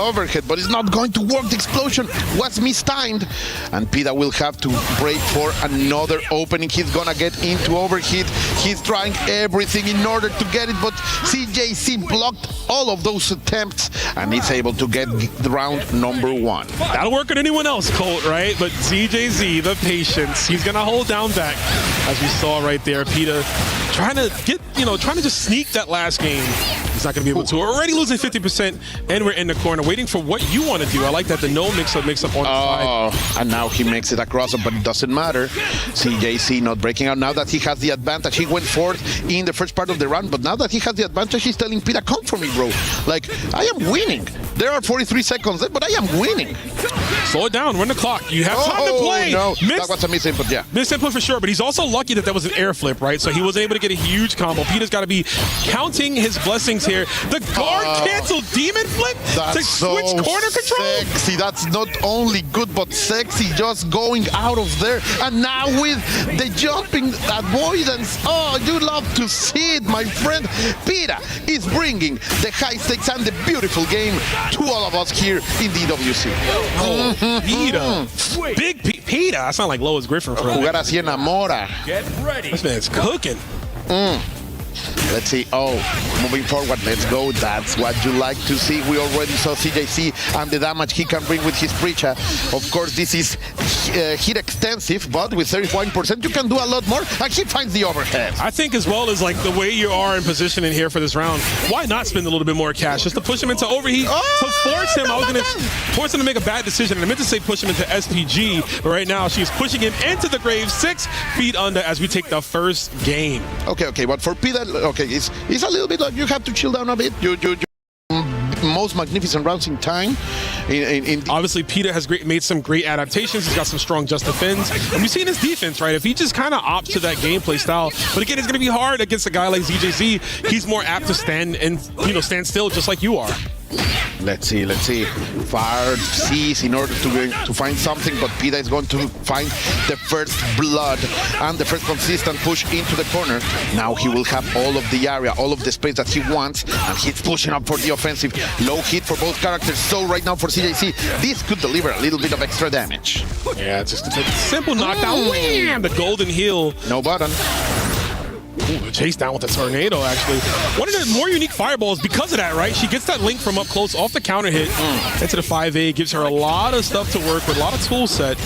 overhead, but it's not going to work. The explosion was mistimed, and Pita will have to break for another opening. He's gonna get into overheat. He's trying everything in order to get it, but CJC blocked all of those attempts, and he's able to get round number 1. That'll work on anyone else, Colt, right? But CJZ, the patience, he's gonna hold down back, as we saw right there. Pita trying to get, trying to just sneak that last game. He's not gonna be able to. We're already losing 50%, and we're in the corner waiting for what you want to do. I like that the no mix-up on the side. And now he makes it across, but it doesn't matter. CJC not breaking out. Now that he has the advantage, he went fourth in the first part of the round, but now that he has the advantage, he's telling Pita, come for me, bro. Like, I am winning. There are 43 seconds left, but I am winning. Slow it down, run the clock. You have time to play. No, that was a misinput, yeah. Misinput for sure, but he's also lucky that was an air flip, right? So he was able to get a huge combo. Pita's got to be counting his blessings here. The guard cancel demon flip to switch corner control. Sexy. That's not only good, but sexy. Just going out of there. And now with the jumping avoidance. Oh, you love to see it, my friend. Pita is bringing the high stakes and the beautiful game to all of us here in the EWC. Oh, Pita. Big Pita. I sound like Lois Griffin for him. Jugar así enamora. Get ready. This man's cooking. Let's see. Oh, moving forward. Let's go. That's what you like to see. We already saw CJC and the damage he can bring with his Preacher. Of course, this is hit extensive, but with 31%, you can do a lot more. And he finds the overhead. I think as well as like the way you are in position in here for this round, why not spend a little bit more cash just to push him into overheat, to force him. I was going to force him to make a bad decision. And I meant to say push him into SPG, but right now she's pushing him into the grave, 6 feet under as we take the first game. Okay, but for Pita, okay, it's a little bit like you have to chill down a bit. You most magnificent rounds in time. Obviously, Pita has made some great adaptations. He's got some strong just defends. And we've seen his defense, right? If he just kind of opts to that gameplay style, but again, it's going to be hard against a guy like ZJZ. He's more apt to stand still just like you are. Let's see. Fire sees in order to find something, but Pita is going to find the first blood and the first consistent push into the corner. Now he will have all of the area, all of the space that he wants, and he's pushing up for the offensive. Low hit for both characters, so right now for CJC, this could deliver a little bit of extra damage. Yeah, it's just a simple knockdown. Wham! The golden heal. No button. Ooh, chase down with the tornado, actually. One of the more unique fireballs because of that, right? She gets that link from up close off the counter hit into the 5A, gives her a lot of stuff to work with, a lot of tool set.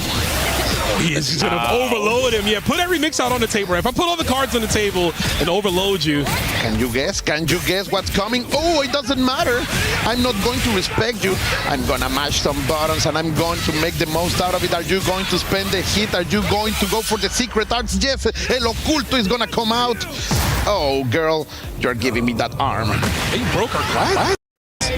He's going to overload him. Yeah, put every mix out on the table. If I put all the cards on the table and overload you. Can you guess? Can you guess what's coming? Oh, it doesn't matter. I'm not going to respect you. I'm going to mash some buttons and I'm going to make the most out of it. Are you going to spend the hit? Are you going to go for the secret arts? Yes, El Oculto is going to come out. Oh, girl, you're giving me that arm. You broke her glass.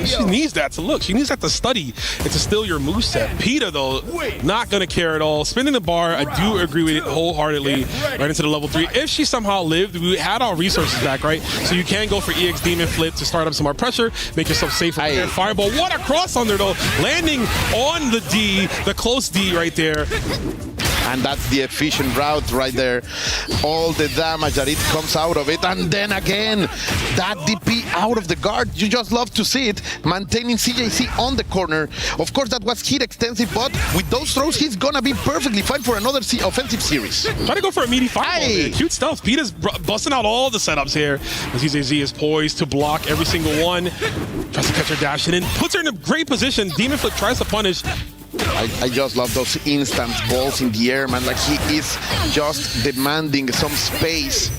She needs that to look. She needs that to study and to steal your moveset. Pita, though, not going to care at all. Spinning the bar, I do agree with it wholeheartedly right into the level 3. If she somehow lived, we had our resources back, right? So you can go for EX Demon Flip to start up some more pressure, make yourself safe from there. Fireball, what a cross under, though. Landing on the D, the close D right there. And that's the efficient route right there. All the damage that it comes out of it. And then again, that DP out of the guard. You just love to see it. Maintaining CJC on the corner. Of course, that was hit extensive, but with those throws, he's going to be perfectly fine for another offensive series. Try to go for a meaty fireball. Cute stuff. Pita's busting out all the setups here. ZZZ is poised to block every single one. Tries to catch her dash and then puts her in a great position. Demon Flip tries to punish. I just love those instant balls in the air, man. Like, he is just demanding some space.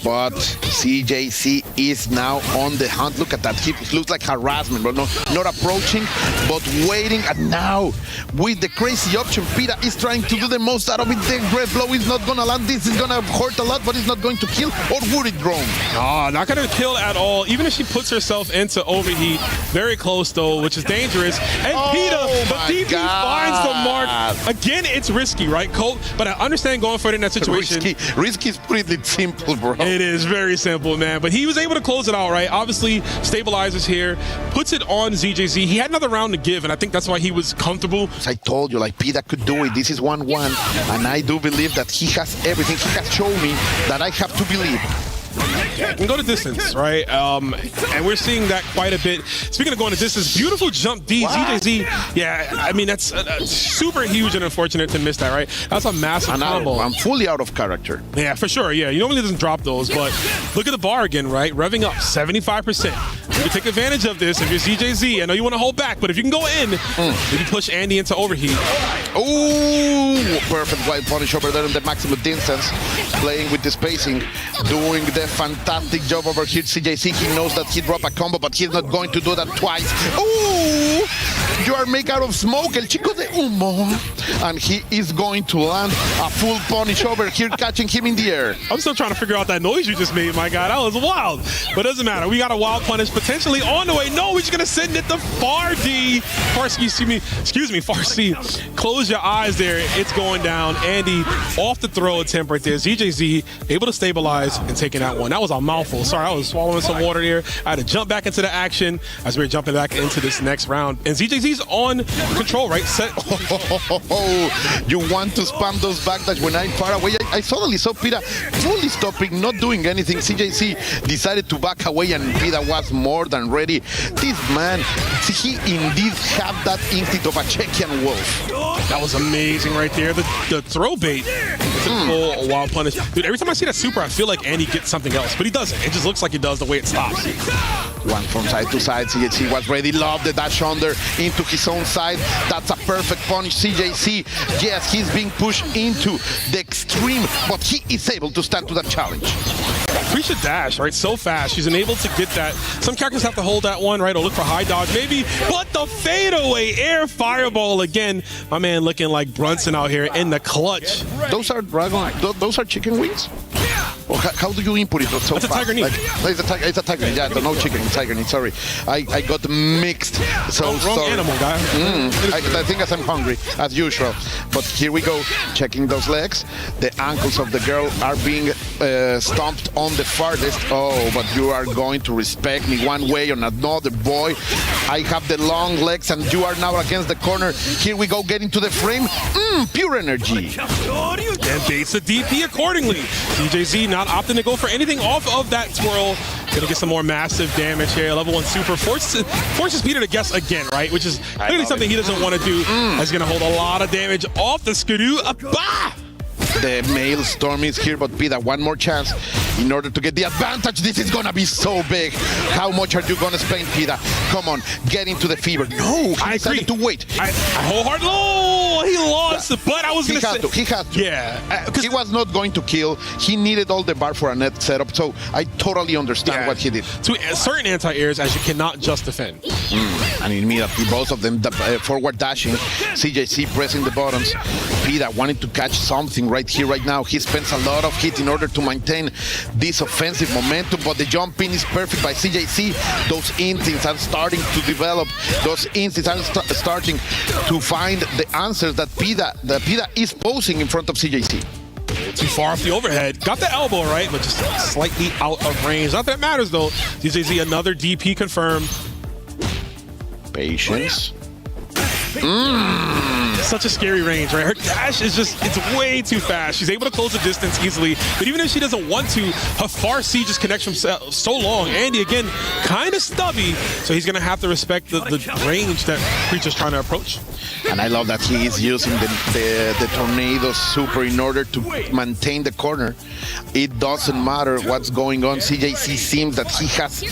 But CJC is now on the hunt. Look at that. It looks like harassment, but not approaching, but waiting. And now, with the crazy option, Pita is trying to do the most out of it. The red blow is not going to land. This is going to hurt a lot, but it's not going to kill. Or would it drone? Ah, not going to kill at all. Even if she puts herself into overheat. Very close, though, which is dangerous. And Pita, the DP finds the mark. Again, it's risky, right, Colt? But I understand going for it in that situation. Risky is pretty simple, bro. It is very simple, man. But he was able to close it out, right? Obviously, stabilizes here, puts it on ZJZ. He had another round to give, and I think that's why he was comfortable. As I told you, like, Pita could do it. This is 1-1, and I do believe that he has everything. He has shown me that I have to believe. Yeah, it can go to distance, right? And we're seeing that quite a bit. Speaking of going to distance, beautiful jump D. ZJZ, yeah, I mean, that's super huge and unfortunate to miss that, right? That's a massive combo. I'm fully out of character. Yeah, for sure, yeah. You normally doesn't drop those, but look at the bar again, right? Revving up 75%. You can take advantage of this if you're ZJZ. I know you want to hold back, but if you can go in, maybe push Andy into overheat. Oh, perfect wild punish over there in the maximum distance. Playing with the spacing, doing the fantastic job over here. CJC, he knows that he dropped a combo, but he's not going to do that twice. Ooh, you are made out of smoke, El Chico de Humo. And he is going to land a full punish over here, catching him in the air. I'm still trying to figure out that noise you just made, my guy. That was wild. But it doesn't matter. We got a wild punish potentially on the way. No, we're just going to send it to Far D. Far C. Close your eyes there. It's going down. Andy off the throw attempt right there. ZJZ able to stabilize and taking that one. That was a mouthful. Sorry, I was swallowing some water there. I had to jump back into the action as we were jumping back into this next round. And ZJZ's on control, right? Set. You want to spam those backdash when I'm far away. I suddenly saw Pita fully stopping, not doing anything. CJC decided to back away and Pita was more than ready. This man, he indeed have that instinct of a Czechian wolf. That was amazing right there. The throw bait. It's a full wild punish. Dude, every time I see that super, I feel like Andy gets something else, but he doesn't. It just looks like he does the way it stops. One from side to side. CJC was ready. Love the dash under into his own side. That's a perfect punish. CJC, yes, he's being pushed into the extreme, but he is able to stand to that challenge. Appreciate dash, right? So fast. She's unable to get that. Some characters have to hold that one, right? Or look for high dodge, maybe. But the fadeaway air fireball again. My man looking like Brunson out here in the clutch. Those are dragon. Those are chicken wings. Or how do you input it so That's fast? A tiger knee. It's a tiger knee. Yeah, no chicken. It's tiger knee. Sorry, I got mixed. So wrong sorry. Animal, guy. I think as I'm hungry as usual. But here we go, checking those legs. The ankles of the girl are being stomped on the farthest. Oh, but you are going to respect me one way or another, boy. I have the long legs, and you are now against the corner. Here we go, getting to the frame. Pure energy. And baits the DP accordingly. DJZ not opting to go for anything off of that twirl. Gonna get some more massive damage here. Level 1 super forces Peter to guess again, right? Which is clearly something he doesn't want to do. He's gonna hold a lot of damage off the Skidoo. The male Storm is here, but Pita, one more chance in order to get the advantage. This is gonna be so big. How much are you gonna spend, Pita? Come on, get into the fever. No, he decided to wait. I wholeheartedly. Oh, he lost, but I was gonna say he had to. Yeah, he was not going to kill. He needed all the bar for a net setup, so I totally understand what he did. To certain anti-airs, as you cannot just defend. And immediately, both of them forward dashing. CJC pressing the buttons. Pita wanted to catch something right here, right now. He spends a lot of hit in order to maintain this offensive momentum, but the jump in is perfect by CJC. Those instincts are starting to develop. Those instincts are starting to find the answers that Pita is posing in front of CJC. Too far off the overhead. Got the elbow, right? But just slightly out of range. Not that it matters, though. DJZ, another DP confirmed. Patience. Such a scary range, right? Her dash is just, it's way too fast. She's able to close the distance easily, but even if she doesn't want to, her far C just connects from so long. Andy, again, kind of stubby, so he's going to have to respect the range that Preacher's trying to approach. And I love that he is using the Tornado Super in order to maintain the corner. It doesn't matter what's going on. CJC seems that he has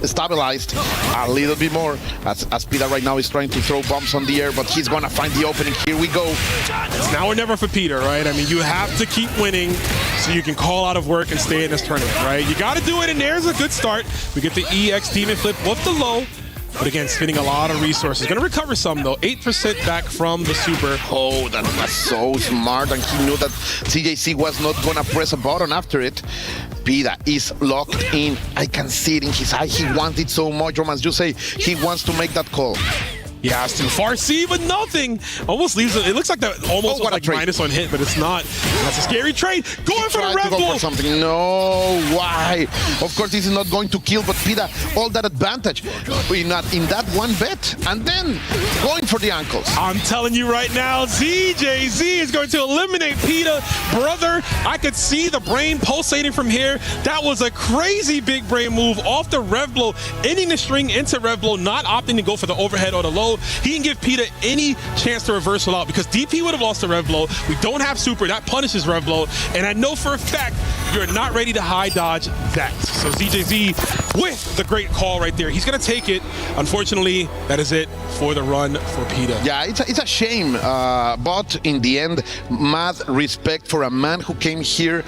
stabilized a little bit more, as Pita right now is trying to throw bombs on the air, but he's gonna find the opening. Here we go. It's now or never for Peter, right? I mean, you have to keep winning so you can call out of work and stay in this tournament, right? You got to do it, and there's a good start. We get the EX Demon Flip with the low, but again, spending a lot of resources. Gonna recover some, though. 8% back from the super. Oh, that was so smart, and he knew that CJC was not gonna press a button after it. Pita is locked in. I can see it in his eye. He wants it so much, Roman. You say he wants to make that call. Yeah, it's too far C, but nothing. Almost leaves it. It looks like that almost was like -1 hit, but it's not. That's a scary trade. Going for the Red Bull. Something. No, why? Of course, this is not going to kill, but Pita, all that advantage in that one bet, and then going for the ankles. I'm telling you right now, ZJZ is going to eliminate Pita. Brother, I could see the brain pulsating from here. That was a crazy big brain move off the rev blow, ending the string into rev blow, not opting to go for the overhead or the low. He can give Pita any chance to reversal out because DP would have lost the rev blow. We don't have super. That punishes rev blow. And I know for a fact you're not ready to high dodge that. So ZJZ with the great call right there. He's going to take it. Unfortunately, that is it for the run for Pita. Yeah, it's a shame, but in the end, mad respect for a man who came here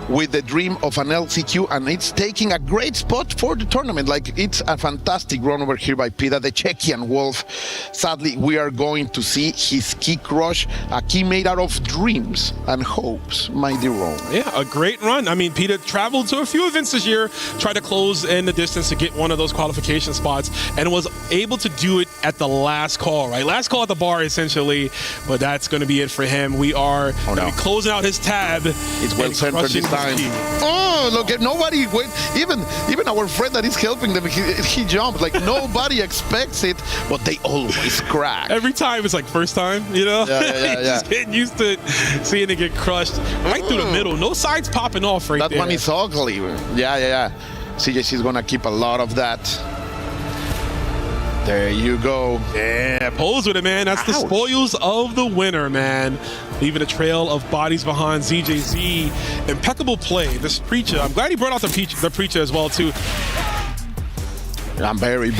with the dream of an LCQ, and it's taking a great spot for the tournament. Like, it's a fantastic run over here by Pita, the Czechian Wolf. Sadly, we are going to see his key crush, a key made out of dreams and hopes, my dear Ron. Yeah, a great run. I mean, Pita traveled to a few events this year, tried to close in the distance to get one of those qualification spots, and was able to do it at the last call, right? Last call at the bar, essentially, but that's going to be it for him. We are closing out his tab. It's well centered this time. Oh, look, nobody went, even our friend that is helping them, he jumped. Like, nobody expects it, but they always crack. Every time it's like first time, you know? Yeah. Just getting used to seeing it get crushed right through the middle. No sides popping off right there. That one is ugly. Yeah. CJC is going to keep a lot of that. There you go. Yeah, pose with it, man. That's the spoils of the winner, man. Leaving a trail of bodies behind ZJZ. Impeccable play. This Preacher, I'm glad he brought out the Preacher as well, too. A very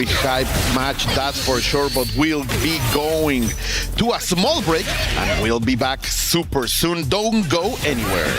hype match, that's for sure, but we'll be going to a small break, and we'll be back super soon. Don't go anywhere.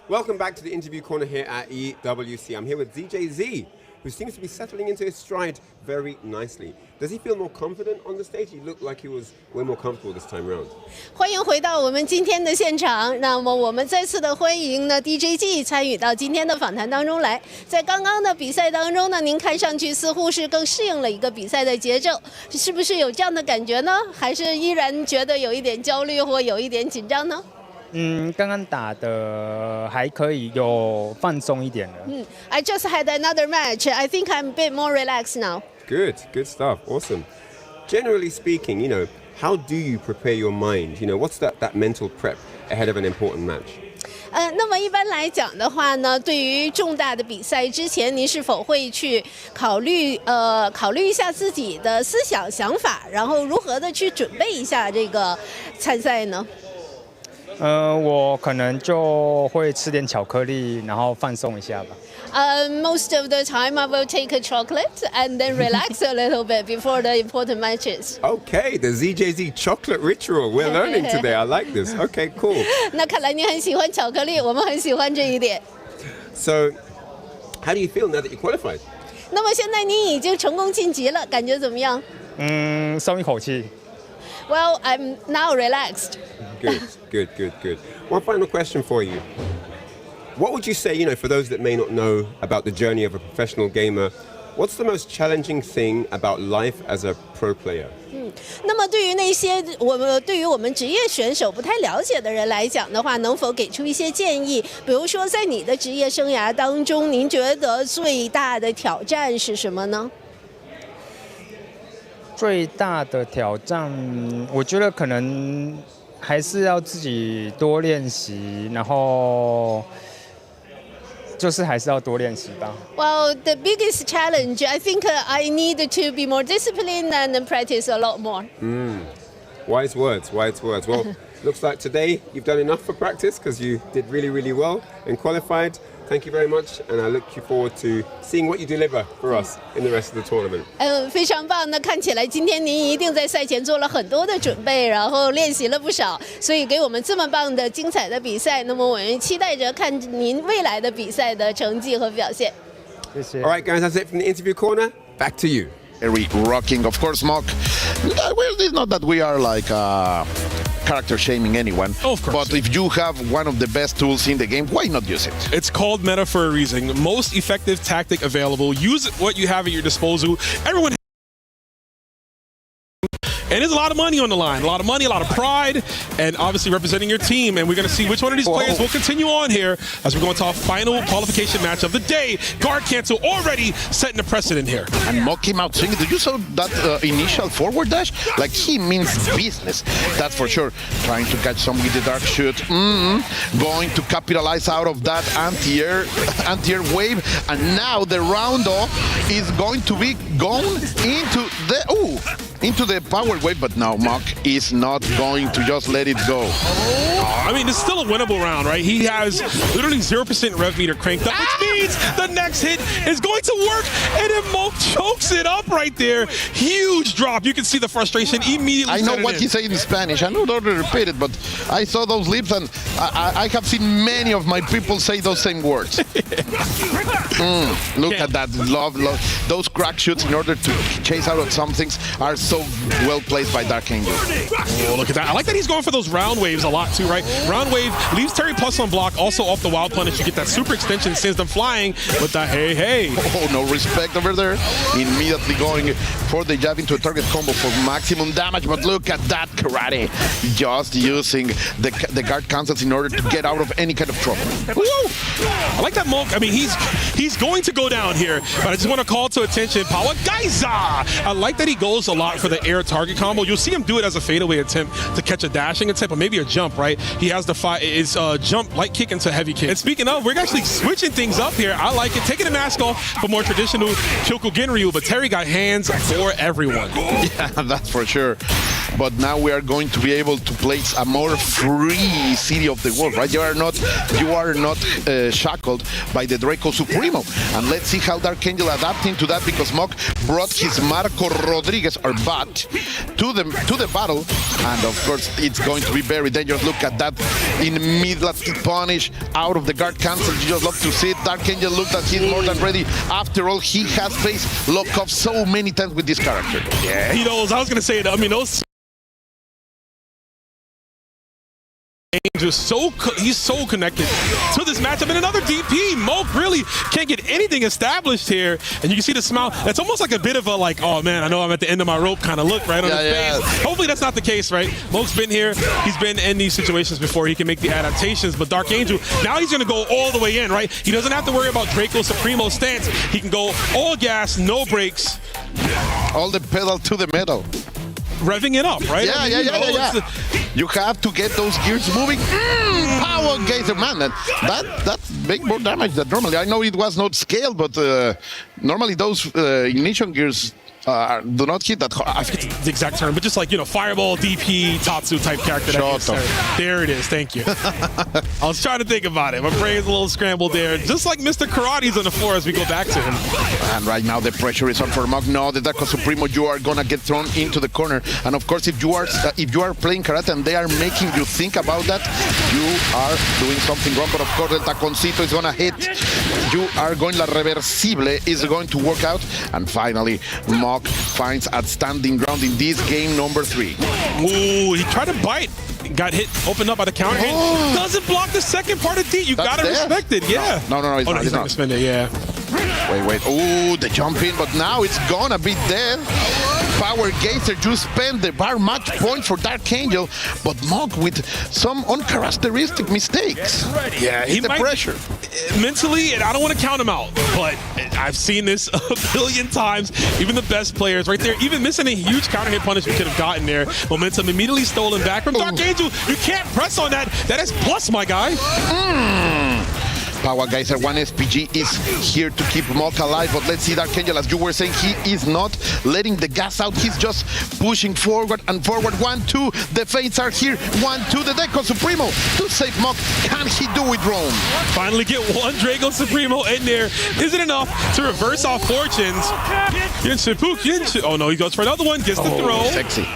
Welcome back to the interview corner here at EWC. I'm here with ZJZ, who seems to be settling into his stride very nicely. Does he feel more confident on the stage? He looked like he was way more comfortable this time around. 欢迎回到我们今天的现场。那么我们再次的欢迎呢 DJG 参与到今天的访谈当中来。在刚刚的比赛当中呢，您看上去似乎是更适应了一个比赛的节奏，是不是有这样的感觉呢？还是依然觉得有一点焦虑或有一点紧张呢？刚刚打的还可以，有放松一点了。I just had another match. I think I'm a bit more relaxed now. Good stuff. Awesome. Generally speaking, how do you prepare your mind? What's that mental prep ahead of an important match? 那么一般来讲的话呢，对于重大的比赛之前，您是否会去考虑一下自己的思想想法，然后如何的去准备一下这个参赛呢？我可能就会吃点巧克力，然后放松一下吧。Most of the time, I will take a chocolate and then relax a little bit before the important matches. Okay, the ZJZ chocolate ritual. We're learning today. I like this. Okay, cool. 那看来你很喜欢巧克力，我们很喜欢这一点。So, how do you feel now that you qualified? 那么现在你已经成功晋级了，感觉怎么样？松一口气。Well, I'm now relaxed. Good. One final question for you. What would you say, for those that may not know about the journey of a professional gamer, what's the most challenging thing about life as a pro player? 那么对于那些对于我们职业选手不太了解的人来讲的话，能否给出一些建议？比如说，在你的职业生涯当中，您觉得最大的挑战是什么呢？最大的挑战，我觉得可能还是要自己多练习，然后就是还是要多练习吧。Well, the biggest challenge, I think, I need to be more disciplined and practice a lot more. Wise words. Well, looks like today you've done enough for practice because you did really well and qualified. Thank you very much, and I look forward to seeing what you deliver for us in the rest of the tournament. 非常棒。那看起来今天您一定在赛前做了很多的准备，然后练习了不少，所以给我们这么棒的精彩的比赛。那么我们期待着看您未来的比赛的成绩和表现。谢谢。All right, guys, that's it from the interview corner. Back to you. Very rocking, of course, Mock. Well, it's not that we are like character shaming anyone. Oh, of course. But if you have one of the best tools in the game, why not use it? It's called meta for a reason. Most effective tactic available. Use what you have at your disposal. Everyone. And there's a lot of money on the line. A lot of money, a lot of pride, and obviously representing your team. And we're going to see which one of these players will continue on here as we go into our final qualification match of the day. Guard cancel already setting the precedent here. And Mok came out swinging. Did you saw that initial forward dash? Like, he means business. That's for sure. Trying to catch some with the dark shoot. Going to capitalize out of that anti-air wave. And now the roundo is going to be gone into the power wave, but now Mok is not going to just let it go. I mean, it's still a winnable round, right? He has literally 0% rev meter cranked up, which means the next hit is going to work, and then Mok chokes it up right there. Huge drop. You can see the frustration immediately. I know what he said in Spanish. I don't repeat it, but I saw those lips, and I have seen many of my people say those same words. Look at that. Love. Those crack shoots in order to chase out of some things are so well placed by Dark Angel. Oh, look at that. I like that he's going for those round waves a lot too, right? Round wave leaves Terry Plus on block, also off the wild punish. You get that super extension, sends them flying with the hey. Oh, no respect over there. Immediately going for the jab into a target combo for maximum damage, but look at that karate. Just using the guard cancels in order to get out of any kind of trouble. Woo! I like that Mok. I mean, he's going to go down here, but I just want to call to attention Power Geyser. I like that he goes a lot for the air target combo. You'll see him do it as a fadeaway attempt to catch a dashing attempt, or maybe a jump, right? He has the jump, light kick into heavy kick. And speaking of, we're actually switching things up here. I like it. Taking the mask off for more traditional Kyokugen Ryu, but Terry got hands for everyone. Yeah, that's for sure. But now we are going to be able to place a more free City of the World, right? You are not shackled by the Draco Supremo. And let's see how Dark Angel adapting to that, because Mok brought his Marco Rodriguez, or Bat, to the battle. And of course, it's going to be very dangerous. Look at that immediate punish out of the guard cancel. You just love to see it. Dark Angel looked at him more than ready. After all, he has faced lock-off so many times with this character. Yeah, he knows. I was going to say it. I mean, those he's so connected to this matchup. And another DP. Mok really can't get anything established here. And you can see the smile. That's almost like a bit of a like, oh man, I know I'm at the end of my rope kind of look right on his face. Hopefully that's not the case, right? Mok's been here. He's been in these situations before. He can make the adaptations. But Dark Angel, now he's going to go all the way in, right? He doesn't have to worry about Draco Supremo stance. He can go all gas, no brakes. All the pedal to the metal. Revving it up, right? Yeah. You have to get those gears moving. Power Geyser, man. That make more damage than normally. I know it was not scaled, but normally those ignition gears do not hit that hard. I forget the exact term, but just like, Fireball, DP, Tatsu type character. There it is. Thank you. I was trying to think about it. My brain is a little scrambled there. Just like Mr. Karate's on the floor as we go back to him. And right now the pressure is on for Mok. No, the Draco Supremo, you are gonna get thrown into the corner. And of course, if you are playing karate and they are making you think about that, you are doing something wrong. But of course, the taconcito is gonna hit. You are going, la reversible is going to work out. And finally, Mok finds outstanding ground in this game number 3. Ooh, he tried to bite. Got hit, opened up by the counter hit. Doesn't block the second part of D. You gotta respect it, yeah. No, he's not. He's not gonna spend it, yeah. Wait. Oh, the jump in, but now it's gonna be dead. Power Geyser just spent the bar match point for Dark Angel, but Mok with some uncharacteristic mistakes. Yeah, he might, pressure. Mentally, and I don't want to count him out, but I've seen this a billion times. Even the best players right there, even missing a huge counter hit punish we could have gotten there. Momentum immediately stolen back from Dark Angel. You can't press on that. That is plus, my guy. Power Geyser 1 SPG is here to keep Mok alive, but let's see Dark Angel, as you were saying, he is not letting the gas out. He's just pushing forward and forward. 1-2, the feints are here. 1-2, the Draco Supremo to save Mok. Can he do it, Rome? Finally get one Draco Supremo in there. Is it enough to reverse our fortunes? Oh no, he goes for another one, gets the throw. Sexy.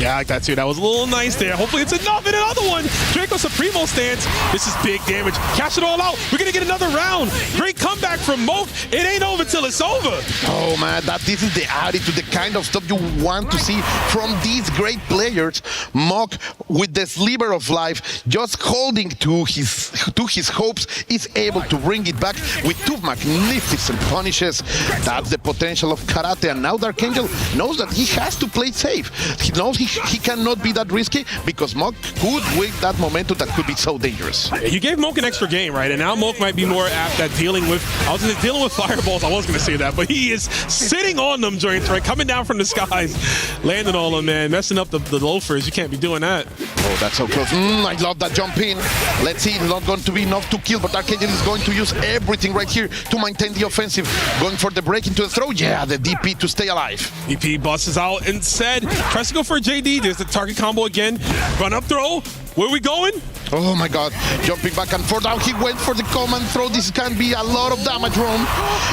Yeah, I like that too. That was a little nice there. Hopefully it's enough. And another one. Draco Supremo stance. This is big damage. Cash it all out. We're going to get another round. Great comeback from Moke. It ain't over till it's over. Oh man, this is the attitude, the kind of stuff you want to see from these great players. Mock with the sliver of life, just holding to his hopes, is able to bring it back with two magnificent punishes. That's the potential of karate, and now Dark Angel knows that he has to play safe. He knows he cannot be that risky because Mock could win that momentum that could be so dangerous. You gave Moke an extra game, right? And now Moke might be more apt at dealing with fireballs. I was going to say that, but he is sitting on them joints, right? Coming down from the skies, landing on them, man, messing up the loafers. You can't be doing that. Oh, that's so close. I love that jump in. Let's see, it's not going to be enough to kill, but Dark Angel is going to use everything right here to maintain the offensive. Going for the break into the throw. Yeah, the DP to stay alive. DP busts out instead. Tries to go for a JD. There's the target combo again. Run up throw. Where are we going? Oh my god, jumping back and forth. Now he went for the command throw. This can be a lot of damage, Rome.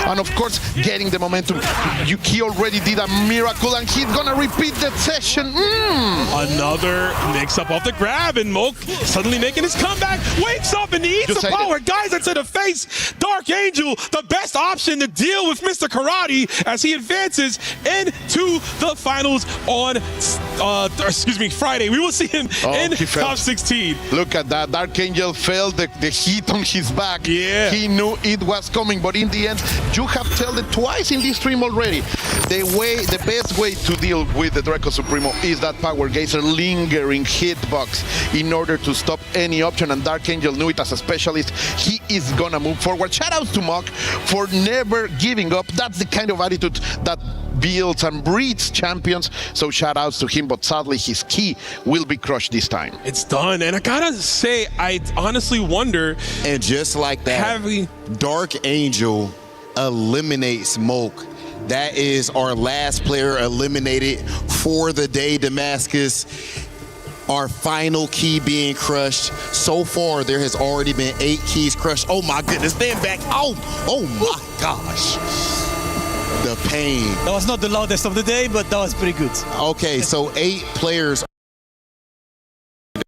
And of course, getting the momentum. He already did a miracle and he's gonna repeat that session. Another mix-up off the grab, and Moke suddenly making his comeback. Wakes up and eats the power. Guys, into the face. Dark Angel, the best option to deal with Mr. Karate as he advances into the finals on Friday. We will see him in top 16. Look at that. Dark Angel felt the heat on his back. Yeah. He knew it was coming, but in the end, you have told it twice in this stream already. The best way to deal with the Draco Supremo is that Power Geyser lingering hitbox in order to stop any option, and Dark Angel knew it as a specialist. He is gonna move forward. Shoutouts to Mock for never giving up. That's the kind of attitude that builds and breeds champions, so shoutouts to him, but sadly his key will be crushed this time. It's done, and I gotta say, I honestly wonder. And just like that, Dark Angel eliminates Moke. That is our last player eliminated for the day, Damascus. Our final key being crushed. So far, there has already been 8 keys crushed. Oh my goodness, stand back. Oh my gosh. The pain. That was not the loudest of the day, but that was pretty good. Okay, so 8 players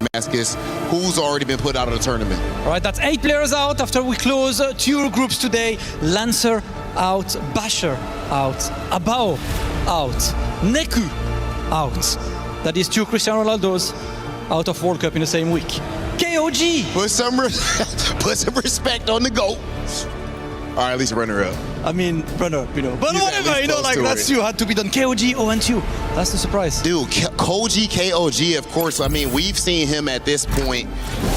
Damascus, who's already been put out of the tournament. All right, that's 8 players out after we close 2 groups today. Lancer out, Basher out, Abao out, Neku out. That is 2 Cristiano Ronaldos out of World Cup in the same week. KOG. Put some respect on the GOAT. All right, at least runner-up. I mean, runner-up, you know. But whatever, you know, like that's 2 had to be done. KOG 0-2. That's the surprise. Dude, Koji KOG, of course, I mean, we've seen him at this point.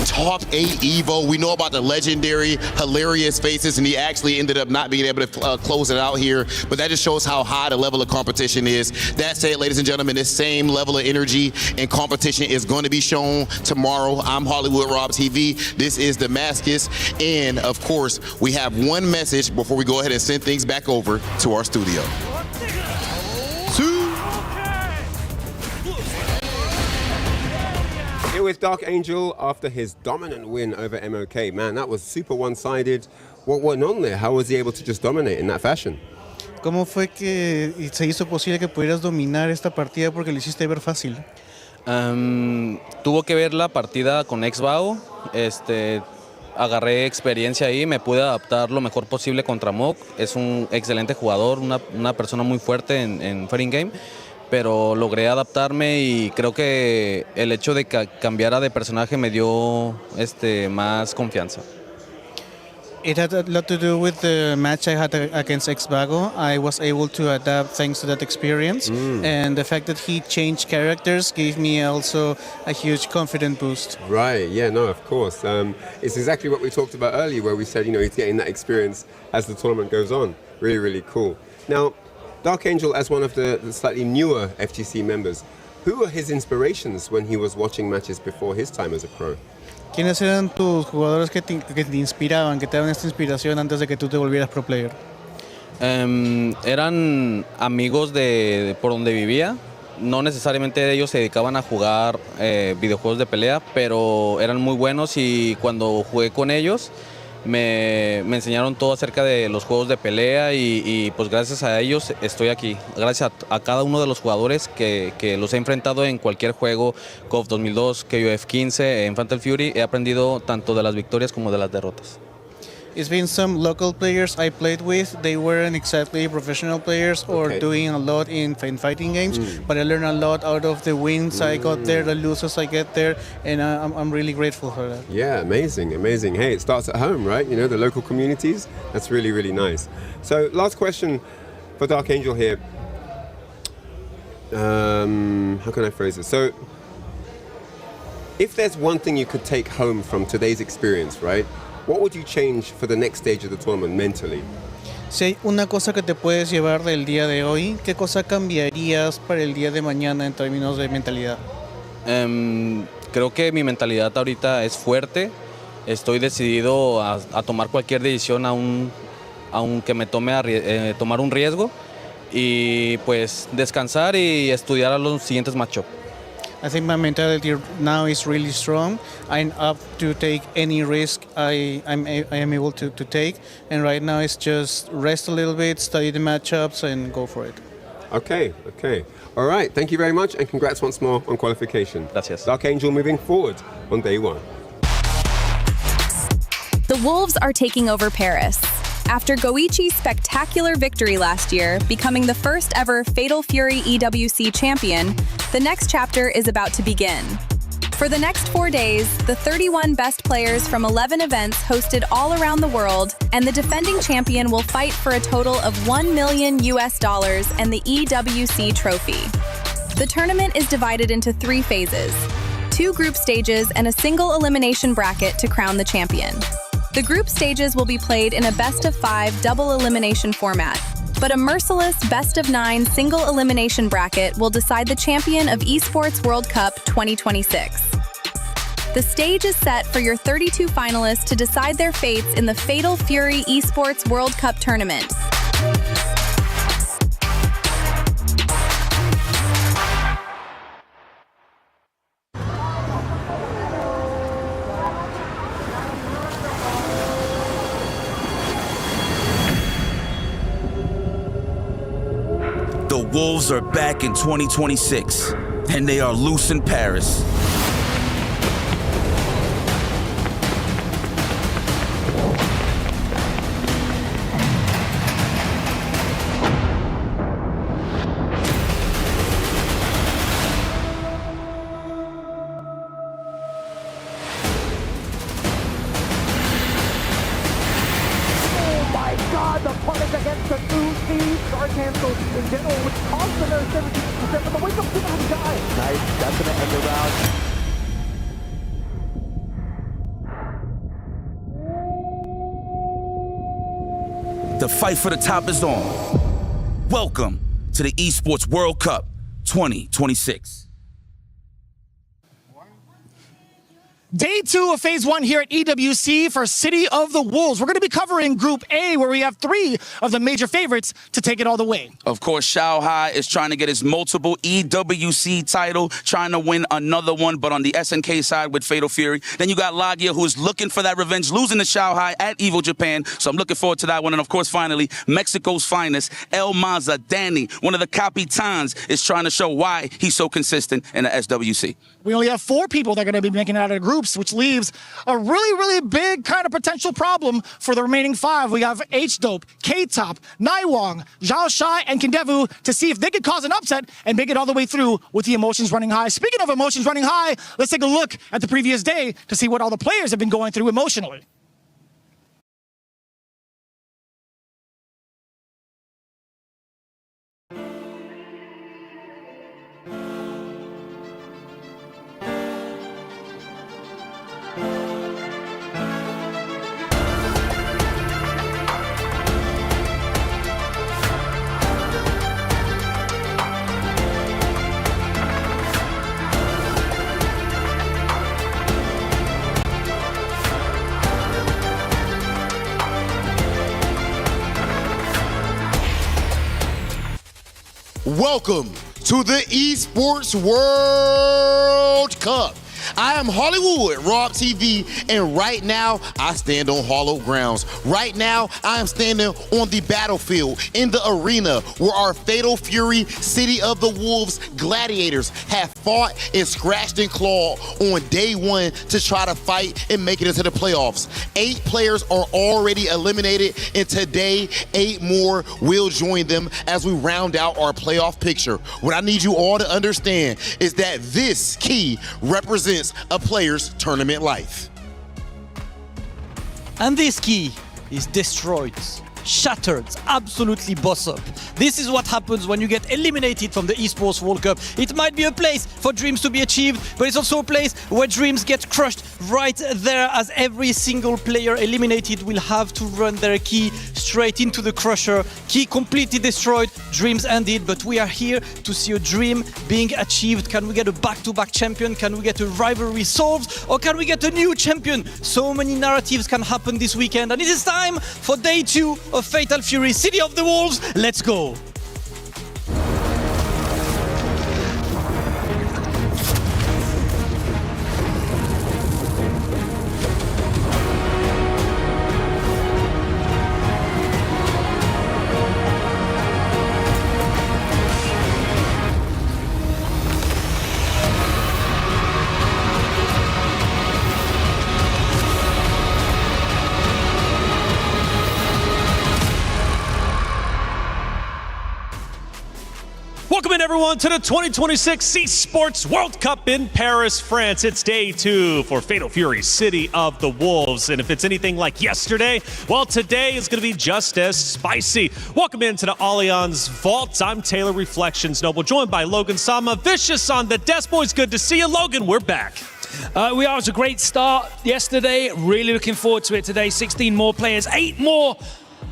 Top 8 Evo. We know about the legendary, hilarious faces, and he actually ended up not being able to close it out here. But that just shows how high the level of competition is. That said, ladies and gentlemen, this same level of energy and competition is going to be shown tomorrow. I'm Hollywood Rob TV. This is Damascus. And, of course, we have one message before we go ahead and send things back over to our studio. Here with Dark Angel after his dominant win over MOK. Man, that was super one-sided. What went on there? How was he able to just dominate in that fashion? ¿Cómo fue que se hizo posible que pudieras dominar esta partida porque lo hiciste ver fácil? Tuvo que ver la partida con Exbao. Agarré experiencia ahí, me pude adaptar lo mejor posible contra Mock. Es un excelente jugador, una persona muy fuerte en Fighting Game, pero logré adaptarme y creo que el hecho de que cambiara de personaje me dio más confianza. It had a lot to do with the match I had against Xbago. I was able to adapt thanks to that experience, and the fact that he changed characters gave me also a huge confidence boost. Right, yeah, no, of course. It's exactly what we talked about earlier where we said, you know, he's getting that experience as the tournament goes on. Really, really cool. Now, Dark Angel, as one of the slightly newer FGC members, who were his inspirations when he was watching matches before his time as a pro? ¿Quiénes eran tus jugadores que te inspiraban, que te daban esta inspiración antes de que tú te volvieras pro player? Eran amigos de por donde vivía. No necesariamente ellos se dedicaban a jugar videojuegos de pelea, pero eran muy buenos y cuando jugué con ellos me enseñaron todo acerca de los juegos de pelea y pues gracias a ellos estoy aquí. Gracias a cada uno de los jugadores que los he enfrentado en cualquier juego, KOF 2002, KOF 15, en Fatal Fury, he aprendido tanto de las victorias como de las derrotas. It's been some local players I played with. They weren't exactly professional players or doing a lot in fighting games, but I learned a lot out of the wins I got there, the losses I get there, and I'm really grateful for that. Yeah, amazing, amazing. Hey, it starts at home, right? You know, the local communities. That's really, really nice. So, last question for Dark Angel here. How can I phrase it? So, if there's one thing you could take home from today's experience, right? What would you change for the next stage of the tournament mentally? Si hay una cosa que te puedes llevar del día de hoy, ¿qué cosa cambiarías para el día de mañana en términos de mentalidad? Creo que mi mentalidad ahorita es fuerte. Estoy decidido a tomar cualquier decisión aunque me tome tomar un riesgo y pues descansar y estudiar a los siguientes matchups. I think my mentality now is really strong. I'm up to take any risk I am able to take. And right now it's just rest a little bit, study the matchups, and go for it. Okay. All right, thank you very much, and congrats once more on qualification. Gracias. Dark Angel moving forward on day one. The Wolves are taking over Paris. After Goichi's spectacular victory last year, becoming the first ever Fatal Fury EWC champion, the next chapter is about to begin. For the next 4 days, the 31 best players from 11 events hosted all around the world, and the defending champion will fight for a total of $1 million and the EWC trophy. The tournament is divided into 3 phases, 2 group stages and a single elimination bracket to crown the champion. The group stages will be played in a best-of-5 double elimination format, but a merciless best-of-9 single elimination bracket will decide the champion of Esports World Cup 2026. The stage is set for your 32 finalists to decide their fates in the Fatal Fury Esports World Cup tournament. The Wolves are back in 2026, and they are loose in Paris. The punish against the 2C star cancel in general, which cost the nurse 17%, but the wake up still has died. Nice, that's going to end the round. The fight for the top is on. Welcome to the Esports World Cup 2026. Day 2 of Phase 1 here at EWC for City of the Wolves. We're going to be covering Group A, where we have 3 of the major favorites to take it all the way. Of course, Shanghai is trying to get his multiple EWC title, trying to win another one, but on the SNK side with Fatal Fury. Then you got Lagia, who is looking for that revenge, losing to Shanghai at Evo Japan. So I'm looking forward to that one. And of course, finally, Mexico's finest, El Maza, Danny, one of the Capitans, is trying to show why he's so consistent in the SWC. We only have 4 people that are going to be making it out of the groups, which leaves a really, really big kind of potential problem for the remaining 5. We have H-Dope, K-Top, Naiwang, Zhao Shai, and Kindevu to see if they could cause an upset and make it all the way through with the emotions running high. Speaking of emotions running high, let's take a look at the previous day to see what all the players have been going through emotionally. Welcome to the Esports World Cup. I am Hollywood, Rob TV, and right now I stand on hollow grounds. Right now I am standing on the battlefield in the arena where our Fatal Fury City of the Wolves gladiators have fought and scratched and clawed on day one to try to fight and make it into the playoffs. 8 players are already eliminated, and today 8 more will join them as we round out our playoff picture. What I need you all to understand is that this key represents a player's tournament life. And this key is destroyed, shattered, absolutely boss up. This is what happens when you get eliminated from the Esports World Cup. It might be a place for dreams to be achieved, but it's also a place where dreams get crushed right there, as every single player eliminated will have to run their key straight into the crusher. Key completely destroyed, dreams ended, but we are here to see a dream being achieved. Can we get a back-to-back champion? Can we get a rivalry solved? Or can we get a new champion? So many narratives can happen this weekend, and it is time for day 2 of Fatal Fury City of the Wolves. Let's go. Welcome in, everyone, to the 2026 Esports World Cup in Paris, France. It's day 2 for Fatal Fury City of the Wolves. And if it's anything like yesterday, well, today is going to be just as spicy. Welcome into the Allianz Vault. I'm Taylor Reflections Noble, joined by Logan Sama. Vicious on the desk. Boys, good to see you. Logan, we're back. We are. It was a great start yesterday. Really looking forward to it today. 16 more players, 8 more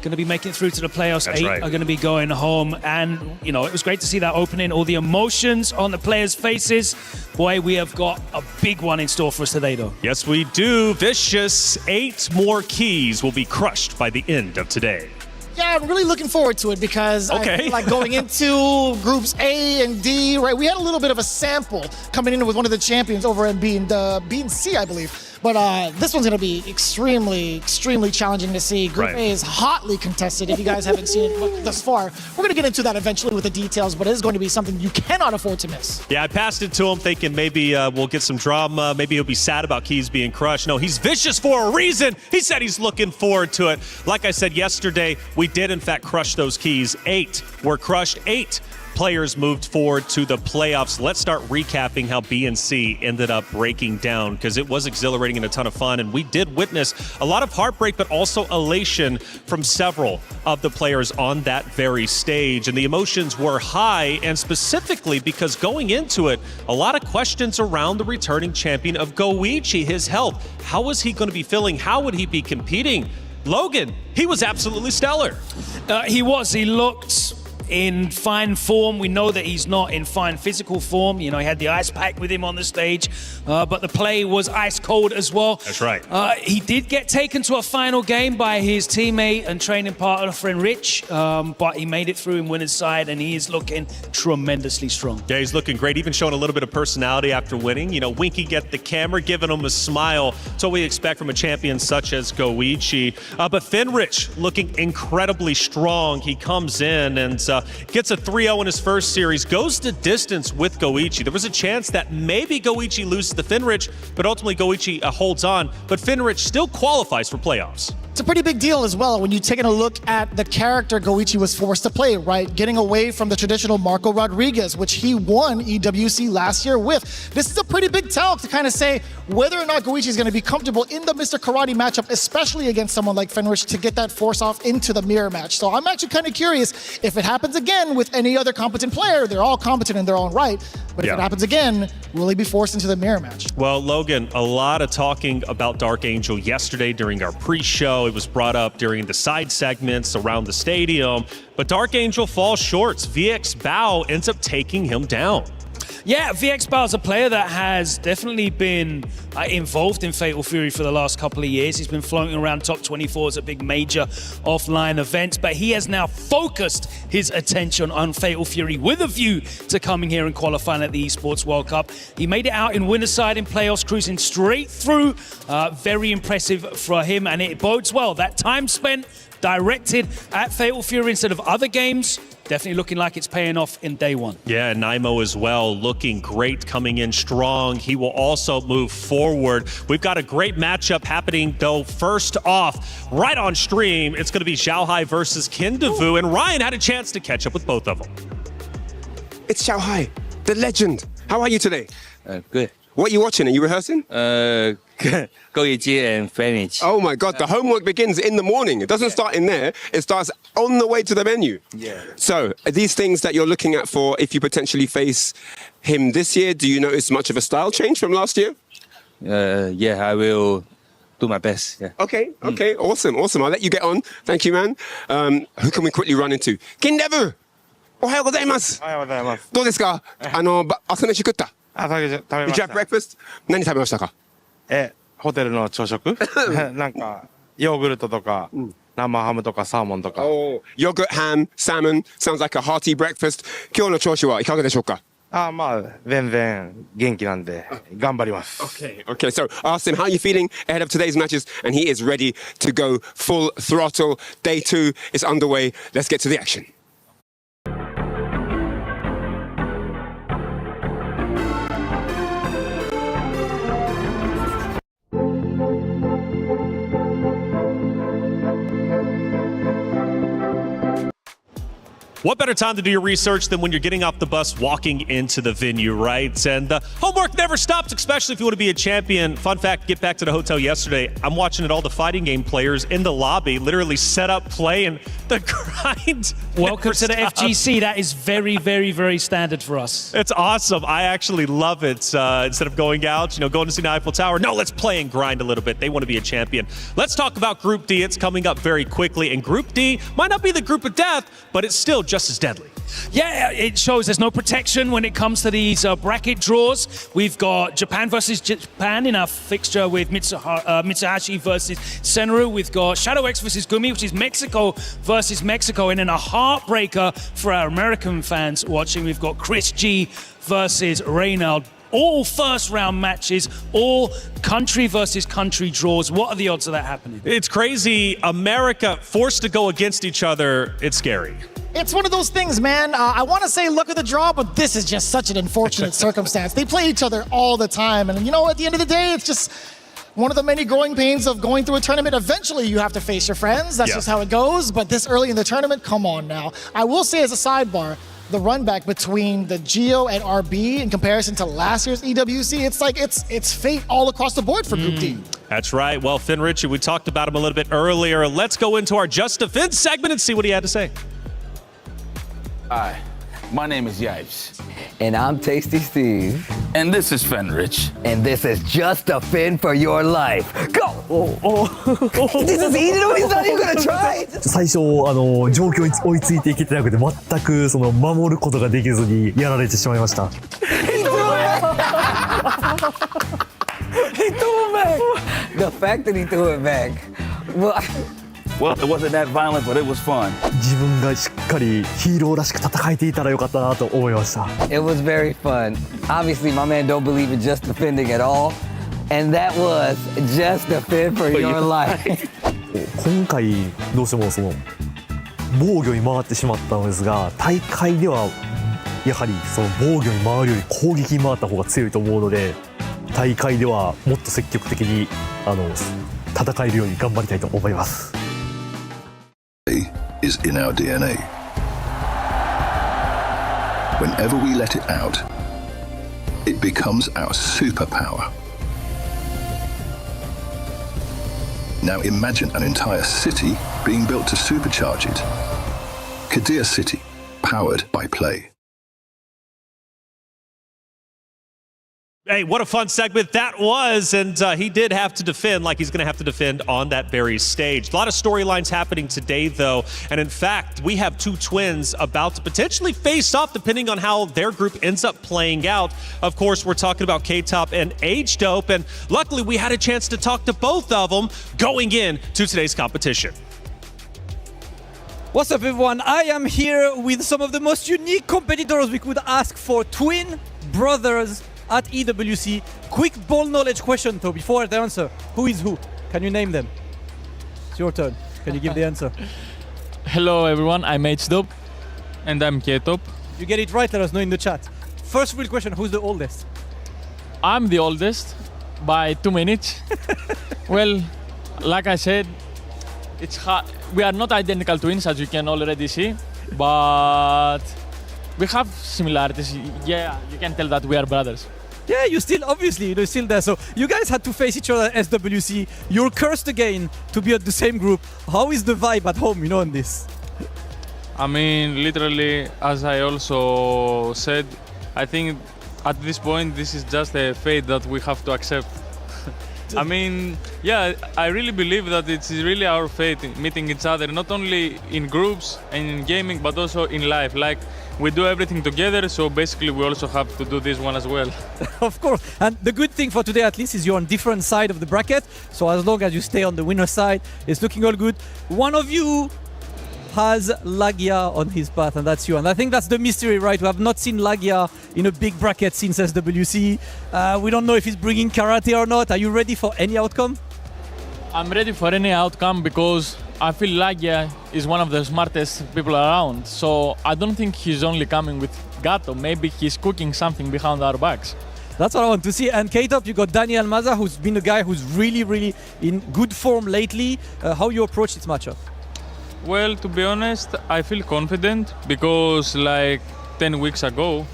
going to be making it through to the playoffs. That's 8 right. are going to be going home. And, you know, it was great to see that opening, all the emotions on the players' faces. Boy, we have got a big one in store for us today, though. Yes, we do. Vicious, 8 more keys will be crushed by the end of today. Yeah, I'm really looking forward to it because I feel like going into groups A and D, right? We had a little bit of a sample coming in with one of the champions over in B and C, I believe. But this one's going to be extremely, extremely challenging to see. Group A is hotly contested. If you guys haven't seen it thus far, we're going to get into that eventually with the details, but it is going to be something you cannot afford to miss. Yeah, I passed it to him thinking maybe we'll get some drama. Maybe he'll be sad about keys being crushed. No, he's vicious for a reason. He said he's looking forward to it. Like I said yesterday, we did in fact crush those keys. 8 were crushed. 8 players moved forward to the playoffs. Let's start recapping how B and C ended up breaking down, because it was exhilarating and a ton of fun, and we did witness a lot of heartbreak but also elation from several of the players on that very stage, and the emotions were high, and specifically because going into it, a lot of questions around the returning champion of Goichi, his health. How was he going to be feeling? How would he be competing? Logan, he was absolutely stellar. He was. He looked in fine form. We know that he's not in fine physical form. You know, he had the ice pack with him on the stage, but the play was ice cold as well. That's right. He did get taken to a final game by his teammate and training partner, friend Rich, but he made it through in winner's side, and he is looking tremendously strong. Yeah, he's looking great, even showing a little bit of personality after winning. You know, winking at the camera, giving him a smile. That's what we expect from a champion such as Goichi. But Fenrich looking incredibly strong. He comes in and gets a 3-0 in his first series, goes the distance with Goichi. There was a chance that maybe Goichi loses to Fenrich, but ultimately Goichi holds on. But Fenrich still qualifies for playoffs. It's a pretty big deal as well when you take a look at the character Goichi was forced to play, right? Getting away from the traditional Marco Rodriguez, which he won EWC last year with. This is a pretty big tell to kind of say whether or not Goichi is going to be comfortable in the Mr. Karate matchup, especially against someone like Fenrich, to get that force off into the mirror match. So I'm actually kind of curious if it happens again with any other competent player. They're all competent in their own right. But if it happens again, will he be forced into the mirror match? Well, Logan, a lot of talking about Dark Angel yesterday during our pre-show. It was brought up during the side segments around the stadium. But Dark Angel falls short. VX Bao ends up taking him down. Yeah, VX Bar's a player that has definitely been involved in Fatal Fury for the last couple of years. He's been floating around top 24s at big major offline events, but he has now focused his attention on Fatal Fury with a view to coming here and qualifying at the Esports World Cup. He made it out in winner's side in playoffs, cruising straight through. Very impressive for him, and it bodes well. That time spent directed at Fatal Fury instead of other games, definitely looking like it's paying off in day one. Yeah, Naimo as well, looking great, coming in strong. He will also move forward. We've got a great matchup happening, though. First off, right on stream, it's going to be Xiaohai versus Kindevu, and Ryan had a chance to catch up with both of them. It's Xiaohai, the legend. How are you today? Good. What are you watching? Are you rehearsing? Goichi and Fenich. Oh my God, the homework begins in the morning. It doesn't start in there, it starts on the way to the venue. Yeah. So, are these things that you're looking at for if you potentially face him this year? Do you notice much of a style change from last year? Yeah, I will do my best. Yeah. Okay, awesome. I'll let you get on. Thank you, man. Who can we quickly run into? Kindevu! おはようございます。おはようございます。どうですか？朝飯食った？食べました。Did you have breakfast? 何食べましたか？ホテルの朝食なんかヨーグルトとか生ハムとかサーモンとか。Yogurt, ham, salmon. Sounds like a hearty breakfast. 今日の調子はいかがでしょうか？まあ全然元気なんで頑張ります。Okay, so ask him how you feeling ahead of today's matches, and he is ready to go full throttle. Day 2 is underway. Let's get to the action. What better time to do your research than when you're getting off the bus, walking into the venue, right? And homework never stops, especially if you want to be a champion. Fun fact, get back to the hotel yesterday. I'm watching it, all the fighting game players in the lobby literally set up play, and the grind. Welcome to the FGC. That is very, very, very standard for us. It's awesome. I actually love it. Instead of going out, going to see the Eiffel Tower, no, let's play and grind a little bit. They want to be a champion. Let's talk about Group D. It's coming up very quickly, and Group D might not be the group of death, but it's still just as deadly. Yeah, it shows there's no protection when it comes to these bracket draws. We've got Japan versus Japan in our fixture with Mitsuhashi versus Senru. We've got Shadow X versus Gumi, which is Mexico versus Mexico. And in a heartbreaker for our American fans watching, we've got Chris G versus Reynald. All first round matches, all country versus country draws. What are the odds of that happening? It's crazy. America forced to go against each other. It's scary. It's one of those things, man. I want to say look at the draw, but this is just such an unfortunate circumstance. They play each other all the time. And, at the end of the day, it's just one of the many growing pains of going through a tournament. Eventually, you have to face your friends. That's just how it goes. But this early in the tournament, come on now. I will say as a sidebar, the run back between the Geo and RB in comparison to last year's EWC, it's like it's fate all across the board for Group D. That's right. Well, Finn Ritchie, we talked about him a little bit earlier. Let's go into our Just Defense segment and see what he had to say. Hi, my name is Yipes. And I'm Tasty Steve. And this is Fenrich. And this is Just a Fin for your life. Go! This is easy. He's not even gonna try. 最初状況に追いついていけてなくて全く守ることができずにやられてしまいました。He threw it back. The fact that he threw it back. Well, it wasn't that violent, but it was fun. 自分がしっかりヒーローらしく戦えていたらよかったなと思いました。It was very fun. Obviously, my man don't believe in just defending at all, and that was just defend for your life. 今回どうしても防御に回ってしまったのですが、大会ではやはり防御に回るより攻撃に回った方が強いと思うので、大会ではもっと積極的に戦えるように頑張りたいと思います。Is in our DNA. Whenever we let it out, it becomes our superpower. Now imagine an entire city being built to supercharge it. Kadir City, powered by play. Hey, what a fun segment that was. And he did have to defend like he's going to have to defend on that very stage. A lot of storylines happening today, though. And in fact, we have two twins about to potentially face off depending on how their group ends up playing out. Of course, we're talking about K-Top and H-Dope. And luckily, we had a chance to talk to both of them going into today's competition. What's up, everyone? I am here with some of the most unique competitors we could ask for. Twin brothers at EWC. Quick ball knowledge question though, before the answer. Who is who? Can you name them? It's your turn. Can you give the answer? Hello everyone, I'm H-Dope. And I'm K-Top. You get it right, let us know in the chat. First real question, who's the oldest? I'm the oldest by 2 minutes. Well, like I said, it's hard. We are not identical twins, as you can already see, but we have similarities. Yeah, you can tell that we are brothers. Yeah, you still, obviously, you're still there. So you guys had to face each other at SWC. You're cursed again to be at the same group. How is the vibe at home, on this? I mean, literally, as I also said, I think at this point, this is just a fate that we have to accept. I mean, yeah, I really believe that it's really our fate meeting each other, not only in groups and in gaming, but also in life. Like, we do everything together, so basically we also have to do this one as well. Of course. And the good thing for today, at least, is you're on different side of the bracket. So as long as you stay on the winner side, it's looking all good. One of you has Lagia on his path, and that's you. And I think that's the mystery, right? We have not seen Lagia in a big bracket since SWC. We don't know if he's bringing karate or not. Are you ready for any outcome? I'm ready for any outcome because I feel Lagia is one of the smartest people around. So I don't think he's only coming with Gato. Maybe he's cooking something behind our backs. That's what I want to see. And K-Top, you got Daniel Maza, who's been a guy who's really in good form lately. How you approach this matchup? Well, to be honest, I feel confident because like 10 days ago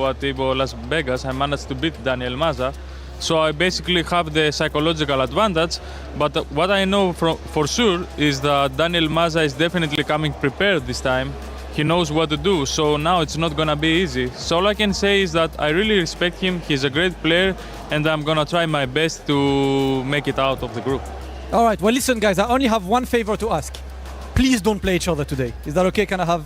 at Evo Las Vegas, I managed to beat Daniel Maza. So I basically have the psychological advantage. But what I know for sure is that Daniel Maza is definitely coming prepared this time. He knows what to do, so now it's not gonna be easy. So all I can say is that I really respect him. He's a great player, and I'm gonna try my best to make it out of the group. All right, well, listen, guys, I only have one favor to ask. Please don't play each other today. Is that okay? Can I have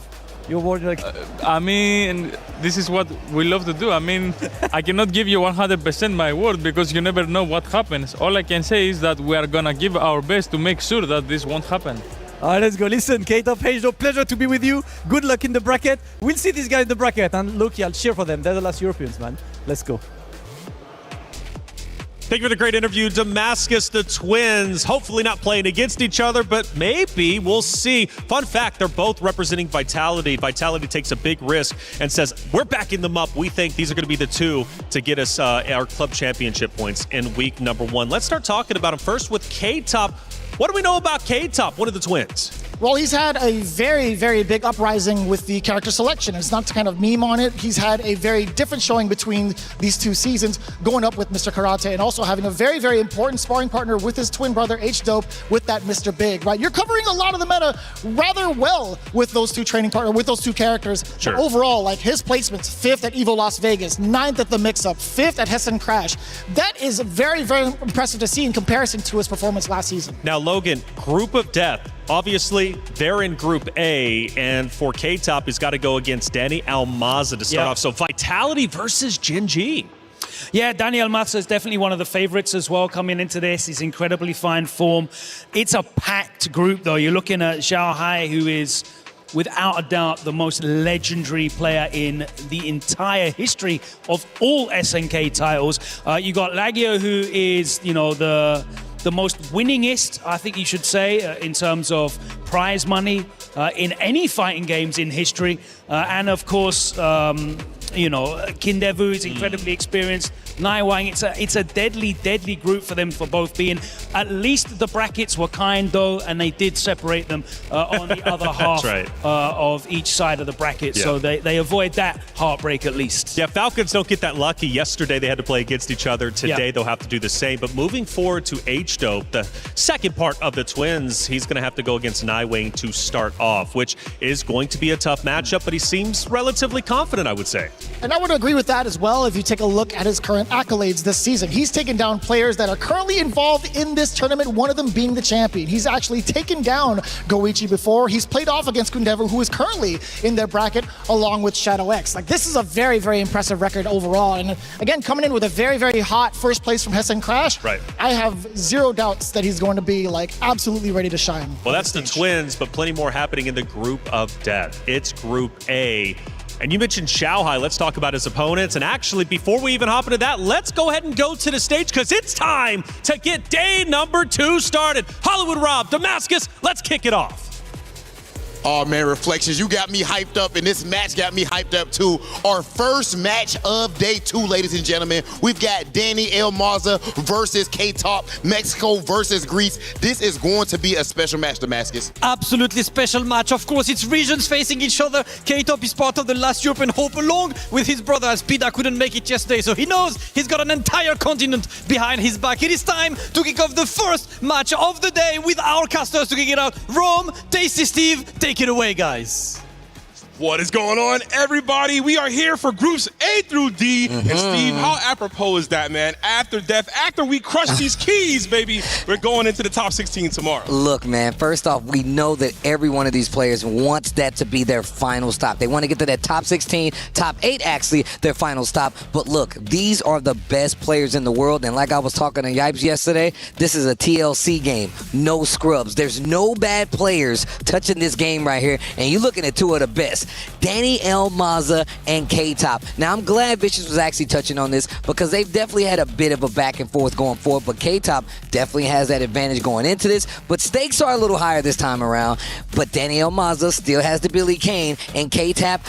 your word? I mean, this is what we love to do. I mean, I cannot give you 100% my word because you never know what happens. All I can say is that we are gonna give our best to make sure that this won't happen. All right, let's go. Listen, K-Top, H-Dope, pleasure to be with you. Good luck in the bracket. We'll see these guys in the bracket. And look, I'll cheer for them. They're the last Europeans, man. Let's go. Thank you for the great interview, Damascus. The twins, hopefully not playing against each other, but maybe we'll see. Fun fact, they're both representing Vitality. Vitality takes a big risk and says, we're backing them up. We think these are going to be the two to get us our club championship points in week number 1. Let's start talking about them first with K-Top. What do we know about K-Top, one of the twins? Well, he's had a very big uprising with the character selection. It's not to kind of meme on it. He's had a very different showing between these 2 seasons, going up with Mr. Karate and also having a very important sparring partner with his twin brother, H-Dope, with that Mr. Big, right? You're covering a lot of the meta rather well with those 2 training partners, with those 2 characters. Sure. But overall, like his placements, 5th at EVO Las Vegas, 9th at the Mix-Up, 5th at Hessen Crash. That is very impressive to see in comparison to his performance last season. Now, Logan, Group of Death. Obviously, they're in Group A, and for K-Top, he's got to go against Danny Almaza to start off. So Vitality versus Gen G. Yeah, Daniel Maza is definitely one of the favorites as well coming into this. He's incredibly fine form. It's a packed group, though. You're looking at Xiao Hai, who is without a doubt the most legendary player in the entire history of all SNK titles. You got Lagio, who is, the most winningest, I think you should say, in terms of prize money in any fighting games in history. And of course, Kindevu is incredibly experienced. Naiwang. It's a deadly, deadly group for them for both being. At least the brackets were kind though, and they did separate them on the other half of each side of the bracket. So they avoid that heartbreak at least. Yeah, Falcons don't get that lucky. Yesterday they had to play against each other. Today they'll have to do the same. But moving forward to H-Dope, the second part of the Twins, he's going to have to go against Naiwang to start off, which is going to be a tough matchup, but he seems relatively confident, I would say. And I would agree with that as well if you take a look at his current accolades this season. He's taken down players that are currently involved in this tournament, one of them being the champion. He's actually taken down Goichi before. He's played off against Kundevu, who is currently in their bracket, along with Shadow X. Like, this is a very, very impressive record overall. And again, coming in with a very, very hot first place from Hessen Crash, I have zero doubts that he's going to be like absolutely ready to shine. Well, that's the Twins, but plenty more happening in the group of death. It's Group A. And you mentioned Xiaohai. Let's talk about his opponents. And actually, before we even hop into that, let's go ahead and go to the stage because it's time to get day number 2 started. Hollywood Rob, Damascus, let's kick it off. Oh man, Reflections, you got me hyped up, and this match got me hyped up too. Our first match of day 2, ladies and gentlemen. We've got Danny Elmaza versus K-Top, Mexico versus Greece. This is going to be a special match, Damascus. Absolutely special match. Of course, it's regions facing each other. K-Top is part of the last European Hope along with his brother, as Pida couldn't make it yesterday. So he knows he's got an entire continent behind his back. It is time to kick off the first match of the day with our casters to kick it out. Rome, Tasty Steve, take it away, guys. What is going on, everybody? We are here for groups A through D. And Steve, how apropos is that, man? After death, after we crush these keys, baby, we're going into the top 16 tomorrow. Look, man, first off, we know that every one of these players wants that to be their final stop. They want to get to that top 16, top 8, actually, their final stop. But look, these are the best players in the world. And like I was talking to Yipes yesterday, this is a TLC game. No scrubs. There's no bad players touching this game right here. And you're looking at 2 of the best. Danny Elmaza and K-Top. Now, I'm glad Vicious was actually touching on this because they've definitely had a bit of a back and forth going forward, but K-Top definitely has that advantage going into this, but stakes are a little higher this time around. But Danny Elmaza still has the Billy Kane, and K-Top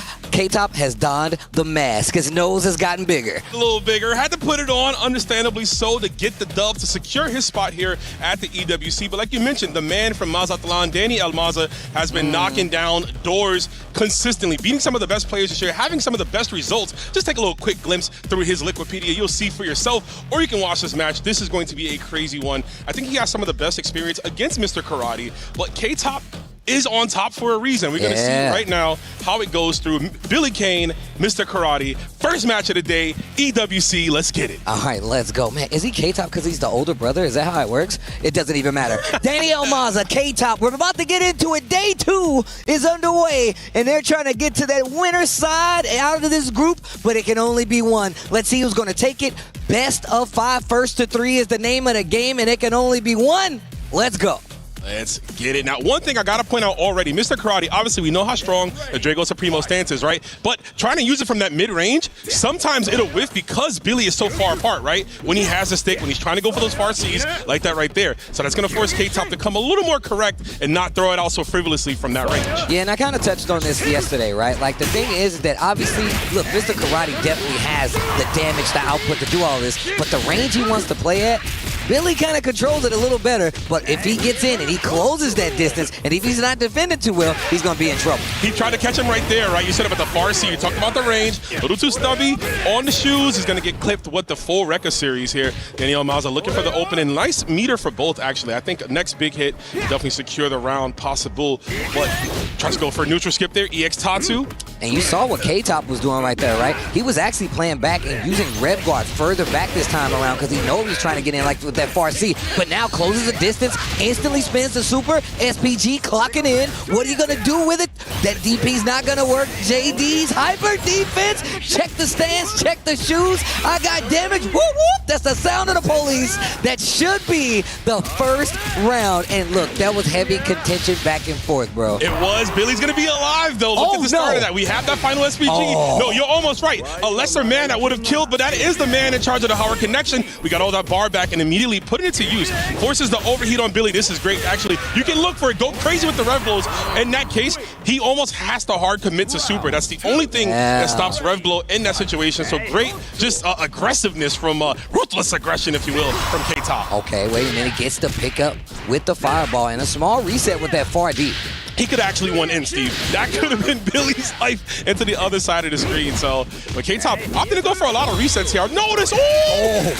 has donned the mask. His nose has gotten bigger. A little bigger. Had to put it on, understandably so, to get the dub, to secure his spot here at the EWC. But like you mentioned, the man from Mazatlan, Danny Elmaza, has been knocking down doors consistently, beating some of the best players this year, having some of the best results. Just take a little quick glimpse through his Liquipedia. You'll see for yourself, or you can watch this match. This is going to be a crazy one. I think he has some of the best experience against Mr. Karate, but K-Top is on top for a reason. We're going to see right now how it goes through. Billy Kane, Mr. Karate, first match of the day, EWC. Let's get it. All right, let's go. Man, is he K-Top because he's the older brother? Is that how it works? It doesn't even matter. Danny Elmaza, K-Top. We're about to get into it. Day 2 is underway, and they're trying to get to that winner side out of this group, but it can only be one. Let's see who's going to take it. Best of 5, first to 3 is the name of the game, and it can only be one. Let's go. Let's get it. Now, one thing I got to point out already, Mr. Karate, obviously we know how strong the Drago Supremo stance is, right? But trying to use it from that mid-range, sometimes it'll whiff because Billy is so far apart, right? When he has a stick, when he's trying to go for those far C's, like that right there. So that's going to force K-Top to come a little more correct and not throw it out so frivolously from that range. Yeah, and I kind of touched on this yesterday, right? Like, the thing is that obviously, look, Mr. Karate definitely has the damage, the output to do all this, but the range he wants to play at, Billy kind of controls it a little better, but if he gets in and he closes that distance, and if he's not defending too well, he's going to be in trouble. He tried to catch him right there, right? You said about the far C. You talked about the range. A little too stubby on the shoes. He's going to get clipped with the full Rekka series here. Danny Elmaza looking for the opening. Nice meter for both, actually. I think next big hit, definitely secure the round possible. But tries to go for a neutral skip there. EX Tatsu. And you saw what K-Top was doing right there, right? He was actually playing back and using Red Guard further back this time around because he knows he's trying to get in like with that far C, but now closes the distance, instantly spins the super, SPG clocking in. What are you gonna do with it? That DP's not gonna work. JD's hyper defense. Check the stance, check the shoes. I got damage, whoop whoop. That's the sound of the police. That should be the first round. And look, that was heavy contention back and forth, bro. It was. Billy's gonna be alive though. Look at the start of that. We have that final SPG? Oh. No, you're almost right. A lesser man that would have killed, but that is the man in charge of the Howard connection. We got all that bar back and immediately putting it to use. Forces the overheat on Billy. This is great, actually. You can look for it. Go crazy with the rev blows. In that case, he almost has to hard commit to super. That's the only thing that stops rev blow in that situation. So great, just aggressiveness from ruthless aggression, if you will, from K-Top. Okay, wait a minute. Gets the pickup with the fireball and a small reset with that far deep. He could actually won in, Steve. That could have been Billy's life into the other side of the screen. So, but K-Top opting to go for a lot of resets here. Notice,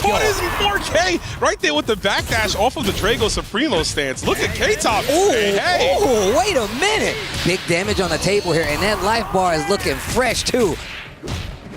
caught his 4K right there with the backdash off of the Drago Supremo stance. Look at K-Top. Hey. Oh, wait a minute. Big damage on the table here, and that life bar is looking fresh, too.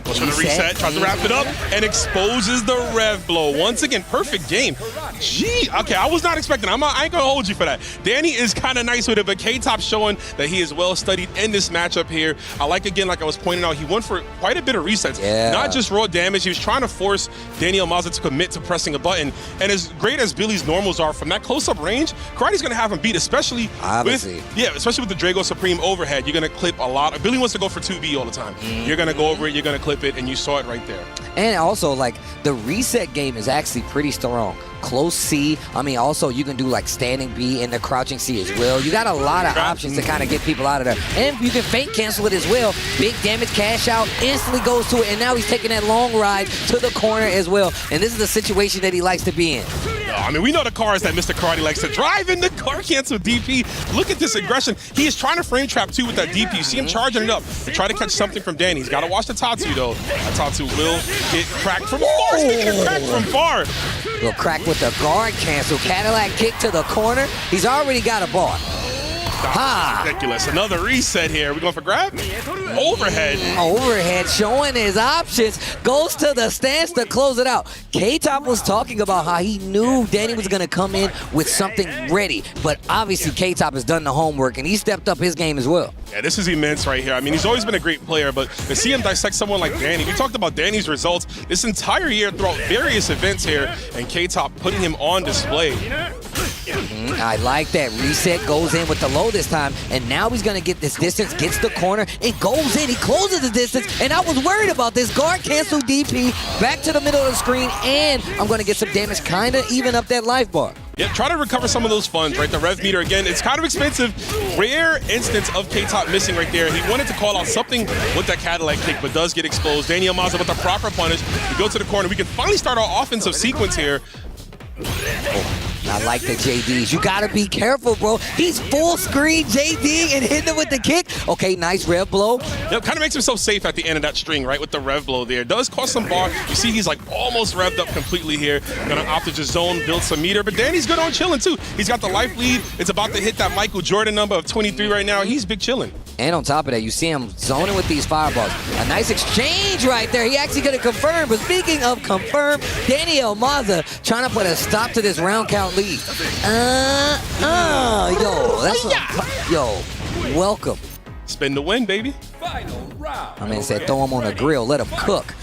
Goes for the reset, tries to wrap it up, and exposes the rev blow. Once again, perfect game. Gee, okay, I was not expecting it. I ain't gonna hold you for that. Danny is kind of nice with it, but K-Top showing that he is well studied in this matchup here. I like, again, like I was pointing out, he went for quite a bit of resets. Not just raw damage. He was trying to force Daniel Maza to commit to pressing a button. And as great as Billy's normals are, from that close-up range, Karate's gonna have him beat, especially with the Drago Supreme overhead. You're gonna clip a lot. Billy wants to go for 2B all the time. You're gonna go over it, you're gonna clip it, and you saw it right there. And also, like, the reset game is actually pretty strong. Close C. I mean, also, you can do, like, standing B and the crouching C as well. You got a lot of options to kind of get people out of there. And you can feint cancel it as well. Big damage, cash out, instantly goes to it, and now he's taking that long ride to the corner as well. And this is the situation that he likes to be in. I mean, we know the cars that Mr. Karate likes to drive in the car cancel DP. Look at this aggression. He is trying to frame trap too with that DP. You see him charging it up to try to catch something from Danny. He's got to watch the Tatsu, though. That Tatsu will get cracked from far. Speaking of cracked from far. Little crack with the guard cancel. Cadillac kick to the corner. He's already got a bar. Ridiculous. Another reset here. We going for grab? Overhead. Overhead showing his options. Goes to the stance to close it out. K-Top was talking about how he knew Danny was going to come in with something ready. But obviously K-Top has done the homework and he stepped up his game as well. Yeah, this is immense right here. I mean, he's always been a great player, but to see him dissect someone like Danny, we talked about Danny's results this entire year throughout various events here, and K-Top putting him on display. I like that. Reset goes in with the low this time, and now he's going to get this distance, gets the corner, it goes in, he closes the distance, and I was worried about this. Guard cancel DP, back to the middle of the screen, and I'm going to get some damage, kind of even up that life bar. Yeah, try to recover some of those funds, right? The rev meter, again, it's kind of expensive. Rare instance of K-Top missing right there. He wanted to call out something with that Cadillac kick, but does get exposed. Daniel Maza with the proper punish. We go to the corner. We can finally start our offensive sequence here. I like the JDs. You gotta be careful, bro. He's full screen JD and hitting him with the kick. Okay, nice rev blow. Yep, kind of makes himself safe at the end of that string, right, with the rev blow there. Does cost some bar. You see he's like almost revved up completely here. Gonna opt to just zone, build some meter, but Danny's good on chilling too. He's got the life lead. It's about to hit that Michael Jordan number of 23 right now. He's big chilling. And on top of that, you see him zoning with these fireballs. A nice exchange right there. He actually gonna confirm, but speaking of confirm, Daniel Maza trying to put a stop to this round count lead. Yo, welcome. Spin the win, baby. My man said throw him on the grill, let him cook.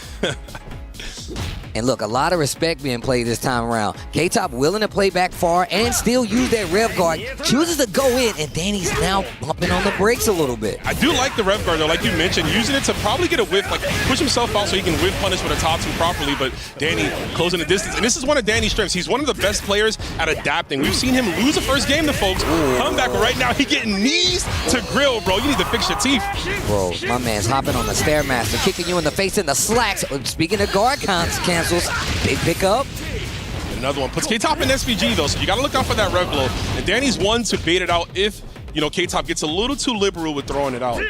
And look, a lot of respect being played this time around. K-Top willing to play back far and still use that rev guard. Chooses to go in, and Danny's now bumping on the brakes a little bit. I do like the rev guard, though, like you mentioned, using it to probably get a whiff, like push himself out so he can whiff punish with a Tatsu properly, but Danny closing the distance. And this is one of Danny's strengths. He's one of the best players at adapting. We've seen him lose the first game to folks. Come back, but right now he getting knees to grill, bro. You need to fix your teeth. Bro, my man's hopping on the Stairmaster, kicking you in the face in the slacks. Speaking of guard cancels, big pickup. Another one. Puts K-Top in SVG, though, so you got to look out for that rev blow. And Danny's one to bait it out if, you know, K-Top gets a little too liberal with throwing it out.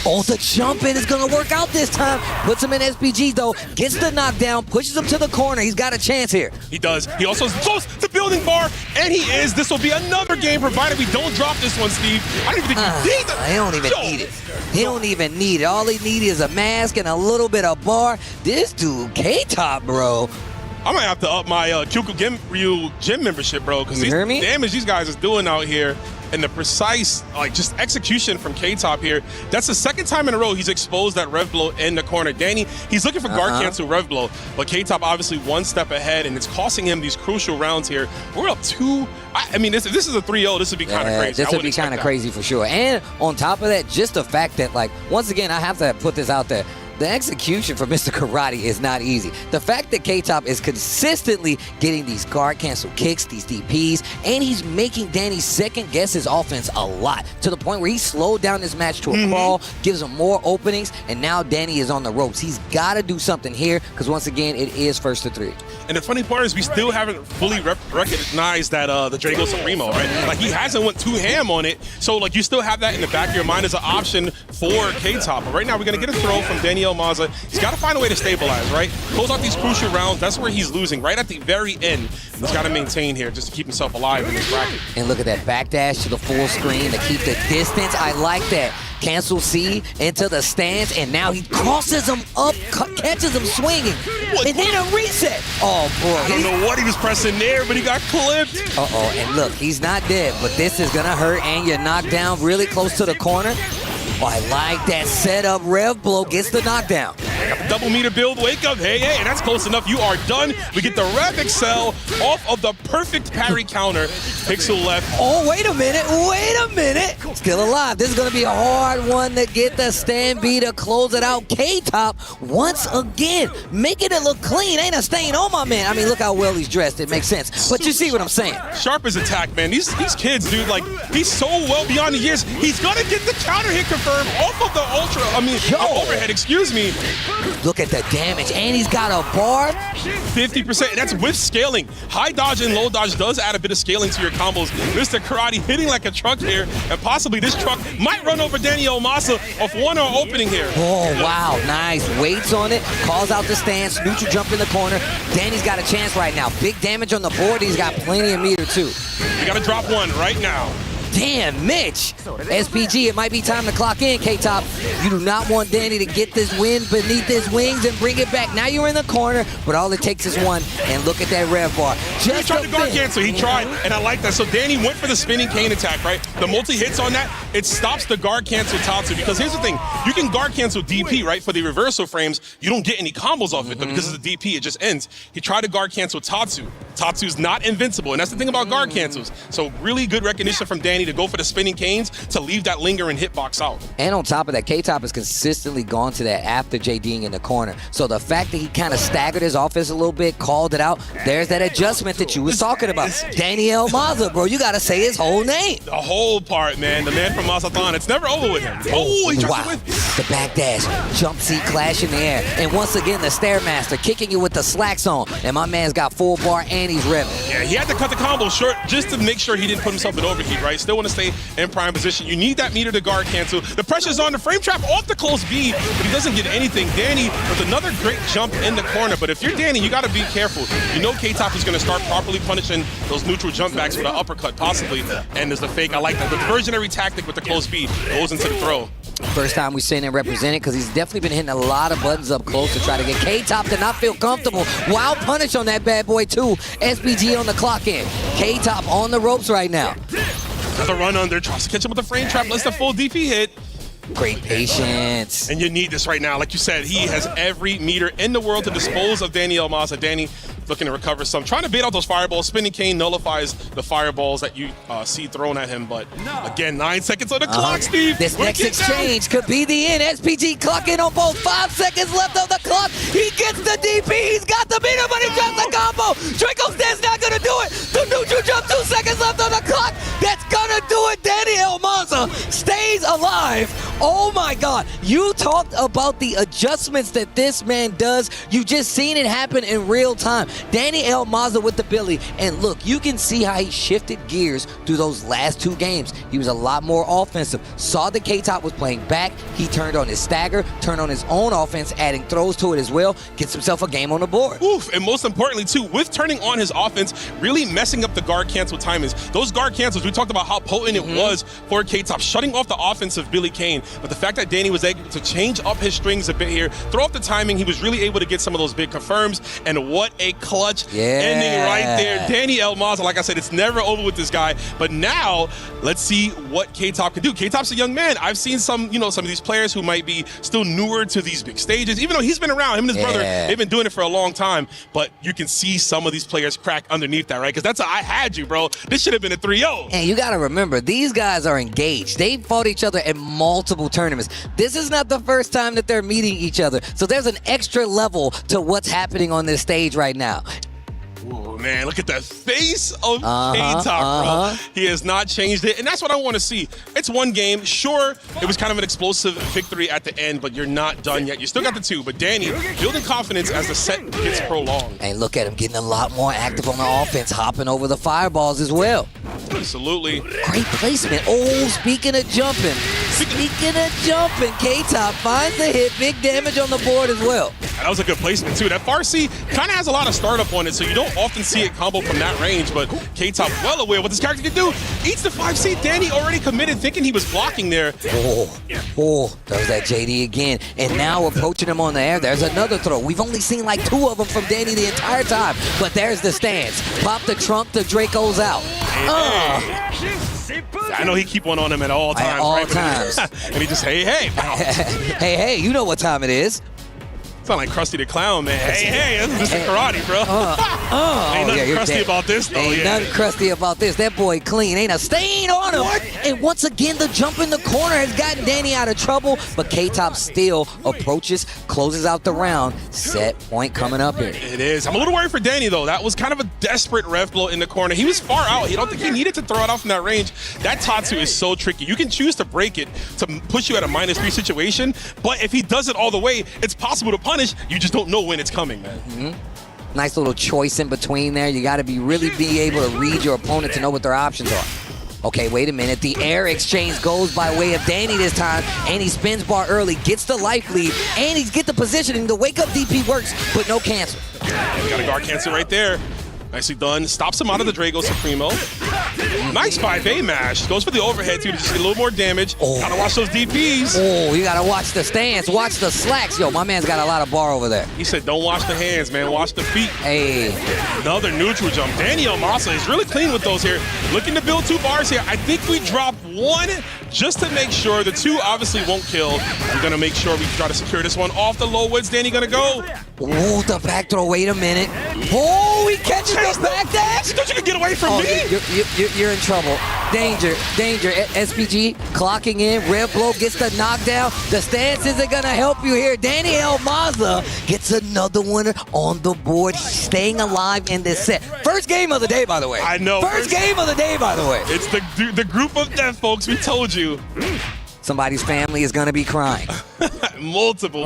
Oh, the jump in is going to work out this time. Puts him in SPG, though. Gets the knockdown, pushes him to the corner. He's got a chance here. He does. He also is close to building bar, and he is. This will be another game, provided we don't drop this one, Steve. I don't even think he needs it. He don't even need it. He don't even need it. All he needs is a mask and a little bit of bar. This dude, K-Top, bro. I might have to up my Kyoku Ryu gym membership, bro, because the damage these guys is doing out here and the precise, like, just execution from K-Top here. That's the second time in a row he's exposed that rev blow in the corner. Danny, he's looking for guard cancel rev blow, but K-Top obviously one step ahead, and it's costing him these crucial rounds here. We're up 2. I mean, this is a 3-0. This would be kind of crazy. This would be kind of crazy for sure. And on top of that, just the fact that, like, once again, I have to put this out there. The execution for Mr. Karate is not easy. The fact that K-Top is consistently getting these guard cancel kicks, these DPs, and he's making Danny second guess his offense a lot, to the point where he slowed down this match to a crawl, gives him more openings, and now Danny is on the ropes. He's got to do something here, because once again, it is 1st to 3. And the funny part is we still haven't fully recognized that the Drago Supremo, right? Like, he hasn't went too ham on it, so, like, you still have that in the back of your mind as an option for K-Top. But right now, we're going to get a throw from Daniel Maza. He's got to find a way to stabilize, right? Close out these crucial rounds. That's where he's losing, right at the very end. He's got to maintain here just to keep himself alive in this bracket. And look at that backdash to the full screen to keep the distance. I like that. Cancel C into the stance, and now he crosses him up, catches him swinging, and then a reset. Oh, boy. I don't know what he was pressing there, but he got clipped. Uh-oh, and look, he's not dead, but this is going to hurt, and you're knocked down really close to the corner. Oh, I like that setup. Rev blow gets the knockdown. Double meter build, wake up, hey, and that's close enough. You are done. We get the Rev Excel off of the perfect parry counter. Pixel left. Oh, wait a minute. Still alive. This is going to be a hard one to get the stand B to close it out. K-Top, once again, making it look clean. Ain't a stain on my man. I mean, look how well he's dressed. It makes sense. But you see what I'm saying. Sharp as attack, man. These kids, dude, like, he's so well beyond the years. He's going to get the counter hit confirmed off of the overhead, excuse me. Look at the damage, and he's got a bar. 50%, that's with scaling. High dodge and low dodge does add a bit of scaling to your combos. Mr. Karate hitting like a truck here, and possibly this truck might run over Daniel Masa off one opening here. Oh, wow, nice. Waits on it, calls out the stance, neutral jump in the corner. Danny's got a chance right now. Big damage on the board. He's got plenty of meter, too. You got to drop one right now. Damn, Mitch. SPG, it might be time to clock in, K-Top. You do not want Danny to get this win beneath his wings and bring it back. Now you're in the corner, but all it takes is one. And look at that rev bar. He tried to guard cancel. He tried, and I like that. So Danny went for the spinning cane attack, right? The multi-hits on that, it stops the guard cancel Tatsu. Because here's the thing. You can guard cancel DP, right? For the reversal frames, you don't get any combos off it. But because of the DP, it just ends. He tried to guard cancel Tatsu. Tatsu's not invincible, and that's the thing about guard cancels. So really good recognition from Danny to go for the spinning canes to leave that lingering hitbox out. And on top of that, K-Top has consistently gone to that after JDing in the corner. So the fact that he kind of staggered his offense a little bit, called it out, there's that adjustment that you was talking about. Daniel Maza, bro, you got to say his whole name. The whole part, man. The man from Mazathon. It's never over with him. Oh, he tries to win. The backdash, jump seat clash in the air. And once again, the Stairmaster kicking you with the slacks on. And my man's got full bar and he's revving. Yeah, he had to cut the combo short just to make sure he didn't put himself in overheat, right? Still want to stay in prime position. You need that meter to guard cancel. The pressure's on the frame trap off the close B, but he doesn't get anything. Danny with another great jump in the corner, but if you're Danny, you got to be careful. You know K-Top is going to start properly punishing those neutral jump backs with an uppercut, possibly, and there's the fake. I like that. The diversionary tactic with the close B goes into the throw. First time we've seen him represented, because he's definitely been hitting a lot of buttons up close to try to get K-Top to not feel comfortable. Wild punish on that bad boy, too. SPG on the clock in. K-Top on the ropes right now. Another run under, tries to catch him with the frame trap, lets the full DP hit. Great patience. And you need this right now. Like you said, he has every meter in the world to dispose of Daniel Maza. Danny looking to recover some. Trying to bait out those fireballs. Spinning cane nullifies the fireballs that you see thrown at him. But again, 9 seconds on the clock, Steve. This next exchange could be the end. SPG clocking on both. 5 seconds left on the clock. He gets the DP. He's got the meter, but he drops the combo. Draco Stan's not going to do it. The neutral jump. 2 seconds left on the clock. That's going to do it. Daniel Maza stays alive. Oh my God. You talked about the adjustments that this man does. You just seen it happen in real time. Danny L. Maza with the Billy. And look, you can see how he shifted gears through those last 2 games. He was a lot more offensive. Saw that K-Top was playing back. He turned on his stagger, turned on his own offense, adding throws to it as well. Gets himself a game on the board. Oof, and most importantly too, with turning on his offense, really messing up the guard cancel timings. Those guard cancels, we talked about how potent it was for K-Top, shutting off the offense of Billy Kane. But the fact that Danny was able to change up his strings a bit here, throw off the timing, he was really able to get some of those big confirms. And what a clutch ending right there. Danny Elmaza, like I said, it's never over with this guy. But now, let's see what K-Top can do. K-Top's a young man. I've seen some of these players who might be still newer to these big stages, even though he's been around. Him and his brother, they've been doing it for a long time. But you can see some of these players crack underneath that, right? Because that's I had you, bro. This should have been a 3-0. And you got to remember, these guys are engaged. They fought each other in multiple tournaments. This is not the first time that they're meeting each other. So there's an extra level to what's happening on this stage right now. Oh, man, look at the face of K-Top, bro. He has not changed it, and that's what I want to see. It's one game. Sure, it was kind of an explosive victory at the end, but you're not done yet. You still got the 2, but Danny building confidence as the set gets prolonged. And look at him getting a lot more active on the offense, hopping over the fireballs as well. Absolutely. Great placement. Oh, speaking of jumping, K-Top finds the hit, big damage on the board as well. That was a good placement, too. That Farsi kind of has a lot of startup on it, so you don't often see it combo from that range, but K-Top well aware what this character can do. Eats the 5C. Danny already committed, thinking he was blocking there. Oh, there's that JD again. And now approaching him on the air. There's another throw. We've only seen like 2 of them from Danny the entire time, but there's the stance. Pop the trunk, the Draco's out. I know he keep one on him at all times. At all times. And he just, hey, hey, you know what time it is. Sound like Krusty the Clown, man. Hey, this is karate, bro. Ain't nothing crusty about this, though. Ain't nothing crusty about this. That boy clean. Ain't a stain on him. What? And once again, the jump in the corner has gotten Danny out of trouble, but K-Top still approaches, closes out the round. Set point coming up here. It is. I'm a little worried for Danny, though. That was kind of a desperate rev blow in the corner. He was far out. I don't think he needed to throw it off from that range. That Tatsu is so tricky. You can choose to break it to push you at a -3 situation, but if he does it all the way, it's possible to punish. You just don't know when it's coming, man. Nice little choice in between there. You got to really be able to read your opponent to know what their options are. Okay, wait a minute. The air exchange goes by way of Danny this time, and he spins bar early, gets the life lead, and he's get the positioning. The wake-up DP works, but no cancel. Got a guard cancel right there. Nicely done. Stops him out of the Drago Supremo. Nice 5A mash. Goes for the overhead, too, to just get a little more damage. Gotta watch those DPs. Oh, you gotta watch the stance. Watch the slacks. Yo, my man's got a lot of bar over there. He said, don't watch the hands, man. Watch the feet. Hey. Another neutral jump. Danny Elmaza is really clean with those here. Looking to build 2 bars here. I think we dropped 1 just to make sure. The 2 obviously won't kill. We're gonna make sure we try to secure this one off the low. Where's Danny gonna go? Oh, the back throw. Wait a minute. Oh, he catches the back dash. Thought you could get away from me. You're in trouble. Danger. SPG clocking in. Red Blow gets the knockdown. The stance isn't going to help you here. Danny Elmaza gets another one on the board. He's staying alive in this set. First game of the day, by the way. I know. First game of the day, by the way. It's the group of death, folks. We told you. Somebody's family is going to be crying. multiple.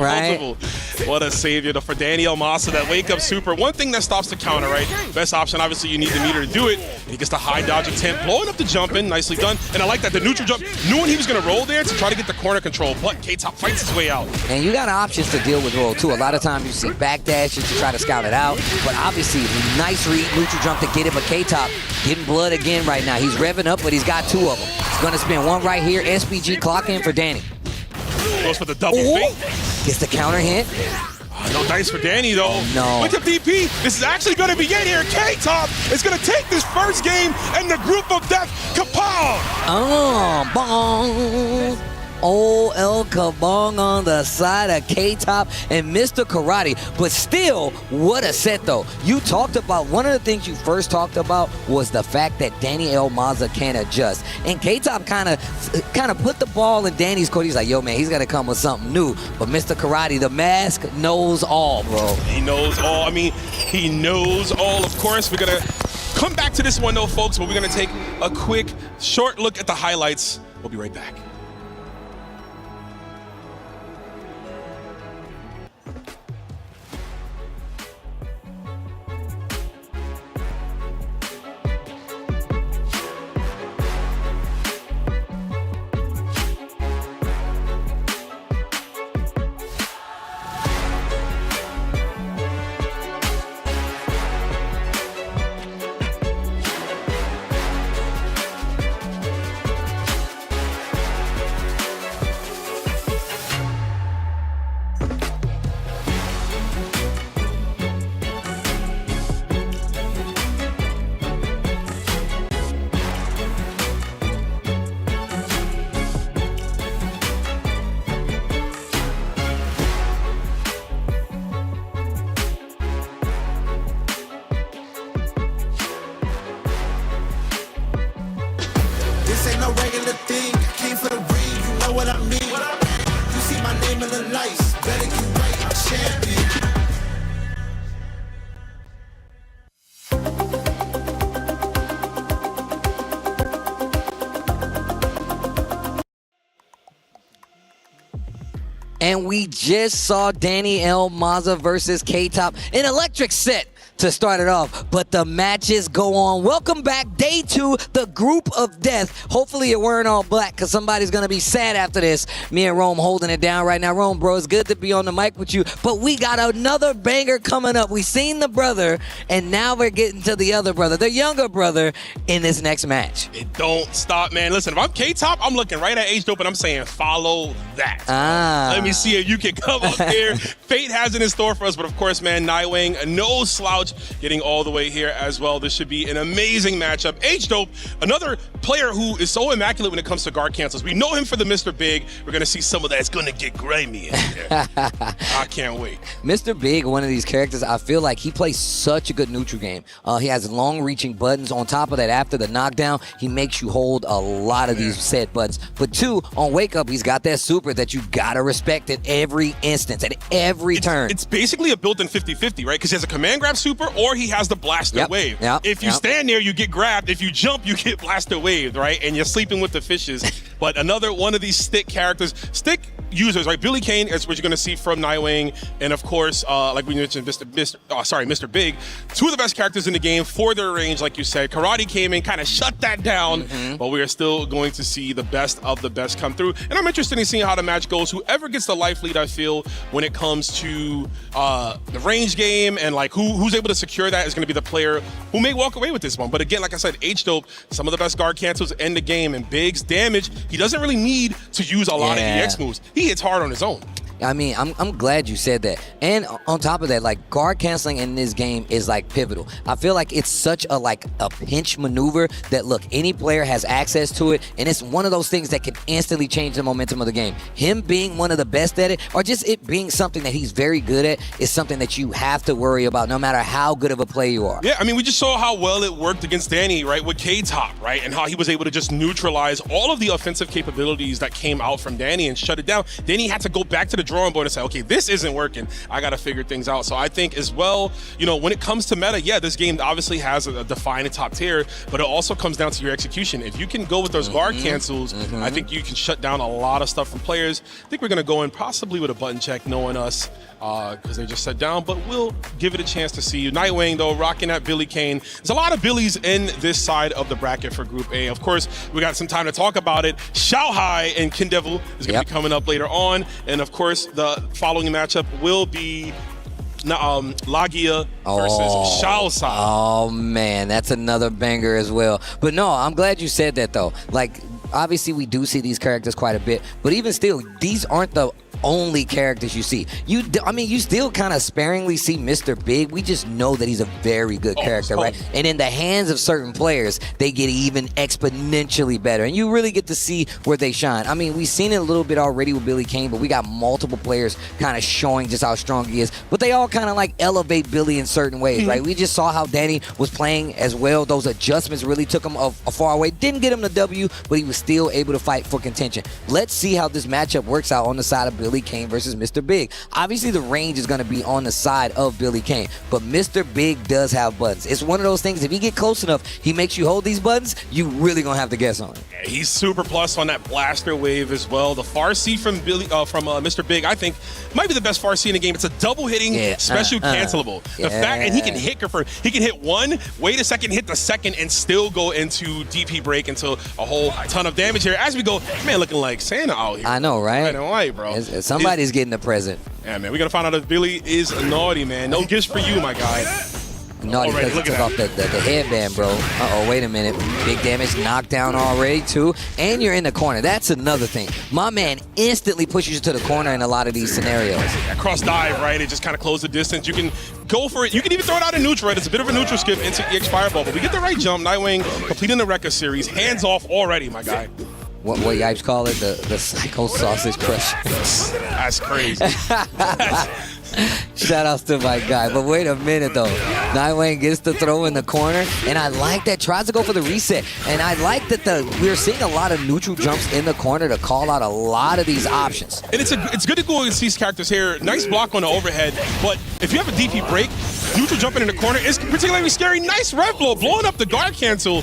What a savior for Danny Elmaza, that wake-up super. One thing that stops the counter, right? Best option, obviously, you need the meter to do it. He gets the high dodge attempt, blowing up the jump in. Nicely done. And I like that the neutral jump, knowing he was going to roll there to try to get the corner control, but K-Top fights his way out. And you got options to deal with roll, too. A lot of times you see back dashes to try to scout it out, but obviously, nice read, neutral jump to get it, but K-Top getting blood again right now. He's revving up, but he's got 2 of them. He's going to spin 1 right here. SPG clock in for Danny. Goes for the double fake. Gets the counter hit. No dice for Danny, though. Oh, no. Wake up DP. This is actually going to be it here. K-Top is going to take this first game and the group of death. Kapow! Bong. Oh, El Kabong on the side of K-Top and Mr. Karate. But still, what a set, though. You talked about, one of the things you first talked about was the fact that Danny Elmaza can adjust. And K-Top kind of put the ball in Danny's court. He's like, yo, man, he's got to come with something new. But Mr. Karate, the mask knows all, bro. He knows all. I mean, he knows all, of course. We're going to come back to this one, though, folks, but we're going to take a quick, short look at the highlights. We'll be right back. nice. Better get right, champion. And we just saw Danny L. Maza versus K-Top, an electric set to start it off, but the matches go on. Welcome back, day 2, the group of death. Hopefully you're wearing all black because somebody's going to be sad after this. Me and Rome holding it down right now. Rome, bro, it's good to be on the mic with you, but we got another banger coming up. We seen the brother, and now we're getting to the other brother, the younger brother, in this next match. It don't stop, man. Listen, if I'm K-Top, I'm looking right at H-Dope, and I'm saying, follow that. Let me see if you can come up here. Fate has it in store for us, but of course, man, Nightwing, no slouch, getting all the way here as well. This should be an amazing matchup. H-Dope, another player who is so immaculate when it comes to guard cancels. We know him for the Mr. Big. We're going to see some of that. It's going to get grimy in here. I can't wait. Mr. Big, one of these characters, I feel like he plays such a good neutral game. He has long-reaching buttons. On top of that, after the knockdown, he makes you hold a lot of these set buttons. But 2, on Wake Up, he's got that super that you got to respect at every instance, at every turn. It's basically a built-in 50-50, right? Because he has a command grab super, or he has the blaster wave. If you stand there, you get grabbed. If you jump, you get blaster waved, right? And you're sleeping with the fishes. But another one of these stick characters, stick users, right? Billy Kane is what you're going to see from Nightwing, and of course, like we mentioned, Mr. Big, 2 of the best characters in the game for their range, like you said. Karate came in, kind of shut that down, but we are still going to see the best of the best come through. And I'm interested in seeing how the match goes. Whoever gets the life lead, I feel, when it comes to the range game and like who's able to secure that is going to be the player who may walk away with this one. But again, like I said, H-Dope, some of the best guard cancels in the game, and Big's damage, he doesn't really need to use a lot of EX moves. He hits hard on his own. I mean, I'm glad you said that. And on top of that, like, guard canceling in this game is like pivotal. I feel like it's such a pinch maneuver that, look, any player has access to it, and it's one of those things that can instantly change the momentum of the game. Him being one of the best at it, or just it being something that he's very good at, is something that you have to worry about no matter how good of a player you are. Yeah, I mean, we just saw how well it worked against Danny, right, with K-Top, right, and how he was able to just neutralize all of the offensive capabilities that came out from Danny and shut it down. Then he had to go back to the drawing board and say, okay, this isn't working. I got to figure things out. So I think as well, you know, when it comes to meta, yeah, this game obviously has a defined top tier, but it also comes down to your execution. If you can go with those guard cancels, I think you can shut down a lot of stuff from players. I think we're going to go in possibly with a button check, knowing us, because they just sat down, but we'll give it a chance to see you. Nightwing, though, rocking at Billy Kane. There's a lot of Billies in this side of the bracket for Group A. Of course, we got some time to talk about it. Xiaohai and Kindevil is going to be coming up later on. And of course, the following matchup will be Lagia versus Xiaosai. Oh, man, that's another banger as well. But no, I'm glad you said that, though. Like, obviously, we do see these characters quite a bit, but even still, these aren't the only characters you see. I mean, you still kind of sparingly see Mr. Big. We just know that he's a very good character, right? And in the hands of certain players, they get even exponentially better, and you really get to see where they shine. I mean, we've seen it a little bit already with Billy Kane, but we got multiple players kind of showing just how strong he is, but they all kind of like elevate Billy in certain ways, right? We just saw how Danny was playing as well. Those adjustments really took him a far away. Didn't get him the W, but he was still able to fight for contention. Let's see how this matchup works out on the side of Billy Kane versus Mr. Big. Obviously, the range is going to be on the side of Billy Kane, but Mr. Big does have buttons. It's one of those things, if you get close enough, he makes you hold these buttons, you really going to have to guess on it. Yeah, he's super plus on that blaster wave as well. The Farsi from Mr. Big, I think, might be the best Farsi in the game. It's a double hitting, special cancelable. The fact, and he can hit he can hit one, wait a second, hit the second, and still go into DP break into a whole ton of damage here. As we go, man, looking like Santa out here. I know, right? Red and white, bro. Somebody's getting a present. Yeah, man, we gotta find out if Billy is naughty, man. No gifts for you, my guy. Naughty because he took off the headband, bro. Uh-oh, wait a minute. Big damage, knockdown already, too. And you're in the corner. That's another thing. My man instantly pushes you to the corner in a lot of these scenarios. That cross dive, right? It just kind of closed the distance. You can go for it. You can even throw it out in neutral, right? It's a bit of a neutral skip into EX Fireball, but we get the right jump. Nightwing completing the Rekka series. Hands off already, my guy. What Yipes call it? The Psycho Sausage Crush. That's crazy. Shout outs to my guy. But wait a minute, though. Nightwing gets the throw in the corner, and I like that. Tries to go for the reset. And I like that we're seeing a lot of neutral jumps in the corner to call out a lot of these options. And it's good to go against these characters here. Nice block on the overhead, but if you have a DP break, neutral jumping in the corner is particularly scary. Nice rev blow, blowing up the guard cancel.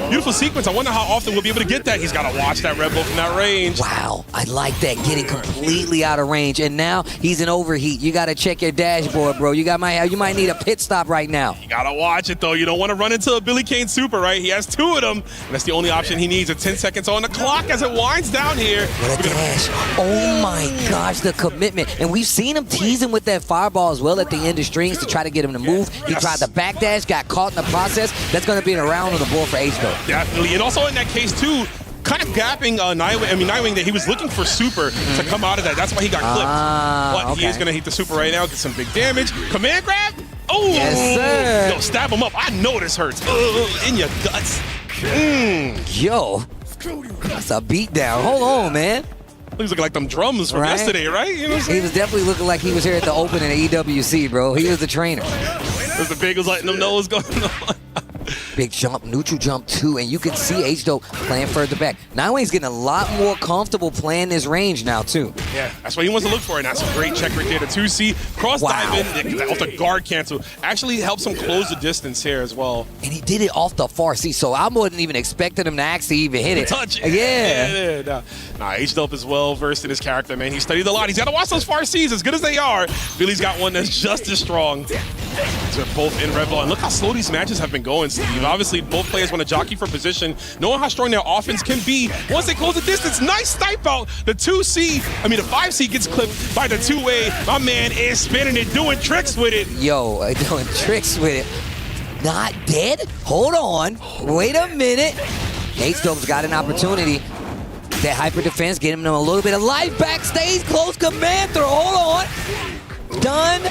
Beautiful sequence. I wonder how often we'll be able to get that. He's got to watch that rev blow from that range. Wow, I like that. Getting completely out of range, and now he's in overheat. You got to check your dashboard, bro. You might need a pit stop right now. You got to watch it, though. You don't want to run into a Billy Kane super, right? He has two of them, and that's the only option he needs. 10 seconds on the clock as it winds down here. What a dash. Oh my gosh, the commitment. And we've seen him teasing with that fireball as well at the end of strings to try to get him to move. He tried the backdash, got caught in the process. That's going to be an around on the board for H-Dog. Definitely. And also in that case, too, kind of gapping Nightwing that he was looking for super to come out of that. That's why he got clipped. But he is going to hit the super right now, get some big damage. Command grab. Oh, yes, sir. Yo, stab him up. I know this hurts. In your guts. Yo, that's a beatdown. Hold on, man. He's looking like them drums from yesterday, right? You know what I'm saying? He was definitely looking like he was here at the Open in the EWC, bro. He was the trainer. There's the big was letting them know what's going on. Big jump, neutral jump too, and you can see H-Dope playing further back. Nightwing's getting a lot more comfortable playing this range now too. Yeah, that's what he wants to look for, and that's a great check right there. The 2C, cross dive in, off the guard cancel. Actually helps him close the distance here as well. And he did it off the far C, so I wasn't even expecting him to actually even hit it. Touch it. Yeah. Nah, H-Dope is well versed in his character, man. He studied a lot. He's got to watch those far Cs as good as they are. Billy's got one that's just as strong. They're both in Red Bull, and look how slow these matches have been going, Steve. Obviously, both players want to jockey for position, knowing how strong their offense can be. Once they close the distance, nice snipe out. The 5C gets clipped by the 2A. My man is spinning it, doing tricks with it. Yo, doing tricks with it. Not dead? Hold on. Wait a minute. H-Dope's got an opportunity. That hyper defense, get him a little bit of life back. Stays close, command throw. Hold on. Done.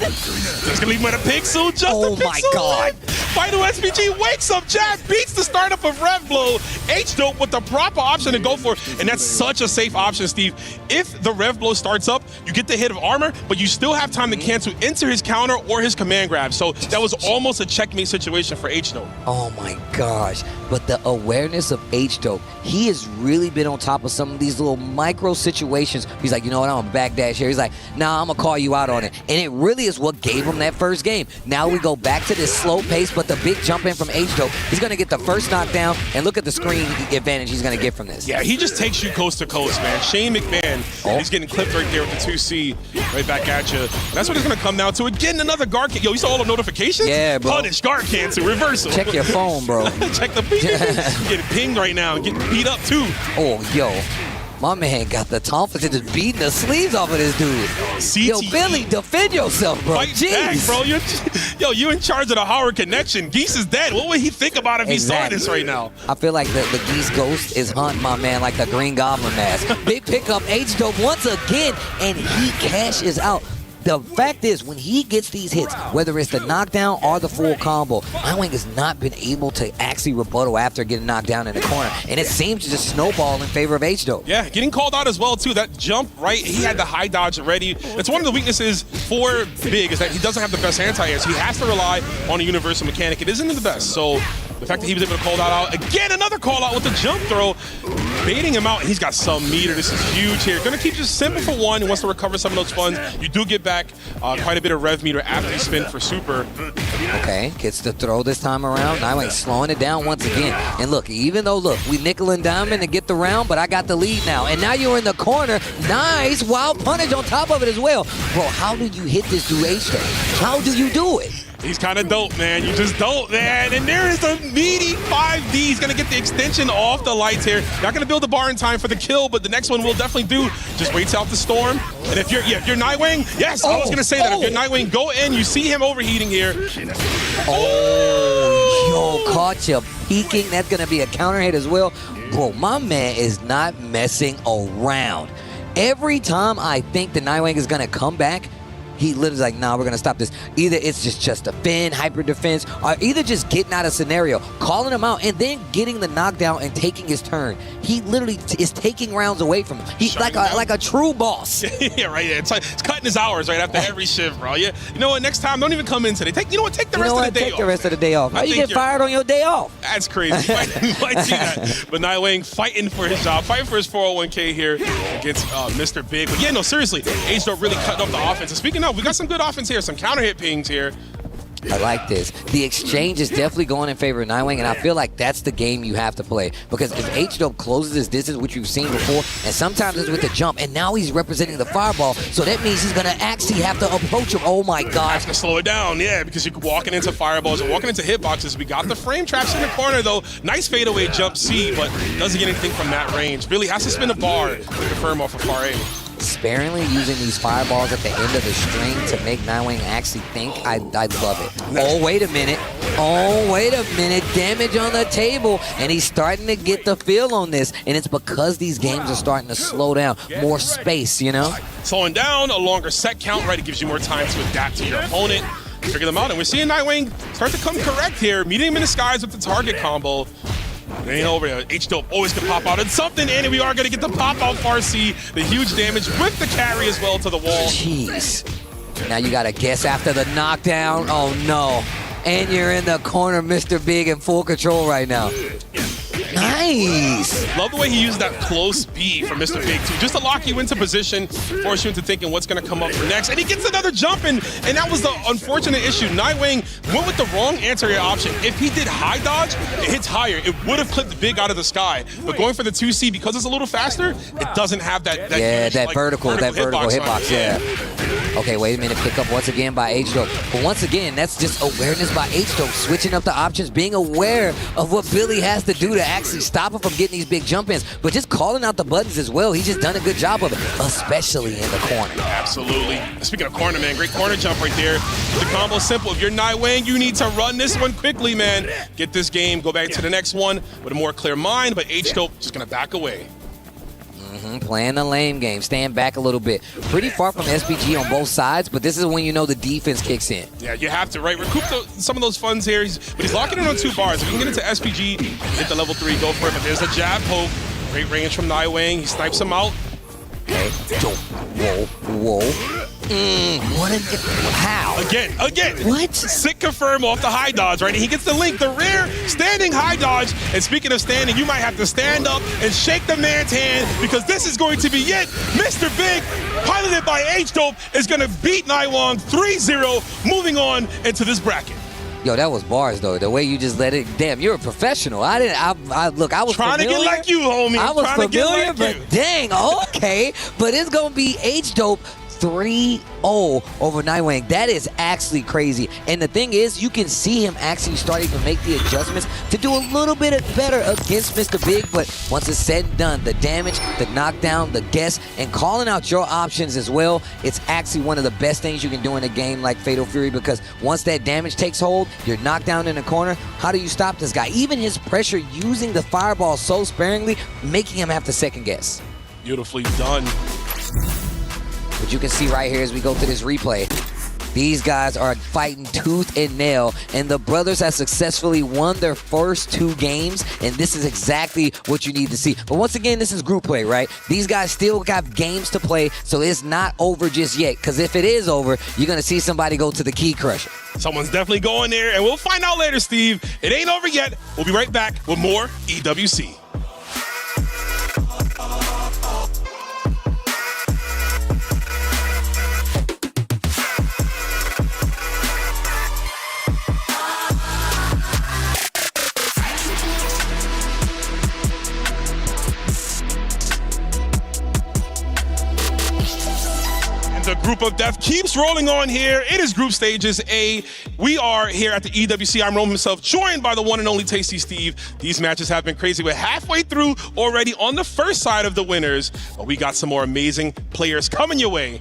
Just gonna leave him at a pixel. Just oh a pixel. My God. Final SPG wakes up, jab, beats the startup of Rev Blow. H-Dope with the proper option to go for, and that's such a safe option, Steve. If the Rev Blow starts up, you get the hit of armor, but you still have time to cancel into his counter or his command grab. So that was almost a checkmate situation for H-Dope. Oh my gosh. But the awareness of H-Dope, he has really been on top of some of these little micro situations. He's like, you know what, I'm gonna backdash here. He's like, nah, I'm gonna call you out on it. And it really is what gave him that first game. Now we go back to this slow pace, but the big jump in from H-Dope, he's going to get the first knockdown, and look at the screen advantage he's going to get from this. Yeah, he just takes you coast to coast, man. Shane McMahon, he's getting clipped right there with the 2C, right back at you. That's what it's going to come down to. Again, another guard cancel. Yo, you saw all the notifications? Yeah, bro. Punish, guard cancel, reversal. Check your phone, bro. Check the ping. Getting pinged right now, getting beat up too. Oh, yo. My man got the confidence just beating the sleeves off of this dude. CTE. Yo, Billy, defend yourself, bro. Fight back, bro. You in charge of the Howard connection. Geese is dead. What would he think about if he saw this right now? I feel like the Geese Ghost is hunting my man like the Green Goblin mask. Big pickup, H-Dope once again, and he cashes out. The fact is, when he gets these hits, whether it's the knockdown or the full combo, Nightwing has not been able to actually rebuttal after getting knocked down in the corner. And it seems to just snowball in favor of H-Dope. Yeah, getting called out as well, too. That jump, right, he had the high dodge already. It's one of the weaknesses for Big is that he doesn't have the best anti-airs. He has to rely on a universal mechanic. It isn't the best. So the fact that he was able to call that out, again, another call out with the jump throw, baiting him out. He's got some meter. This is huge here. Going to keep just simple for one. He wants to recover some of those funds. You do get back quite a bit of rev meter after you spin for super. Okay, gets the throw this time around. Nightwing slowing it down once again. And look, even though, we nickel and diamond to get the round, but I got the lead now. And now you're in the corner. Nice wild punish on top of it as well. Bro, how do you hit this dude H-Dope? How do you do it? He's kind of dope, man. You just dope, man. And there is a meaty 5D. He's going to get the extension off the lights here. Not going to build the bar in time for the kill, but the next one will definitely do. Just waits out the storm. And if you're Nightwing, yes, I was going to say that. If you're Nightwing, go in. You see him overheating here. Yo, caught you peeking. That's going to be a counter hit as well. Bro, my man is not messing around. Every time I think the Nightwing is going to come back, he literally like, nah, we're going to stop this. Either it's just defend, hyper defense, or either just getting out of scenario, calling him out, and then getting the knockdown and taking his turn. He literally is taking rounds away from him. He's like a true boss. Yeah, right. Yeah. It's cutting his hours right after every shift, bro. Yeah. You know what? Next time, don't even come in today. Take the rest of the day off. Take the rest of the day off. How you get fired on your day off? That's crazy. You might see that. But Nightwing fighting for his job, fighting for his 401k here against Mr. Big. But yeah, no, seriously, H-Dope really cutting up the offense. And speaking of, we got some good offense here, some counter hit pings here. I like this. The exchange is definitely going in favor of Nightwing, and I feel like that's the game you have to play. Because if H-Dope closes his distance, which we've seen before, and sometimes it's with the jump, and now he's representing the fireball, so that means he's going to actually have to approach him. Oh my gosh. Have to slow it down, yeah, because you're walking into fireballs and walking into hitboxes. We got the frame traps in the corner, though. Nice fadeaway jump C, but doesn't get anything from that range. Really has to spin a bar to confirm off of far A. Sparingly using these fireballs at the end of the string to make Nightwing actually think, I love it. Oh, wait a minute. Oh, wait a minute. Damage on the table, and he's starting to get the feel on this, and it's because these games are starting to slow down. More space, you know? Slowing down, a longer set count, right? It gives you more time to adapt to your opponent, figure them out, and we're seeing Nightwing start to come correct here, meeting him in the skies with the target combo. And over there, H-Dope always can pop out. And something, and we are going to get the pop out Farsi, the huge damage with the carry as well to the wall. Jeez. Now you got to guess after the knockdown. Oh, no. And you're in the corner, Mr. Big, in full control right now. Nice. Love the way he used that close B for Mr. Big, too. Just to lock you into position, force you into thinking what's going to come up for next. And he gets another jump in, and that was the unfortunate issue. Nightwing went with the wrong anterior option. If he did high dodge, it hits higher. It would have clipped Big out of the sky. But going for the 2C, because it's a little faster, it doesn't have that vertical hitbox, yeah. Okay, wait a minute. Pick up once again by H-Dope. But once again, that's just awareness by H-Dope, switching up the options, being aware of what Billy has to do to actually stop him from getting these big jump-ins, but just calling out the buttons as well. He's just done a good job of it, especially in the corner. Absolutely. Speaking of corner, man, great corner jump right there. The combo's simple. If you're Nightwing, you need to run this one quickly, man. Get this game, go back to the next one with a more clear mind, but H-Dope just going to back away. Playing the lane game, stand back a little bit. Pretty far from SPG on both sides, but this is when you know the defense kicks in. Yeah, you have to, right? Recoup some of those funds here, but he's locking in on 2 bars. If you can get into SPG, hit the level 3, go for it. But there's a jab poke. Great range from Nightwing. He snipes him out. Okay. Whoa. How? Again. What? Sick confirm off the high dodge, right? And he gets the link, the rear standing high dodge. And speaking of standing, you might have to stand up and shake the man's hand because this is going to be it. Mr. Big, piloted by H-Dope, is going to beat Nightwing 3-0, moving on into this bracket. Yo, that was bars though. The way you just let it. Damn, you're a professional. I was trying to get like you, homie. I was trying familiar, to get like but dang, okay. But it's gonna be H-Dope 3-0 over Nightwing. That is actually crazy. And the thing is, you can see him actually starting to make the adjustments to do a little bit better against Mr. Big. But once it's said and done, the damage, the knockdown, the guess, and calling out your options as well, it's actually one of the best things you can do in a game like Fatal Fury, because once that damage takes hold, you're knocked down in the corner. How do you stop this guy? Even his pressure, using the fireball so sparingly, making him have to second guess. Beautifully done. But you can see right here as we go through this replay, these guys are fighting tooth and nail, and the brothers have successfully won their first 2 games, and this is exactly what you need to see. But once again, this is group play, right? These guys still got games to play, so it's not over just yet, because if it is over, you're going to see somebody go to the key crusher. Someone's definitely going there, and we'll find out later, Steve. It ain't over yet. We'll be right back with more EWC. The group of death keeps rolling on here. It is group stages A. We are here at the EWC. I'm Rome himself, joined by the one and only Tasty Steve. These matches have been crazy. We're halfway through already on the first side of the winners, but we got some more amazing players coming your way.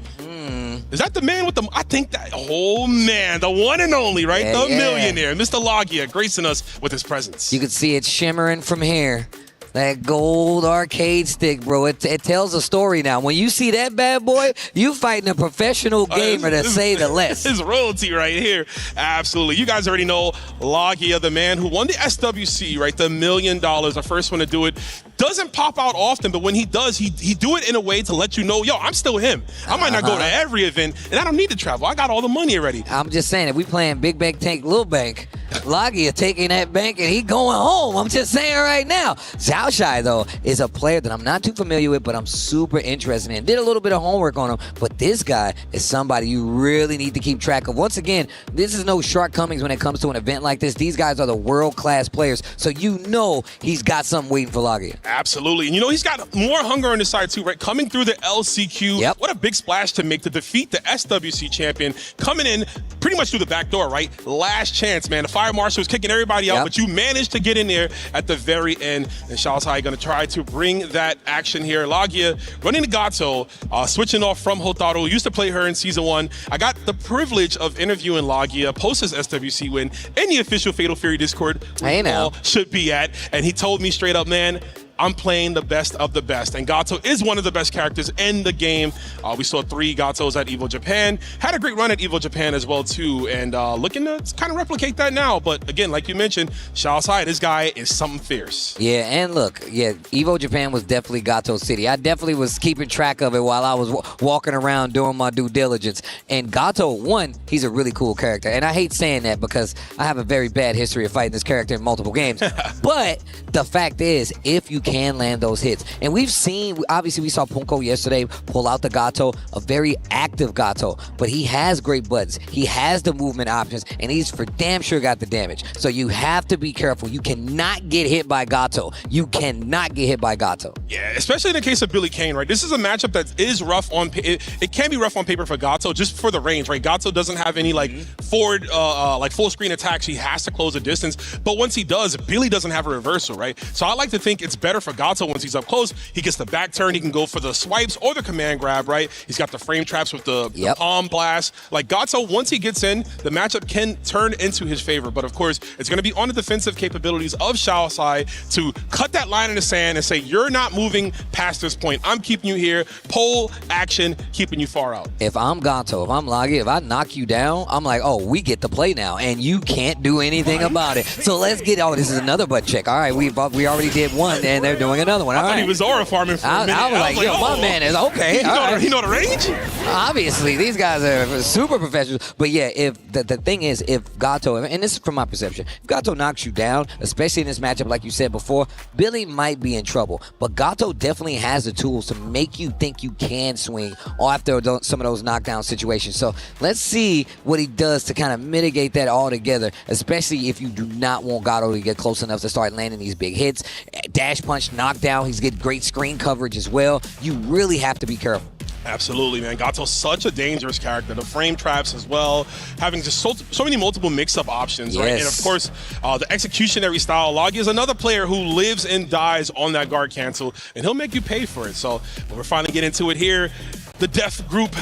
Is that the man with the, I think that, oh man, the one and only, right? Yeah, the millionaire, Mr. Logia, gracing us with his presence. You can see it shimmering from here. That gold arcade stick, bro. It tells a story now. When you see that bad boy, you fighting a professional gamer, to say the least. This is royalty right here. Absolutely. You guys already know Lagia, the man who won the SWC, right? The $1 million, the first one to do it. Doesn't pop out often, but when he does, he do it in a way to let you know, yo, I'm still him. I might not go to every event, and I don't need to travel. I got all the money already. I'm just saying, if we playing Big Bank Tank, Little Bank, Lagia taking that bank and he going home. I'm just saying right now. Zhao Shai, though, is a player that I'm not too familiar with, but I'm super interested in. Did a little bit of homework on him, but this guy is somebody you really need to keep track of. Once again, this is no shortcomings when it comes to an event like this. These guys are the world-class players, so you know he's got something waiting for Lagia. Absolutely. And you know, he's got more hunger on his side, too, right? Coming through the LCQ. Yep. What a big splash to make to defeat the SWC champion. Coming in pretty much through the back door, right? Last chance, man. The Fire Marshal was kicking everybody out, but you managed to get in there at the very end. And Xiaotai going to try to bring that action here. Lagia running the Gato, switching off from Hotaru. Used to play her in Season 1. I got the privilege of interviewing Lagia post his SWC win in the official Fatal Fury Discord. Hey, now. Should be at. And he told me straight up, man, I'm playing the best of the best. And Gato is one of the best characters in the game. We saw 3 Gatos at EVO Japan. Had a great run at EVO Japan as well, too. And looking to kind of replicate that now. But again, like you mentioned, Xiaotai, this guy is something fierce. Yeah, and look, EVO Japan was definitely Gato City. I definitely was keeping track of it while I was walking around doing my due diligence. And Gato, one, he's a really cool character. And I hate saying that because I have a very bad history of fighting this character in multiple games. But the fact is, if you can land those hits. And we've seen, obviously we saw Punko yesterday pull out the Gato, a very active Gato, but he has great buttons. He has the movement options, and he's for damn sure got the damage. So you have to be careful. You cannot get hit by Gato. You cannot get hit by Gato. Yeah, especially in the case of Billy Kane, right? This is a matchup that is rough on, it can be rough on paper for Gato just for the range, right? Gato doesn't have any like forward, like full screen attacks. He has to close the distance. But once he does, Billy doesn't have a reversal, right? So I like to think it's better for Gato once he's up close. He gets the back turn. He can go for the swipes or the command grab, right? He's got the frame traps with the palm blast. Like Gato, once he gets in, the matchup can turn into his favor. But of course, it's going to be on the defensive capabilities of Xiaotai to cut that line in the sand and say, you're not moving past this point. I'm keeping you here. Pole action, keeping you far out. If I'm Gato, if I'm Lagia, if I knock you down, I'm like, oh, we get to play now, and you can't do anything about it. So let's get, oh, this is another butt check. All right, we already did one, and they're doing another one. All I thought right. he was aura farming for a minute. I was like, yo, my man is okay. He know the range? Obviously, these guys are super professionals. But yeah, if the thing is, if Gato, and this is from my perception, if Gato knocks you down, especially in this matchup, like you said before, Billy might be in trouble. But Gato definitely has the tools to make you think you can swing after some of those knockdown situations. So let's see what he does to kind of mitigate that altogether, especially if you do not want Gato to get close enough to start landing these big hits. Dash punch, knockdown, he's getting great screen coverage as well. You really have to be careful. Absolutely, man. Gato's such a dangerous character. The frame traps as well, having just so many multiple mix-up options, right? And of course, the executionary style. Lagia is another player who lives and dies on that guard cancel, and he'll make you pay for it. So when we're finally getting into it here, the Death Group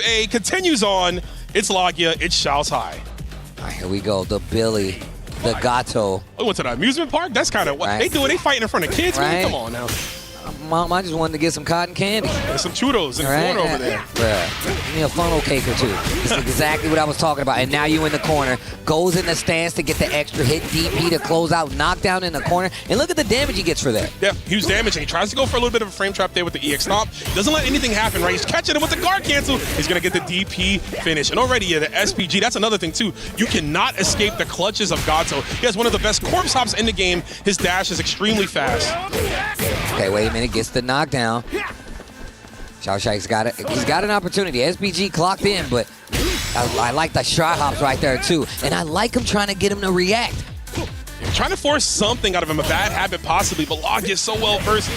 A continues on. It's Lagia, it's Xiaotai. All right, here we go. The Billy, the Gato. We went to the amusement park? That's kind of what they do. They fighting in front of kids, man. Come on now. Mom, I just wanted to get some cotton candy. There's some churros and corn over there. Bruh, give me a funnel cake or two. This is exactly what I was talking about. And now you in the corner. Goes in the stance to get the extra hit. DP to close out. Knockdown in the corner. And look at the damage he gets for that. Yeah, huge damage. And he tries to go for a little bit of a frame trap there with the EX stomp. Doesn't let anything happen, right? He's catching him with the guard cancel. He's going to get the DP finish. And already, the SPG, that's another thing, too. You cannot escape the clutches of Gato. He has one of the best corpse hops in the game. His dash is extremely fast. Okay, wait a minute. Gets the knockdown. Xiaoshai's got it. He's got an opportunity. SPG clocked in, but I like the shot hops right there, too. And I like him trying to get him to react. Trying to force something out of him, a bad habit possibly, but Lagia is so well versed.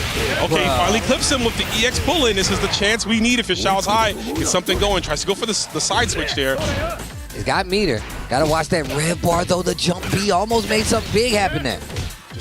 Okay, finally clips him with the EX pull-in. This is the chance we need if you're Xiaotai. Get something going. Tries to go for the side switch there. He's got meter. Got to watch that red bar, though. The jump B almost made something big happen there.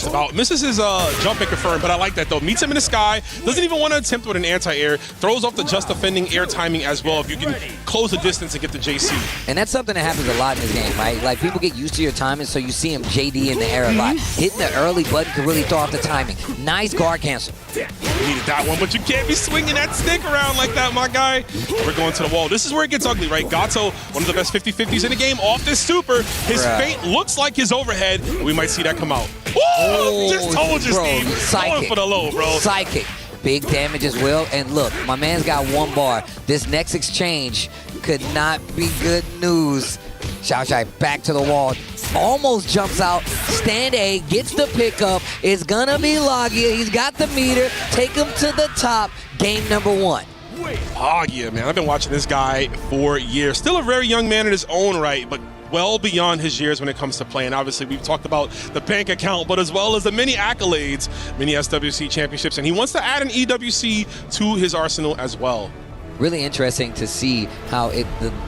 Just about misses his jump and confirm, but I like that though. Meets him in the sky, doesn't even want to attempt with an anti-air, throws off the just defending air timing as well if you can close the distance and get the JC. And that's something that happens a lot in this game, right? Like people get used to your timing, so you see him JD in the air a lot. Hitting the early button can really throw off the timing. Nice guard cancel. You needed that one, but you can't be swinging that stick around like that, my guy. We're going to the wall. This is where it gets ugly, right? Gato, one of the best 50-50s in the game, off this super. His feint looks like his overhead. We might see that come out. Woo! Just told you, Steve. Going for the low, bro. Psychic. Big damage as well. And look, my man's got one bar. This next exchange could not be good news. Xiaoshai back to the wall. Almost jumps out. Stand A, gets the pickup. It's gonna be Lagia. He's got the meter. Take him to the top. Game number 1. Lagia, man. I've been watching this guy for years. Still a very young man in his own right, but well beyond his years when it comes to playing. Obviously, we've talked about the bank account, but as well as the many accolades, many SWC championships, and he wants to add an EWC to his arsenal as well. Really interesting to see how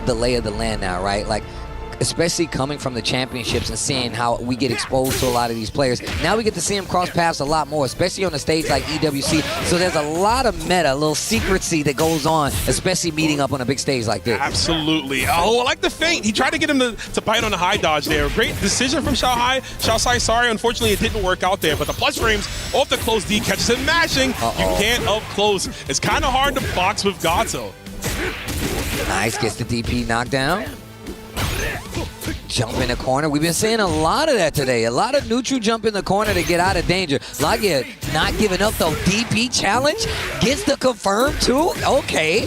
the lay of the land now, right? Like, especially coming from the championships and seeing how we get exposed to a lot of these players. Now we get to see them cross paths a lot more, especially on a stage like EWC. So there's a lot of meta, a little secrecy that goes on, especially meeting up on a big stage like this. Absolutely. Oh, I like the feint. He tried to get him to bite on the high dodge there. Great decision from Xiaoshai. Sorry, unfortunately, it didn't work out there, but the plus frames off the close D catches him mashing. You can't up close. It's kind of hard to box with Gato. Nice, gets the DP knockdown. Jump in the corner. We've been seeing a lot of that today. A lot of neutral jump in the corner to get out of danger. Lagia not giving up the DP challenge. Gets the confirm too. Okay.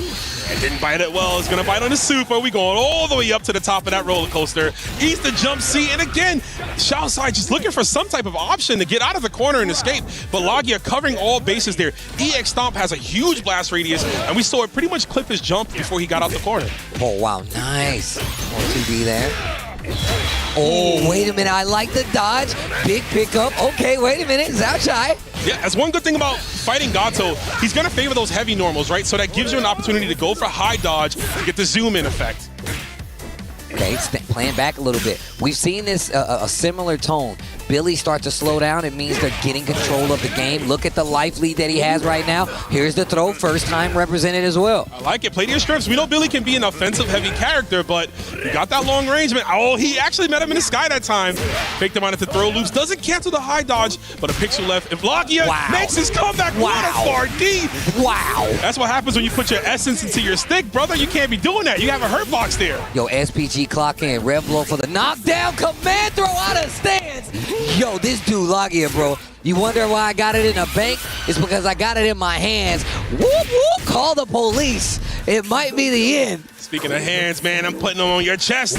It didn't bite it well. It's going to bite on the super. We going all the way up to the top of that roller coaster. Eats the jump C. And again, Xiaoshai just looking for some type of option to get out of the corner and escape. But Lagia covering all bases there. EX Stomp has a huge blast radius, and we saw it pretty much clip his jump before he got out the corner. Oh, wow. Nice. More 2D there. Oh, wait a minute. I like the dodge. Big pickup. Okay, wait a minute. Xiaoshai. Yeah, that's one good thing about fighting Gato. He's going to favor those heavy normals, right? So that gives you an opportunity to go for high dodge to get the zoom in effect. Okay, playing back a little bit. We've seen this a similar tone. Billy start to slow down. It means they're getting control of the game. Look at the life lead that he has right now. Here's the throw, first time represented as well. I like it. Play to your strengths. We know Billy can be an offensive heavy character, but he got that long range, man. Oh, he actually met him in the sky that time. Faked him out at the throw loops. Doesn't cancel the high dodge, but a pixel left. If Lagia makes his comeback, what a far D. Wow. That's what happens when you put your essence into your stick, brother. You can't be doing that. You have a hurt box there. Yo, SPG clock in. Red blow for the knockdown. Command throw out of stance. Yo, this dude Lagia, bro. You wonder why I got it in a bank? It's because I got it in my hands. Whoop, whoop. Call the police. It might be the end. Speaking of hands, man, I'm putting them on your chest.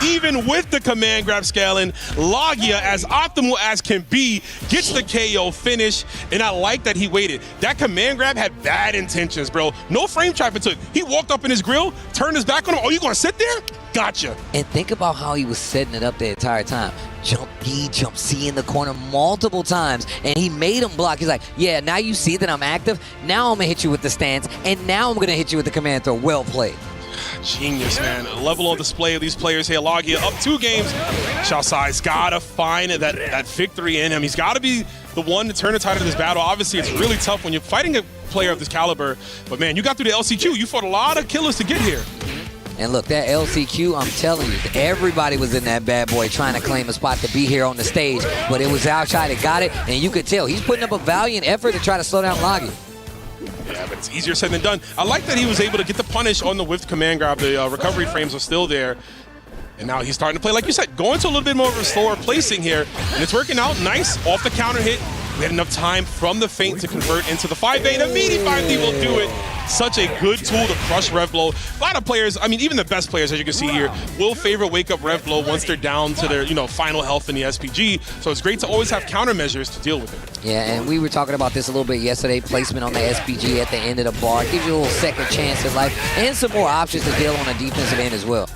Even with the command grab scaling, Lagia, as optimal as can be, gets the KO finish, and I like that he waited. That command grab had bad intentions, bro. No frame trap it took. He walked up in his grill, turned his back on him. Oh, you gonna sit there? Gotcha. And think about how he was setting it up the entire time. Jump B, jump C in the corner multiple times, and he made him block. He's like, yeah, now you see that I'm active. Now I'm going to hit you with the stance, and now I'm going to hit you with the command throw. Well played. Genius, man. A level of display of these players here. Lagia up 2 games. Xiaoshai's got to find that victory in him. He's got to be the one to turn the tide of this battle. Obviously, it's really tough when you're fighting a player of this caliber, but man, you got through the LCQ. You fought a lot of killers to get here. And look, that LCQ, I'm telling you, everybody was in that bad boy trying to claim a spot to be here on the stage. But it was Xiaoshai that got it, and you could tell he's putting up a valiant effort to try to slow down Lagia. Yeah, but it's easier said than done. I like that he was able to get the punish on the whiffed command grab. The recovery frames are still there. And now he's starting to play, like you said, going to a little bit more of a slower placing here. And it's working out nice off the counter hit. We had enough time from the feint to convert into the 5A. The meaty 5D will do it. Such a good tool to crush Rev Blow. A lot of players, I mean, even the best players, as you can see here, will favor Wake Up Rev Blow once they're down to their, final health in the SPG. So it's great to always have countermeasures to deal with it. Yeah, and we were talking about this a little bit yesterday. Placement on the SPG at the end of the bar gives you a little second chance in life and some more options to deal on the defensive end as well.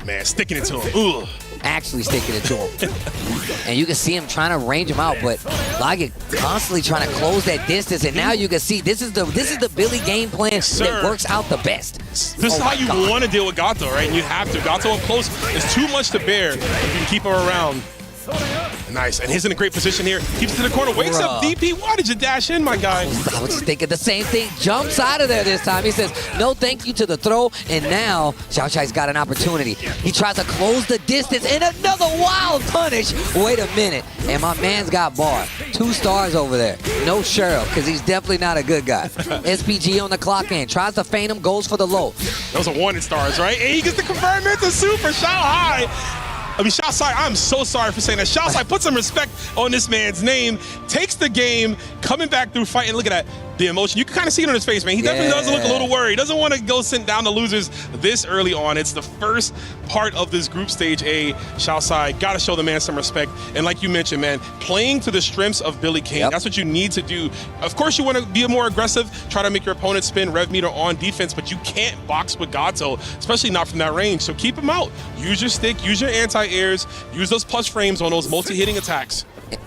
Man, sticking it to him. Ugh. Actually sticking it to him. And you can see him trying to range him out, but Lagia constantly trying to close that distance. And now you can see this is the Billy game plan that works out the best. This is how you want to deal with Gato, right? And you have to. Gato up close is too much to bear if you can keep him around. Nice, and he's in a great position here. Keeps to the corner, wakes up DP. Why did you dash in, my guy? I was just thinking the same thing. Jumps out of there this time. He says, no thank you to the throw, and now Xiaoshai's got an opportunity. He tries to close the distance, and another wild punish. Wait a minute, and my man's got bar. 2 stars over there. No Cheryl, because he's definitely not a good guy. SPG on the clock in. Tries to feint him, goes for the low. Those are wanted stars, right? And he gets the confirm into super Xiaohai. I mean, Xiaoshai, I'm so sorry for saying that. Xiaoshai put some respect on this man's name, takes the game, coming back through fighting. Look at that, the emotion. You can kind of see it on his face, man. He definitely does look a little worried. He doesn't want to go send down the losers this early on. It's the first part of this group stage A. Xiaoshai, got to show the man some respect. And like you mentioned, man, playing to the strengths of Billy King, that's what you need to do. Of course, you want to be more aggressive, try to make your opponent spin rev meter on defense, but you can't box with Gato, especially not from that range. So keep him out. Use your stick, use your anti-airs, use those plus frames on those multi-hitting attacks.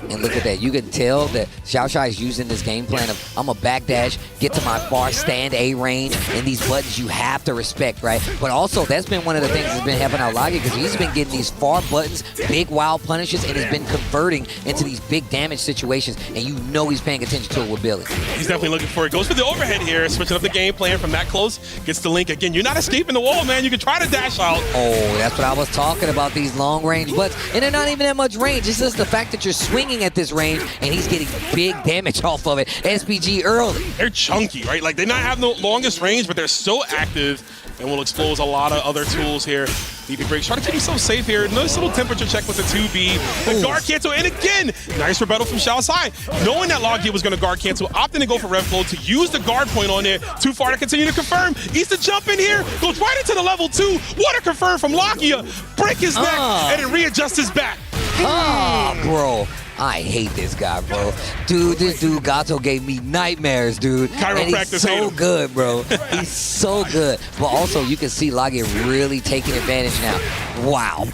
And look at that. You can tell that Xiaoshai is using this game plan of I'm a backdash, get to my far stand A range, and these buttons you have to respect, right? But also, that's been one of the things that's been helping out Lagi because he's been getting these far buttons, big wild punishes, and he's been converting into these big damage situations, and you know he's paying attention to it with Billy. He's definitely looking for it. Goes for the overhead here, switching up the game plan from that close, gets the link again. You're not escaping the wall, man. You can try to dash out. Oh, that's what I was talking about, these long range butts. And they're not even that much range. It's just the fact that you're swinging at this range and he's getting big damage off of it. SPG early. They're chunky, right? Like they not have the longest range, but they're so active and will expose a lot of other tools here. DP breaks, try to keep himself safe here. Nice little temperature check with the 2B. The guard cancel, and again, nice rebuttal from Xiaoshai. Knowing that Logia was gonna guard cancel, opting to go for rev flow to use the guard point on there. Too far to continue to confirm. Eats the jump in here, goes right into the level 2. What a confirm from Logia. Break his neck and then readjust his back. Bro. I hate this guy, bro. Dude, this dude Gato gave me nightmares, dude. And he's so good, bro. He's so good. But also, you can see Lagi really taking advantage now. Wow.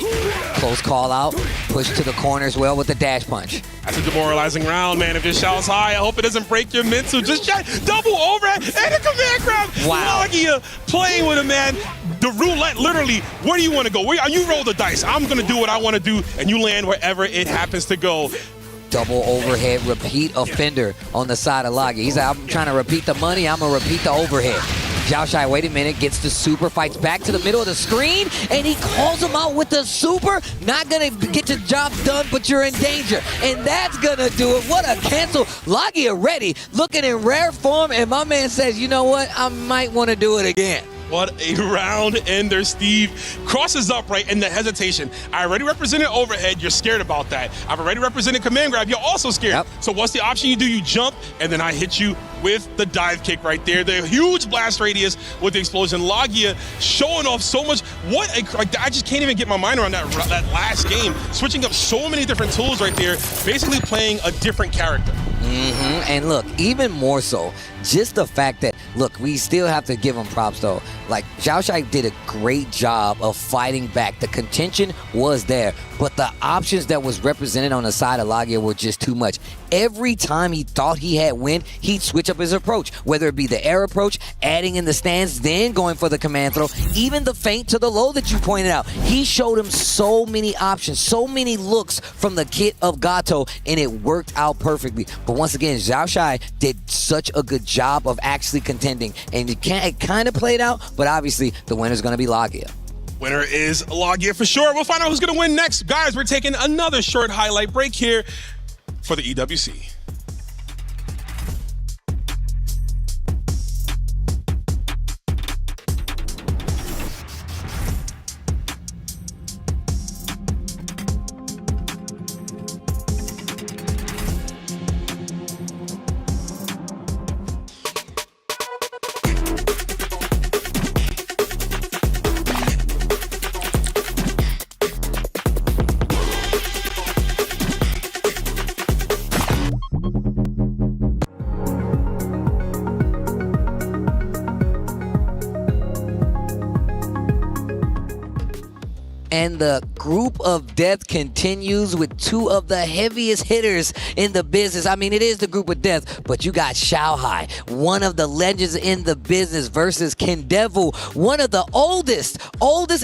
Close call out. Push to the corner as well with the dash punch. That's a demoralizing round, man. If it shouts high, I hope it doesn't break your mental. Just double overhead and a command grab. Wow. Logia playing with him, man. The roulette, literally, where do you want to go? You roll the dice. I'm going to do what I want to do, and you land wherever it happens to go. Double overhead, repeat offender on the side of Lagi. He's like, I'm trying to repeat the money, I'm going to repeat the overhead. Xiaoshai, wait a minute, gets the super, fights back to the middle of the screen, and he calls him out with the super. Not going to get your job done, but you're in danger. And that's going to do it. What a cancel. Lagi already looking in rare form, and my man says, you know what, I might want to do it again. What a round ender, Steve. Crosses up, right, in the hesitation. I already represented overhead. You're scared about that. I've already represented command grab. You're also scared. Yep. So what's the option you do? You jump, and then I hit you with the dive kick right there. The huge blast radius with the explosion. Logia showing off so much. I just can't even get my mind around that last game. Switching up so many different tools right there. Basically playing a different character. And look, even more so, just the fact that, look, we still have to give him props though. Like, Xiaoshai did a great job of fighting back. The contention was there, but the options that was represented on the side of Logia were just too much. Every time he thought he had win, he'd switch up his approach, whether it be the air approach, adding in the stance, then going for the command throw, even the feint to the low that you pointed out. He showed him so many options, so many looks from the kit of Gato, and it worked out perfectly. But once again, Xiaoshai did such a good job of actually contending, and it kind of played out, but obviously the winner's going to be Logia. Winner is Logia for sure. We'll find out who's going to win next. Guys, we're taking another short highlight break here for the EWC. And the group of death continues with two of the heaviest hitters in the business. I mean, it is the group of death, but you got Xiaohai, one of the legends in the business, versus Kendevu, one of the oldest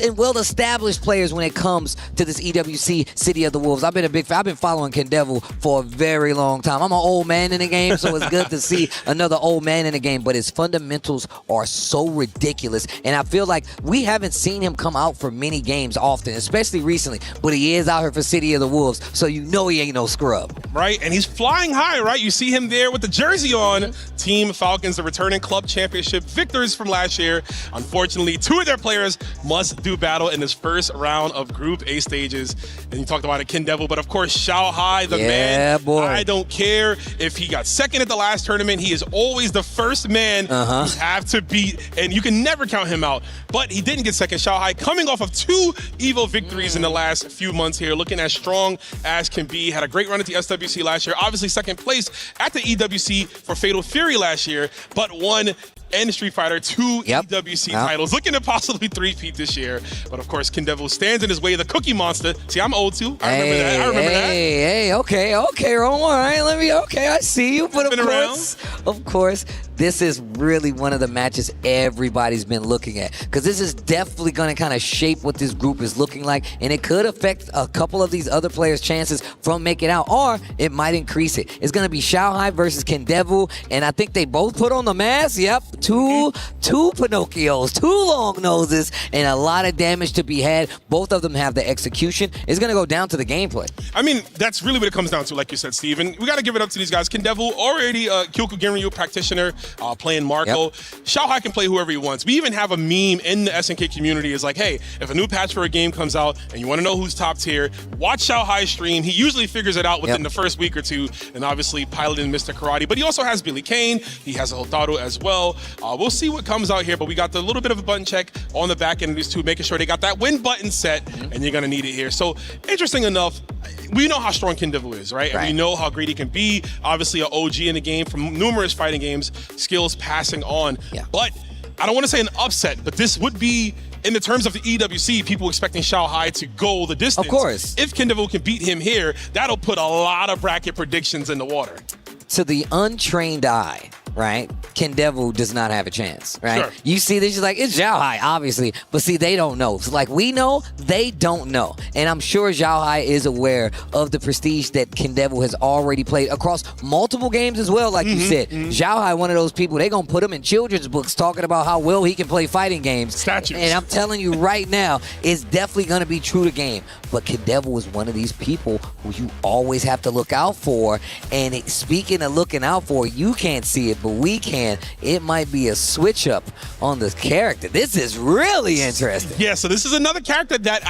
and well-established players when it comes to this EWC City of the Wolves. I've been a big fan. I've been following Kendevu for a very long time. I'm an old man in the game, so it's good to see another old man in the game, but his fundamentals are so ridiculous, and I feel like we haven't seen him come out for many games often, especially recently, but he is out here for City of the Wolves, so you know he ain't no scrub. Right, and he's flying high, right? You see him there with the jersey on. Team Falcons, the returning club championship victors from last year. Unfortunately, two of their players must do battle in this first round of Group A stages. And you talked about it, Kendevu, but of course, Xiaohai, the man. Boy. I don't care if he got second at the last tournament. He is always the first man you have to beat, and you can never count him out. But he didn't get second. Xiaohai coming off of 2 EVO victories in the last few months here, looking as strong as can be. Had a great run at the SWC last year. Obviously second place at the EWC for Fatal Fury last year, but won and Street Fighter 2 EWC titles, looking to possibly three-peat this year. But of course, Kendevu stands in his way, the Cookie Monster. See, I'm old too. I remember that. Hey, okay, Romo, all right, I see you. But of course, this is really one of the matches everybody's been looking at, because this is definitely going to kind of shape what this group is looking like, and it could affect a couple of these other players' chances from making out, or it might increase it. It's going to be Xiaohai versus Kendevu, and I think they both put on the mask. Yep, two Pinocchios, 2 long noses, and a lot of damage to be had. Both of them have the execution. It's going to go down to the gameplay. I mean, that's really what it comes down to, like you said, Steve. And we got to give it up to these guys. Kendevu, already a Kyoku Ginryu practitioner, playing Marco. Xiaohai can play whoever he wants. We even have a meme in the SNK community. It's like, hey, if a new patch for a game comes out and you want to know who's top tier, watch Xiaohai stream. He usually figures it out within the first week or two, and obviously piloting Mr. Karate. But he also has Billy Kane. He has a Hotaru as well. We'll see what comes out here, but we got the little bit of a button check on the back end of these two, making sure they got that win button set, and you're going to need it here. So, interesting enough, we know how strong Kendevu is, right? And we know how great he can be. Obviously, an OG in the game from numerous fighting games, skills passing on. But I don't want to say an upset, but this would be, in the terms of the EWC, people expecting Xiaohai to go the distance. Of course. If Kendevu can beat him here, that'll put a lot of bracket predictions in the water. To the untrained eye, right, Kendevu does not have a chance, right? Sure. You see this, you're like, it's Xiaohai, obviously, but see, they don't know. So like we know, they don't know. And I'm sure Xiaohai is aware of the prestige that Kendevu has already played across multiple games as well, like you said. Xiaohai, one of those people, they're going to put him in children's books talking about how well he can play fighting games. Statues. And I'm telling you right now, it's definitely going to be true to game. But Kendevu is one of these people who you always have to look out for. And speaking of looking out for, you can't see it, but we can. It might be a switch up on the character. This is really interesting. Yeah, so this is another character that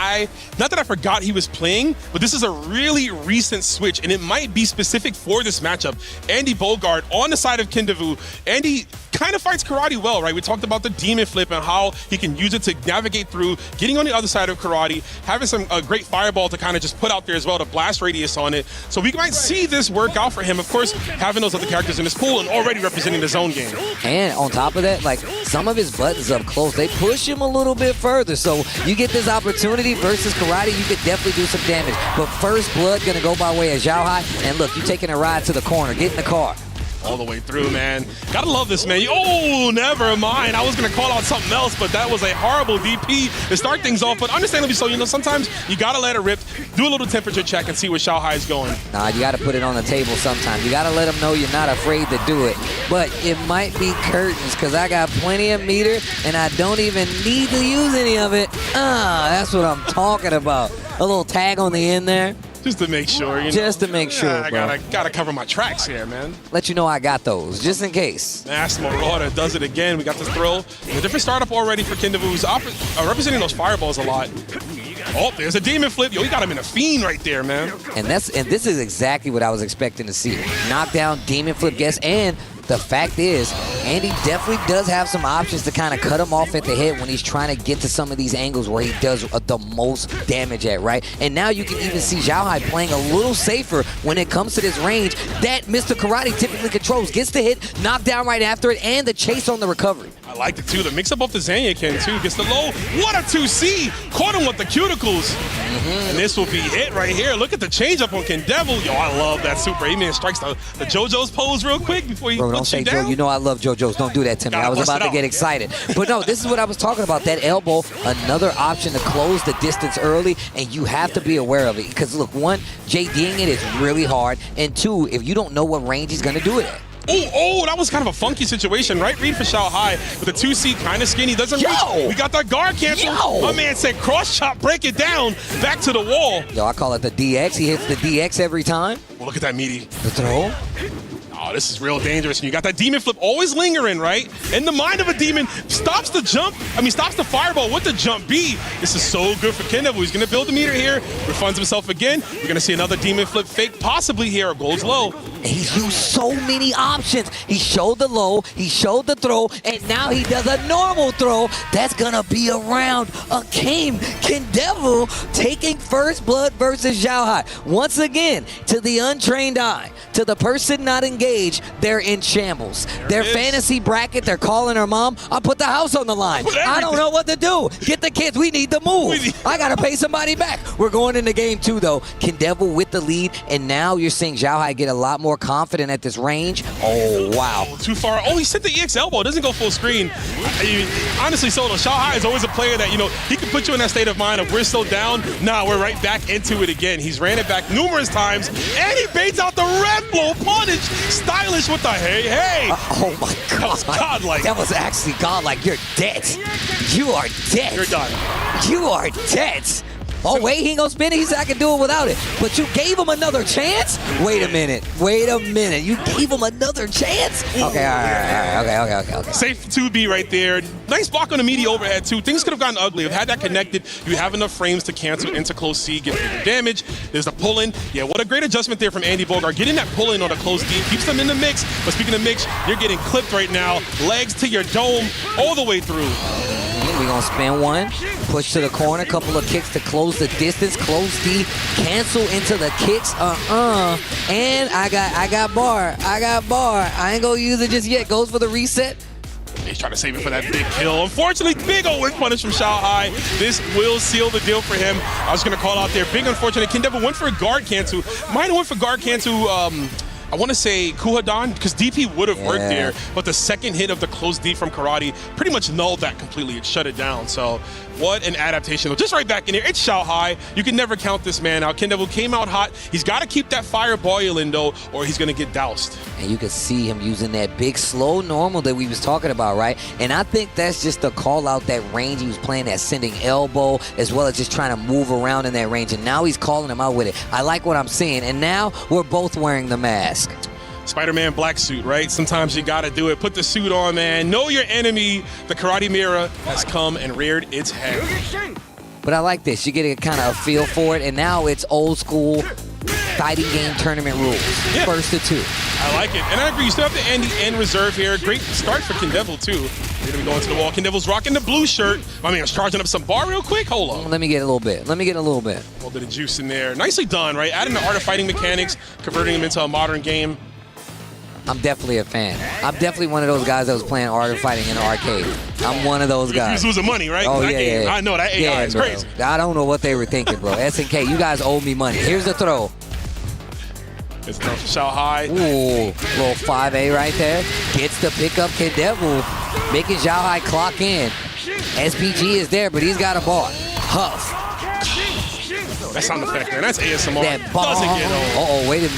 not that I forgot he was playing, but this is a really recent switch, and it might be specific for this matchup. Andy Bogard on the side of Kendevu. Andy kind of fights karate well, right? We talked about the demon flip and how he can use it to navigate through, getting on the other side of karate, having some great fireball to kind of just put out there as well to blast radius on it. So we might see this work out for him. Of course, having those other characters in his pool and already representing the zone game. And on top of that, like some of his buttons up close, they push him a little bit further. So you get this opportunity versus karate, you could definitely do some damage. But first blood gonna go by way of Xiaohai. And look, you taking a ride to the corner, get in the car. All the way through, man. Gotta love this, man. Oh, never mind. I was gonna call out something else, but that was a horrible DP to start things off. But understandably so, you know, sometimes you gotta let it rip, do a little temperature check and see where Xiaohai is going. Nah, you gotta put it on the table sometimes. You gotta let them know you're not afraid to do it. But it might be curtains, because I got plenty of meter and I don't even need to use any of it. That's what I'm talking about. A little tag on the end there. Just to make sure, you know. Just to make sure, I gotta cover my tracks here, man. Let you know I got those, just in case. Mass Marauder does it again. We got this thrill. A different startup already for Kendevu, who's representing those fireballs a lot. Oh, there's a demon flip. Yo, you got him in a fiend right there, man. And this is exactly what I was expecting to see. Knockdown, demon flip guess, and the fact is, Andy definitely does have some options to kind of cut him off at the head when he's trying to get to some of these angles where he does the most damage at, right? And now you can even see Xiaohai playing a little safer when it comes to this range that Mr. Karate typically controls. Gets the hit, knocked down right after it, and the chase on the recovery. I like it too. The mix up off the Zanyaken too. Gets the low. What a 2C. Caught him with the cuticles. And this will be it right here. Look at the change up on Kindevil. Yo, I love that super. A-Man strikes the JoJo's pose real quick before he Bro, don't puts say you down. Joe. You know I love JoJo's. Don't do that to me. I was about to get excited. But no, this is what I was talking about. That elbow, another option to close the distance early, and you have to be aware of it. Because look, one, JDing it is really hard. And two, if you don't know what range he's going to do it at. Oh, that was kind of a funky situation, right? Read for Xiao Hai with the 2C kind of skinny. Doesn't reach. We got that guard cancel. My man said cross chop, break it down, back to the wall. Yo, I call it the DX. He hits the DX every time. Well, look at that meaty. The throw. Oh, this is real dangerous. And you got that demon flip always lingering, right? In the mind of a demon, stops the jump. Stops the fireball with the jump B. This is so good for Kindevil. He's going to build the meter here. Refunds himself again. We're going to see another demon flip fake possibly here. Goes low. He's used so many options. He showed the low, he showed the throw, and now he does a normal throw. That's gonna be around a game. Kindevil taking first blood versus Xiao Hai. Once again, to the untrained eye, to the person not engaged, they're in shambles. Their fantasy bracket, they're calling her mom. I'll put the house on the line. I don't know what to do. Get the kids, we need to move. I gotta pay somebody back. We're going into game 2 though. Kindevil with the lead, and now you're seeing Xiao Hai get a lot more confident at this range. Oh, wow. Too far. Oh, he sent the EX elbow. It doesn't go full screen. Honestly, Soto, Xiao Hai is always a player that, he can put you in that state of mind of we're still down. Nah, we're right back into it again. He's ran it back numerous times, and he baits out the red blow punish. Stylish with the hey. Oh, my God. That was godlike. That was actually godlike. You're dead. You are dead. You're done. You are dead. Oh, wait, he ain't gonna spin it. He said I can do it without it. But you gave him another chance? Wait a minute. You gave him another chance? Okay, all right. Okay. Safe 2B right there. Nice block on the meaty overhead, too. Things could have gotten ugly. If had that connected, you have enough frames to cancel into close C, get bigger damage. There's the pull-in. Yeah, what a great adjustment there from Andy Bogart. Getting that pull-in on a close D keeps them in the mix. But speaking of mix, you're getting clipped right now. Legs to your dome all the way through. We're going to spin one, push to the corner, couple of kicks to close the distance, close D, cancel into the kicks, and I got bar. I ain't going to use it just yet. Goes for the reset. He's trying to save it for that big kill. Unfortunately, big old win punish from Xiao Hai. This will seal the deal for him. I was going to call out there. Big unfortunate. Kindevil went for a guard cancel. Might have went for guard cancel. I want to say Kuhadan, because DP would have worked there, but the second hit of the close D from Karate pretty much nulled that completely. It shut it down. So what an adaptation. Just right back in here. It's Xiao Hai. You can never count this man out. Kindevil came out hot. He's got to keep that fire boiling, though, or he's going to get doused. And you can see him using that big, slow normal that we was talking about, right? And I think that's just to call out that range. He was playing that sending elbow as well as just trying to move around in that range. And now he's calling him out with it. I like what I'm seeing. And now we're both wearing the mask. Spider-Man black suit, right? Sometimes you gotta do it. Put the suit on, man. Know your enemy. The Karate Mirror has come and reared its head. But I like this. You get a kind of a feel for it, and now it's old school fighting game tournament rules. Yeah. First to 2. I like it. And I agree. You still have the Andy in reserve here. Great start for Kindevil, too. They're gonna be going to the wall. Kindevil's rocking the blue shirt. I mean, I was charging up some bar real quick. Hold on. Let me get a little bit. A little bit of the juice in there. Nicely done, right? Adding the art of fighting mechanics, converting them into a modern game. I'm definitely a fan. I'm definitely one of those guys that was playing Art of Fighting in the arcade. I'm one of those guys. He was losing money, right? Oh, yeah. I know, that AI is bro. crazy. I don't know what they were thinking, bro. SNK, you guys owe me money. Here's the throw. It's throw for Xiao Hai. Ooh, little 5A right there. Gets the pickup. Kindevil making Xiao Hai clock in. SPG is there, but he's got a bar. Huff. That sound effect, man. That's ASMR. That ball. Doesn't get old. Wait a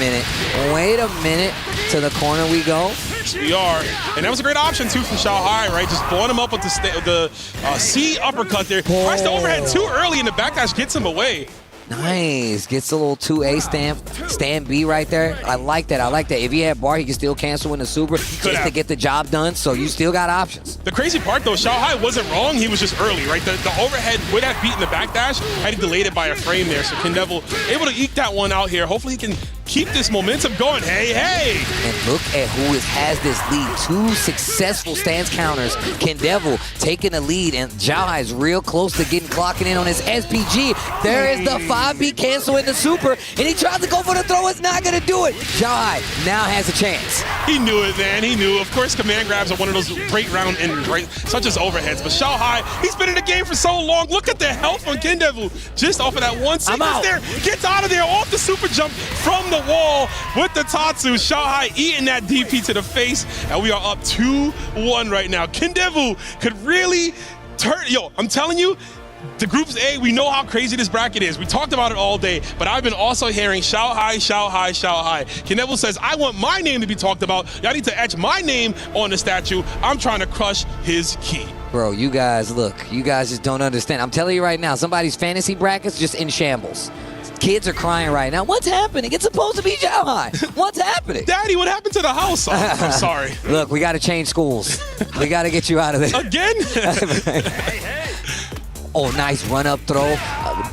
minute. To the corner we go. Yes, we are. And that was a great option, too, from Xiao Hai, right? Just blowing him up with the C uppercut there. Pressed the overhead too early, and the backdash gets him away. Nice. Gets a little 2A stamp. Stand B right there. I like that. If he had bar, he could still cancel in the super just to get the job done. So you still got options. The crazy part, though, Xiao Hai wasn't wrong. He was just early, right? The overhead would have beaten the backdash had he delayed it by a frame there. So Kindevil able to eke that one out here. Hopefully he can keep this momentum going. Hey. And look at who has this lead. 2 successful stance counters. Kendevu taking the lead, and Xiaohai is real close to clocking in on his SPG. There is the 5B cancel in the super, and he tries to go for the throw. It's not going to do it. Xiaohai now has a chance. He knew it, man. He knew. Of course, command grabs are one of those great round enders, right? Such as overheads. But Xiaohai, he's been in the game for so long. Look at the health on Kendevu. Just off of that one sequence there. Gets out of there off the super jump from the wall with the Tatsu. Xiaohai eating that DP to the face. And we are up 2-1 right now. Kendevu could really turn. Yo, I'm telling you, the Groups A, we know how crazy this bracket is. We talked about it all day, but I've been also hearing Xiaohai, Xiaohai, Xiaohai. Kendevu says, I want my name to be talked about. Y'all need to etch my name on the statue. I'm trying to crush his key. Bro, you guys, look, you guys just don't understand. I'm telling you right now, somebody's fantasy bracket's just in shambles. Kids are crying right now. What's happening? It's supposed to be Xiaohai. What's happening? Daddy, what happened to the house? Oh, I'm sorry. Look, we got to change schools. We got to get you out of there. Again? Oh, nice run-up throw.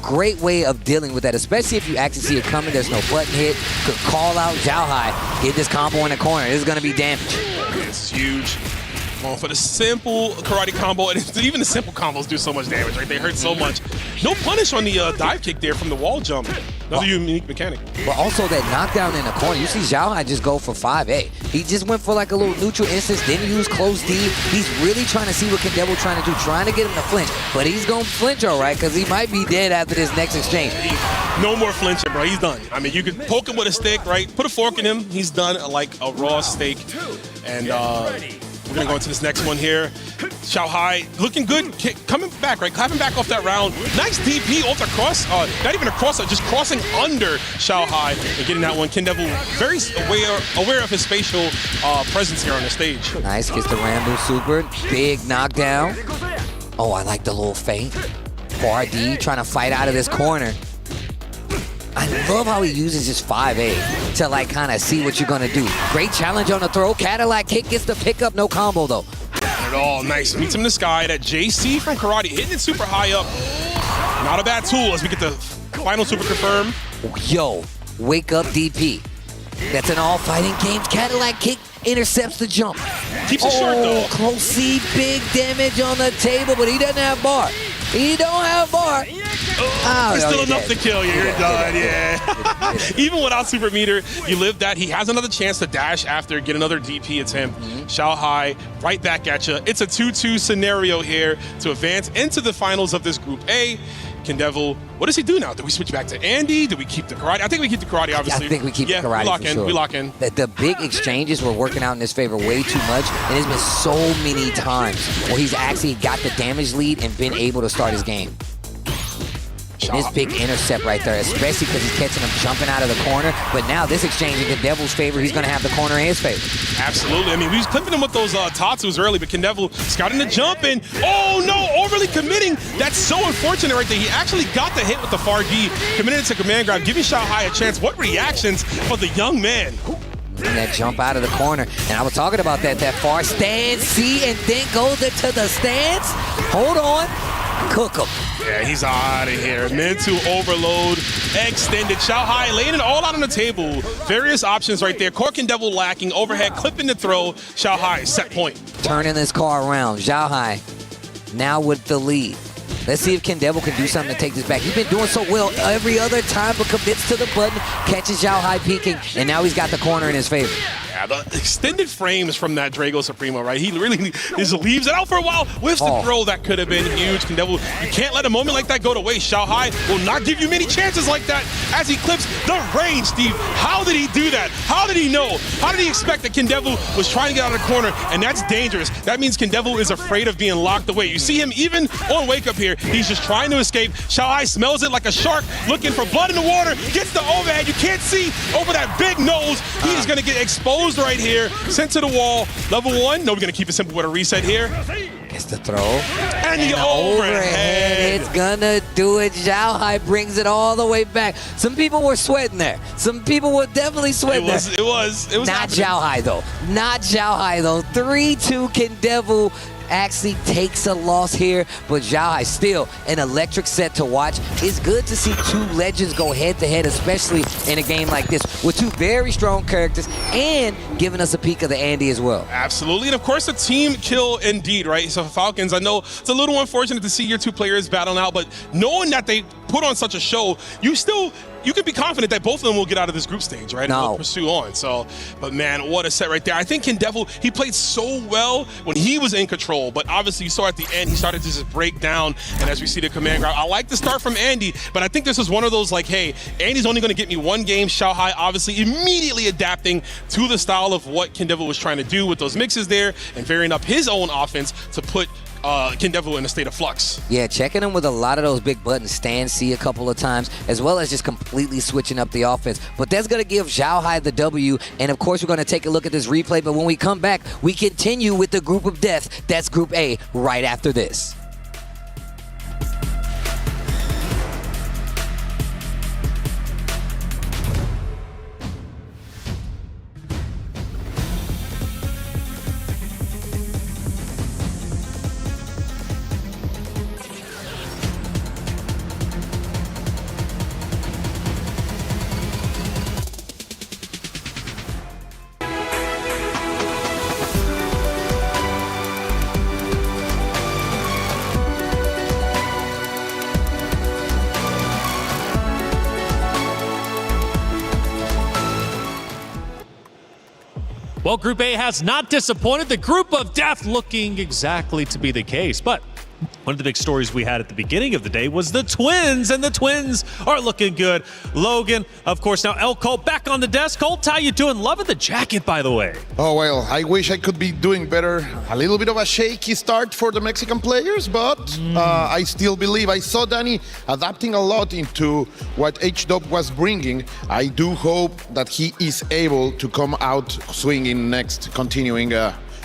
Great way of dealing with that, especially if you actually see it coming. There's no button hit. Could call out Xiaohai. Get this combo in the corner. This is going to be damage. It's huge. Going for the simple karate combo, and even the simple combos do so much damage, right? They hurt so much. No punish on the dive kick there from the wall jump. Another unique mechanic. But also that knockdown in the corner. You see Xiaohai just go for 5A. He just went for like a little neutral instance, didn't use close D. He's really trying to see what Kendevu trying to do, trying to get him to flinch. But he's going to flinch all right, because he might be dead after this next exchange. No more flinching, bro. He's done. I mean, you could poke him with a stick, right? Put a fork in him. He's done like a raw steak. And we're going to go into this next one here. Xiaohai looking good, coming back, right? Clapping back off that round. Nice DP off the cross. Not even a cross, just crossing under Xiaohai and getting that one. Kendevu very aware of his spatial presence here on the stage. Nice, gets the Rambo super. Big knockdown. Oh, I like the little feint. 4D trying to fight out of this corner. I love how he uses his 5A to like kind of see what you're gonna do. Great challenge on the throw. Cadillac kick gets the pickup, no combo though. Not at all. Nice. Meets him in the sky. That JC from Karate hitting it super high up. Not a bad tool as we get the final super confirm. Yo, wake up DP. That's an all fighting games. Cadillac kick intercepts the jump. Keeps it short though. Close C, big damage on the table, but he doesn't have bar. He don't have bar. It's still enough to kill you. You're done, yeah. Even without super meter, you live that. He has another chance to dash after, get another DP attempt. Xiaohai right back at you. It's a 2-2 scenario here to advance into the finals of this Group A. Kendevu, what does he do now? Do we switch back to Andy? Do we keep the karate? I think we keep the karate, obviously. I think we keep the karate. We lock in. The big exchanges were working out in his favor way too much, and there's been so many times where he's actually got the damage lead and been able to start his game. And this big intercept right there, especially because he's catching him jumping out of the corner. But now this exchange in Kendevu's favor, he's going to have the corner in his favor. Absolutely. I mean, we was clipping him with those Tatsus early, but Kendevu scouting the jump and, oh no, overly committing. That's so unfortunate right there. He actually got the hit with the far D, committed to command grab, giving Xiaohai a chance. What reactions for the young man. And that jump out of the corner. And I was talking about that far stance, see, and then goes into the stance. Hold on. Cook him. Yeah, he's out of here. Mental overload extended. Xiaohai laying it all out on the table. Various options right there. Core Kendevu lacking. Overhead clipping the throw. Xiaohai set point. Turning this car around. Xiaohai now with the lead. Let's see if Kendevu can do something to take this back. He's been doing so well every other time, but commits to the button, catches Xiaohai peeking, and now he's got the corner in his favor. Yeah, the extended frames from that Drago Supremo, right? He really just leaves it out for a while. Whiffs the throw. That could have been huge. Kendevu, you can't let a moment like that go to waste. Xiaohai will not give you many chances like that as he clips the range, Steve. How did he do that? How did he know? How did he expect that Kendevu was trying to get out of the corner? And that's dangerous. That means Kendevu is afraid of being locked away. You see him even on wake up here. He's just trying to escape. Xiaohai smells it like a shark looking for blood in the water. Gets the overhead. You can't see over that big nose. He's going to get exposed right here, sent to the wall. Level 1. No, we're going to keep it simple with a reset here. Gets the throw. And the overhead. It's going to do it. Xiaohai brings it all the way back. Some people were sweating there. Some people were definitely sweating there. It was Not Xiaohai, though. Not Xiaohai, though. 3-2 Kendevu. Axley takes a loss here, but Zhao Hai still an electric set to watch. It's good to see two legends go head-to-head, especially in a game like this, with two very strong characters and giving us a peek of the Andy as well. Absolutely, and of course a team kill indeed, right? So Falcons, I know it's a little unfortunate to see your two players battling out, but knowing that they put on such a show, you can be confident that both of them will get out of this group stage, right? And they'll pursue on. So, but man, what a set right there. I think Kindevu, he played so well when he was in control, but obviously you saw at the end, he started to just break down, and as we see the command grab, I like the start from Andy, but I think this is one of those like, hey, Andy's only going to get me one game. Xiao Hai obviously immediately adapting to the style of what Kindevu was trying to do with those mixes there and varying up his own offense to put Kindevu in a state of flux. Yeah, checking him with a lot of those big buttons, stand C a couple of times, as well as just completely switching up the offense. But that's going to give Zhao Hai the W, and of course we're going to take a look at this replay, but when we come back, we continue with the group of death. That's Group A right after this. Well, Group A has not disappointed. The group of death looking exactly to be the case. But one of the big stories we had at the beginning of the day was the Twins, and the Twins are looking good. Logan, of course, now El Colt back on the desk. Colt, how you doing? Loving the jacket, by the way. Oh, well, I wish I could be doing better. A little bit of a shaky start for the Mexican players, but I still believe. I saw Danny adapting a lot into what H-Dub was bringing. I do hope that he is able to come out swinging next, continuing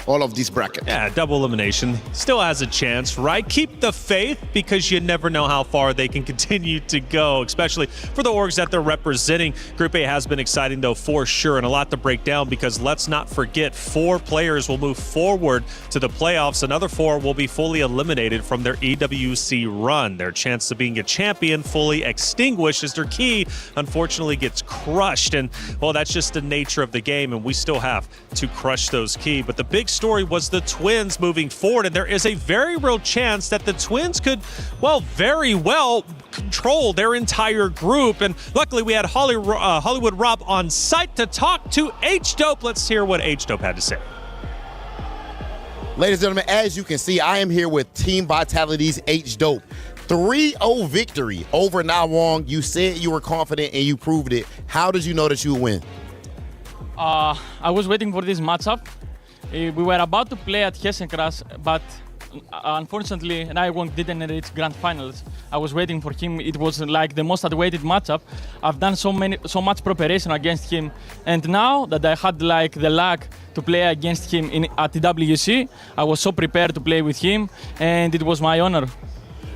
all of this bracket. Yeah, double elimination. Still has a chance, right? Keep the faith, because you never know how far they can continue to go, especially for the orgs that they're representing. Group A has been exciting, though, for sure, and a lot to break down, because let's not forget 4 players will move forward to the playoffs. Another 4 will be fully eliminated from their EWC run. Their chance of being a champion fully extinguished as their key, unfortunately, gets crushed. And, well, that's just the nature of the game, and we still have to crush those key. But the big story was the Twins moving forward, and there is a very real chance that the Twins could, well, very well control their entire group. And luckily we had Hollywood Rob on site to talk to H-Dope. Let's hear what H-Dope had to say. Ladies and gentlemen, as you can see, I am here with Team Vitality's H-Dope. 3-0 victory over Na Wong. You said you were confident and you proved it. How did you know that you would win? I was waiting for this matchup. We were about to play at Hessenkras, but unfortunately, Na Wong didn't reach grand finals. I was waiting for him. It was like the most awaited matchup. I've done so much preparation against him, and now that I had like the luck to play against him at EWC, I was so prepared to play with him, and it was my honor.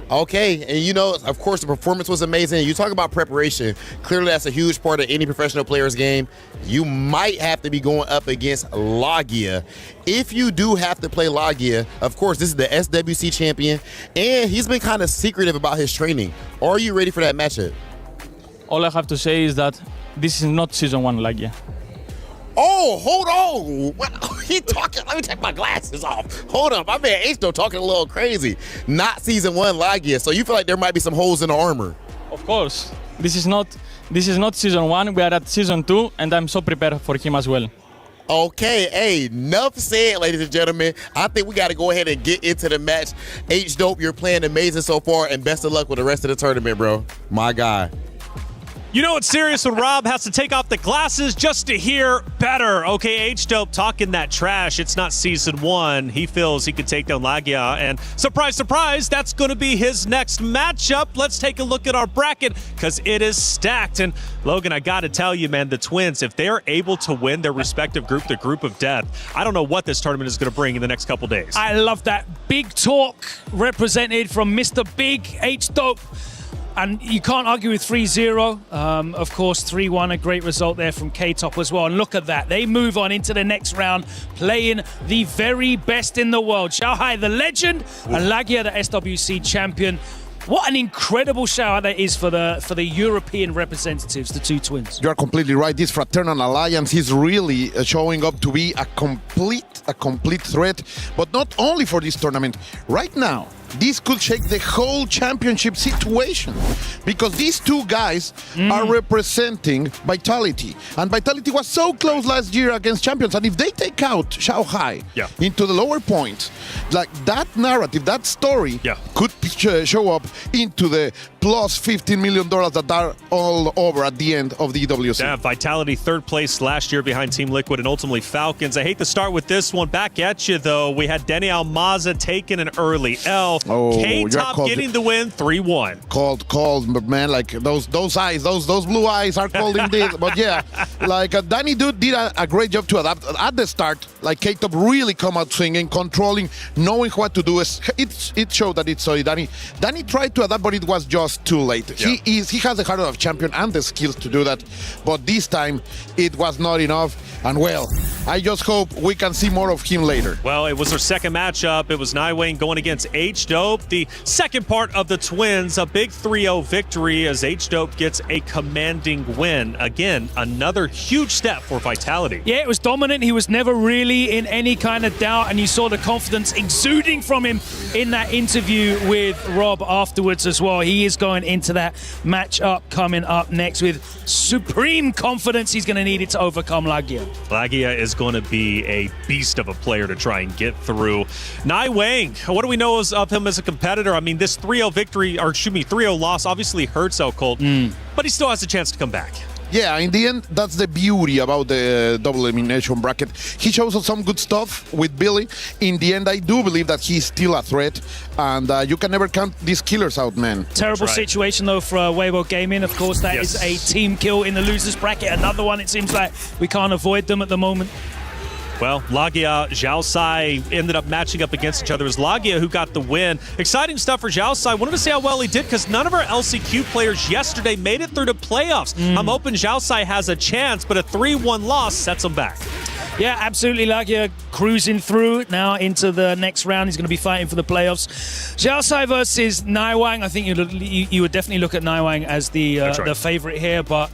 Okay, and you know, of course, the performance was amazing. You talk about preparation. Clearly, that's a huge part of any professional player's game. You might have to be going up against Lagia. If you do have to play Lagia, of course, this is the SWC champion, and he's been kind of secretive about his training. Are you ready for that matchup? All I have to say is that this is not Season 1 Lagia. Oh, hold on. What? He talking. Let me take my glasses off. Hold up. My man H-Dope talking a little crazy. Not Season 1 Lagia. So you feel like there might be some holes in the armor? Of course. This is not Season 1. We are at Season 2, and I'm so prepared for him as well. Okay, hey, enough said, ladies and gentlemen. I think we got to go ahead and get into the match. H-Dope, you're playing amazing so far, and best of luck with the rest of the tournament, bro. My guy. You know it's serious when Rob has to take off the glasses just to hear better. Okay, H-Dope talking that trash. It's not Season 1. He feels he could take down Lagia. And surprise, surprise, that's going to be his next matchup. Let's take a look at our bracket because it is stacked. And Logan, I got to tell you, man, the Twins, if they're able to win their respective group, the group of death, I don't know what this tournament is going to bring in the next couple days. I love that. Big talk represented from Mr. Big H-Dope. And you can't argue with 3-0. Of course, 3-1, a great result there from K-Top as well. And look at that. They move on into the next round, playing the very best in the world. Xiaohai, the legend, and Lagia, the SWC champion. What an incredible shout that is for the European representatives, the two twins. You're completely right. This fraternal alliance is really showing up to be a complete threat, but not only for this tournament. Right now, this could shake the whole championship situation because these two guys are representing Vitality, and Vitality was so close last year against champions, and if they take out Xiaohai into the lower points, like that narrative, that story could show up into the plus $15 million that are all over at the end of the EWC. Yeah, Vitality third place last year behind Team Liquid and ultimately Falcons. I hate to start with this one. Back at you, though. We had Denny Almaza taking an early L. K-Top getting the win, 3-1. Cold, but man, like those eyes, those blue eyes are cold indeed. But yeah, like Danny did a great job to adapt at the start. Like K-Top really come out swinging, controlling, knowing what to do. It showed that it's solid. Danny tried to adapt, but it was just too late. Yeah. He has the heart of a champion and the skills to do that, but this time it was not enough. And well, I just hope we can see more of him later. Well, it was their second matchup. It was Nightwing going against H-Dope. The second part of the Twins, a big 3-0 victory as H-Dope gets a commanding win. Again, another huge step for Vitality. Yeah, it was dominant. He was never really in any kind of doubt, and you saw the confidence exuding from him in that interview with Rob afterwards as well. He is going into that matchup coming up next with supreme confidence. He's going to need it to overcome Lagia. Lagia is going to be a beast of a player to try and get through. Nai Wang, what do we know of him as a competitor? I mean, this 3-0 victory, or excuse me, 3-0 loss obviously hurts Elcolt, but he still has a chance to come back. Yeah, in the end, that's the beauty about the double elimination bracket. He shows us some good stuff with Billy. In the end, I do believe that he's still a threat, and you can never count these killers out, man. Terrible situation, though, for Weibo Gaming. Of course, that is a team kill in the losers bracket. Another one, it seems like we can't avoid them at the moment. Well, Lagia, Zhao Sai ended up matching up against each other. It was Lagia who got the win. Exciting stuff for Zhao Sai. Wanted to see how well he did because none of our LCQ players yesterday made it through the playoffs. I'm hoping Zhao Sai has a chance, but a 3-1 loss sets him back. Yeah, absolutely. Lagia cruising through now into the next round. He's going to be fighting for the playoffs. Zhao Sai versus Naiwang. I think you would definitely look at Naiwang as the favorite here, but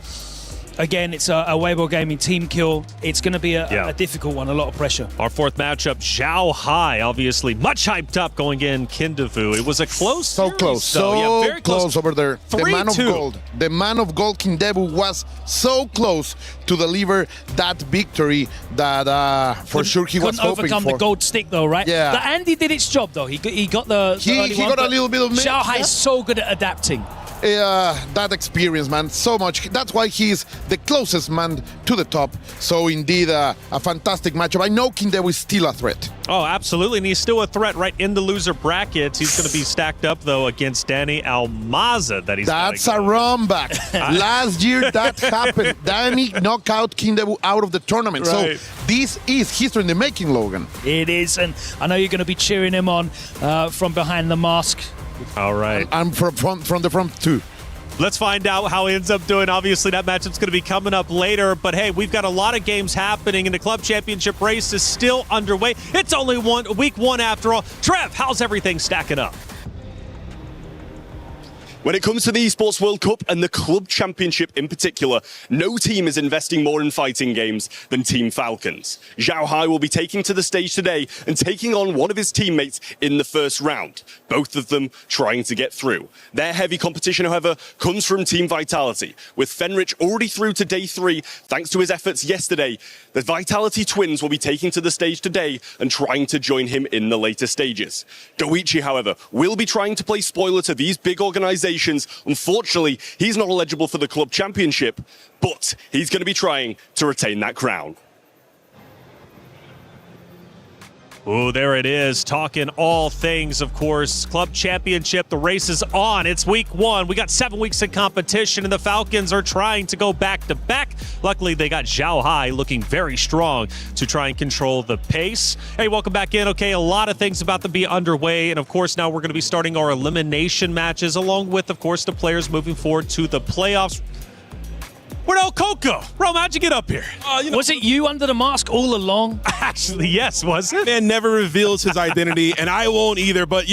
again, it's a Weibo Gaming team kill. It's going to be a difficult one, a lot of pressure. Our fourth matchup, Zhao Hai, obviously much hyped up going in Kindevu. It was a close series, very close over there. The man of gold. The man of gold, Kindevu, was so close to deliver that victory that for sure he was hoping for. Couldn't overcome the gold stick though, right? Yeah. The Andy did its job though. He got the he got a little bit of Zhao Hai is so good at adapting. That experience, man, so much. That's why he's the closest man to the top. So indeed, a fantastic matchup. I know Kindevu is still a threat. Oh, absolutely, and he's still a threat right in the loser brackets. He's going to be stacked up, though, against Danny Almaza. That's a run back. Last year, that happened. Danny knocked out Kindevu out of the tournament. Right. So this is history in the making, Logan. It is, and I know you're going to be cheering him on from behind the mask. All right. I'm from the front, too. Let's find out how he ends up doing. Obviously, that matchup's going to be coming up later. But, hey, we've got a lot of games happening, and the club championship race is still underway. It's only week one after all. Trev, how's everything stacking up? When it comes to the Esports World Cup and the Club Championship in particular, no team is investing more in fighting games than Team Falcons. Zhao Hai will be taking to the stage today and taking on one of his teammates in the first round, both of them trying to get through. Their heavy competition, however, comes from Team Vitality, with Fenrich already through to day 3 thanks to his efforts yesterday. The Vitality twins will be taking to the stage today and trying to join him in the later stages. Goichi, however, will be trying to play spoiler to these big organizations. Unfortunately, he's not eligible for the club championship, but he's going to be trying to retain that crown. Oh, there it is, talking all things, of course. Club Championship, the race is on. It's week 1. We got 7 weeks of competition, and the Falcons are trying to go back-to-back. Luckily, they got Zhao Hai looking very strong to try and control the pace. Hey, welcome back in. Okay, a lot of things about to be underway, and of course, now we're going to be starting our elimination matches, along with, of course, the players moving forward to the playoffs. Where'd El Coco? Rome, how'd you get up here? Was it you under the mask all along? Actually, yes, was it? Man never reveals his identity, and I won't either. But,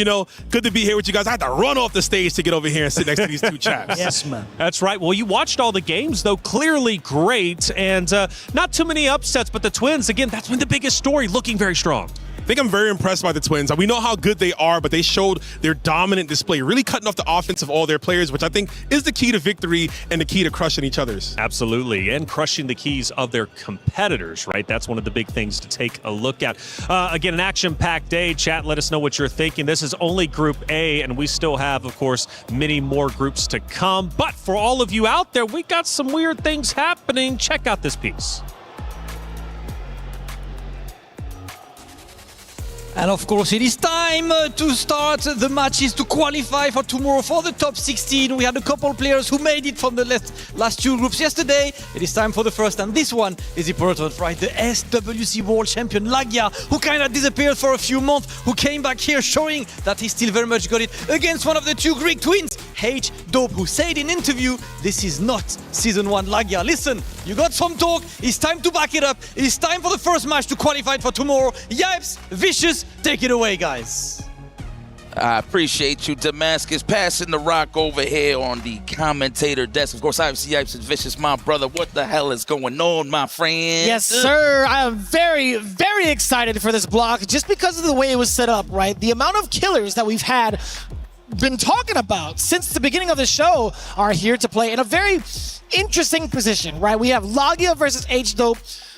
good to be here with you guys. I had to run off the stage to get over here and sit next to these two chaps. Yes, man. That's right. Well, you watched all the games, though. Clearly great, and not too many upsets, but the Twins, again, that's been the biggest story, looking very strong. I think I'm very impressed by the Twins. We know how good they are, but they showed their dominant display, really cutting off the offense of all their players, which I think is the key to victory and the key to crushing each other's. Absolutely, and crushing the keys of their competitors, right? That's one of the big things to take a look at. Again, an action-packed day. Chat, let us know what you're thinking. This is only Group A, and we still have, of course, many more groups to come. But for all of you out there, we got some weird things happening. Check out this piece. And of course, it is time to start the matches to qualify for tomorrow for the top 16. We had a couple players who made it from the last 2 groups yesterday. It is time for the first, and this one is important, right? The SWC World Champion Lagia, who kind of disappeared for a few months, who came back here showing that he still very much got it against one of the 2 Greek twins, H-Dope, who said in interview, this is not Season 1 Lagia. Listen, you got some talk, it's time to back it up. It's time for the first match to qualify for tomorrow. Yipes, Vicious, take it away, guys. I appreciate you, Damascus, passing the rock over here on the commentator desk. Of course, IFC Yipes and Vicious, my brother. What the hell is going on, my friend? Yes, sir. I am very, very excited for this block just because of the way it was set up, right? The amount of killers that we've been talking about since the beginning of the show are here to play in a very interesting position, right? We have Lagia versus H-Dope,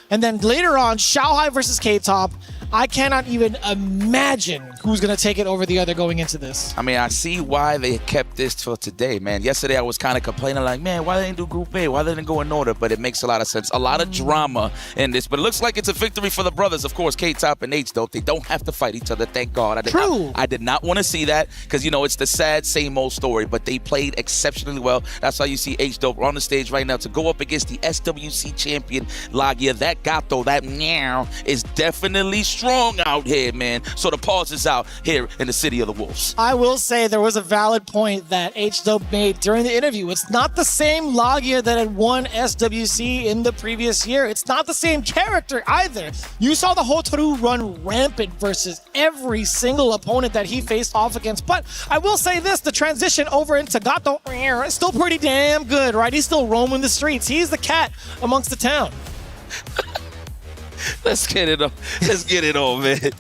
and then later on, Xiaohai versus K-Top. I cannot even imagine who's going to take it over the other going into this. I mean, I see why they kept this for today, man. Yesterday, I was kind of complaining like, man, why they didn't do Group A? Why they didn't go in order? But it makes a lot of sense. A lot of drama in this. But it looks like it's a victory for the brothers. Of course, K-Top and H-Dope, they don't have to fight each other, thank God. I did not want to see that because, it's the sad, same old story. But they played exceptionally well. That's why you see H-Dope on the stage right now to go up against the SWC champion, Lagia. That gato, that meow, is definitely strong out here, man. So the pause is out here in the City of the Wolves. I will say there was a valid point that H-Dope made during the interview. It's not the same Lagia that had won SWC in the previous year. It's not the same character either. You saw the Hotaru run rampant versus every single opponent that he faced off against. But I will say this, the transition over into Gato is still pretty damn good, right? He's still roaming the streets. He's the cat amongst the town. Let's get it on. Let's get it on, man.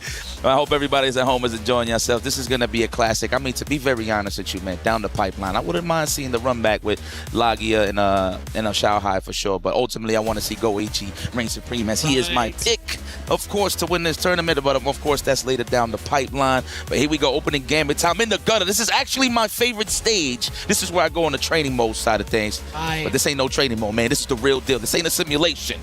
I hope everybody's at home is enjoying yourself. This is going to be a classic. I mean, to be very honest with you, man, down the pipeline, I wouldn't mind seeing the run back with Lagia and Xiaohai for sure. But ultimately, I want to see Goichi reign supreme as he is my pick, of course, to win this tournament. But of course, that's later down the pipeline. But here we go, opening gambit time in the gutter. This is actually my favorite stage. This is where I go on the training mode side of things. But this ain't no training mode, man. This is the real deal. This ain't a simulation.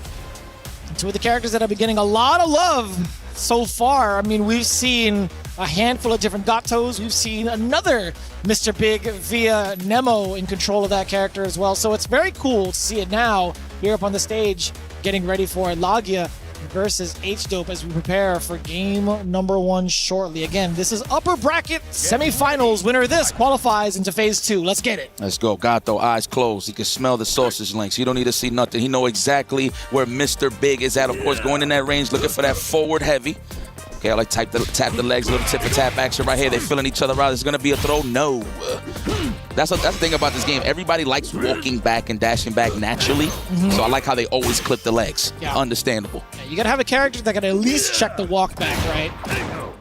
2 of the characters that have been getting a lot of love so far. I mean, we've seen a handful of different Gatos. We've seen another Mr. Big via Nemo in control of that character as well. So it's very cool to see it now here up on the stage, getting ready for Lagia versus H-Dope as we prepare for game number 1 shortly. Again, this is upper bracket semifinals. Winner of this qualifies into phase 2. Let's get it. Let's go. Gato, eyes closed. He can smell the sausage links. He don't need to see nothing. He know exactly where Mr. Big is at. Of course, going in that range, looking for that forward heavy. Okay, I like tap the legs, a little tip and tap action right here. They're filling each other out. Is going to be a throw? No. That's the thing about this game. Everybody likes walking back and dashing back naturally. So I like how they always clip the legs. Yeah. Understandable. Yeah, you got to have a character that can at least check the walk back, right?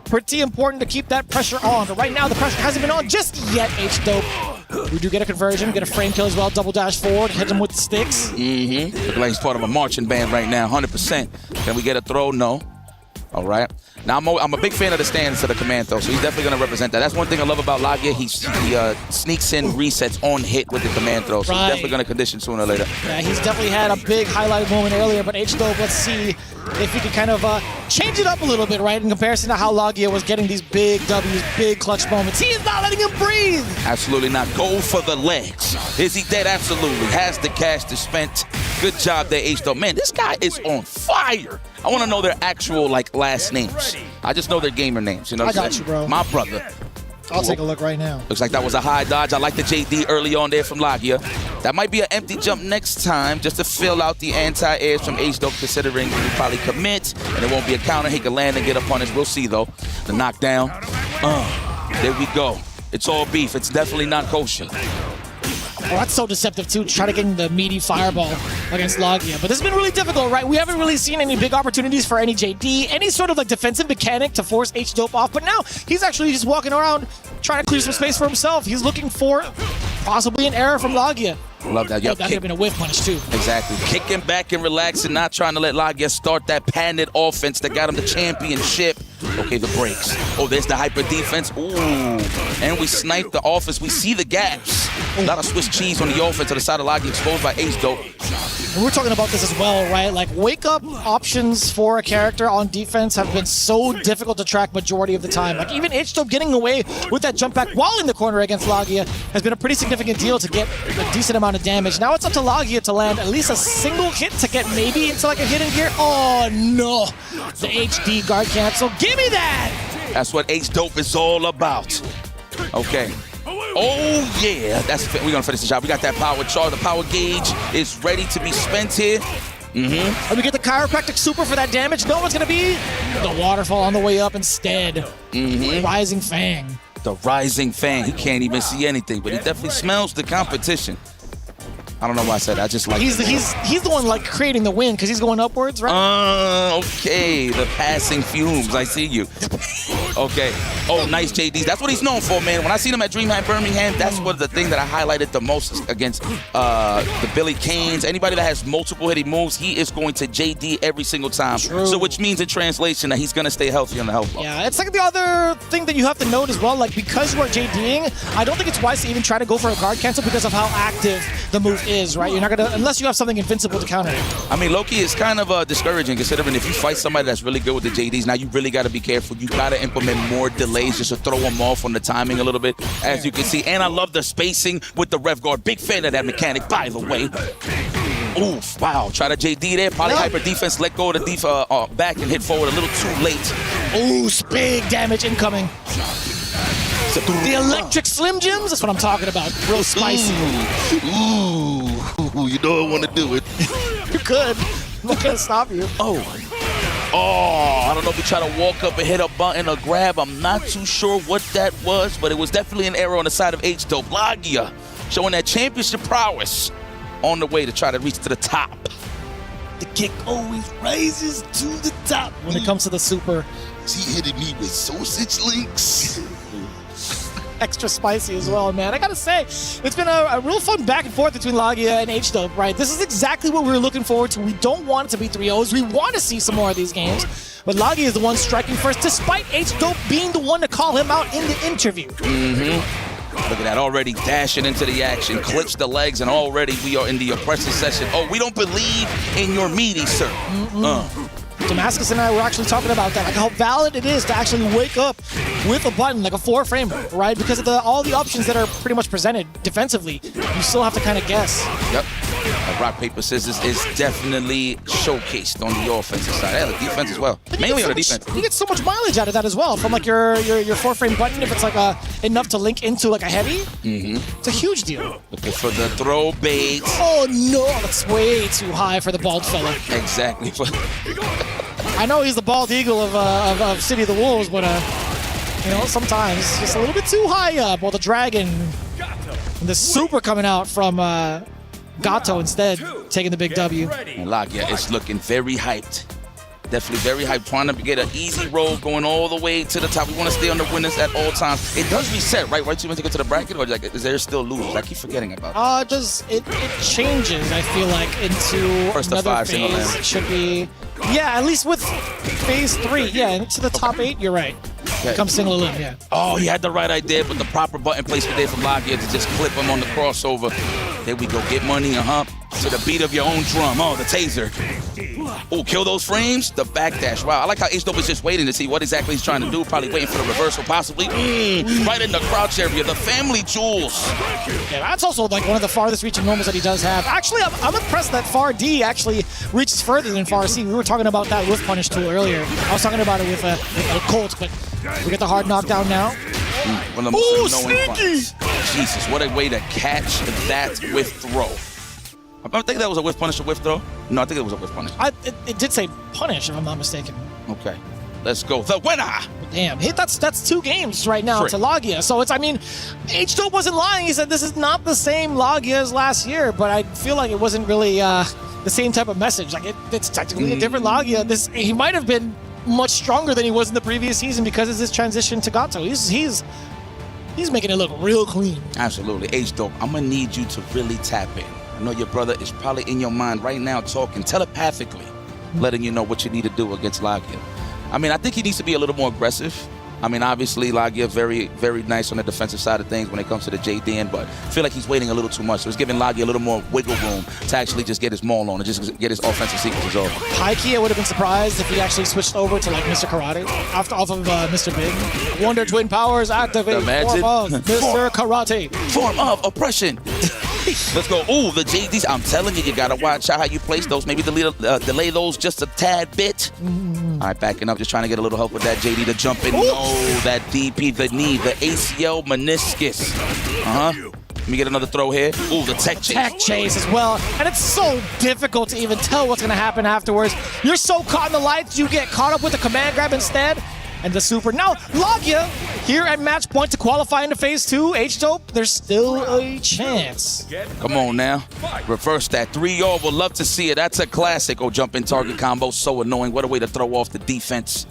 Pretty important to keep that pressure on. But right now, the pressure hasn't been on just yet, H-Dope. We do get a conversion, get a frame kill as well, double dash forward, hit him with the sticks. Look like he's part of a marching band right now, 100%. Can we get a throw? No. All right. Now, I'm a big fan of the stance of the command throw, so he's definitely going to represent that. That's one thing I love about Lagia. He sneaks in resets on hit with the command throw, so he's definitely going to condition sooner or later. Yeah, he's definitely had a big highlight moment earlier, but H-Dope, let's see if he can kind of change it up a little bit, right, in comparison to how Lagia was getting these big W's, big clutch moments. He is not letting him breathe. Absolutely not. Go for the legs. Is he dead? Absolutely. Has the cash to spend. Good job there, H-Dope. Man, this guy is on fire. I want to know their actual, last names. I just know their gamer names. You know what I I'm got saying? you, bro. My brother. I'll take a look right now. Looks like that was a high dodge. I like the JD early on there from Lagia. That might be an empty jump next time just to fill out the anti-airs from H-Dope, considering he probably commit and it won't be a counter. He can land and get a punish. We'll see, though. The knockdown. There we go. It's all beef. It's definitely not kosher. Oh, that's so deceptive, too, to try to get the meaty fireball against Lagia. But this has been really difficult, right? We haven't really seen any big opportunities for any JD, any sort of defensive mechanic to force H-Dope off. But now he's actually just walking around trying to clear some space for himself. He's looking for possibly an error from Lagia. Love that. That could have been a whiff punch, too. Exactly. Kicking back and relaxing, not trying to let Lagia start that patented offense that got him the championship. Okay, the breaks. Oh, there's the hyper defense. Ooh. And we snipe the offense. We see the gaps. A lot of Swiss cheese on the offense to the side of Lagia, exposed by H-Dope. And we're talking about this as well, right? Wake-up options for a character on defense have been so difficult to track majority of the time. Even H-Dope getting away with that jump back while in the corner against Lagia has been a pretty significant deal to get a decent amount of damage. Now it's up to Lagia to land at least a single hit to get maybe into a hidden gear. Oh, no. The HD guard cancel. Give me that! That's what H-Dope is all about. Okay. Oh, yeah. We're going to finish the job. We got that power charge. The power gauge is ready to be spent here. And we get the chiropractic super for that damage. No one's going to be the waterfall on the way up instead. Rising Fang. The Rising Fang. He can't even see anything, but he definitely smells the competition. I don't know why I said that. I just like he's the one creating the win because he's going upwards, right? Okay. The passing fumes. I see you. Okay. Oh, nice JDs. That's what he's known for, man. When I seen him at DreamHack Birmingham, that's what the thing that I highlighted the most against the Billy Canes. Anybody that has multiple hitting moves, he is going to JD every single time. True. So which means in translation that he's going to stay healthy on the health bar. Yeah, it's the other thing that you have to note as well. Because you are JDing, I don't think it's wise to even try to go for a guard cancel because of how active the move is, right? You're not gonna, unless you have something invincible to counter it. I mean, low-key is kind of discouraging considering if you fight somebody that's really good with the JDs, now you really got to be careful. You got to implement more delays just to throw them off on the timing a little bit, as you can see. And I love the spacing with the rev guard. Big fan of that mechanic, by the way. Oof, wow. Try to JD there. Poly hyper defense, let go of the back and hit forward a little too late. Ooh, big damage incoming. The electric Slim Jims, that's what I'm talking about. Real spicy. Ooh, you know I want to do it. You could. I'm not going to stop you. Oh, I don't know if he tried to walk up and hit a button or grab. I'm not too sure what that was, but it was definitely an error on the side of H-Dope. Lagia showing that championship prowess on the way to try to reach to the top. The kick always rises to the top. When it comes to the super. He hitting me with sausage links. Extra spicy as well, man. I gotta say, it's been a real fun back and forth between Lagia and H-Dope, right? This is exactly what we were looking forward to. We don't want it to be 3-0s. We want to see some more of these games. But Lagia is the one striking first, despite H-Dope being the one to call him out in the interview. Look at that, already dashing into the action, clips the legs, and already we are in the oppressive session. Oh, we don't believe in your meaty, sir. Damascus and I were actually talking about that, how valid it is to actually wake up with a button, like a 4-framer, right? Because of all the options that are pretty much presented defensively, you still have to kind of guess. Yep. Rock, paper, scissors is definitely showcased on the offensive side. Yeah, the defense as well. Mainly on the defense. You get so much mileage out of that as well. From your 4-frame button, if it's enough to link into a heavy, it's a huge deal. Looking for the throw bait. Oh no, that's way too high for the bald fella. Exactly. I know he's the bald eagle of City of the Wolves, but sometimes just a little bit too high up. Well, the dragon, and the super coming out from Gato instead, taking the big W. And Lagia is looking very hyped. Definitely very hyped, trying to get an easy roll, going all the way to the top. We want to stay on the winners at all times. It does reset, right? Right, you want to go to the bracket, or is there still losers? I keep forgetting about it. It changes, I feel like, into first another of 5 single phase. land. It should be Yeah, at least with phase 3. Yeah, into the top 8, you're right. Okay. Come single elim, yeah. Oh, he had the right idea, but the proper button placement there from Lagia to just clip him on the crossover. There we go, get money, to the beat of your own drum. Oh, the taser. Oh, kill those frames. The backdash. Wow, I like how H-Dope is just waiting to see what exactly he's trying to do. Probably waiting for the reversal, possibly. Right in the crouch area, the family jewels. Yeah, that's also like one of the farthest reaching normals that he does have. Actually, I'm impressed that Far D actually reaches further than Far C. We were talking about that with Punish tool earlier. I was talking about it with Colt, but we get the hard knockdown now. One of the most annoying punches. Jesus, what a way to catch that with throw. I think that was a whiff punish or whiff throw. No, I think it was a whiff punish. It did say punish, if I'm not mistaken. Okay, let's go. The winner. Damn, that's 2 games right now to Lagia. So it's, I mean, H-Dope wasn't lying. He said this is not the same Lagia as last year, but I feel like it wasn't really the same type of message. Like it's technically a different Lagia. He might have been much stronger than he was in the previous season because of his transition to Gato. He's making it look real clean. Absolutely. H-Dope, I'm gonna need you to really tap in. I know your brother is probably in your mind right now talking telepathically, letting you know what you need to do against Lagia. I mean, I think he needs to be a little more aggressive. I mean, obviously, Lagia very, very nice on the defensive side of things when it comes to the JDN, but I feel like he's waiting a little too much. So it's giving Lagia a little more wiggle room to actually just get his maul on and just get his offensive sequences over. High-key, I would have been surprised if he actually switched over to like Mr. Karate off of Mr. Big. Wonder Twin Powers activate. Imagine. Form of Mr. Karate. Form of oppression. Let's go. Ooh, the JDs. I'm telling you, you got to watch out how you place those. Maybe delay those just a tad bit. All right, backing up, just trying to get a little help with that JD to jump in. No, that DP, the knee, the ACL meniscus. Let me get another throw here. Ooh, the tech chase. Tech chase as well. And it's so difficult to even tell what's going to happen afterwards. You're so caught in the lights, you get caught up with the command grab instead. And the super. Now, Lagia here at match point to qualify into phase 2. H-Dope, there's still a chance. Come on now. Reverse that. 3-0. We'll love to see it. That's a classic. Oh, jump in target combo. So annoying. What a way to throw off the defense.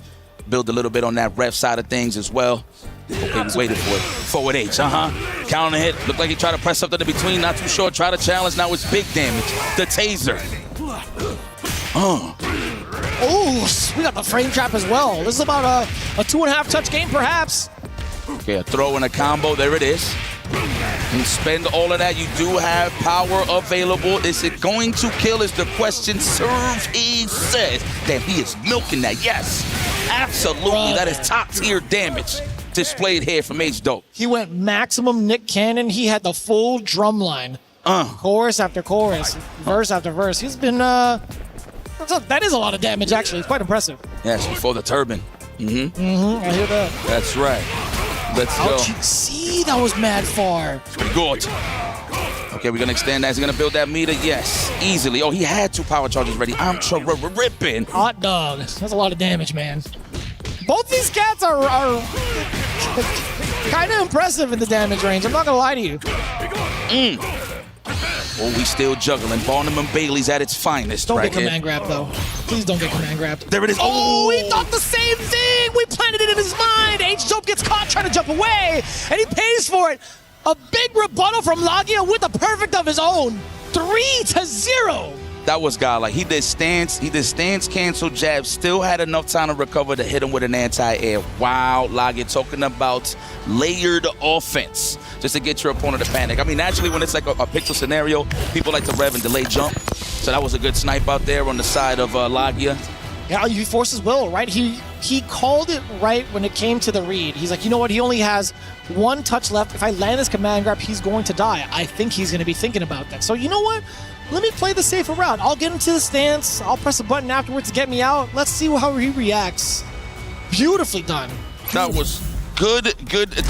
Build a little bit on that ref side of things as well. Okay, we waited for it. Forward H, counter hit. Looked like he tried to press something in between. Not too sure. Try to challenge. Now it's big damage. The taser. Oh, we got the frame trap as well. This is about a 2.5 touch game, perhaps. Okay, a throw and a combo. There it is. And spend all of that. You do have power available. Is it going to kill is the question. Serve, he says. Damn, he is milking that. Yes, absolutely. That is top tier damage displayed here from H-Dope. He went maximum Nick Cannon. He had the full drum line. Chorus after chorus, verse after verse. He's been, that is a lot of damage, actually. It's quite impressive. Yes, before the turban. I hear that. That's right. Let's go. See, that was mad far. Pretty good. Okay, we're going to extend that. Is he going to build that meter? Yes, easily. Oh, he had 2 power charges ready. I'm ripping. Hot dog. That's a lot of damage, man. Both these cats are kind of impressive in the damage range. I'm not going to lie to you. Oh, we still juggling. Barnum and Bailey's at its finest. Don't right get command grabbed, though. Please don't get command grabbed. There it is. Oh, he thought the same thing. We planted it in his mind. H-Dope gets caught trying to jump away, and he pays for it. A big rebuttal from Lagia with a perfect of his own. 3-0. That was godlike. He did stance cancel jab, still had enough time to recover to hit him with an anti-air. Wow, Lagia talking about layered offense just to get your opponent to panic. I mean, naturally, when it's like a pixel scenario, people like to rev and delay jump. So that was a good snipe out there on the side of Lagia. Yeah, he forced his will, right? He called it right when it came to the read. He's like, you know what? He only has 1 touch left. If I land this command grab, he's going to die. I think he's going to be thinking about that. So you know what? Let me play the safer route. I'll get him to the stance. I'll press a button afterwards to get me out. Let's see how he reacts. Beautifully done. That was good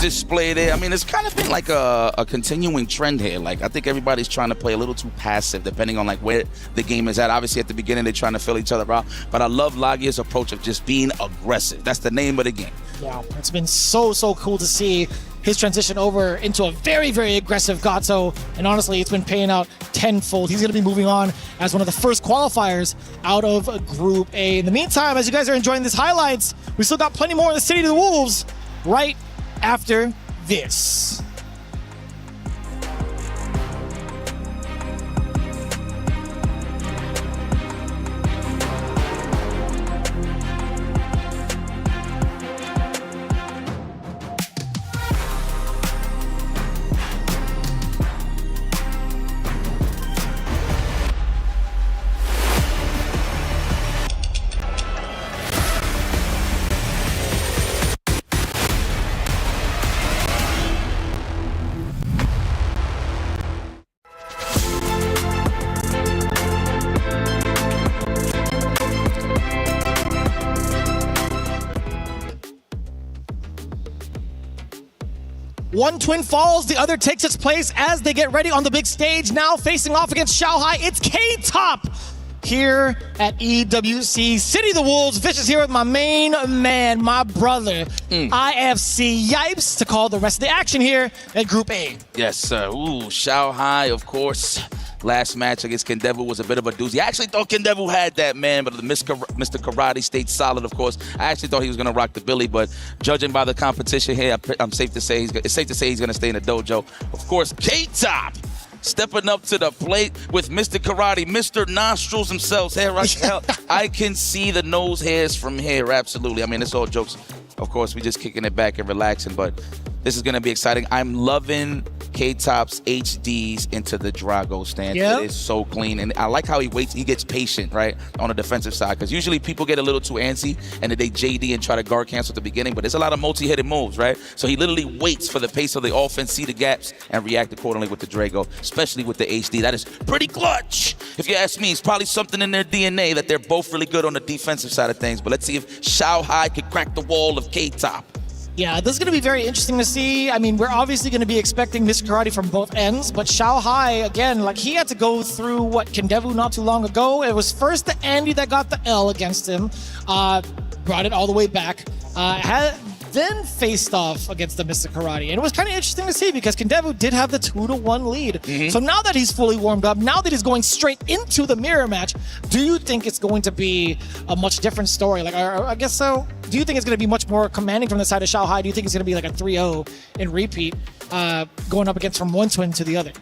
display there. I mean, it's kind of been like a continuing trend here. Like, I think everybody's trying to play a little too passive, depending on like where the game is at. Obviously, at the beginning, they're trying to fill each other out. But I love Lagia's approach of just being aggressive. That's the name of the game. Wow, it's been so cool to see his transition over into a very, very aggressive Gato. And honestly, it's been paying out tenfold. He's going to be moving on as one of the first qualifiers out of Group A. In the meantime, as you guys are enjoying these highlights, we still got plenty more in the City of the Wolves right after this. One twin falls, the other takes its place as they get ready on the big stage. Now facing off against Xiaohai, it's K-Top here at EWC. City of the Wolves, Vicious here with my main man, my brother, IFC Yipes, to call the rest of the action here at Group A. Yes, sir. Ooh, Xiaohai, of course. Last match against Kendevu was a bit of a doozy. I actually thought Kendevu had that, man, but Mr. Karate stayed solid, of course. I actually thought he was going to rock the Billy, but judging by the competition here, it's safe to say he's going to stay in the dojo. Of course, K-Top stepping up to the plate with Mr. Karate, Mr. Nostrils himself. I can see the nose hairs from here, absolutely. I mean, it's all jokes. Of course, we're just kicking it back and relaxing, but this is going to be exciting. I'm loving K-Top's HDs into the Drago stance. Yep. It is so clean. And I like how he waits. He gets patient, right, on the defensive side. Because usually people get a little too antsy and they JD and try to guard cancel at the beginning. But there's a lot of multi-headed moves, right? So he literally waits for the pace of the offense, see the gaps, and react accordingly with the Drago, especially with the HD. That is pretty clutch. If you ask me, it's probably something in their DNA that they're both really good on the defensive side of things. But let's see if Xiaohai can crack the wall of K-Top. Yeah, this is going to be very interesting to see. I mean, we're obviously going to be expecting Mr. Karate from both ends, but Xiaohai, again, like he had to go through what Kendevu not too long ago. It was first the Andy that got the L against him, brought it all the way back, then faced off against the Mr. Karate. And it was kind of interesting to see because Kendevu did have the 2-1 lead. So now that he's fully warmed up, now that he's going straight into the mirror match, do you think it's going to be a much different story? Like, I guess so. Do you think it's going to be much more commanding from the side of Xiaohai? Do you think it's going to be like a 3-0 in repeat, going up against from one twin to the other?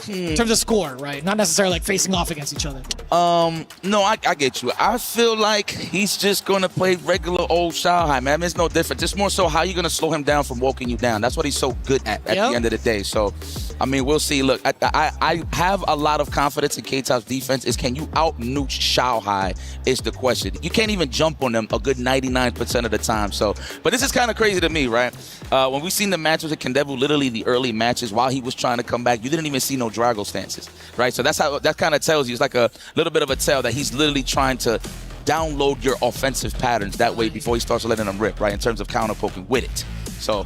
In terms of score, right? Not necessarily like facing off against each other. No, I get you. I feel like he's just going to play regular old Xiaohai, man. I mean, it's no different. Just more so how you going to slow him down from walking you down. That's what he's so good at the end of the day. So, I mean, we'll see. Look, I have a lot of confidence in K-Top's defense. Is can you out-nooch Xiaohai is the question. You can't even jump on them a good 99% of the time. So, but this is kind of crazy to me, right? When we seen the matches with Kendevu, literally the early matches, while he was trying to come back, you didn't even see no Drago stances, right? So that's how that kind of tells you. It's like a little bit of a tell that he's literally trying to download your offensive patterns that way before he starts letting them rip, right? In terms of counter poking with it. So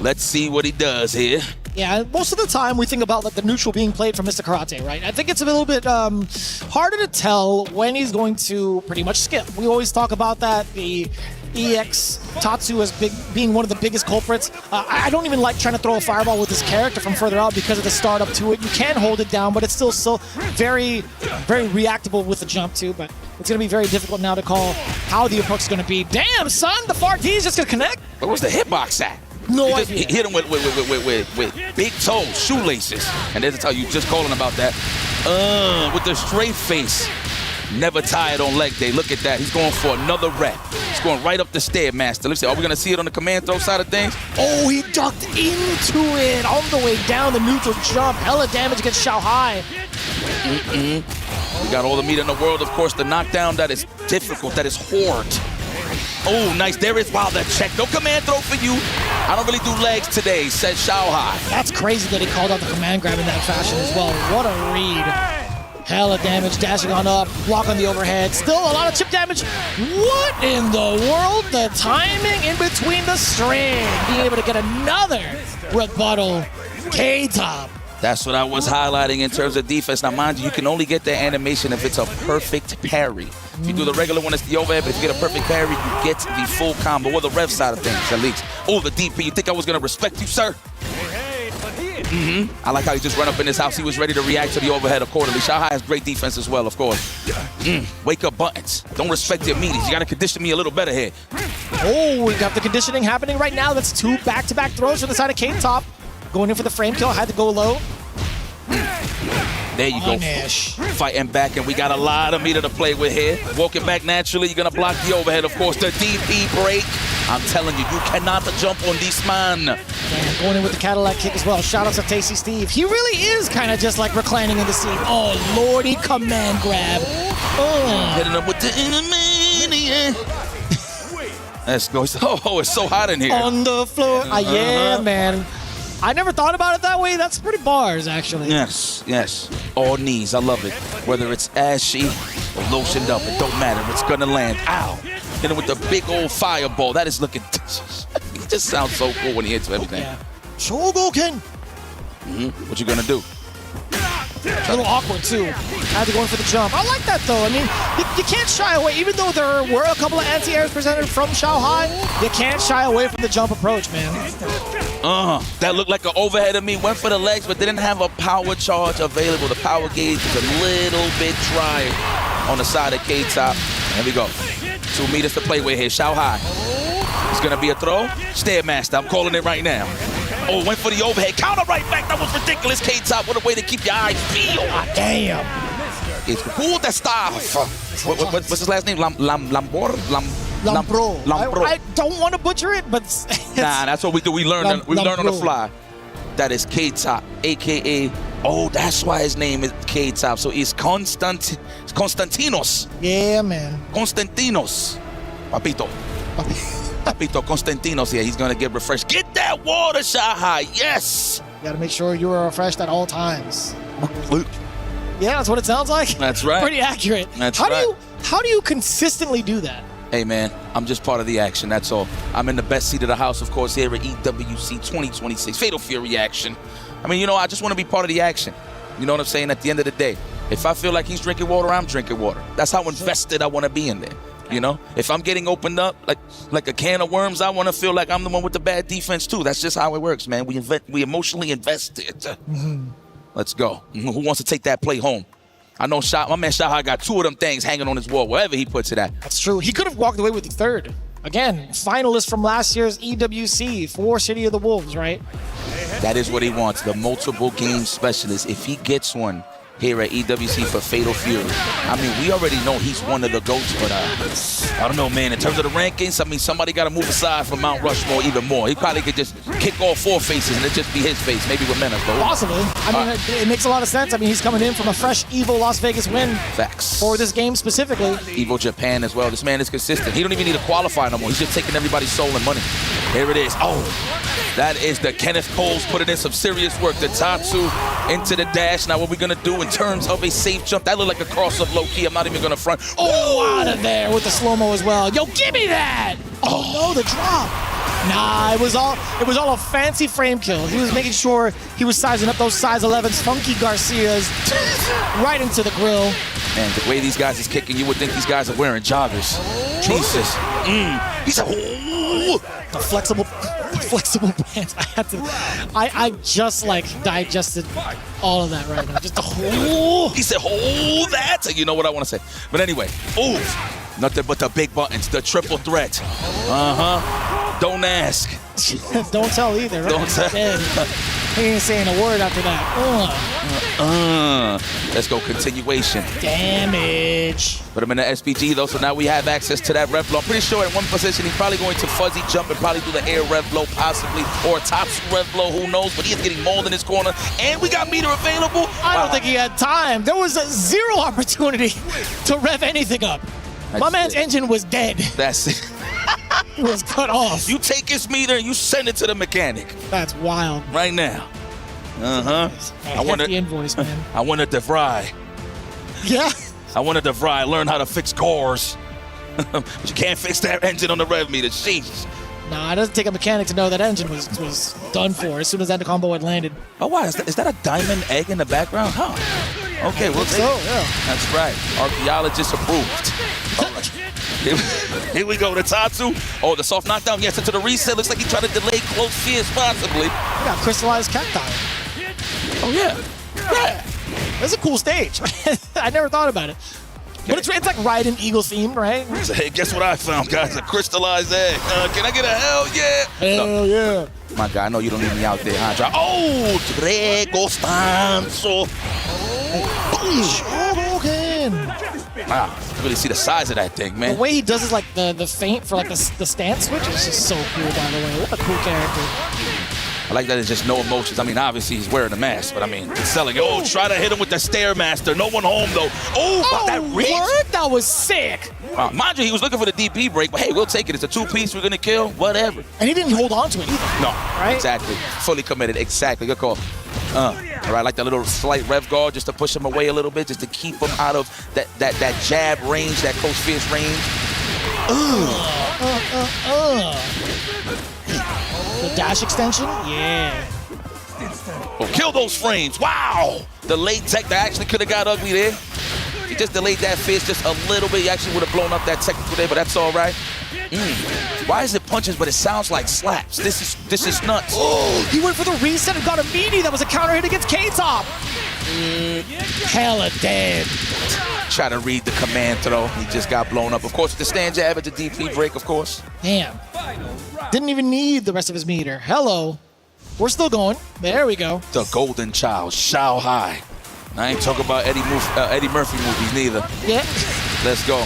let's see what he does here. Yeah, most of the time we think about like the neutral being played from Mr. Karate, right? I think it's a little bit harder to tell when he's going to pretty much skip. We always talk about that. The EX Tatsu as being one of the biggest culprits. I don't even like trying to throw a fireball with this character from further out because of the start up to it. You can hold it down, but it's still so very, very reactable with the jump too. But it's going to be very difficult now to call how the approach is going to be. Damn, son, the far D is just going to connect. Where was the hitbox at? No you idea. Just hit him with big toes, shoelaces. And there's a tell you just calling about that. With the straight face. Never tired on leg day. Look at that. He's going for another rep. He's going right up the Stairmaster. Let's see. Are we going to see it on the command throw side of things? Oh, he ducked into it on the way down the neutral jump. Hella damage against Xiaohai. We got all the meat in the world. Of course, the knockdown, that is difficult. That is hard. Oh, nice. There is, wow, that check. No command throw for you. I don't really do legs today, says Xiaohai. That's crazy that he called out the command grab in that fashion as well. What a read. Hella damage, dashing on up, block on the overhead. Still a lot of chip damage. What in the world? The timing in between the string. Being able to get another rebuttal. K-Top. That's what I was highlighting in terms of defense. Now, mind you, you can only get that animation if it's a perfect parry. If you do the regular one, it's the overhead, but if you get a perfect parry, you get the full combo, or the rev side of things, at least. Oh, the DP. You think I was going to respect you, sir? I like how he just ran up in his house. He was ready to react to the overhead accordingly. Xiaohai has great defense as well, of course. Wake up buttons. Don't respect your meaties. You got to condition me a little better here. Oh, we got the conditioning happening right now. That's two back-to-back throws from the side of K-Top. Going in for the frame kill. Had to go low. There you go. Fighting back, and we got a lot of meter to play with here. Walking back naturally. You're going to block the overhead, of course. The DP break. I'm telling you, you cannot jump on this man. And going in with the Cadillac kick as well. Shout out to Tasty Steve. He really is kind of just like reclining in the seat. Oh, lordy, command grab. Hitting him with the Intermania. Let's go. Oh, it's so hot in here. On the floor. Yeah, man. I never thought about it that way. That's pretty bars, actually. Yes, yes. All knees. I love it. Whether it's ashy or lotioned up, it don't matter. It's going to land. Ow. Hit him with the big old fireball. That is looking... He just sounds so cool when he hits everything. Yeah. Shogoken. What you gonna do? A little awkward too. Had to go in for the jump. I like that though. I mean, you can't shy away. Even though there were a couple of anti-airs presented from Xiaohai, you can't shy away from the jump approach, man. That looked like an overhead of me. Went for the legs, but didn't have a power charge available. The power gauge is a little bit dry on the side of K-Top. There we go. 2 meters to play with here. Xiaohai. It's gonna be a throw. Stairmaster. I'm calling it right now. Oh, went for the overhead. Counter right back. That was ridiculous. K-Top. What a way to keep your eyes peeled. Damn. It's cool that stuff. What's his last name? Lambro. I don't want to butcher it, but nah, that's what we do. We learn on the fly. That is K-Top, aka. Oh, that's why his name is K-Top. So it's Constantinos. Yeah, man. Constantinos. Papito Constantinos here. He's gonna get refreshed. Get that water, Xiaohai. Yes. You gotta make sure you are refreshed at all times. Yeah, that's what it sounds like. That's right. Pretty accurate. That's right. How do you consistently do that? Hey, man, I'm just part of the action, that's all. I'm in the best seat of the house, of course, here at EWC 2026, Fatal Fury action. I mean, I just want to be part of the action. You know what I'm saying? At the end of the day, if I feel like he's drinking water, I'm drinking water. That's how invested I want to be in there. If I'm getting opened up like a can of worms, I want to feel like I'm the one with the bad defense, too. That's just how it works, man. We emotionally invested. Let's go. Who wants to take that play home? I know my man Xiaohai got 2 of them things hanging on his wall, wherever he puts it at. That's true. He could have walked away with the 3rd. Again, finalist from last year's EWC for City of the Wolves, right? That is what he wants, the multiple game specialist. If he gets one here at EWC for Fatal Fury, I mean, we already know he's one of the GOATs, but I don't know, man. In terms of the rankings, I mean, somebody got to move aside from Mount Rushmore even more. He probably could just kick all 4 faces and it just be his face, maybe with Menace. Possibly. I mean, it makes a lot of sense. I mean, he's coming in from a fresh EVO Las Vegas win. Facts. For this game specifically. EVO Japan as well. This man is consistent. He don't even need to qualify no more. He's just taking everybody's soul and money. Here it is. Oh, that is the Kenneth Coles putting in some serious work. The Tatsu into the dash. Now what we're going to do in terms of a safe jump, that looked like a cross-up low-key. I'm not even going to front. Oh, out of there with the slow-mo as well. Yo, give me that! Oh, no, the drop. Nah, it was all a fancy frame kill. He was making sure he was sizing up those size 11s, Funky Garcias, right into the grill. Man, the way these guys is kicking, you would think these guys are wearing joggers. Jesus. He said, ooh. The flexible pants. I just digested all of that right now. Just He said, hold that. You know what I want to say. But anyway, ooh. Nothing but the big buttons, the triple threat. Don't ask. Don't tell either. Right? Don't tell. He ain't saying a word after that. Let's go, continuation. Damage. Put him in the SPG though, so now we have access to that rev blow. I'm pretty sure at one position he's probably going to fuzzy jump and probably do the air rev blow possibly, or a top rev blow, who knows, but he is getting mauled in his corner. And we got meter available. I don't think he had time. There was a 0 opportunity to rev anything up. My man's engine was dead. That's it. It was cut off. You take his meter and you send it to the mechanic. That's wild. Right now. I wanted the invoice, man. I wanted to fry. Yeah. I wanted to fry. Learn how to fix cores. But you can't fix that engine on the rev meter. Jesus. Nah, it doesn't take a mechanic to know that engine was done for as soon as that combo had landed. Oh, wow. Is that a diamond egg in the background? Huh. Okay, we'll take it. Yeah. That's right. Archaeologist approved. All right. Here we go. The Tatsu. Oh, the soft knockdown. Yes, into the reset. Looks like he's trying to delay close fears possibly. We got crystallized cacti. Oh, yeah. Yeah. That's a cool stage. I never thought about it. But it's like riding eagle themed, right? So, hey, guess what I found, guys? A crystallized egg. Can I get a hell yeah? Hell yeah. My guy, I know you don't need me out there, huh? Oh, Drego Stanzo. Wow, you really see the size of that thing, man. The way he does is like the feint for like the stance switch is just so cool, by the way. What a cool character. I like that it's just no emotions. I mean, obviously he's wearing a mask, but I mean, he's selling it. Oh, try to hit him with the Stairmaster. No one home, though. Oh, that reach. Word? That was sick. Mind you, he was looking for the DP break, but hey, we'll take it. It's a 2-piece. We're going to kill. Whatever. And he didn't hold on to it either. No. Right? Exactly. Fully committed. Exactly. Good call. All right, like that little slight rev guard just to push him away a little bit, just to keep him out of that jab range, that close fierce range. The dash extension? Yeah. Oh, kill those frames. Wow. The late tech that actually could have got ugly there. He just delayed that fist just a little bit. He actually would have blown up that technical there, but that's all right. Why is it punches, but it sounds like slaps? This is nuts. Oh, he went for the reset and got a meaty. That was a counter hit against K-Top. Hella dead. Try to read the command throw. He just got blown up. Of course, the stand jab at the DP break, of course. Damn. Didn't even need the rest of his meter. Hello. We're still going. There we go. The golden child, Shao Hai. I ain't talking about Eddie Murphy movies neither. Yeah. Let's go.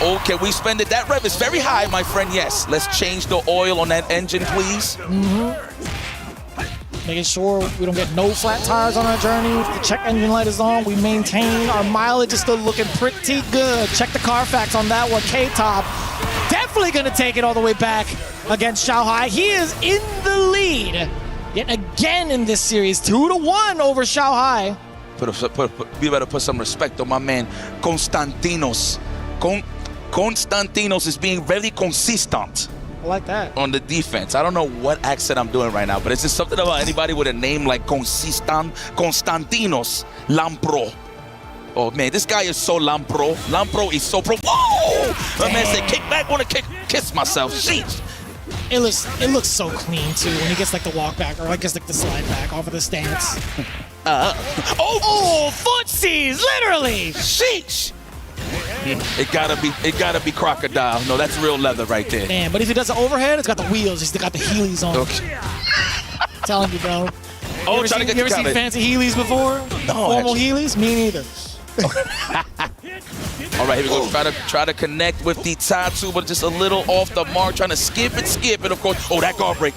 Okay, we spend it. That rev is very high, my friend. Yes. Let's change the oil on that engine, please. Making sure we don't get no flat tires on our journey. The check engine light is on. We maintain. Our mileage is still looking pretty good. Check the Carfax on that one. K-Top definitely going to take it all the way back against Shao Hai. He is in the lead yet again in this series. 2-1 over Shao Hai. We better put some respect on my man, Konstantinos. Konstantinos is being very consistent. I like that. On the defense. I don't know what accent I'm doing right now, but it's just something about anybody with a name like Konstantinos Lampro. Oh man, this guy is so Lampro. Lampro is so pro. Whoa! My man said, kick back, wanna kiss myself. Sheesh. It looks so clean too when he gets like the walk back or I guess like the slide back off of the stance. Footsies, literally. Sheesh. It gotta be crocodile. No, that's real leather right there. Man, but if he does the overhead, it's got the wheels. He's got the Heelys on. Okay. Telling you, bro. Oh, you ever seen fancy Heelys before? No, Formal Heelys? Me neither. All right, here we go. Try to connect with the Tatsu, but just a little off the mark. Trying to skip it, and of course, that guard break.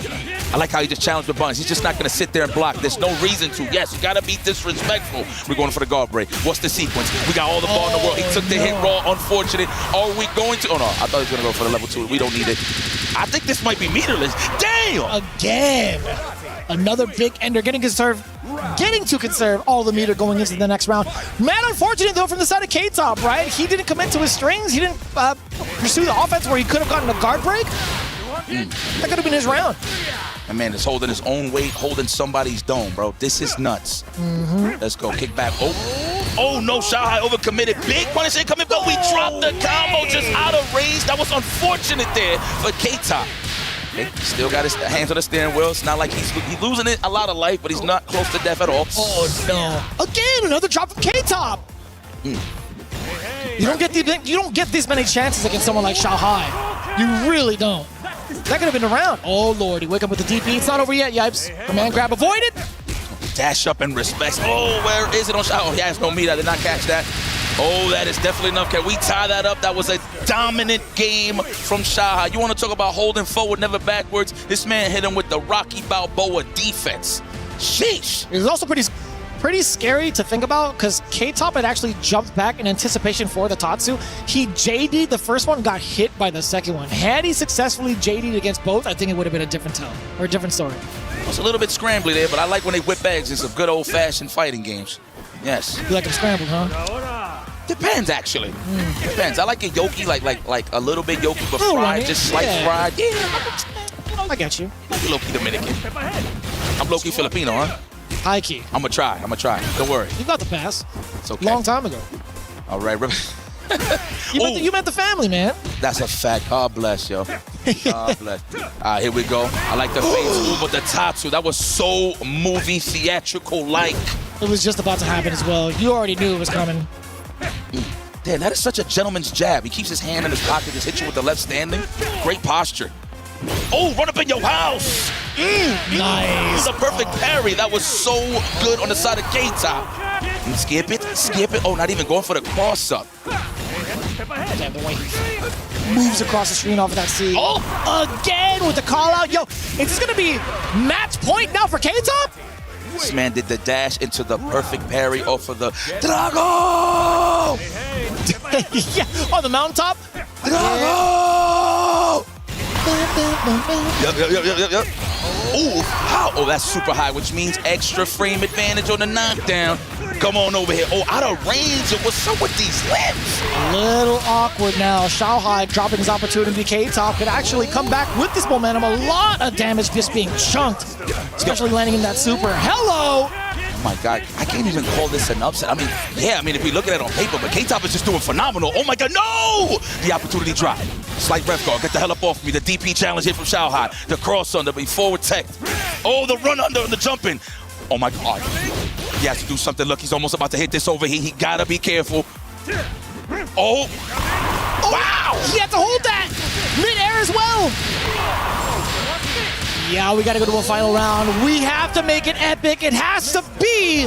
I like how he just challenged the buns. He's just not gonna sit there and block. There's no reason to. Yes, you gotta be disrespectful. We're going for the guard break. What's the sequence? We got all the ball in the world. He took the hit raw. Unfortunate. Are we going to? Oh no, I thought he was gonna go for the level 2. We don't need it. I think this might be meterless. Damn! Again. Another big ender getting to conserve all the meter going into the next round. Man, unfortunate though from the side of K-Top, right? He didn't commit to his strings. He didn't pursue the offense where he could have gotten a guard break. That could have been his round. That man is holding his own weight, holding somebody's dome, bro. This is nuts. Let's go, kick back. Oh no, Shao Hai overcommitted. Big punish incoming, but we dropped the combo just out of range. That was unfortunate there for K-Top. Still got his hands on the steering wheel. It's not like he's losing it a lot of life, but he's not close to death at all. Oh no! Again, another drop from K-Top. You don't get this many chances against someone like Shao Hai. You really don't. That could have been a round. Oh lord, he wake up with the DP. It's not over yet, Yipes. Command grab avoided. Dash up and respect. Oh, where is it on Shao? Oh, he has no meat. I did not catch that. Oh, that is definitely enough. Can we tie that up? That was a dominant game from Shao Hai. You want to talk about holding forward, never backwards? This man hit him with the Rocky Balboa defense. Sheesh. It was also pretty scary to think about because K-Top had actually jumped back in anticipation for the Tatsu. He JD'd the first one, got hit by the second one. Had he successfully JD'd against both, I think it would have been a different tale or a different story. It's a little bit scrambly there, but I like when they whip bags in some good old-fashioned fighting games. Yes. You like them scrambled, huh? Depends, actually. Depends. I like it yoki, like a little bit yoki, but fried, just sliced fried. Yeah. I got you. You're low-key Dominican. I'm low-key Filipino, huh? High key. I'm gonna try. Don't worry. You got the pass. It's okay. Long time ago. All right. You met the family, man. That's a fact. God bless, yo. God bless. All right, here we go. I like the face, but the Tatsu, that was so movie theatrical-like. It was just about to happen as well. You already knew it was coming. Damn, that is such a gentleman's jab. He keeps his hand in his pocket, just hits you with the left standing. Great posture. Oh, run up in your house. Nice. The perfect parry. That was so good on the side of K-Top. Skip it. Oh, not even going for the cross-up. Damn, the way he moves across the screen off of that C. Oh, again with the call-out. Yo, is this going to be match point now for K-Top? This man did the dash into the perfect parry off of the Drago! Yeah, on the mountaintop. Drago! Yep. Ooh, how? Oh, that's super high, which means extra frame advantage on the knockdown. Come on over here. Oh, out of range. What's up with these limbs? A little awkward now. Xiaohai dropping his opportunity. K-Top could actually come back with this momentum. A lot of damage just being chunked, especially landing in that super. Hello! Oh my God, I can't even call this an upset. I mean, yeah, if we look at it on paper, but K-Top is just doing phenomenal. Oh my God, no! The opportunity drop. Slight ref guard, get the hell up off me. The DP challenge here from Xiaohai. The cross under, but forward tech. Oh, the run under and the jumping. Oh my God. He has to do something. Look, he's almost about to hit this over here. He gotta be careful. Oh. Wow! He had to hold that mid-air as well. Yeah, we gotta go to a final round. We have to make it epic. It has to be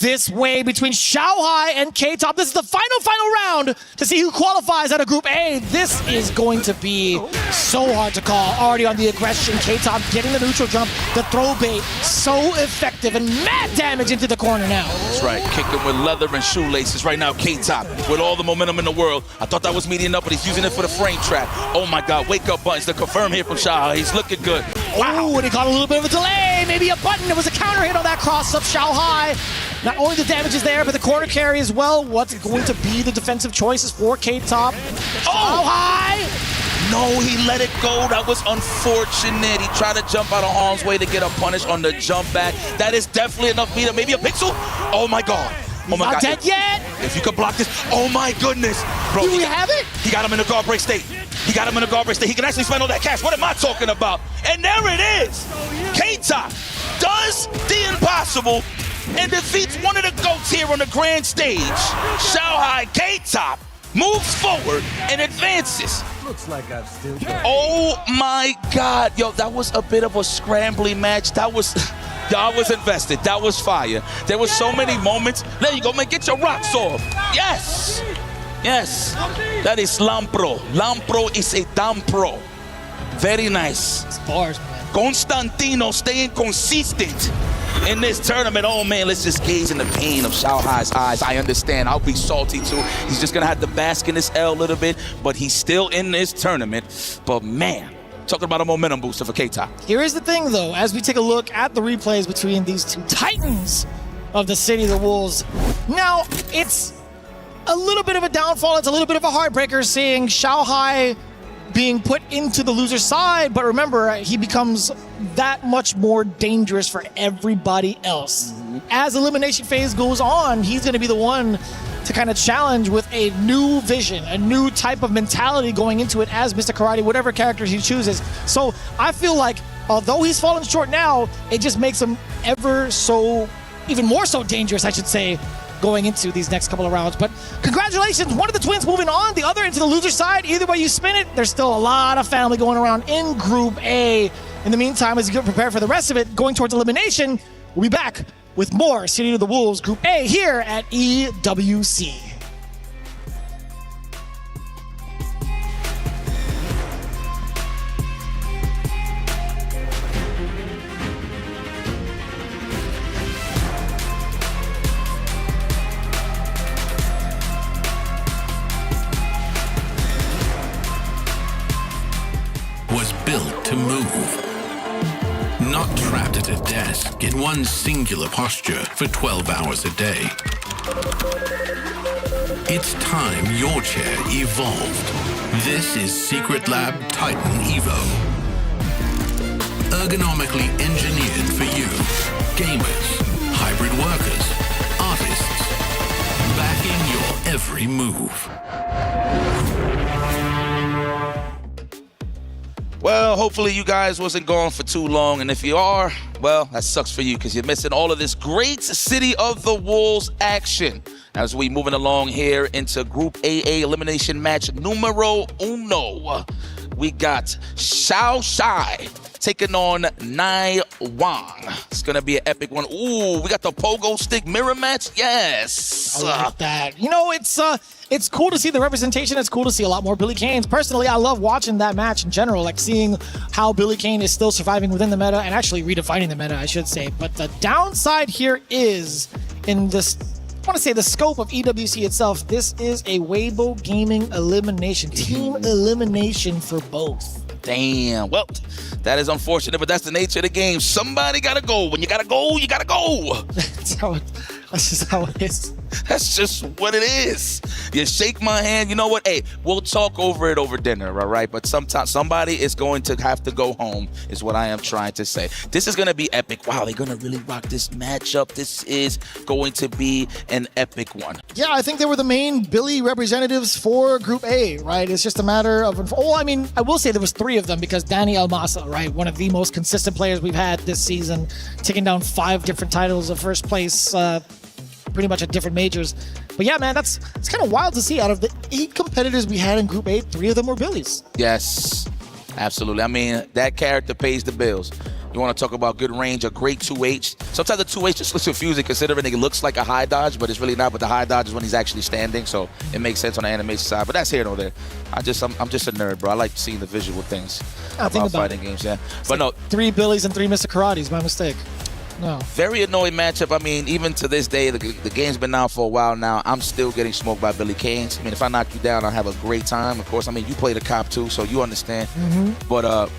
this way between Xiaohai and K-Top. This is the final round to see who qualifies out of Group A. This is going to be so hard to call. Already on the aggression, K-Top getting the neutral jump, the throw bait, so effective, and mad damage into the corner now. That's right, kicking with leather and shoelaces right now. K-Top with all the momentum in the world. I thought that was medium up, but he's using it for the frame trap. Oh my God, wake up buttons to confirm here from Xiaohai. He's looking good. Wow, and he caught a little bit of a delay. Maybe a button. It was a counter hit on that cross of Xiaohai. Not only the damage is there, but the corner carry as well. What's going to be the defensive choices for K-Top? Xiaohai! No, he let it go. That was unfortunate. He tried to jump out of harm's way to get a punish on the jump back. That is definitely enough meter. Maybe a pixel? Oh my God. Oh my Not God. dead yet. If you could block this. Oh my goodness. Bro, Do we have it? He got him in a guard break state. He got him in a guard break state. He can actually spend all that cash. What am I talking about? And there it is. K-Top does the impossible and defeats one of the GOATs here on the grand stage. Xiaohai. K-Top moves forward and advances. Looks like I've still got Oh my God. Yo, that was a bit of a scrambly match. I was invested. That was fire. There were so many moments. There you go, man. Get your rocks off. Yes. Yes. That is Lampro. Lampro is a Dampro. Very nice. It's bars, man. Constantino staying consistent in this tournament. Oh man, let's just gaze in the pain of Xiaohai's eyes. I understand. I'll be salty too. He's just gonna have to bask in this L a little bit, but he's still in this tournament. But man, talking about a momentum booster for K-Top. Here is the thing, though, as we take a look at the replays between these two titans of the City of the Wolves. Now, it's a little bit of a downfall. It's a little bit of a heartbreaker seeing Xiaohai being put into the loser side, but remember, he becomes that much more dangerous for everybody else. As elimination phase goes on, he's going to be the one to kind of challenge with a new vision, a new type of mentality going into it as Mr. Karate, whatever character he chooses. So I feel like, although he's fallen short now, it just makes him even more so dangerous, I should say, going into these next couple of rounds. But congratulations, one of the twins moving on, the other into the loser side. Either way you spin it, there's still a lot of family going around in Group A. In the meantime, as you get prepared for the rest of it, going towards elimination, we'll be back with more City of the Wolves Group A here at EWC. Was built to move. Not trapped at a desk in one singular posture for 12 hours a day. It's time your chair evolved. This is Secret Lab Titan Evo. Ergonomically engineered for you, gamers, hybrid workers, artists, backing your every move. Well, hopefully you guys wasn't gone for too long, and if you are, well, that sucks for you because you're missing all of this great City of the Wolves action. As we moving along here into Group AA elimination match numero uno, we got Xiaohai taking on Nai Wang. It's gonna be an epic one. Ooh, we got the pogo stick mirror match. Yes, I like that. You know, it's cool to see the representation. It's cool to see a lot more Billy Kanes. Personally, I love watching that match in general, like seeing how Billy Kane is still surviving within the meta and actually redefining the meta, I should say. But the downside here is in this, I want to say the scope of EWC itself, this is a Weibo Gaming elimination, team elimination for both. Damn. Well, that is unfortunate, but that's the nature of the game. Somebody gotta go. When you gotta go, you gotta go. That's how That's just how it is. That's just what it is. You shake my hand. You know what? Hey, we'll talk over it over dinner, all right? But sometimes somebody is going to have to go home, is what I am trying to say. This is going to be epic. Wow, they're going to really rock this matchup. This is going to be an epic one. Yeah, I think they were the main Billy representatives for Group A, right? It's just a matter of... Oh, I mean, I will say there was 3 of them because Danny Almasa, right? One of the most consistent players we've had this season, taking down 5 different titles of first place, pretty much at different majors. But yeah, man, it's kind of wild to see. Out of the 8 competitors we had in Group A, 3 of them were Billies. Yes, absolutely. I mean, that character pays the bills. You want to talk about good range, a great 2H. Sometimes the 2H just looks confusing considering it looks like a high dodge, but it's really not. But the high dodge is when he's actually standing, so it makes sense on the animation side. But that's here nor there. I'm just a nerd, bro. I like seeing the visual things about fighting games, yeah. But no, 3 Billies and 3 Mr. Karates, my mistake. No. Very annoying matchup. I mean, even to this day, the game's been out for a while now. I'm still getting smoked by Billy Canes. I mean, if I knock you down, I'll have a great time. Of course, I mean, you play the cop too, so you understand. But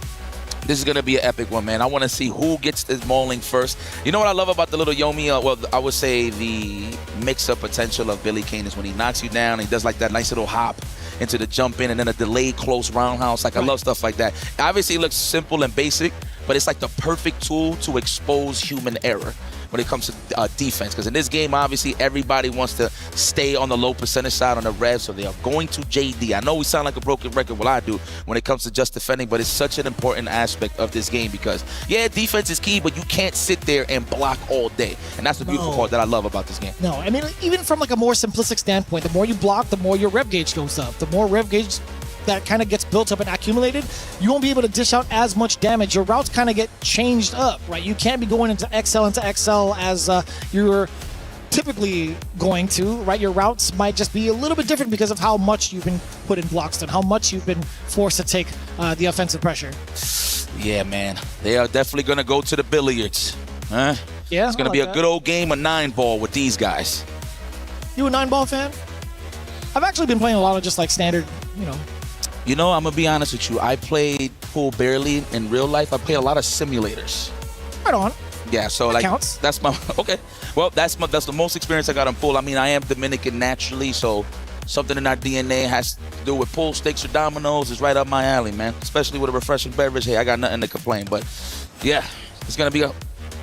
this is going to be an epic one, man. I want to see who gets this mauling first. You know what I love about the little Yomi? Well, I would say the mix-up potential of Billy Kane is when he knocks you down, and he does like that nice little hop into the jump in and then a delayed close roundhouse. Like, I love stuff like that. Obviously, it looks simple and basic, but it's like the perfect tool to expose human error when it comes to defense. Because in this game, obviously, everybody wants to stay on the low percentage side on the rev, so they are going to JD. I know we sound like a broken record, well, I do, when it comes to just defending, but it's such an important aspect of this game because, yeah, defense is key, but you can't sit there and block all day. And that's the beautiful part that I love about this game. No, I mean, even from like a more simplistic standpoint, the more you block, the more your rev gauge goes up. The more rev gauge that kind of gets built up and accumulated, you won't be able to dish out as much damage. Your routes kind of get changed up, right? You can't be going into XL as you're typically going to, right? Your routes might just be a little bit different because of how much you've been put in blocks and how much you've been forced to take the offensive pressure. Yeah, man. They are definitely going to go to the billiards. Huh? Yeah, it's going to be a good old game of 9-ball with these guys. You a 9-ball fan? I've actually been playing a lot of just like standard, you know. You know, I'm going to be honest with you. I played pool barely in real life. I played a lot of simulators. Right on. Yeah, so that like counts. That's my okay. Well, that's the most experience I got in pool. I mean, I am Dominican naturally, so something in our DNA has to do with pool, stakes, or dominoes is right up my alley, man. Especially with a refreshing beverage. Hey, I got nothing to complain. But yeah, it's gonna be a.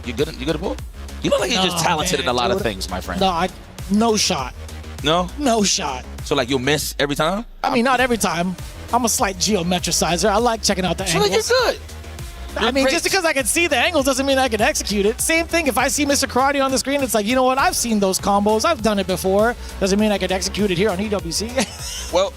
You good at pool? You look like you're just talented in a lot of things, my friend. No shot. No? No shot. So like you'll miss every time? I mean, not every time. I'm a slight geometricizer. I like checking out the angles. So like you're good. I mean, just because I can see the angles doesn't mean I can execute it. Same thing, if I see Mr. Karate on the screen, it's like, you know what, I've seen those combos. I've done it before. Doesn't mean I could execute it here on EWC. Well,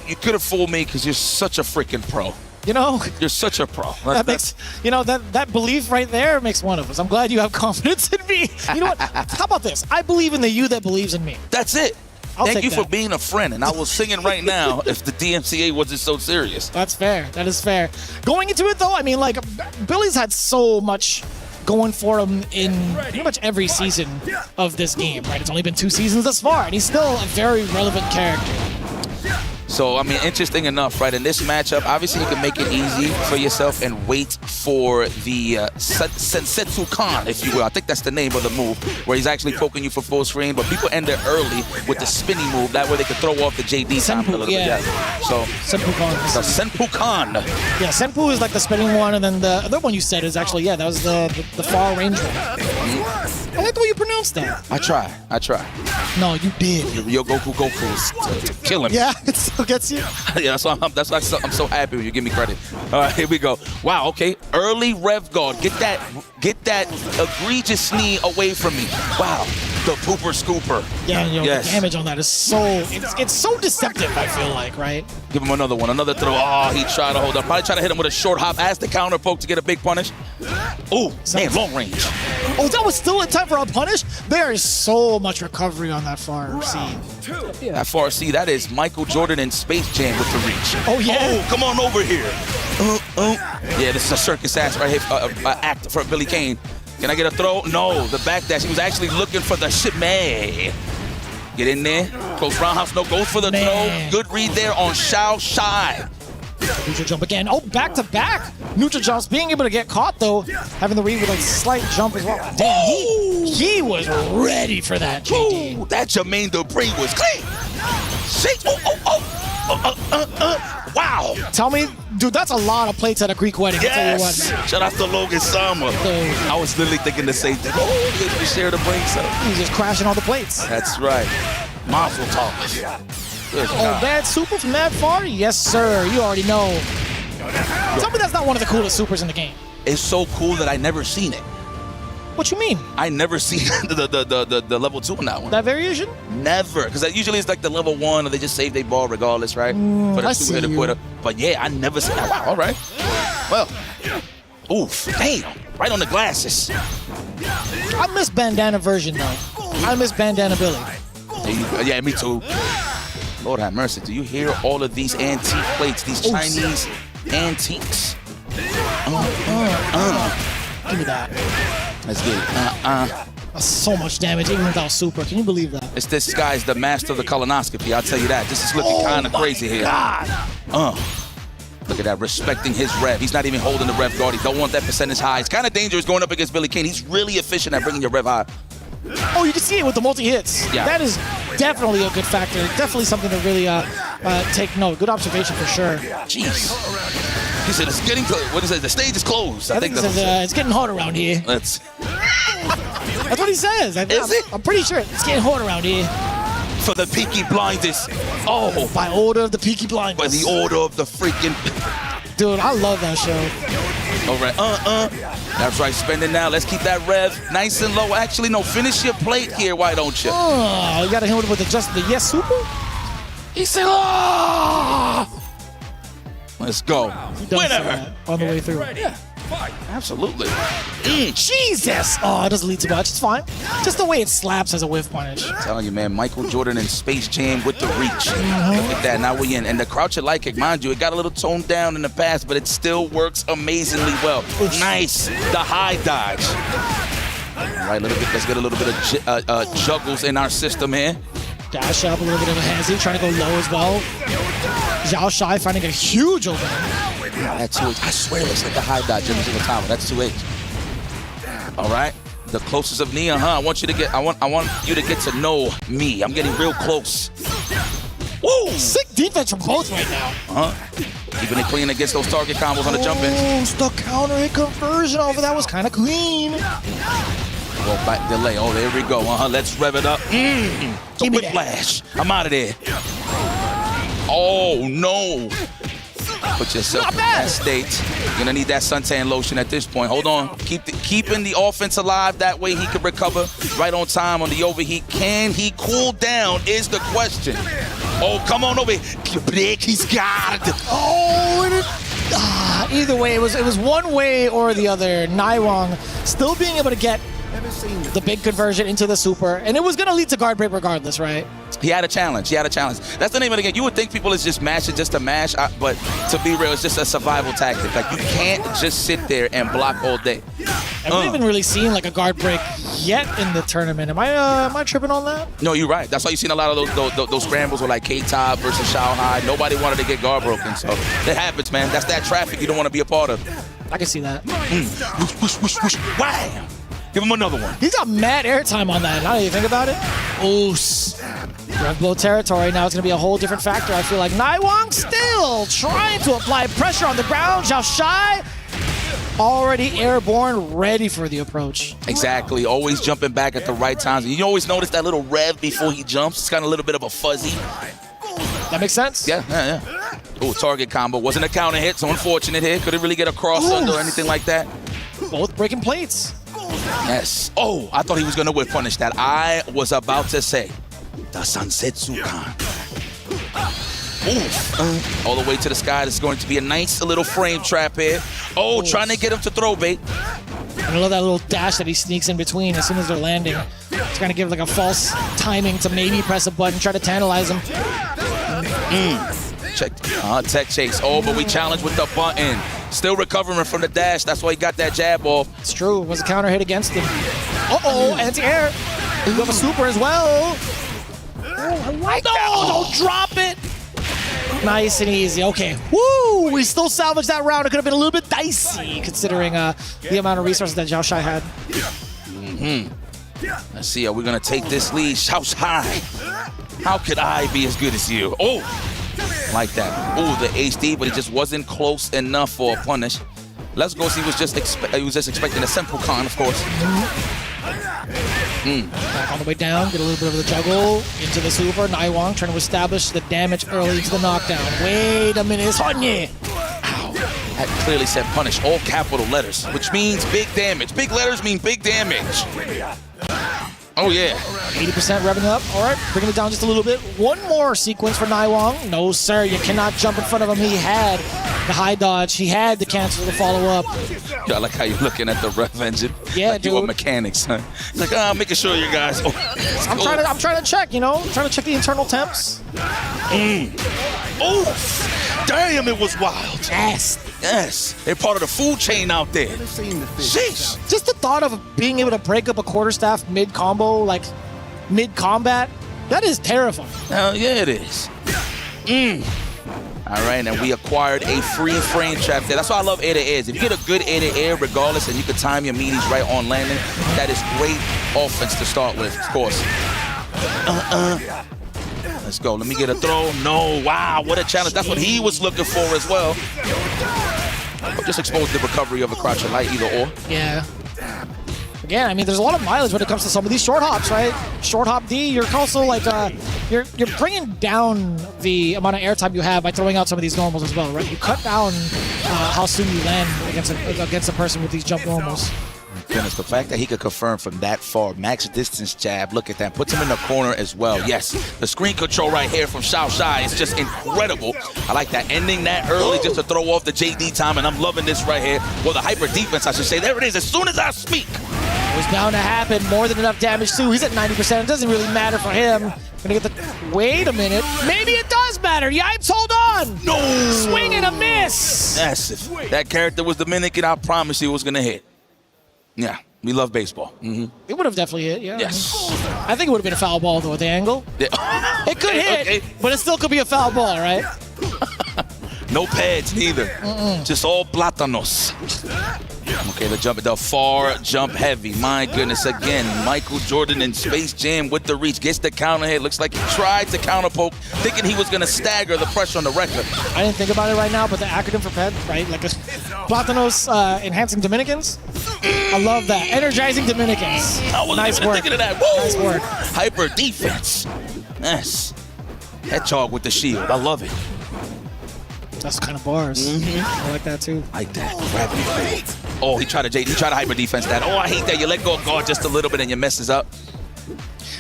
you could have fooled me because you're such a freaking pro. You know? You're such a pro. That makes, you know, that belief right there makes one of us. I'm glad you have confidence in me. You know what? How about this? I believe in the you that believes in me. That's it. Thank you for being a friend, and I was singing right now if the DMCA wasn't so serious. That's fair. That is fair. Going into it, though, I mean, like, Billy's had so much going for him in pretty much every season of this game, right? It's only been 2 seasons thus far, and he's still a very relevant character. So, I mean, interesting enough, right? In this matchup, obviously you can make it easy for yourself and wait for the Sensetsu Kan, if you will. I think that's the name of the move, where he's actually poking you for full screen, but people end it early with the spinning move. That way they can throw off the JD time a little bit. Yeah. So, Senpu Kan. So, Senpu Kan. Yeah, Senpu is like the spinning one, and then the other one you said is actually, yeah, that was the far range one. I like the way you pronounced that. I try. No, you did. Your Goku's killing me. Yeah, it still gets you. Yeah, that's why I'm so happy when you give me credit. All right, here we go. Wow, okay. Early rev guard. Get that egregious knee away from me. Wow. The pooper scooper. Yeah, you know, the damage on that is so it's so deceptive, I feel like, right? Give him another one, another throw. Oh, he tried to hold up. Probably try to hit him with a short hop as the counter poke to get a big punish. Oh, man, long range. Oh, that was still in time for a punish? There is so much recovery on that far C. That far C, that is Michael Jordan in Space Jam with the reach. Oh, yeah. Oh, come on over here. Yeah, this is a circus ass right here, act for Billy Kane. Can I get a throw? No, the back dash. He was actually looking for the shimmy. Get in there. Close roundhouse. No, goes for the throw. Good read there on Xiao Shai. Neutral jump again. Oh, back to back. Neutral jumps. Being able to get caught though. Having the read with a slight jump as well. Damn, he was ready for that. JD. Ooh, that Jermaine Dupri was clean. Shake. Wow. Tell me, dude, that's a lot of plates at a Greek wedding. Yes. Shout out to Logan Sama. I was literally thinking the same thing. Oh, they just share the brain cell. He's just crashing all the plates. That's right. Mazel tov. Oh, bad super from Mad Fari? Yes, sir. You already know. Tell me that's not one of the coolest supers in the game. It's so cool that I never seen it. What you mean? I never seen the level 2 on that one. That variation? Never. Because usually it's like the level 1 or they just save their ball regardless, right? For the two-hitter quitter. But yeah, I never seen that. Wow, all right. Well, oof, damn. Right on the glasses. I miss bandana version though. I miss bandana Billy. Yeah, me too. Lord have mercy. Do you hear all of these antique plates, these Chinese antiques? Give me that. Let's get it. That's so much damage even without super. Can you believe that? It's this guy's the master of the colonoscopy. I'll tell you that. This is looking kind of crazy here. Look at that, respecting his rev. He's not even holding the rev guard. He don't want that percentage high. It's kind of dangerous going up against Billy Kane. He's really efficient at bringing your rev high. Oh, you can see it with the multi-hits. Yeah. That is definitely a good factor. Definitely something to really take note. Good observation for sure. Jeez. He said it's getting close. What is it? The stage is closed. I think he says, it's getting hot around here. That's what he says. I'm pretty sure it's getting hot around here. For the Peaky Blinders. Oh. By order of the Peaky Blinders. By the order of the freaking... Dude, I love that show. All right, That's right, spending now. Let's keep that rev nice and low. Actually, no, finish your plate here, why don't you? Oh, you got to hit him with the yes super? He said, oh! Let's go. Winner! On the way through. Yeah. Absolutely. Jesus! Oh, it doesn't lead too much. It's fine. Just the way it slaps as a whiff punish. I'm telling you, man, Michael Jordan and Space Jam with the reach. Look at that. Now we in. And the croucher light kick, mind you, it got a little toned down in the past, but it still works amazingly well. Nice. The high dodge. All right, let's get a little bit of juggles in our system here. Dash up, a little bit of a hezzy, trying to go low as well. Zhao Shai finding a huge opening. That's 2H. I swear it's like a high dodge every single time. That's 2H. All right. The closest of Nia, I want you to get to know me. I'm getting real close. Woo! Sick defense from both right now. Keeping it clean against those target combos on the jump in. The counter hit conversion over that was kind of clean. Well, back delay. Oh, there we go. Let's rev it up. The whiplash. I'm out of there. Oh, no. Put yourself in that state. You're gonna need that suntan lotion at this point. Hold on. Keeping the offense alive. That way he can recover right on time on the overheat. Can he cool down is the question. Oh, come on over. He's got it. Oh, and either way, it was one way or the other. Naiwang still being able to get the big conversion into the super, and it was going to lead to guard break regardless, right? He had a challenge. That's the name of the game. You would think people is just mashing just to mash, but to be real, it's just a survival tactic. Like, you can't just sit there and block all day. I haven't even really seen like a guard break yet in the tournament. Am I tripping on that? No, you're right. That's why you've seen a lot of those scrambles with like K-Top versus Shanghai. Nobody wanted to get guard broken, so it happens, man. That's that traffic you don't want to be a part of. I can see that. Whoosh, whoosh, whoosh. Wham! Give him another one. He's got mad airtime on that. Now that you think about it. Oos. Rev blow territory. Now it's going to be a whole different factor. I feel like Naiwang still trying to apply pressure on the ground. Zhao Shai already airborne, ready for the approach. Exactly. Always jumping back at the right times. You always notice that little rev before he jumps. It's kind of a little bit of a fuzzy. That makes sense? Yeah. Oh, target combo. Wasn't a counter hit, so unfortunate hit. Couldn't really get a cross under or anything like that. Both breaking plates. Yes. Oh, I thought he was going to whip punish that. I was about to say the Sansetsukan. Oof. All the way to the sky. This is going to be a nice little frame trap here. Oh, trying to get him to throw bait. I love that little dash that he sneaks in between as soon as they're landing. Trying to give like a false timing to maybe press a button, try to tantalize him. Check. Tech chase. Oh, but we challenged with the button. Still recovering from the dash. That's why he got that jab off. It's true. It was a counter hit against him. Anti-air. You have a super as well. Oh, I like that. Don't drop it. Nice and easy. Okay. Woo! We still salvaged that round. It could have been a little bit dicey considering the amount of resources that Zhao Shai had. Let's see, are we gonna take this lead? Shouts high. How could I be as good as you? Oh, like that. Oh, the HD, but it just wasn't close enough for a punish. Let's go. He was just expecting a simple con, of course. Back on the way down, get a little bit of the juggle into the super. Naiwang trying to establish the damage early into the knockdown. Wait a minute, it's Honye. That clearly said punish, all capital letters, which means big damage. Big letters mean big damage. Oh, yeah. 80% revving up. All right, bringing it down just a little bit. One more sequence for Naiwang. No, sir, you cannot jump in front of him. He had the high dodge. He had the cancel the follow-up. Yeah, I like how you're looking at the rev engine. Yeah, like dude. You are mechanics, huh? Like, I'm making sure you guys... Oh, I'm trying to check, you know? I'm trying to check the internal temps. Oh, damn, it was wild. Yes. Yes, they're part of the food chain out there. Sheesh. Just the thought of being able to break up a quarterstaff mid-combo, like mid-combat, that is terrifying. Hell yeah, it is. All right, and we acquired a free frame trap there. That's why I love air-to-airs. If you get a good air-to-air regardless and you can time your meaties right on landing, that is great offense to start with, of course. Let's go. Let me get a throw. No. Wow, what a challenge. That's what he was looking for as well. Just expose the recovery of a crouch and light, either or. Yeah. Again, I mean, there's a lot of mileage when it comes to some of these short hops, right? Short hop D, you're also like, you're bringing down the amount of airtime you have by throwing out some of these normals as well, right? You cut down how soon you land against a person with these jump normals. Goodness, the fact that he could confirm from that far, max distance jab, look at that, puts him in the corner as well. Yes, the screen control right here from Xiao Shai is just incredible. I like that, ending that early just to throw off the JD time, and I'm loving this right here. Well, the hyper defense, I should say. There it is, as soon as I speak. It was bound to happen, more than enough damage too. He's at 90%, it doesn't really matter for him. Gonna get the, wait a minute, maybe it does matter. Yipes, hold on. No. Swing and a miss. Yes, if that character was Dominican, I promise you it was gonna hit. Yeah, we love baseball. It would have definitely hit, yeah. Yes. I think it would have been a foul ball, though, at the angle. Yeah. It could hit, but it still could be a foul ball, right? No pads, neither. Just all plátanos. Okay, the far jump heavy. My goodness, again, Michael Jordan in Space Jam with the reach. Gets the counter hit. Looks like he tried to counter poke, thinking he was going to stagger the pressure on the record. I didn't think about it right now, but the acronym for PED, right? Like Plátanos enhancing Dominicans. I love that. Energizing Dominicans. I wasn't even thinking of that. Woo! Nice work. Hyper defense. Yes. Hedgehog with the shield. I love it. That's kind of bars. I like that too. Like that. Gravity. Oh, he tried to hyper defense that. Oh, I hate that. You let go of guard just a little bit and you messes up.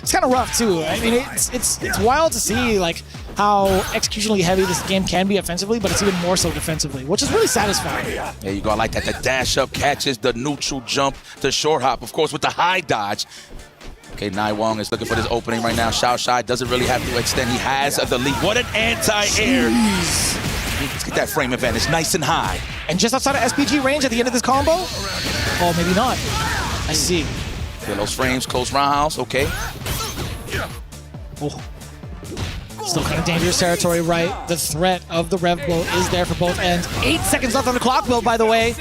It's kind of rough too. I mean, it's wild to see like how executionally heavy this game can be offensively, but it's even more so defensively, which is really satisfying. There you go. I like that. The dash up catches the neutral jump, the short hop, of course, with the high dodge. Okay, Naiwang is looking for this opening right now. Xiao Shai doesn't really have to extend. He has the lead. What an anti-air. Let's get that frame advantage nice and high. And just outside of SPG range at the end of this combo? Oh, maybe not. I see. Okay, those frames, close roundhouse, okay. Oh. Still kind of dangerous territory, right? The threat of the rev blow is there for both ends. 8 seconds left on the clock, Will, by the way.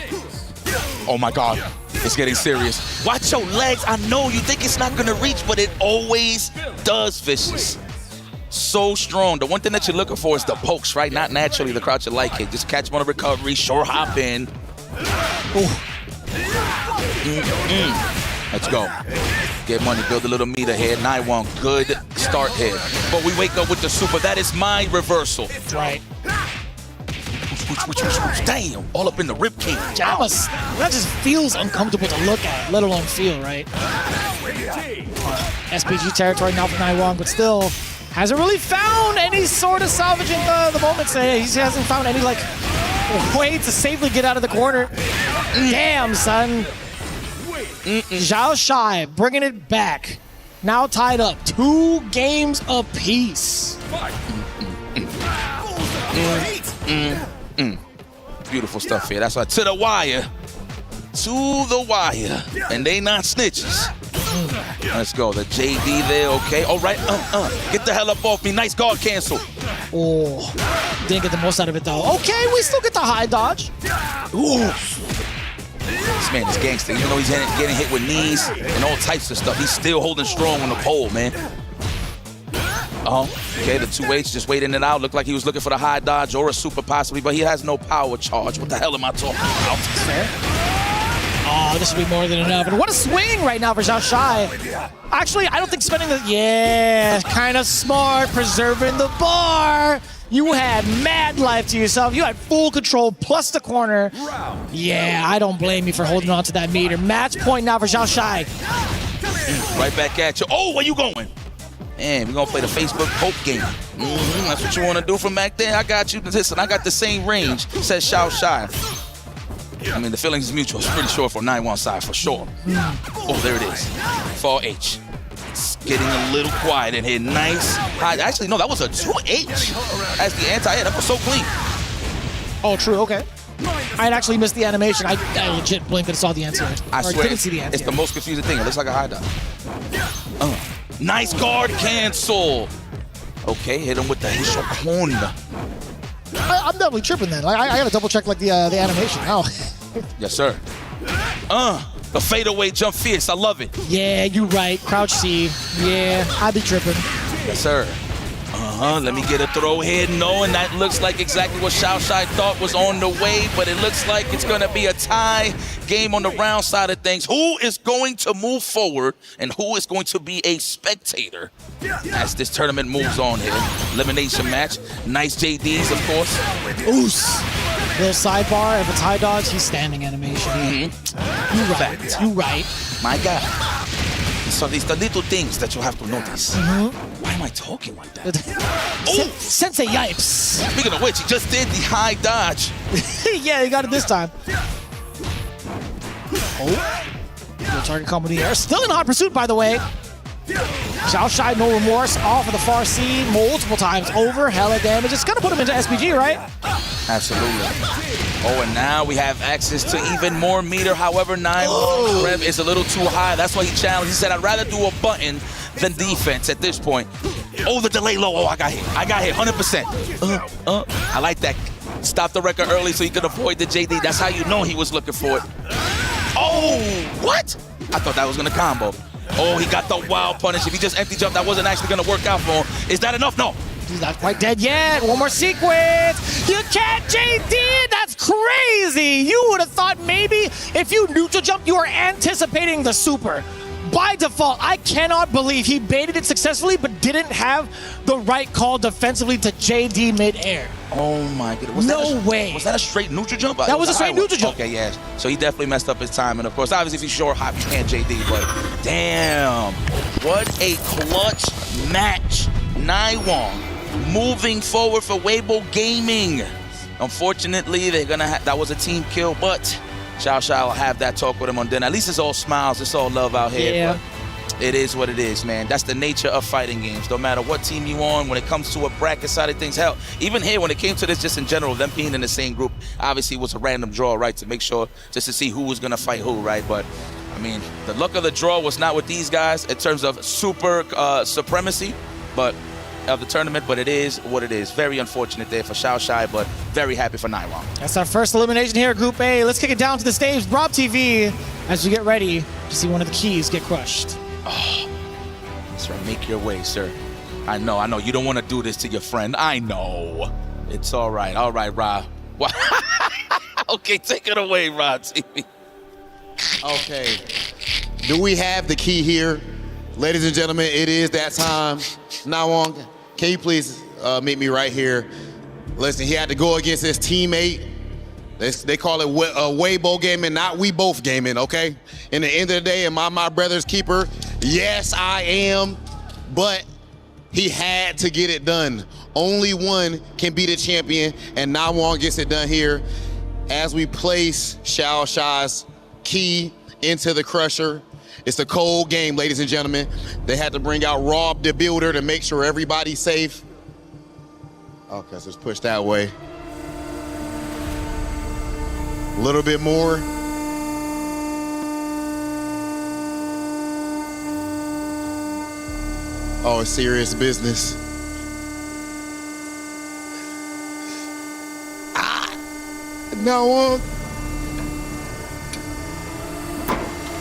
Oh my God, it's getting serious. Watch your legs. I know you think it's not gonna reach, but it always does, Vicious. So strong. The one thing that you're looking for is the pokes, right? Not naturally the crouch and light kick. Just catch him on a recovery, short hop in. Let's go. Get money, build a little meter here. Naiwang, good start here. But we wake up with the super. That is my reversal. Right. Damn, all up in the rib cage. That just feels uncomfortable to look at, let alone feel, right? SPG territory now for Naiwang, but still hasn't really found any sort of salvaging the moments. He hasn't found any like way to safely get out of the corner. Damn, son. Xiao Shai bringing it back. Now tied up 2 games apiece. Beautiful stuff here. That's why to the wire. To the wire. And they not snitches. Let's go. The JD there, okay. All right, get the hell up off me. Nice guard cancel. Oh, didn't get the most out of it though. Okay, we still get the high dodge. Ooh. This man is gangster. Even though he's getting hit with knees and all types of stuff, he's still holding strong on the pole, man. Okay, the 2H just waiting it out. Looked like he was looking for the high dodge or a super possibly, but he has no power charge. What the hell am I talking about? Oh, this will be more than enough. And what a swing right now for Zhao Shai. Actually, I don't think spending the... Yeah, kind of smart, preserving the bar. You had mad life to yourself. You had full control plus the corner. Yeah, I don't blame you for holding on to that meter. Match point now for Zhao Shai. Right back at you. Oh, where you going? Man, we're going to play the Facebook Pope game. That's what you want to do from back there? I got you. Listen, I got the same range, says Zhao Shai. I mean, the feelings is mutual. It's pretty sure for 9-1 side, for sure. Oh, there it is. 4H. It's getting a little quiet in here. Nice. Actually, no, that was a 2H. As the anti-air. That was so clean. Oh, true. Okay. I had actually missed the animation. I legit blinked and saw the anti-air. I swear, didn't see the anti-air. It's the most confusing thing. It looks like a high dive. Nice guard cancel. Okay, hit him with the Hishokon. I'm definitely tripping then. I gotta double check like the animation. Oh. Yes, sir. The fadeaway jump fierce. I love it. Yeah, you right. Crouch C. Yeah, I be tripping. Yes, sir. Let me get a throw here. No, and that looks like exactly what Zhao Shai thought was on the way, but it looks like it's going to be a tie game on the round side of things. Who is going to move forward and who is going to be a spectator as this tournament moves on here? Elimination match. Nice JDs, of course. Oos. Little sidebar. If it's high dodge, he's standing animation. You right. You right. My God. So it's the little things that you have to notice. Why am I talking like that? Sensei yipes. Speaking of which, he just did the high dodge. Yeah, he got it this time. Oh. No target combo in the air. Still in hot pursuit, by the way. Zhao Shai, no remorse, off of the far C multiple times over. Hella damage. It's gonna put him into SPG, right? Absolutely. Oh, and now we have access to even more meter. However, 9 rev is a little too high. That's why he challenged. He said, I'd rather do a button than defense at this point. Oh, the delay low. Oh, I got hit. 100%. I like that. Stop the record early so he could avoid the JD. That's how you know he was looking for it. Oh, what? I thought that was going to combo. Oh, he got the wild punish. If he just empty jump, that wasn't actually going to work out for him. Is that enough? No. He's not quite dead yet. One more sequence. You can't JD. That's crazy. You would have thought maybe if you neutral jump, you were anticipating the super. By default, I cannot believe he baited it successfully, but didn't have the right call defensively to JD mid-air. Oh my goodness. No way. Was that a straight neutral jump? That was a straight neutral jump. Okay, yes. So he definitely messed up his time. And of course, obviously, if he's short hop, you can't JD, but damn. What a clutch match. Naiwang moving forward for Weibo Gaming. Unfortunately, they're gonna that was a team kill, but Zhao Shai will have that talk with him on dinner. At least it's all smiles, it's all love out here. Yeah. But it is what it is, man. That's the nature of fighting games. No matter what team you on, when it comes to a bracket side of things, hell, even here when it came to this just in general, them being in the same group, obviously it was a random draw, right, to make sure just to see who was gonna fight who, right? But I mean, the luck of the draw was not with these guys in terms of super supremacy, but of the tournament, but it is what it is. Very unfortunate there for Zhao Shai, but very happy for Naiwang. That's our first elimination here, Group A. Let's kick it down to the stage, Rob TV, as you get ready to see one of the keys get crushed. Oh, sir, make your way, sir. I know, you don't want to do this to your friend. I know. It's all right, Rob. Okay, take it away, Rob TV. Okay. Do we have the key here? Ladies and gentlemen, it is that time. Naiwang, can you please meet me right here? Listen, he had to go against his teammate. They call it Weibo Gaming, not We Both Gaming, okay? In the end of the day, am I my brother's keeper? Yes, I am, but he had to get it done. Only one can be the champion, and Naiwang gets it done here as we place Zhao Shai's key into the crusher. It's a cold game, ladies and gentlemen. They had to bring out Rob the Builder to make sure everybody's safe. Okay, so let's push that way. A little bit more. Oh, it's serious business. Now on.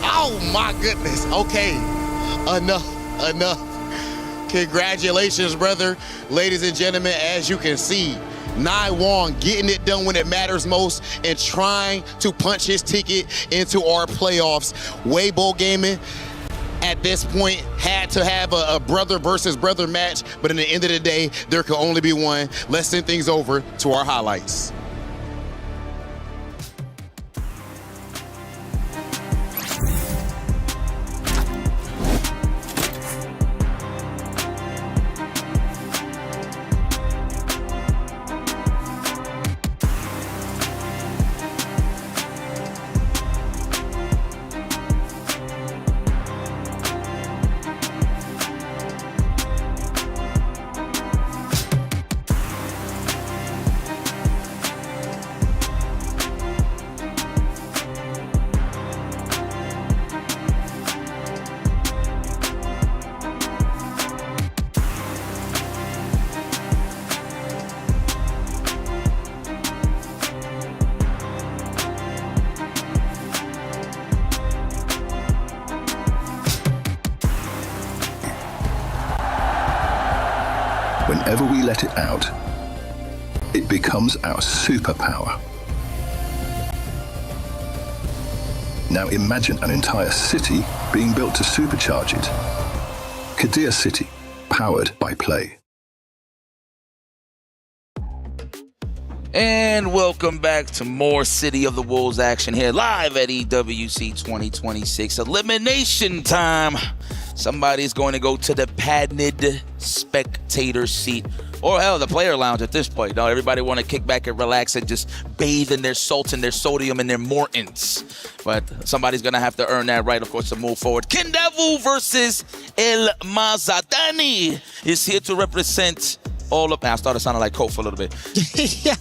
Oh my goodness. Okay. Enough. Congratulations, brother. Ladies and gentlemen, as you can see, Nai Wong getting it done when it matters most and trying to punch his ticket into our playoffs. Weibo Gaming at this point had to have a brother versus brother match, but in the end of the day, there could only be one. Let's send things over to our highlights. Whenever we let it out, it becomes our superpower. Now imagine an entire city being built to supercharge it. Kadir City, powered by play. And welcome back to more City of the Wolves action here live at EWC 2026. Elimination time. Somebody's going to go to the padded spectator seat, or hell, the player lounge at this point. No, everybody want to kick back and relax and just bathe in their salt and their sodium and their Mortons. But somebody's going to have to earn that right, of course, to move forward. Kindevu versus El Mazatani is here to represent all of... I started sounding like Coke for a little bit. Yeah.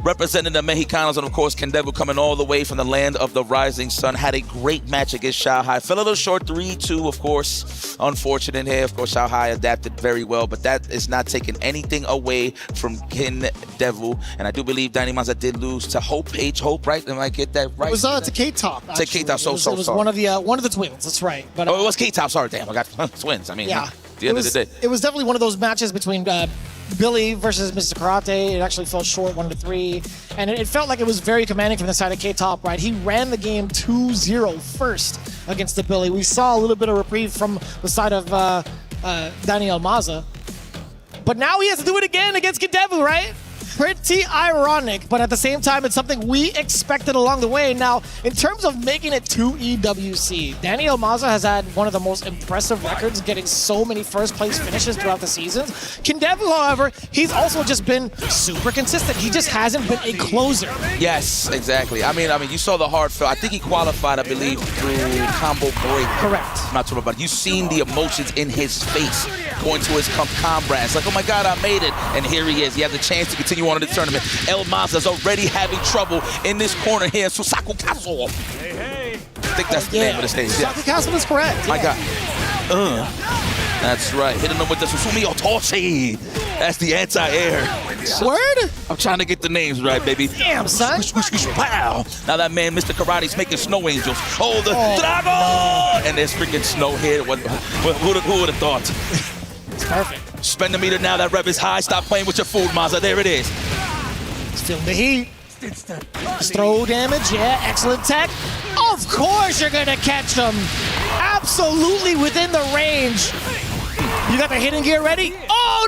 Representing the Mexicanos, and of course, Kindevu coming all the way from the land of the rising sun. Had a great match against Shanghai. Fell a little short 3-2, of course. Unfortunate here. Of course, Shanghai adapted very well, but that is not taking anything away from Kindevu. And I do believe Danny Maza did lose to Hope, Hope, right? Am I get that right? It was to K-Top. To K-Top, so it was sorry. one of the twins, that's right. But, it was K-Top, sorry, damn, I got twins. I mean, yeah. At the end of the day. It was definitely one of those matches between Billy versus Mr. Karate. It actually fell short 1-3. And it felt like it was very commanding from the side of K-Top, right? He ran the game 2-0 first against the Billy. We saw a little bit of reprieve from the side of Daniel Maza. But now he has to do it again against Kindevu, right? Pretty ironic, but at the same time, it's something we expected along the way. Now, in terms of making it to EWC, Daniel Maza has had one of the most impressive records, getting so many first-place finishes throughout the seasons. Kindevu, however, he's also just been super consistent. He just hasn't been a closer. Yes, exactly. I mean, you saw the hard fill. I think he qualified, I believe, through combo break. Correct. I'm not sure about it. You've seen the emotions in his face going to his comrades. Like, oh my God, I made it. And here he is. He has a chance to continue on in the tournament. El Maza's already having trouble in this corner here. Susaku Castle. I think that's the name of the stage. Susaku Castle is correct. My God. That's right. Hitting him with the Susumi Otoshi. That's the anti-air. Word? I'm trying to get the names right, baby. Damn, son. Wow. Now that man, Mr. Karate's making snow angels. Oh, the Dragon! No. And there's freaking snow here. Who would have thought? It's perfect. Spend the meter now. That rev is high. Stop playing with your food, Maza. There it is. Still the heat. Throw damage, yeah, excellent tech. Of course you're gonna catch him. Absolutely within the range. You got the hidden gear ready? Oh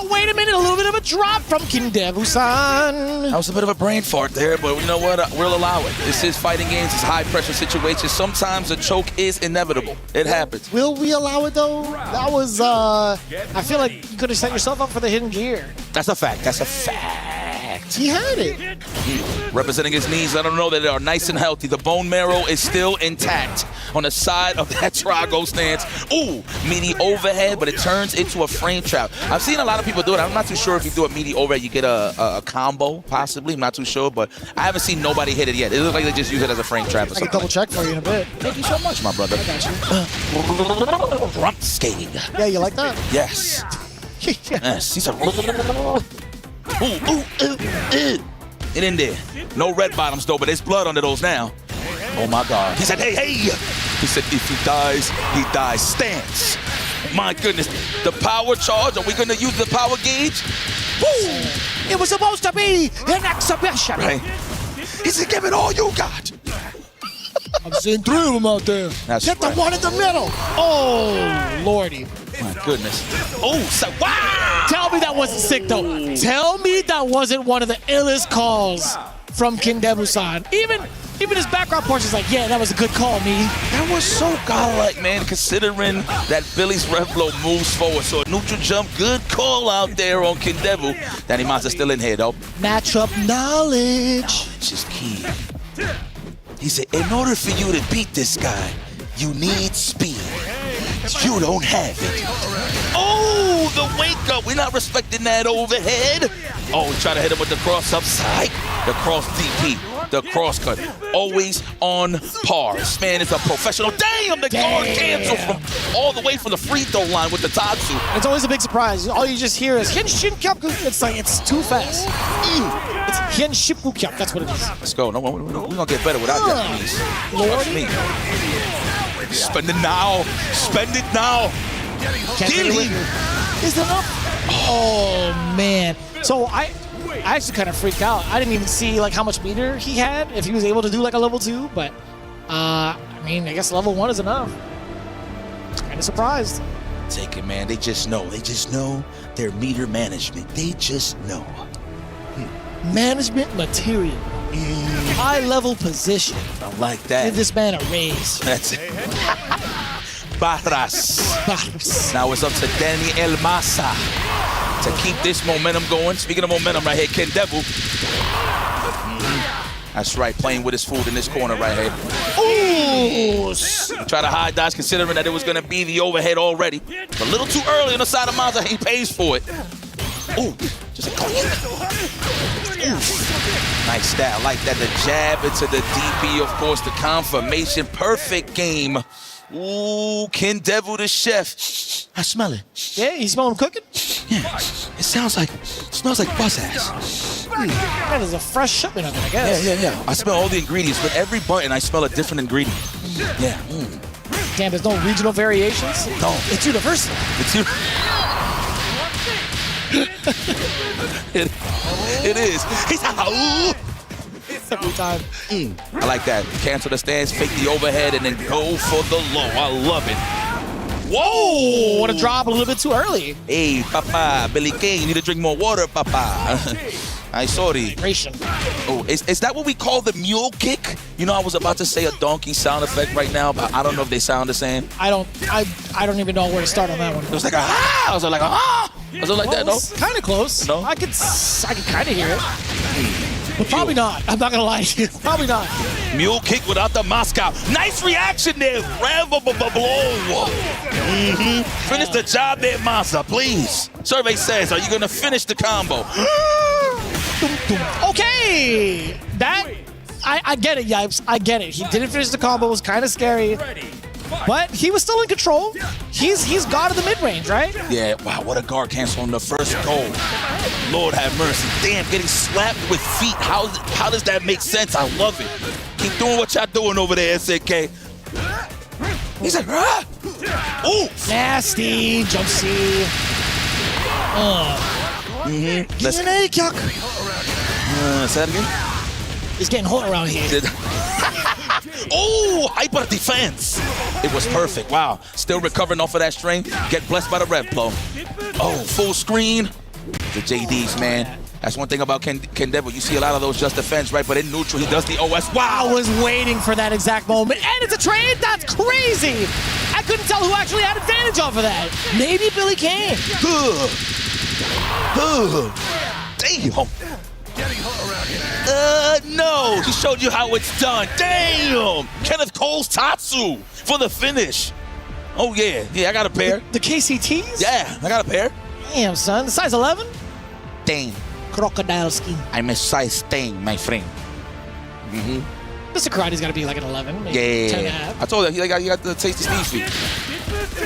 no! Wait a minute, a little bit of a drop from Kindevu-san. That was a bit of a brain fart there, but you know what? We'll allow it. This is fighting games, it's high pressure situations. Sometimes a choke is inevitable. It happens. Will we allow it though? That was, I feel like you could have set yourself up for the hidden gear. That's a fact. That's a fact. He had it. Representing his knees, let him know that they are nice and healthy. The bone marrow is still intact on the side of that triangle stance. Ooh, meaty overhead, but it turns into a frame trap. I've seen a lot of people do it. I'm not too sure if you do a meaty overhead, you get a combo, possibly. I'm not too sure, but I haven't seen nobody hit it yet. It looks like they just use it as a frame trap or I something. can double check for you in a bit. Thank you so much, my brother. I got you. Rump skating. Yeah, you like that? Yes. Yes, he's a... Get in there. No red bottoms though, but there's blood under those now. Oh my God. He said, hey, hey. He said, if he dies, he dies. Stance. My goodness. The power charge. Are we going to use the power gauge? Woo! It was supposed to be an exhibition. Right. He said, give it all you got. I'm seeing 3 of them out there. That's Get right. the one in the middle. Oh, Lordy. My goodness. Oh, so, wow. Tell me that wasn't sick, though. Tell me that wasn't one of the illest calls from Kindebu-san. Even his background portion is like, yeah, that was a good call, me. That was so godlike, man, considering that Billy's rev blow moves forward. So a neutral jump, good call out there on Kindebu. Danny Mazza still in here, though. Matchup knowledge. Which is key. He said, in order for you to beat this guy, you need speed. You don't have it. Oh, the wake up. We're not respecting that overhead. Oh, we try to hit him with the cross upside. The cross DP. The cross cut. Always on par. This man is a professional. Damn, the guard canceled from all the way from the free throw line with the Tatsu. It's always a big surprise. All you just hear is Hinshinkyaku. It's like, it's too fast. It's Henshipukyak. That's what it is. Let's go. No, we're going to get better without Japanese. Trust me. Spend it now. Spend it now. Kill him. Is enough? Oh, man. So I actually kind of freaked out. I didn't even see like how much meter he had, if he was able to do like a level 2, but I mean, I guess level 1 is enough. Kind of surprised. Take it, man. They just know. They just know their meter management. They just know. Management material. High level position. I like that. Give this man a raise. That's it. Barras. Now it's up to Daniel Massa to keep this momentum going. Speaking of momentum right here, Kindebu. That's right, playing with his food in this corner right here. Ooh! Try to high dodge considering that it was going to be the overhead already. A little too early on the side of Mazza. He pays for it. Ooh, just a clean. Nice stat. I like that. The jab into the DP, of course, the confirmation. Perfect game. Ooh, Kindebu the chef. I smell it. Yeah, you smell him cooking? Yeah. It smells like buzz ass. That is a fresh shipment of it, I guess. Yeah. I smell all the ingredients. With every button, I smell a different ingredient. Yeah. Damn, there's no regional variations? No. It's universal. It's you. It is. He's every time. I like that. Cancel the stance, fake the overhead, and then go for the low. I love it. Whoa! What a drop a little bit too early. Hey, Papa, Billy King, you need to drink more water, Papa. I'm sorry. Oh, is that what we call the mule kick? You know, I was about to say a donkey sound effect right now, but I don't know if they sound the same. I don't even know where to start on that one. It was like a ah! I was like a ah! Was it like that, no? Kind of close. No? I could kind of hear it. But probably not. I'm not going to lie to you. Probably not. Mule kick without the Moscow. Nice reaction there. Blow. Finish the job there, Masa, please. Survey says, are you going to finish the combo? Okay. That, I get it, Yipes. I get it. He didn't finish the combo. It was kind of scary. But he was still in control. He's God of the mid-range, right? Yeah, wow, what a guard cancel on the first goal. Lord have mercy. Damn, getting slapped with feet. How does that make sense? I love it. Keep doing what y'all doing over there, SNK. He's like, ah! Ooh! Nasty. Jump C. Let's Say that again? It's getting hot around here. Oh, hyper defense. It was perfect. Wow. Still recovering off of that string. Get blessed by the red blow. Oh, full screen. The JDs, man. That's one thing about Kindebu. You see a lot of those just defense, right? But in neutral, he does the OS. Wow. I was waiting for that exact moment. And it's a trade? That's crazy. I couldn't tell who actually had advantage off of that. Maybe Billy Kane. Damn. No. He showed you how it's done. Damn. Kenneth Cole's Tatsu for the finish. Oh, yeah. Yeah, I got a pair. The KCTs? Yeah, I got a pair. Damn, son. Size 11? Damn. Crocodile skin. I'm a size 10, my friend. Mm-hmm. Mr. Karate's got to be like an 11, maybe Yeah. 10 and a half. I told you, he got the Tasty Steve feet.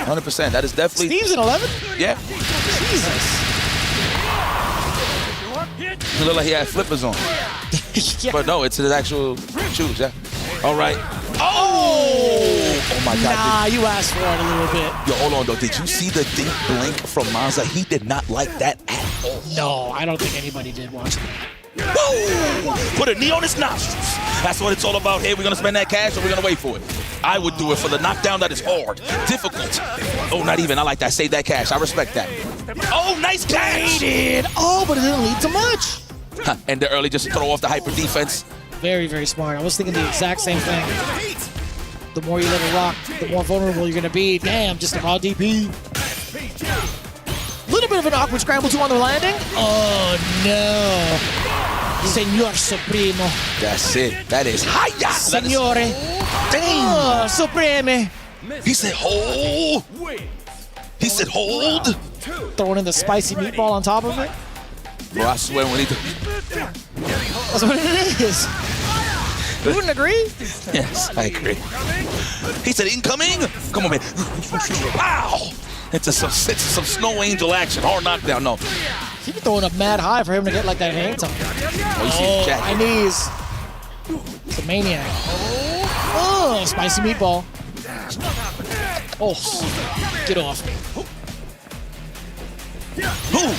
100%. That is definitely... Steve's an 11? Yeah. Jesus. He looked like he had flippers on. Yeah. But no, it's his actual shoes, yeah. All right. Oh my God. Nah, you asked for it a little bit. Yo, hold on, though. Did you see the deep blink from Mazza? He did not like that at all. No, I don't think anybody did watch that. Woo! Put a knee on his nostrils. That's what it's all about here. We're going to spend that cash or we're going to wait for it. I would do it for the knockdown that is hard, difficult. Oh, not even. I like that. Save that cash. I respect that. Oh, nice catch. Oh, but it didn't lead to much. And the early just throw off the hyper defense. Very, very smart. I was thinking the exact same thing. The more you let it rock, the more vulnerable you're going to be. Damn, just a raw DP. Little bit of an awkward scramble too on the landing. Oh, no. Senor Supremo. That's it. That is hiya. Signore. Damn. Oh, Supreme. He said hold. He said hold. Throwing in the spicy meatball on top of it. Bro, I swear when he That's what it is. You wouldn't agree? Yes, I agree. He said incoming. Come on, man. Wow. It's some snow angel action. Hard knockdown. No. He be throwing up mad high for him to get like that hang time. Oh, my knees. It's a maniac. Oh, spicy meatball. Oh, get off. Ooh,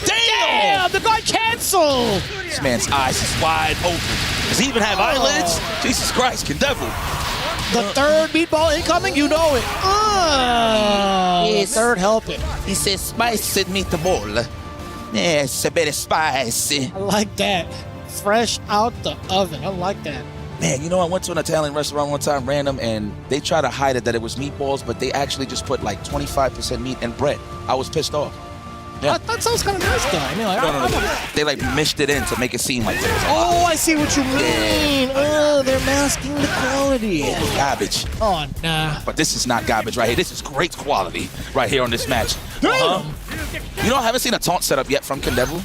damn! The guard canceled! This man's eyes is wide open. Does he even have eyelids? Jesus Christ, can devil. The third meatball incoming, you know it. Oh, Yes. third help it. He says spicy meatball. Yes, a bit spicy. I like that. Fresh out the oven. I like that. Man, you know, I went to an Italian restaurant one time, random, and they tried to hide it that it was meatballs, but they actually just put like 25% meat and bread. I was pissed off. Yeah. That sounds kind of nice, though. I mean, like, No. They like mished it in to make it seem like this. Oh, I see what you mean. Oh, they're masking the quality. Garbage. Oh, nah. But this is not garbage right here. This is great quality right here on this match. Damn. You know, I haven't seen a taunt setup yet from Kendevu.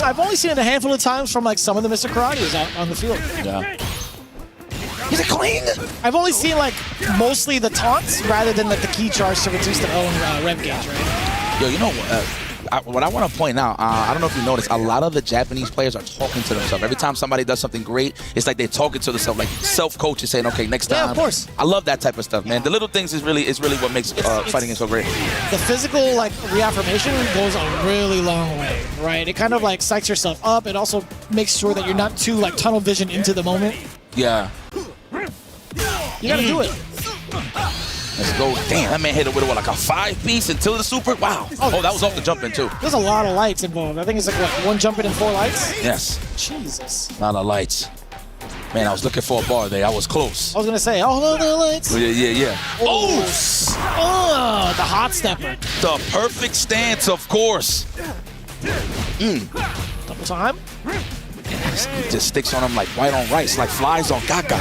I've only seen it a handful of times from like some of the Mr. Karates out on the field. Yeah. Is it clean? I've only seen like mostly the taunts rather than like the key charge to reduce their own rev gauge, right? Yo, you know what I want to point out, I don't know if you noticed, a lot of the Japanese players are talking to themselves. Every time somebody does something great, it's like they're talking to themselves, like self-coaches saying, okay, next time. Yeah, of course. I love that type of stuff, man. The little things is really what makes fighting so great. The physical like reaffirmation goes a really long way, right? It kind of like psychs yourself up. It also makes sure that you're not too like tunnel vision into the moment. Yeah. You gotta do it. Let's go. Damn, that man hit it with like a 5-piece until the super. Wow. Oh, that was off the jump in too. There's a lot of lights involved. I think it's like what, 1 jump in and 4 lights? Yes. Jesus. A lot of lights. Man, I was looking for a bar there. I was close. I was gonna say, oh, the lights. Yeah. Oh, the hot stepper. The perfect stance, of course. Double time. He just sticks on him like white on rice, like flies on Gaga.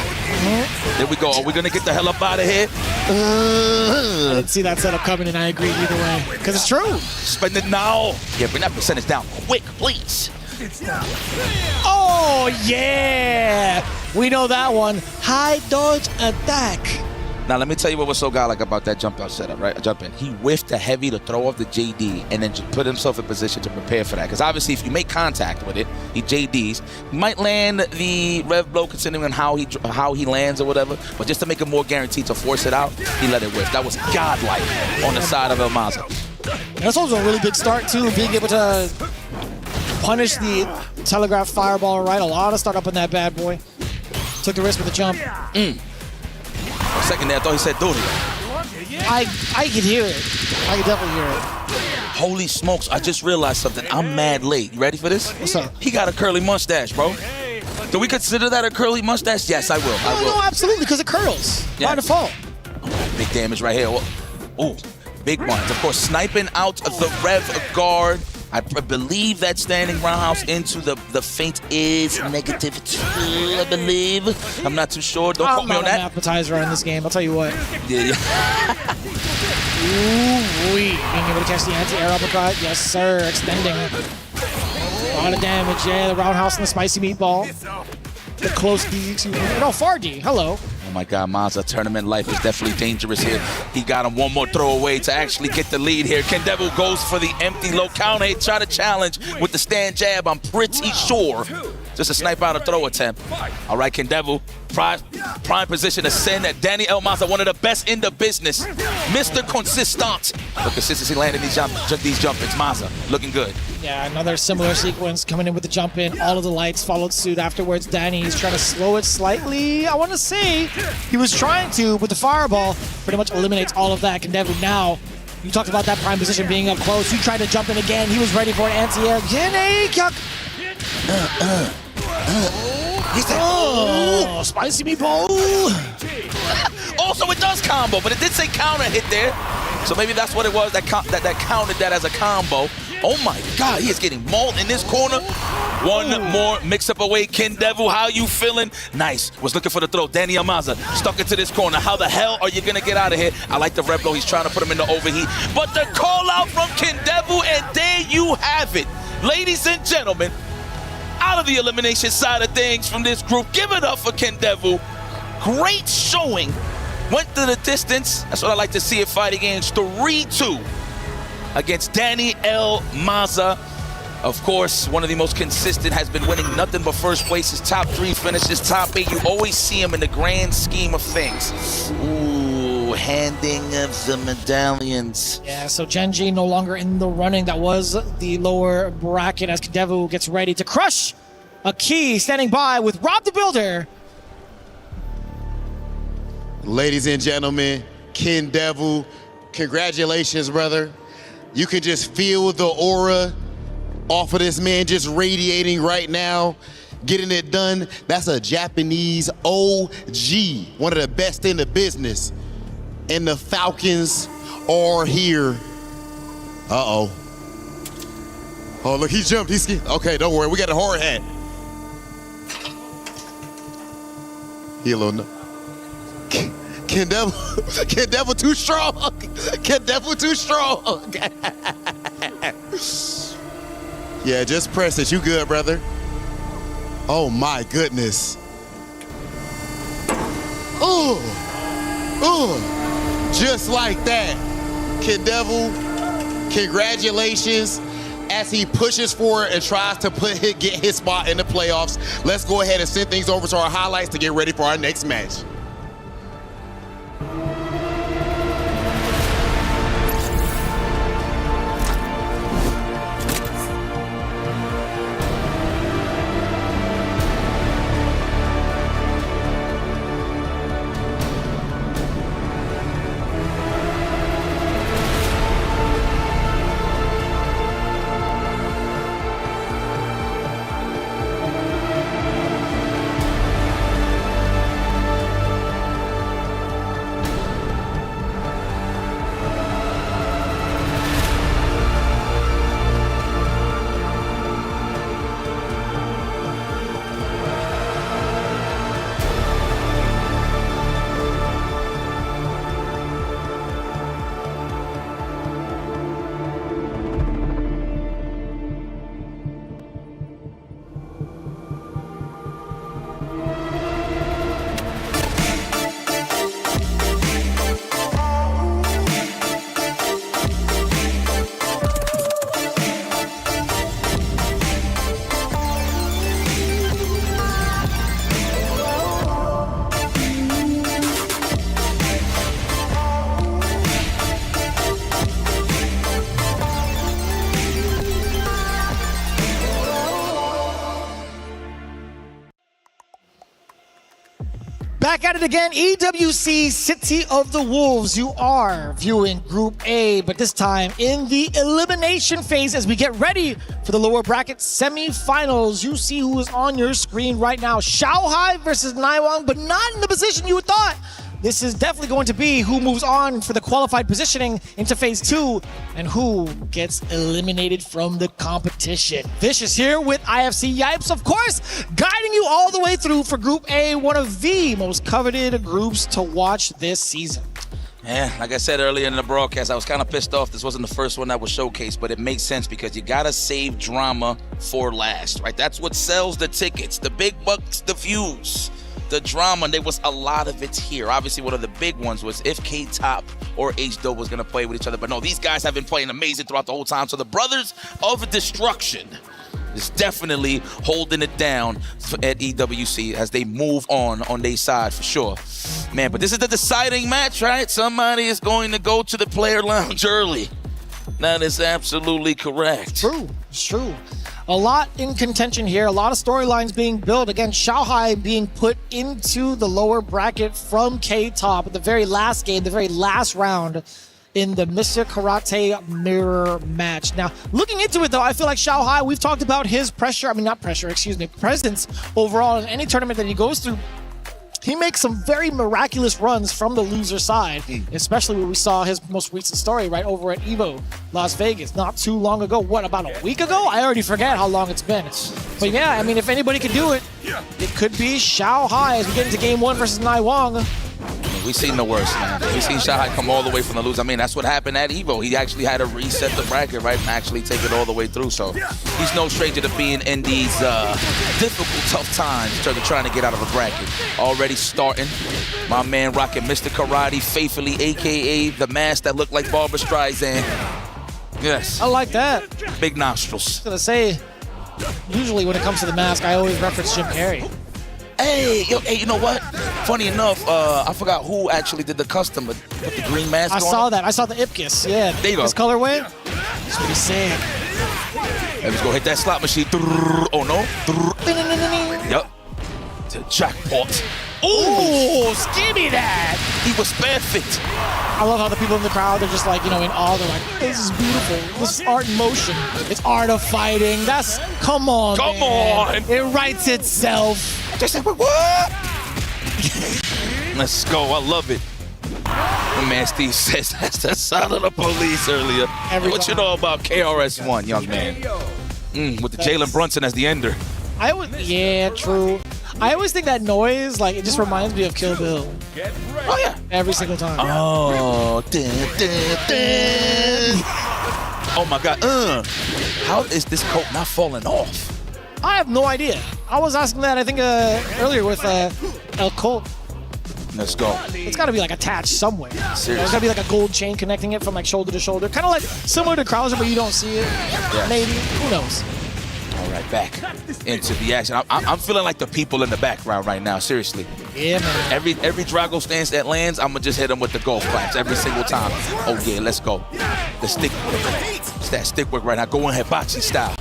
There we go. Are we going to get the hell up out of here? I didn't see that setup coming, and I agree either way. Because it's true. Spend it now. Yeah, bring that percentage down quick, please. Oh, yeah. We know that one. High dodge attack. Now, let me tell you what was so godlike about that jump out setup, right? Jump in. He whiffed the heavy to throw off the JD and then just put himself in position to prepare for that. Because obviously, if you make contact with it, he JDs, he might land the rev blow considering on how he lands or whatever. But just to make it more guaranteed to force it out, he let it whiff. That was godlike on the side of El Maza. That's also a really big start, too, being able to punish the telegraph fireball right. A lot of start up on that bad boy. Took the risk with the jump. For a second there, I thought he said duty. I could hear it. I could definitely hear it. Holy smokes, I just realized something. I'm mad late. You ready for this? What's up? He got a curly mustache, bro. Do we consider that a curly mustache? Yes, I will. No, absolutely, because it curls. Yeah. By default. Big damage right here. Ooh, big ones. Of course, sniping out the rev guard. I believe that standing roundhouse into the feint is negative 2, I believe. I'm not too sure. Don't quote me on that. I'm not an appetizer in this game, I'll tell you what. Yeah. Ooh-wee. Being able to catch the anti-air uppercut. Yes, sir. Extending. A lot of damage. Yeah, the roundhouse and the spicy meatball. The close D, excuse me. No, far D. Hello. Oh my God, Mazza, tournament life is definitely dangerous here. He got him one more throw away to actually get the lead here. Kendevu goes for the empty low counter. He tried to challenge with the stand jab, I'm pretty sure. Just a snipe out a throw attempt. All right, Kendevu, prime position to send at Danny El Mazza, one of the best in the business. Mr. Consistent. The consistency landing these jump-ins. Mazza, looking good. Yeah, another similar sequence coming in with the jump in. All of the lights followed suit afterwards. Danny's trying to slow it slightly. I want to say he was trying to, but the fireball pretty much eliminates all of that. Kendevu now, you talked about that prime position being up close. You tried to jump in again. He was ready for an anti-air. Oh, spicy meatball. Also, it does combo, but it did say counter hit there. So maybe that's what it was that counted that as a combo. Oh my God, he is getting mauled in this corner. One more mix-up away. Kendevu, how you feeling? Nice. Was looking for the throw. Danny Amaza stuck into this corner. How the hell are you going to get out of here? I like the red blow. He's trying to put him in the overheat. But the call out from Kendevu, and there you have it. Ladies and gentlemen, out of the elimination side of things from this group, give it up for Kendevu. Great showing. Went to the distance. That's what I like to see at fighting games. 3-2 against Danny El Mazza. Of course, one of the most consistent, has been winning nothing but first places, top 3 finishes, top 8. You always see him in the grand scheme of things. Ooh, handing of the medallions. Yeah, so Genji no longer in the running. That was the lower bracket as Kendevu gets ready to crush a key, standing by with Rob the Builder. Ladies and gentlemen, Kendevu, congratulations, brother. You can just feel the aura off of this man just radiating right now, getting it done. That's a Japanese OG, one of the best in the business. And the Falcons are here. Uh-oh. Oh, look, he jumped. He's okay, don't worry. We got a hard hat. He a little... Kendevu too strong. Kendevu too strong. Yeah, just press it. You good, brother? Oh my goodness. Ooh. Ooh. Just like that. Kendevu, congratulations. As he pushes forward and tries to get his spot in the playoffs. Let's go ahead and send things over to our highlights to get ready for our next match. Back at it again, EWC City of the Wolves. You are viewing Group A, but this time in the elimination phase as we get ready for the lower bracket semifinals. You see who is on your screen right now. Xiaohai versus Naiwang, but not in the position you would thought this is definitely going to be who moves on for the qualified positioning into phase 2 and who gets eliminated from the competition. Vicious here with IFC Yipes, of course, guiding you all the way through for Group A, one of the most coveted groups to watch this season. Yeah, like I said earlier in the broadcast, I was kind of pissed off this wasn't the first one that was showcased, but it makes sense because you gotta save drama for last, right? That's what sells the tickets, the big bucks, the views, the drama. There was a lot of it here. Obviously, one of the big ones was if K-Top or H-Dope was gonna play with each other, but no, these guys have been playing amazing throughout the whole time. So the Brothers of Destruction is definitely holding it down at EWC as they move on their side for sure. Man, but this is the deciding match, right? Somebody is going to go to the player lounge early. That is absolutely correct. True, it's true. A lot in contention here, a lot of storylines being built. Again, Xiaohai being put into the lower bracket from K-Top at the very last game, the very last round in the Mr. Karate Mirror match. Now, looking into it though, I feel like Xiaohai, we've talked about his presence overall in any tournament that he goes through. He makes some very miraculous runs from the loser side, especially when we saw his most recent story right over at EVO Las Vegas not too long ago. What, about a week ago? I already forget how long it's been. But yeah, I mean, if anybody could do it, it could be Xiaohai as we get into game 1 versus Naiwang. We've seen the worst, man. We've seen Xiaohai come all the way from the lose. I mean, that's what happened at EVO. He actually had to reset the bracket, right, and actually take it all the way through. So he's no stranger to being in these difficult, tough times in terms of trying to get out of a bracket. Already starting, my man rocking Mr. Karate faithfully, a.k.a. the mask that looked like Barbra Streisand. Yes. I like that. Big nostrils. I was gonna say, usually when it comes to the mask, I always reference Jim Carrey. Hey, you know what? Funny enough, I forgot who actually did the custom, but put the green mask on. I saw that. I saw the Ipkiss. Yeah. There you go. This colorway. It's pretty sick. Hey, let's go hit that slot machine. Oh no. Yup. To jackpot. Ooh, skimmy that. He was perfect. I love how the people in the crowd are just like, you know, in awe. They're like, this is beautiful. This is art in motion. It's art of fighting. That's, come on, Come on. It writes itself. Just like, what? Let's go. I love it. My man Steve says that's the sound of the police earlier. What you know about KRS-One, young man? With the Jalen Brunson as the ender. Yeah, true. I always think that noise, like, it just reminds me of Kill Bill. Oh, yeah. Every single time. Oh, oh my God. How is this coat not falling off? I have no idea. I was asking that, I think, earlier with El Colt. Let's go. It's got to be, like, attached somewhere. Seriously. There's got to be, like, a gold chain connecting it from, like, shoulder to shoulder. Kind of like similar to Krauser, but you don't see it. Yeah. Maybe. Who knows? All right, back into the action. I'm feeling like the people in the background right now, seriously. Yeah, man. Every Drago stance that lands, I'm going to just hit him with the golf claps every single time. Oh, yeah, let's go. The stick work. It's that stick work right now. Go in hibachi style.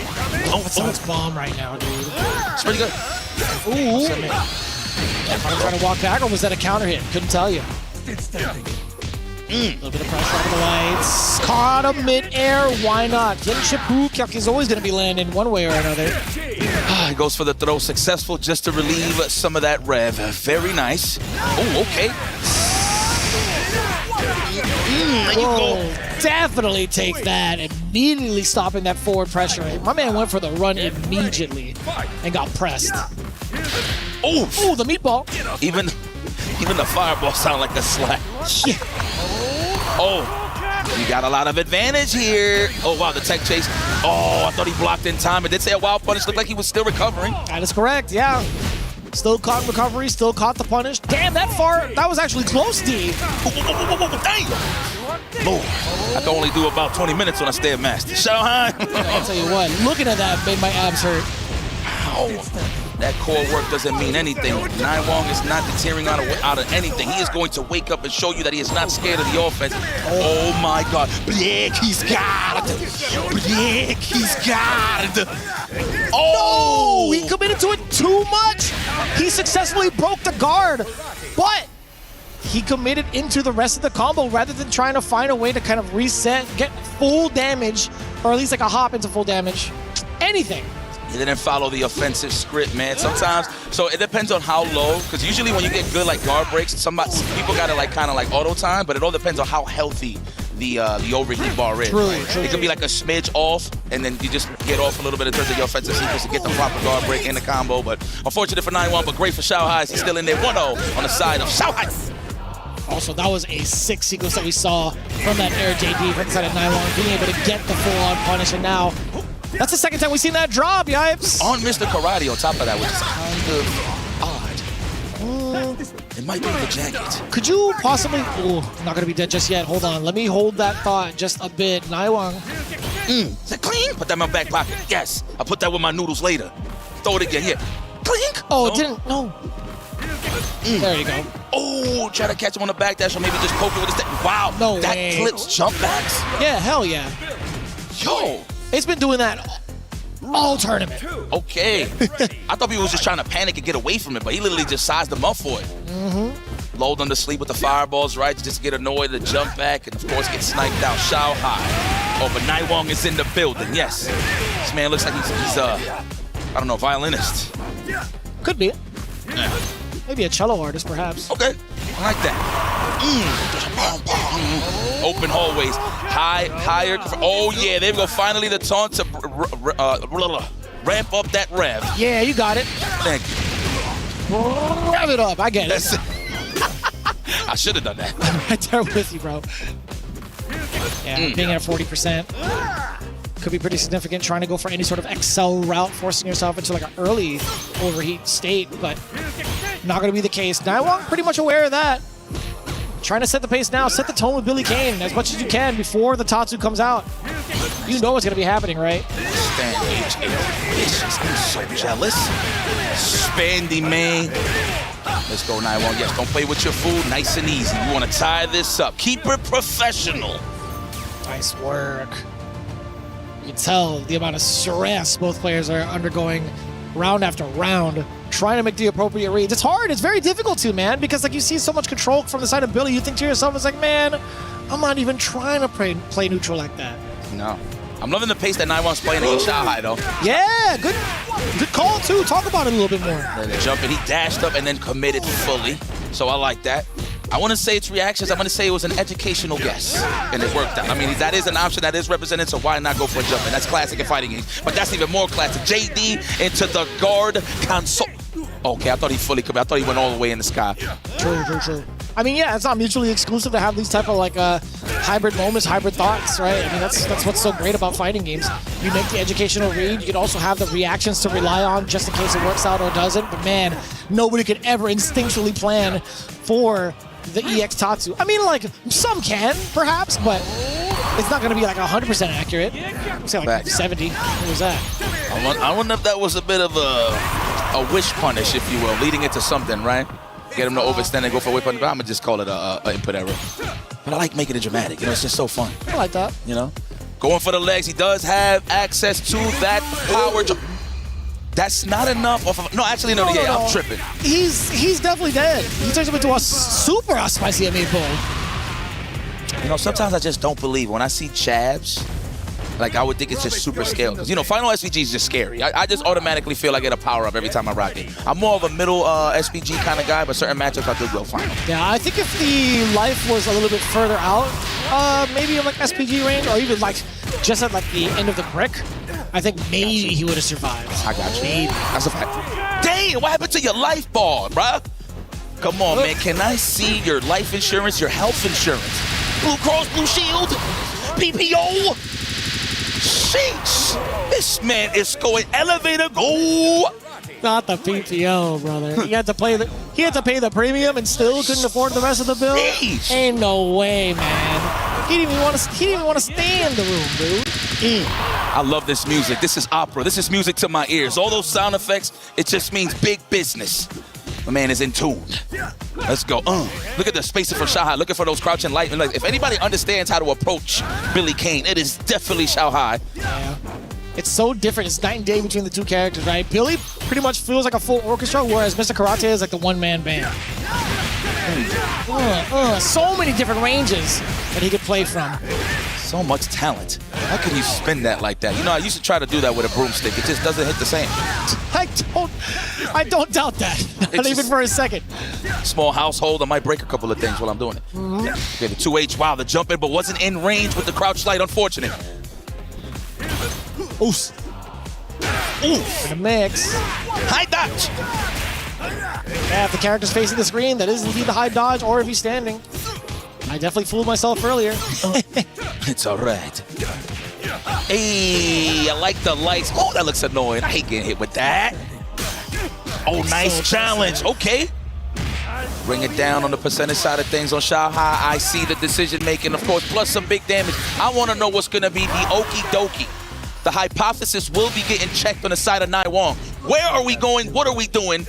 That sounds bomb right now, dude. It's pretty good. Ooh. I'm trying to walk back, or was that a counter hit? Couldn't tell you. A little bit of pressure on the lights. Caught him mid-air. Why not? Genshipu Kyak is always going to be landing one way or another. He goes for the throw. Successful just to relieve some of that rev. Very nice. Oh, okay. Whoa, definitely takes that. Immediately stopping that forward pressure. My man went for the run immediately and got pressed. Oh, the meatball. Even the fireball sound like a slap. Yeah. Oh, you got a lot of advantage here. Oh, wow, the tech chase. Oh, I thought he blocked in time. It did say a wild punish. Looked like he was still recovering. That is correct, yeah. Still caught recovery, still caught the punish. Damn, that was actually close, D. Damn. Lord, I can only do about 20 minutes on a Stairmaster. Xiaohai. I'll tell you what, looking at that made my abs hurt. Ow. That core work doesn't mean anything. Naiwang is not deterring out of anything. He is going to wake up and show you that he is not scared of the offense. Oh my God. Black, he's got it. Black, he's got it. Oh! No, he committed to it too much. He successfully broke the guard, but he committed into the rest of the combo rather than trying to find a way to kind of reset, get full damage, or at least like a hop into full damage. Anything. He didn't follow the offensive script, man. Sometimes, so it depends on how low, because usually when you get good like guard breaks, people got to like kind of like auto time, but it all depends on how healthy the overheat bar is. True, right? true. It could be like a smidge off, and then you just get off a little bit in terms of your offensive sequence to get the proper guard break in the combo. But unfortunate for 9-1, but great for Xiaohai. He's still in there 1-0 on the side of Xiaohai. Also, that was a sick sequence that we saw from that air JD from the side of 9-1, being able to get the full-on punish, and now that's the second time we've seen that drop, Yipes. On Mr. Karate on top of that, which is kind of odd. It might be the jacket. Could you possibly... Oh, not going to be dead just yet. Hold on. Let me hold that thought just a bit. Naiwang. Is it clean? Put that in my back pocket. Yes. I'll put that with my noodles later. Throw it again. Here. Clink. Oh, no. it didn't... No. There you go. Oh, try to catch him on the back dash or maybe just poke it with his... Wow. No that way. clips jump backs? Yeah, hell yeah. Yo. It's been doing that all tournament. Okay. I thought people was just trying to panic and get away from it, but he literally just sized them up for it. Mm-hmm. Lulled them to sleep with the fireballs, right? To just get annoyed to jump back and, of course, get sniped out. Xiaohai. Oh, but Naiwang is in the building, yes. This man looks like he's I don't know, violinist. Could be. Yeah. Maybe a cello artist, perhaps. Okay. I like that. Open hallways. Higher. Oh, yeah. There we go. Finally, the taunt to ramp up that rev. Yeah, you got it. Thank you. Rev it up. I get it. I should have done that. I'm right there with you, bro. Yeah, being at 40% could be pretty significant. Trying to go for any sort of Excel route, forcing yourself into like an early overheat state, but not going to be the case. Naiwang pretty much aware of that. Trying to set the pace now, set the tone with Billy Kane as much as you can before the Tatsu comes out. You know what's going to be happening, right? Stan H.L. I'm so jealous. Spandy, man. Let's go, Naiwang. Yes, don't play with your food. Nice and easy. You want to tie this up. Keep it professional. Nice work. You can tell the amount of stress both players are undergoing round after round, trying to make the appropriate reads. It's hard. It's very difficult to, man, because like you see so much control from the side of Billy. You think to yourself, it's like, man, I'm not even trying to play neutral like that. No. I'm loving the pace that Naiwang's playing against Xiaohai, though. Yeah, good call, too. Talk about it a little bit more. And the jump, and he dashed up and then committed fully. So I like that. I want to say it's reactions. I'm going to say it was an educational guess, and it worked out. I mean, that is an option that is represented, so why not go for a jump? And that's classic in fighting games. But that's even more classic. JD into the guard console. Okay, I thought he fully committed. I thought he went all the way in the sky. True. I mean, yeah, it's not mutually exclusive to have these type of like hybrid moments, hybrid thoughts, right? I mean, that's what's so great about fighting games. You make the educational read. You can also have the reactions to rely on just in case it works out or doesn't. But man, nobody could ever instinctually plan for the EX Tatsu. I mean, like, some can, perhaps, but it's not going to be like 100% accurate. I'd say like 70. What was that? I wonder if that was a bit of a wish punish, if you will, leading into something, right? Get him to overstand and go for a whip punish. I'm going to just call it a input error. But I like making it dramatic. You know, it's just so fun. I like that. You know? Going for the legs. He does have access to that power jump. That's not enough. No, actually, no. I'm tripping. He's definitely dead. He turns him into a super spicy meatball. You know, sometimes I just don't believe when I see jabs. Like, I would think it's just super scale. Because, you know, Final SVG is just scary. I just automatically feel I get a power-up every time I rock it. I'm more of a middle SVG kind of guy, but certain matchups I do go final. Yeah, I think if the life was a little bit further out, maybe in like SPG range, or even like just at like the end of the brick, I think maybe he would have survived. I got you. Maybe. That's a fact. Dang, what happened to your life bar, bruh? Come on, man. Can I see your life insurance, your health insurance? Blue Cross Blue Shield? PPO? Sheesh! This man is going elevator go! Not the PPO, brother. He had to pay the premium and still couldn't afford the rest of the bill. Sheesh. Ain't no way, man. He didn't even want to stay in the room, dude. I love this music. This is opera. This is music to my ears. All those sound effects, it just means big business. My man is in tune. Let's go. Look at the spacing for Xiaohai. Looking for those crouching light. If anybody understands how to approach Billy Kane, it is definitely Xiaohai. Yeah. It's so different. It's night and day between the two characters, right? Billy pretty much feels like a full orchestra, whereas Mr. Karate is like the one-man band. So many different ranges that he could play from. So much talent. How can you spin that like that? You know, I used to try to do that with a broomstick. It just doesn't hit the same. I don't doubt that. Not even for a second. Small household, I might break a couple of things while I'm doing it. Okay, the 2H, wow, the jump in, but wasn't in range with the crouch light, unfortunate. Oof. In the mix. High dodge. Yeah, if the character's facing the screen, that is indeed the high dodge, or if he's standing. I definitely fooled myself earlier. It's all right. Hey, I like the lights. Oh, that looks annoying. I hate getting hit with that. Oh, nice challenge. Okay. Bring it down on the percentage side of things on Xiaohai. I see the decision making, of course, plus some big damage. I want to know what's going to be the okie dokie. The hypothesis will be getting checked on the side of Naiwang. Where are we going? What are we doing?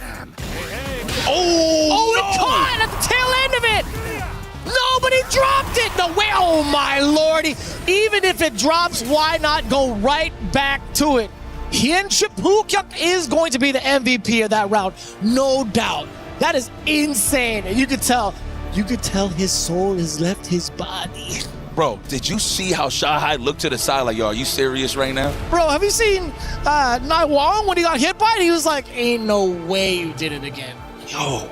Oh, it caught at the tail end of it. Nobody dropped it. No way. Oh, my lordy. Even if it drops, why not go right back to it? Hien Chipukyuk is going to be the MVP of that round. No doubt. That is insane. And you could tell his soul has left his body. Bro, did you see how Xiaohai looked to the side like, yo, are you serious right now? Bro, have you seen Naiwang when he got hit by it? He was like, ain't no way you did it again. Yo,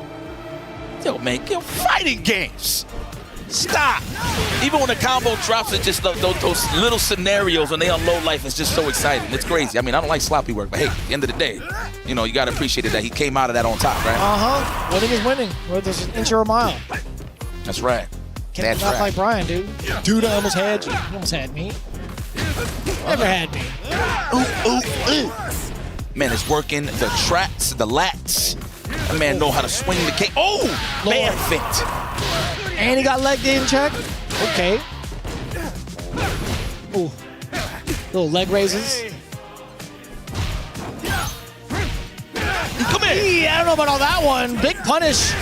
man, get fighting games. Stop. Even when the combo drops, it just those little scenarios when they on low life is just so exciting. It's crazy. I mean, I don't like sloppy work, but hey, at the end of the day, you know, you got to appreciate it that he came out of that on top, right? Uh-huh. Winning is winning, whether it's an inch or a mile. That's right. Can't not like Brian, dude. Dude, I almost had you. You almost had me. Never had me. Man, it's working. The traps, the lats. That man know how to swing the cake. Oh, man fit. And he got legged in check. Okay. Ooh. Little leg raises. Come here. I don't know about all that one. Big punish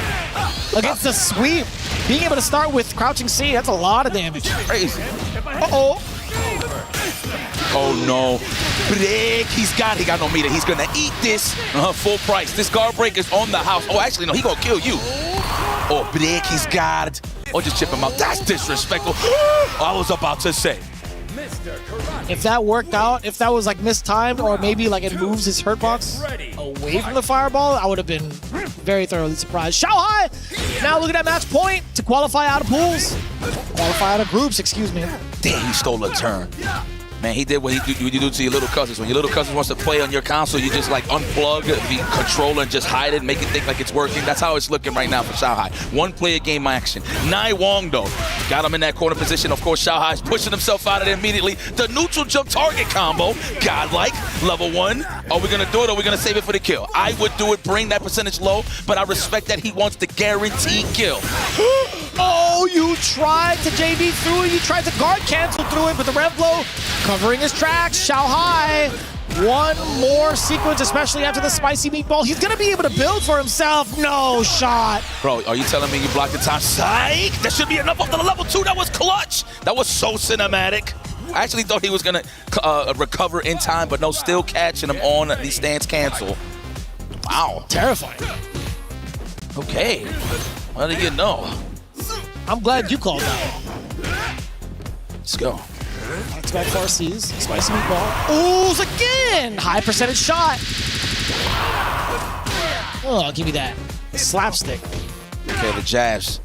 against the sweep. Being able to start with crouching C, that's a lot of damage. Crazy. Uh-oh. Oh no. Break. He got no meter. He's gonna eat this full price. This guard break is on the house. Oh, actually, no, he gonna kill you. Oh, break. He's got it. Or just chip him out. That's disrespectful. I was about to say. If that worked out, if that was like mistimed, or maybe like it moves his hurt box away from the fireball, I would have been very thoroughly surprised. Xiaohai now looking at match point to qualify out of pools. Qualify out of groups, excuse me. Damn, he stole a turn. Man, he did what you do to your little cousins. When your little cousin wants to play on your console, you just like unplug the controller and just hide it, make it think like it's working. That's how it's looking right now for Xiaohai. One player game action. Naiwang though, got him in that corner position. Of course, Xiaohai's pushing himself out of there immediately. The neutral jump target combo, godlike, level 1. Are we gonna do it or are we gonna save it for the kill? I would do it, bring that percentage low, but I respect that he wants the guaranteed kill. Oh, you tried to JV through it, you tried to guard cancel through it, but the rev blow covering his tracks. Xiaohai, one more sequence, especially after the spicy meatball. He's gonna be able to build for himself. No shot. Bro, are you telling me you blocked the time? Psych! That should be enough up to the level 2. That was clutch. That was so cinematic. I actually thought he was gonna recover in time, but no, still catching him on the stance cancel. Wow. Terrifying. Okay. What do you know? I'm glad you called that. Let's go. Let's back 4Cs. Spicy meatball. Oohs again! High percentage shot. Oh, give me that. Slapstick. Okay, the jabs.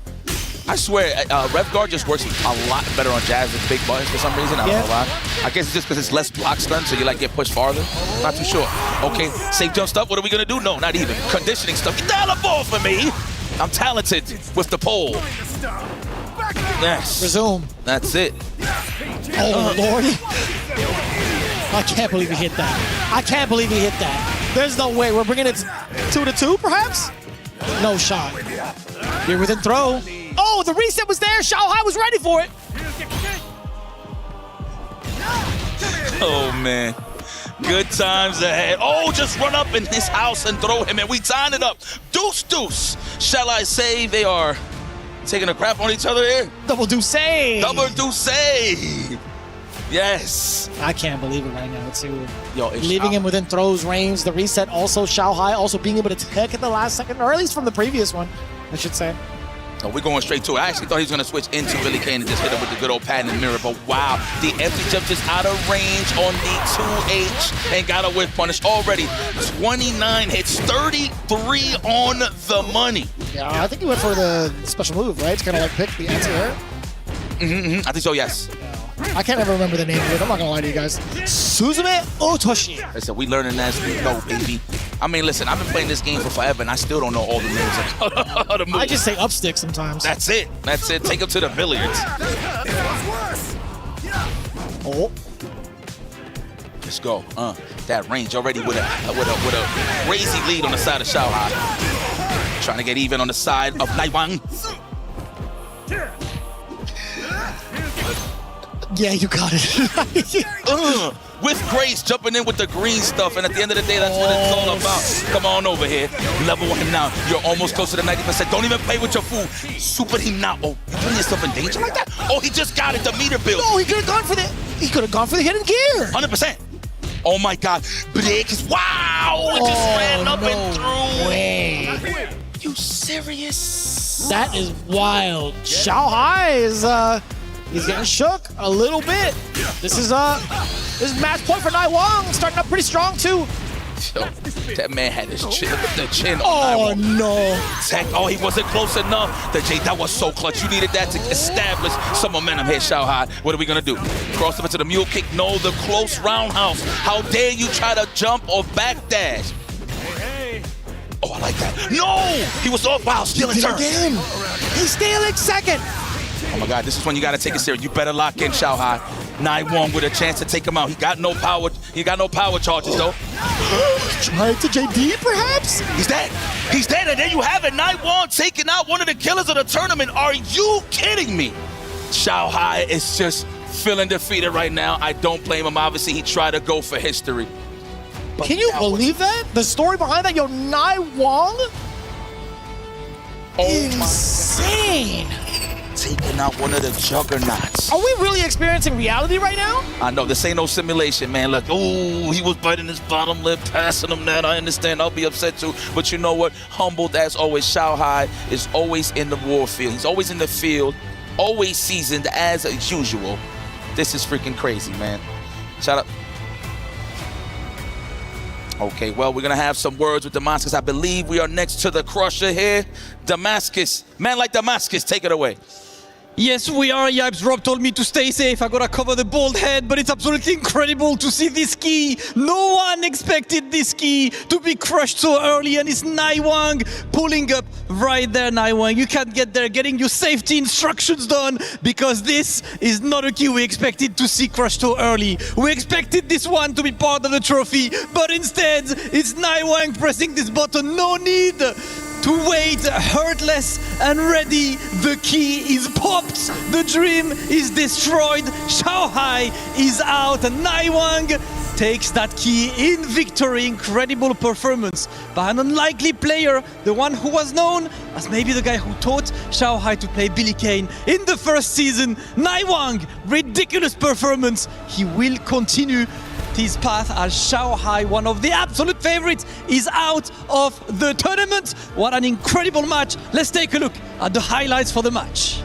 I swear, Rev Guard just works a lot better on jabs than big buttons for some reason. I don't know why. I guess it's just because it's less block stun, so you like get pushed farther. Not too sure. Okay, safe jump stuff. What are we gonna do? No, not even. Conditioning stuff. Get down the ball for me. I'm talented with the pole. Yes. Resume. That's it. Oh, Lordy. I can't believe he hit that. I can't believe he hit that. There's no way. We're bringing it 2-2, perhaps? No shot. You're within throw. Oh, the reset was there. Xiaohai was ready for it. Oh, man. Good times ahead. Oh, just run up in his house and throw him, and we tying it up. Deuce, deuce. Shall I say they are taking a crap on each other here? Double deuce save. Double deuce save. Yes. I can't believe it right now, too. Yo, leaving him within throws range. The reset also Xiaohai also being able to tech at the last second, or at least from the previous one, I should say. Oh, we're going straight to it. I actually thought he was going to switch into Billy Kane and just hit him with the good old pad and mirror, but wow, the empty jump just out of range on the 2H and got a whip punish already. 29 hits, 33 on the money. Yeah, I think he went for the special move, right? It's kind of like pick the anti-air. I think so, yes. I can't ever remember the name of it. I'm not going to lie to you guys. Suzume Otoshi. Listen, we learning as we go, baby. I mean, listen, I've been playing this game for forever, and I still don't know all the names of the moves. I just say up stick sometimes. That's it. That's it. Take him to the billiards. Oh. Let's go. That range already with a crazy lead on the side of Xiaohai. Trying to get even on the side of Naiwang. Yeah, you got it. With grace, jumping in with the green stuff, and at the end of the day, that's what it's all about. Come on over here. Level 1 now. You're almost close to the 90%. Don't even play with your food. Super him now. Oh, you putting yourself in danger like that? Oh, he just got it. The meter build. No, he could have gone for the. He could have gone for the hidden gear. 100%. Oh my God. Break. Wow. It just ran up and through. Way. You serious? That is wild. Xiaohai is he's getting shook a little bit. This is match point for Naiwang, starting up pretty strong too. Yo, that man had his chin, the chin on Oh Naiwang. no. Tech, oh, he wasn't close enough. That was so clutch. You needed that to establish some momentum here, Xiaohai. What are we gonna do? Cross him into the mule kick? No, the close roundhouse. How dare you try to jump or backdash? Oh, I like that. No! He was off. Wow, stealing turn. Again. He's stealing second. Oh my God, this is when you gotta take it serious. You better lock in, Xiaohai. Naiwang with a chance to take him out. He got no power. He got no power charges though. Try it to JD, perhaps? He's dead. He's dead, and there you have it. Naiwang taking out one of the killers of the tournament. Are you kidding me? Xiaohai is just feeling defeated right now. I don't blame him. Obviously, he tried to go for history. But can you believe that? The story behind that, yo, Naiwang? Insane. Taking out one of the juggernauts. Are we really experiencing reality right now? I know, this ain't no simulation, man. Look, oh, he was biting his bottom lip, passing him that. I understand, I'll be upset too. But you know what? Humbled as always, Xiaohai is always in the war field. He's always in the field, always seasoned as usual. This is freaking crazy, man. Shout out. Okay, well, we're going to have some words with Damascus. I believe we are next to the Crusher here. Damascus, man like Damascus, take it away. Yes, we are. Yipes Rob told me to stay safe. I gotta cover the bald head, but it's absolutely incredible to see this key. No one expected this key to be crushed so early, and it's Naiwang pulling up right there, Naiwang. You can't get there, getting your safety instructions done, because this is not a key we expected to see crushed so early. We expected this one to be part of the trophy, but instead, it's Naiwang pressing this button. No need to wait, hurtless and ready. The key is popped. The dream is destroyed. Xiaohai is out. And Naiwang takes that key in victory. Incredible performance by an unlikely player, the one who was known as maybe the guy who taught Xiaohai to play Billy Kane in the first season. Naiwang, ridiculous performance. He will continue his path as Xiaohai, one of the absolute favorites, is out of the tournament. What an incredible match. Let's take a look at the highlights for the match.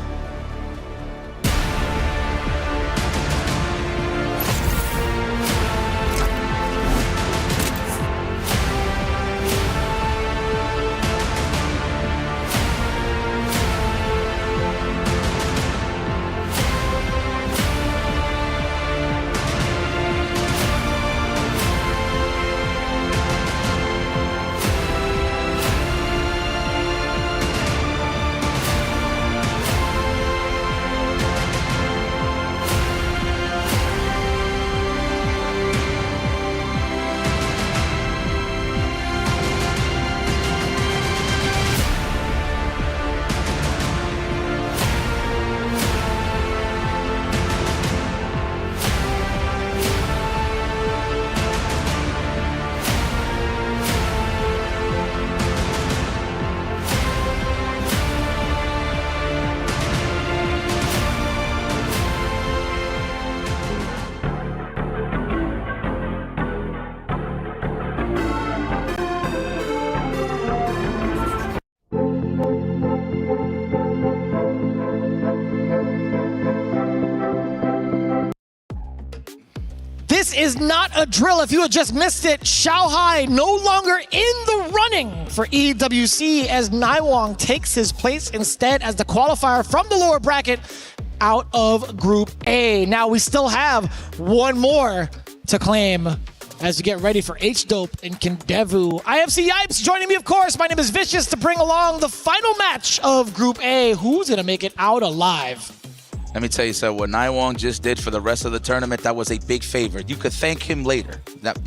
This is not a drill. If you had just missed it, Xiaohai no longer in the running for EWC as Naiwang takes his place instead as the qualifier from the lower bracket out of Group A. Now we still have one more to claim as we get ready for H-Dope and Kindevu. IFC Yipes joining me, of course. My name is Vicious to bring along the final match of Group A. Who's going to make it out alive? Let me tell you something, what Naiwang just did for the rest of the tournament, that was a big favor. You could thank him later.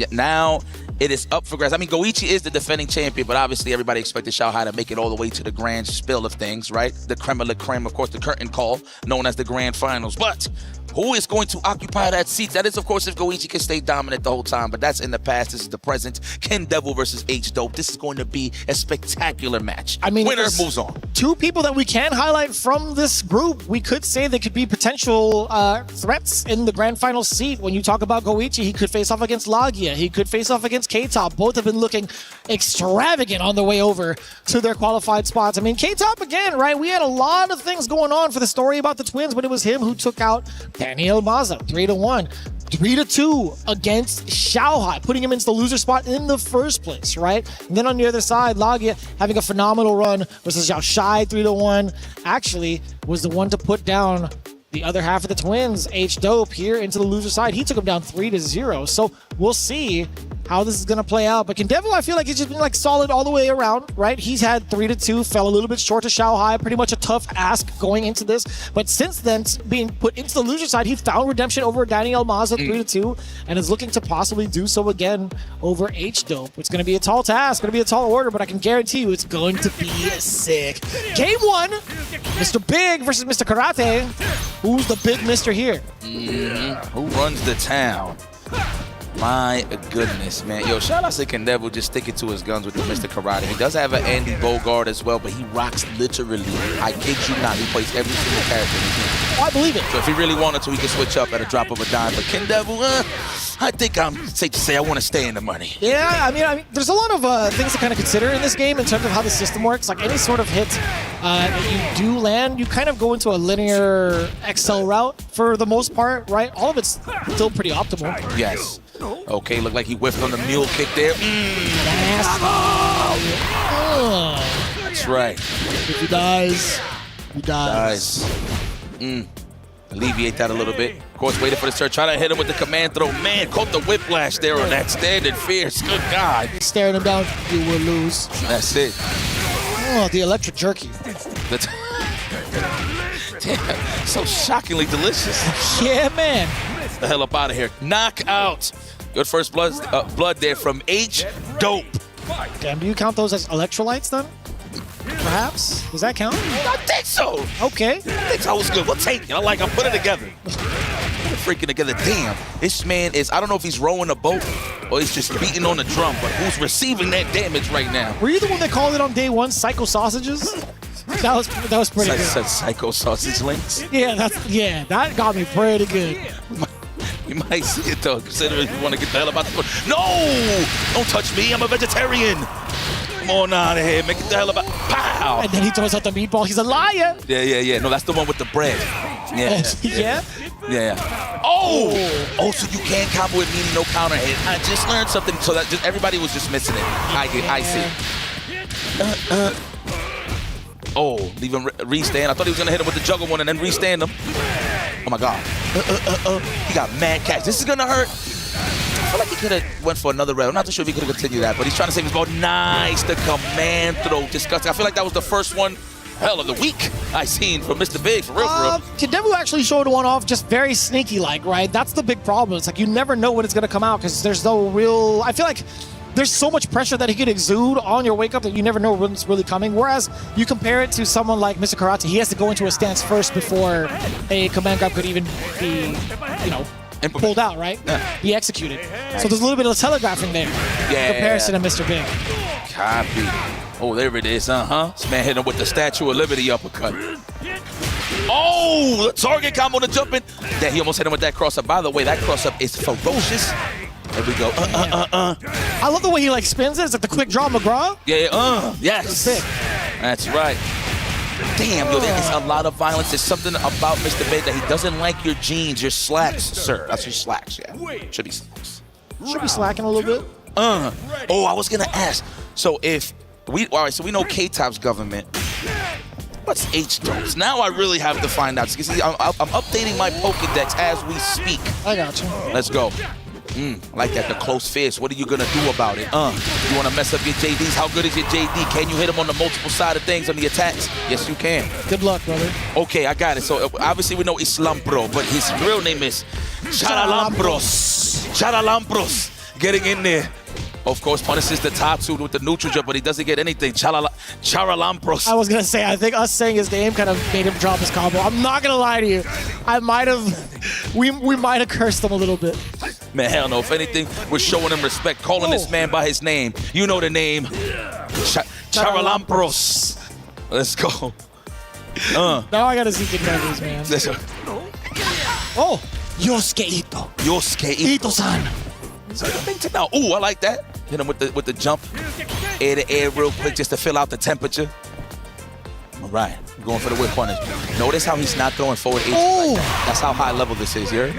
Now it is up for grabs. I mean, Goichi is the defending champion, but obviously everybody expected Xiaohai to make it all the way to the grand spill of things, right? The creme de la creme, of course, the curtain call, known as the grand finals. But who is going to occupy that seat? That is, of course, if Goichi can stay dominant the whole time, but that's in the past. This is the present. Kindevu versus H-Dope. This is going to be a spectacular match. I mean, winner moves on. Two people that we can highlight from this group. We could say they could be potential threats in the grand final seat. When you talk about Goichi, he could face off against Lagia. He could face off against K-Top. Both have been looking extravagant on the way over to their qualified spots. I mean, K-Top again, right? We had a lot of things going on for the story about the twins, but it was him who took out Daniel Maza 3-1. 3-2 against Xiaohai, putting him into the loser spot in the first place, right? And then on the other side, Lagia having a phenomenal run versus Zhao Shai 3-1, actually was the one to put down the other half of the twins, H-Dope, here into the loser side. He took him down 3-0. So we'll see how this is going to play out. But Kindevu, I feel like he's just been like solid all the way around, right? He's had 3-2, fell a little bit short to Xiaohai. Pretty much a tough ask going into this. But since then, being put into the loser side, he found redemption over Daniel Maza 3-2 and is looking to possibly do so again over H-Dope. It's going to be a tall task, going to be a tall order, but I can guarantee you it's going to be sick. Game 1, Mr. Big versus Mr. Karate. Who's the big mister here? Who runs the town? My goodness, man. Yo, shout out to Kindevu just sticking to his guns with the Mr. Karate. He does have an Andy Bogard as well, but he rocks literally. I kid you not. He plays every single character in the game. Oh, I believe it. So if he really wanted to, he could switch up at a drop of a dime. But Kindevu, I think I'm safe to say I want to stay in the money. Yeah, I mean, there's a lot of things to kind of consider in this game in terms of how the system works. Like any sort of hit that you do land, you kind of go into a linear XL route for the most part, right? All of it's still pretty optimal. Yes. Okay, looked like he whiffed on the mule kick there. That's right. If he dies, he dies. Alleviate that a little bit. Of course, waited for the search. Try to hit him with the command throw. Man, caught the whiplash there on that standing fierce. Good God. Staring him down, you will lose. That's it. Oh, the electric jerky. Damn, so shockingly delicious. Yeah, man. Get the hell up out of here. Knockout. Good first blood there from H-Dope. Damn, do you count those as electrolytes then? Perhaps? Does that count? I think so. Okay. I think so. It's good. We'll take it. I like it. Put it together. Freaking together. Damn. This man is, I don't know if he's rowing a boat or he's just beating on the drum, but who's receiving that damage right now? Were you the one that called it on day one psycho sausages? That was pretty good. Said psycho sausage links? Yeah, that got me pretty good. You might see it though, considering you want to get the hell about the No! Don't touch me, I'm a vegetarian. Come on out of here, make it the hell about. Pow! And then he throws out the meatball. He's a liar. Yeah. No, that's the one with the bread. Yeah. Yeah? Oh, so you can combo with meaning no counter hit. I just learned something, so that just everybody was just missing it. I see. Oh, leave him re-stand. I thought he was gonna hit him with the juggle one and then re-stand him. Oh my God. He got mad catch. This is gonna hurt. I feel like he could have went for another round. I'm not too sure if he could have continued that, but he's trying to save his ball. Nice, the command throw. Disgusting. I feel like that was the first one, hell, of the week I seen from Mr. Big, for real, Kindevu actually showed one off just very sneaky-like, right? That's the big problem. It's like you never know when it's gonna come out because there's no real, I feel like there's so much pressure that he could exude on your wake up that you never know when it's really coming. Whereas you compare it to someone like Mr. Karate, he has to go into a stance first before a command grab could even be, pulled out, right? Be executed. So there's a little bit of telegraphing there in comparison to Mr. Big. Copy. Oh, there it is, This man hit him with the Statue of Liberty uppercut. Oh, the target combo to jumping. Yeah, he almost hit him with that cross-up. By the way, that cross-up is ferocious. There we go. I love the way he spins it. It's like the quick draw McGraw. Yeah. Yes. Sick. That's right. Damn, yo, there is a lot of violence. There's something about Mr. Bate that he doesn't like your jeans, your slacks, sir. That's your slacks, yeah. Should be slacks. Should be slacking a little bit. Oh, I was gonna ask. So if we, all right, so we know K-Top's government. What's H-Dope's? Now I really have to find out. See, I'm updating my Pokedex as we speak. I got you. Let's go. I like that, the close fist. What are you gonna do about it? You wanna mess up your JDs? How good is your JD? Can you hit him on the multiple side of things on the attacks? Yes, you can. Good luck, brother. Okay, I got it. So obviously we know Islampro, but his real name is Charalampros. Charalampros getting in there. Of course, punishes the Tatsu with the neutral jump, but he doesn't get anything. Charalampros. I was going to say, I think us saying his name kind of made him drop his combo. I'm not going to lie to you. I might have, we might have cursed him a little bit. Man, hell no. If anything, we're showing him respect, calling this man by his name. You know the name. Charalampros. Let's go. Now I got to see Kendevu's, man. Oh, Yosuke Ito. Yosuke Ito-san. Now, ooh, I like that. Hit him with the jump, air to air real quick just to fill out the temperature. All right, going for the whip punish. Notice how he's not throwing forward H. Oh. That's how high level this is here.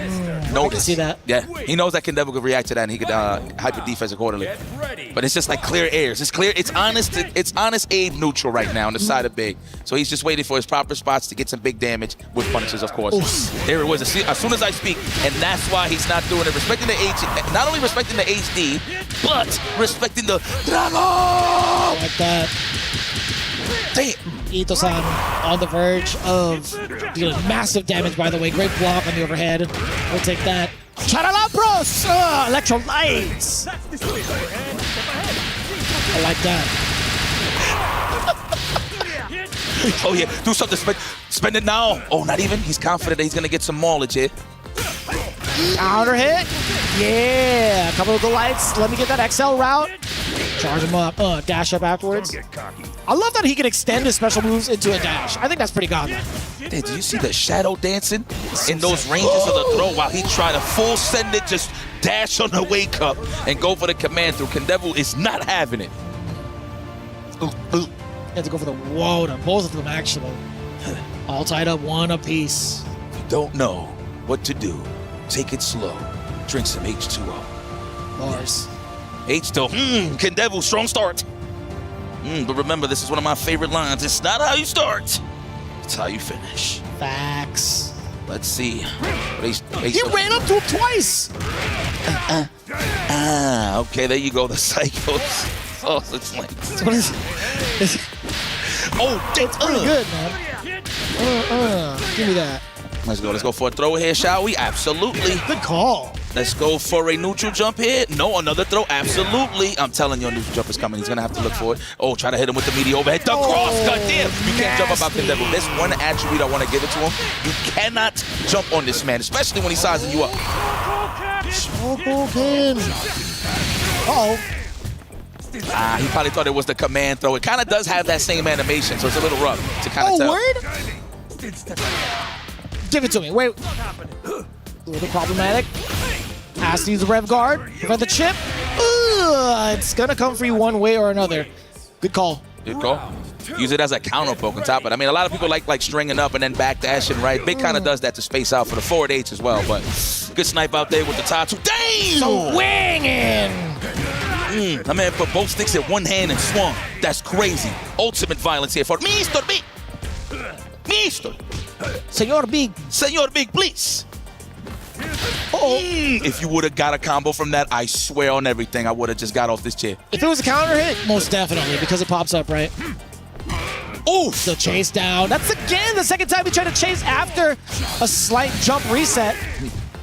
Notice. See that? Yeah, he knows that Kendevu could react to that and he could hyper defense accordingly. But it's just like clear airs. It's clear. It's honest. It's honest Abe neutral right now on the side of big. So he's just waiting for his proper spots to get some big damage with punishes, of course. Oof. There it was. As soon as I speak, and that's why he's not doing it. Respecting the H, not only respecting the HD, but respecting the Dragon. Like that. Damn. Ito-san on the verge of dealing massive damage, by the way. Great block on the overhead. We'll take that. Charalampros! Electrolytes! I like that. Oh yeah, do something, spend it now. Oh, not even? He's confident that he's gonna get some mileage here. Counter hit. Yeah, a couple of the lights. Let me get that XL route. Charge him up. Dash up afterwards. I love that he can extend his special moves into a dash. I think that's pretty godlike. Hey, did you see the shadow dancing in those ranges of the throw while he tried to full send it, just dash on the wake up and go for the command through? Kendevu is not having it. He had to go for the whoa to both of them, actually. All tied up, one apiece. You don't know what to do. Take it slow. Drink some H2O. Bars. H2O. Kendevu, strong start. But remember, this is one of my favorite lines. It's not how you start, it's how you finish. Facts. Let's see. He ran up to him twice. Okay, there you go. The Psycho sausage links. What is Oh, it's pretty good, man. Give me that. Let's go. Let's go for a throw here, shall we? Absolutely. Good call. Let's go for a neutral jump here. No, another throw. Absolutely. I'm telling you, a neutral jump is coming. He's going to have to look for it. Oh, try to hit him with the meaty overhead. The cross cut. Damn. You can't jump about Kendevu. There's one attribute I want to give it to him. You cannot jump on this man, especially when he's sizing you up. Shogoken. Uh-oh. He probably thought it was the command throw. It kind of does have that same animation, so it's a little rough to kind of tell. Word? Give it to me. Wait. A little problematic. Has to use the rev guard. Prevent the chip. It's going to come for you one way or another. Good call. Good call. Use it as a counter poke on top of it. I mean, a lot of people like stringing up and then back dashing, right? Big kind of does that to space out for the forward H as well, but good snipe out there with the Tatsu. Damn! Swinging! That man put both sticks in one hand and swung. That's crazy. Ultimate violence here for Mr. Big. Mr. Senor Big. Senor Big, please. If you would have got a combo from that, I swear on everything, I would have just got off this chair. If it was a counter hit, most definitely, because it pops up, right? Oof! The chase down. That's again the second time he tried to chase after a slight jump reset.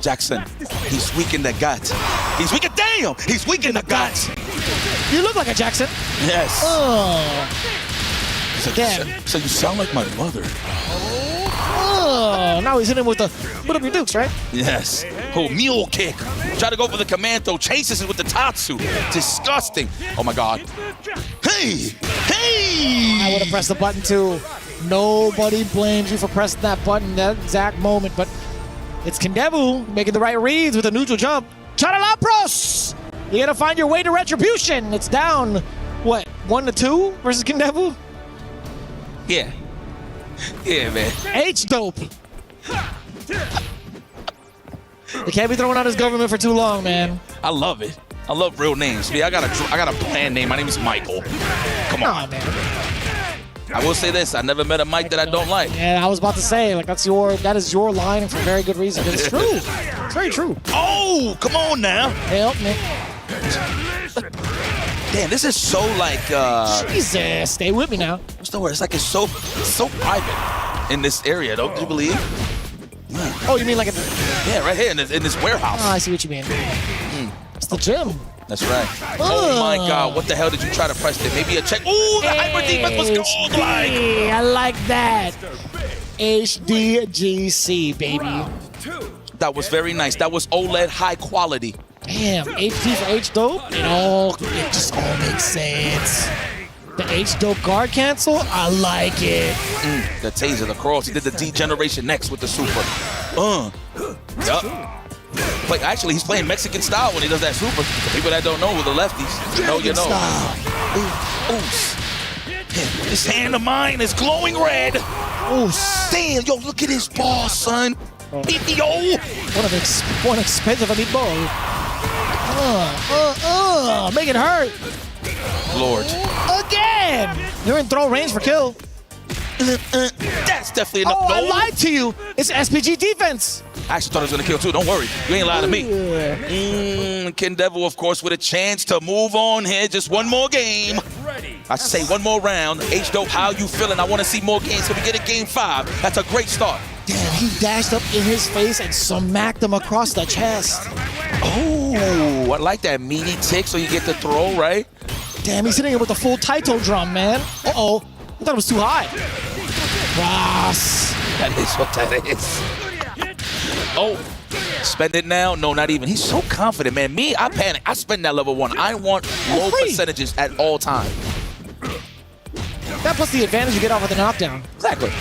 Jackson, he's weak in the gut. He's weak. Damn! He's weak in the gut. You look like a Jackson. Yes. Again. So you sound like my mother. Now he's hitting with the put up your dukes, right? Yes. Oh, mule kick. Try to go for the command throw. Chases it with the Tatsu. Disgusting. Oh my God. Hey! Hey! I would have pressed the button too. Nobody blames you for pressing that button that exact moment, but it's Kendevu making the right reads with a neutral jump. Charalampros! You gotta find your way to retribution. It's down, what, 1-2 versus Kendevu? Yeah. Yeah, man. H-Dope. They can't be throwing out his government for too long, man. I love it. I love real names. I got a bland name. My name is Michael. Come on, man. I will say this: I never met a Mike that I don't like. Yeah, I was about to say, like, that is your line for very good reason. It's true. It's very true. Oh, come on now. Help me. Damn, this is so like. Jesus, stay with me now. What's the word? It's like it's so private in this area. Don't you believe? Oh, you mean like yeah, right here in this warehouse. Oh, I see what you mean. It's the gym. That's right. Oh my God! What the hell did you try to press there? Maybe a check. Ooh, the hyper defense was gold. Like. I like that. HDGC, baby. That was very nice. That was OLED high quality. Damn, HD for H-Dope? It just all makes sense. The H-Dope guard cancel? I like it. The taser, the cross. He did the degeneration next with the super. Yup. But actually, he's playing Mexican style when he does that super. For people that don't know, with the lefties, you know. This hand of mine is glowing red. Oh, damn, yo, look at his ball, son. BPO. One expensive meatball. Make it hurt. Lord. Again. You're in throw range for kill. That's definitely enough. Oh, I lied to you. It's SPG defense. I actually thought I was going to kill too. Don't worry. You ain't lying to me. Ken Devil, of course, with a chance to move on here. Just one more game. I should say one more round. H-Dope, how you feeling? I want to see more games. So we get a game 5. That's a great start. Damn, he dashed up in his face and smacked him across the chest. Oh, I like that meaty tick so you get the throw, right? Damn, he's hitting it with the full Taito drum, man. Uh-oh. I thought it was too high. Ross. That is what that is. Oh, spend it now? No, not even. He's so confident, man. Me, I panic. I spend that level 1. I want low percentages at all times. That plus the advantage you get off of the knockdown. Exactly.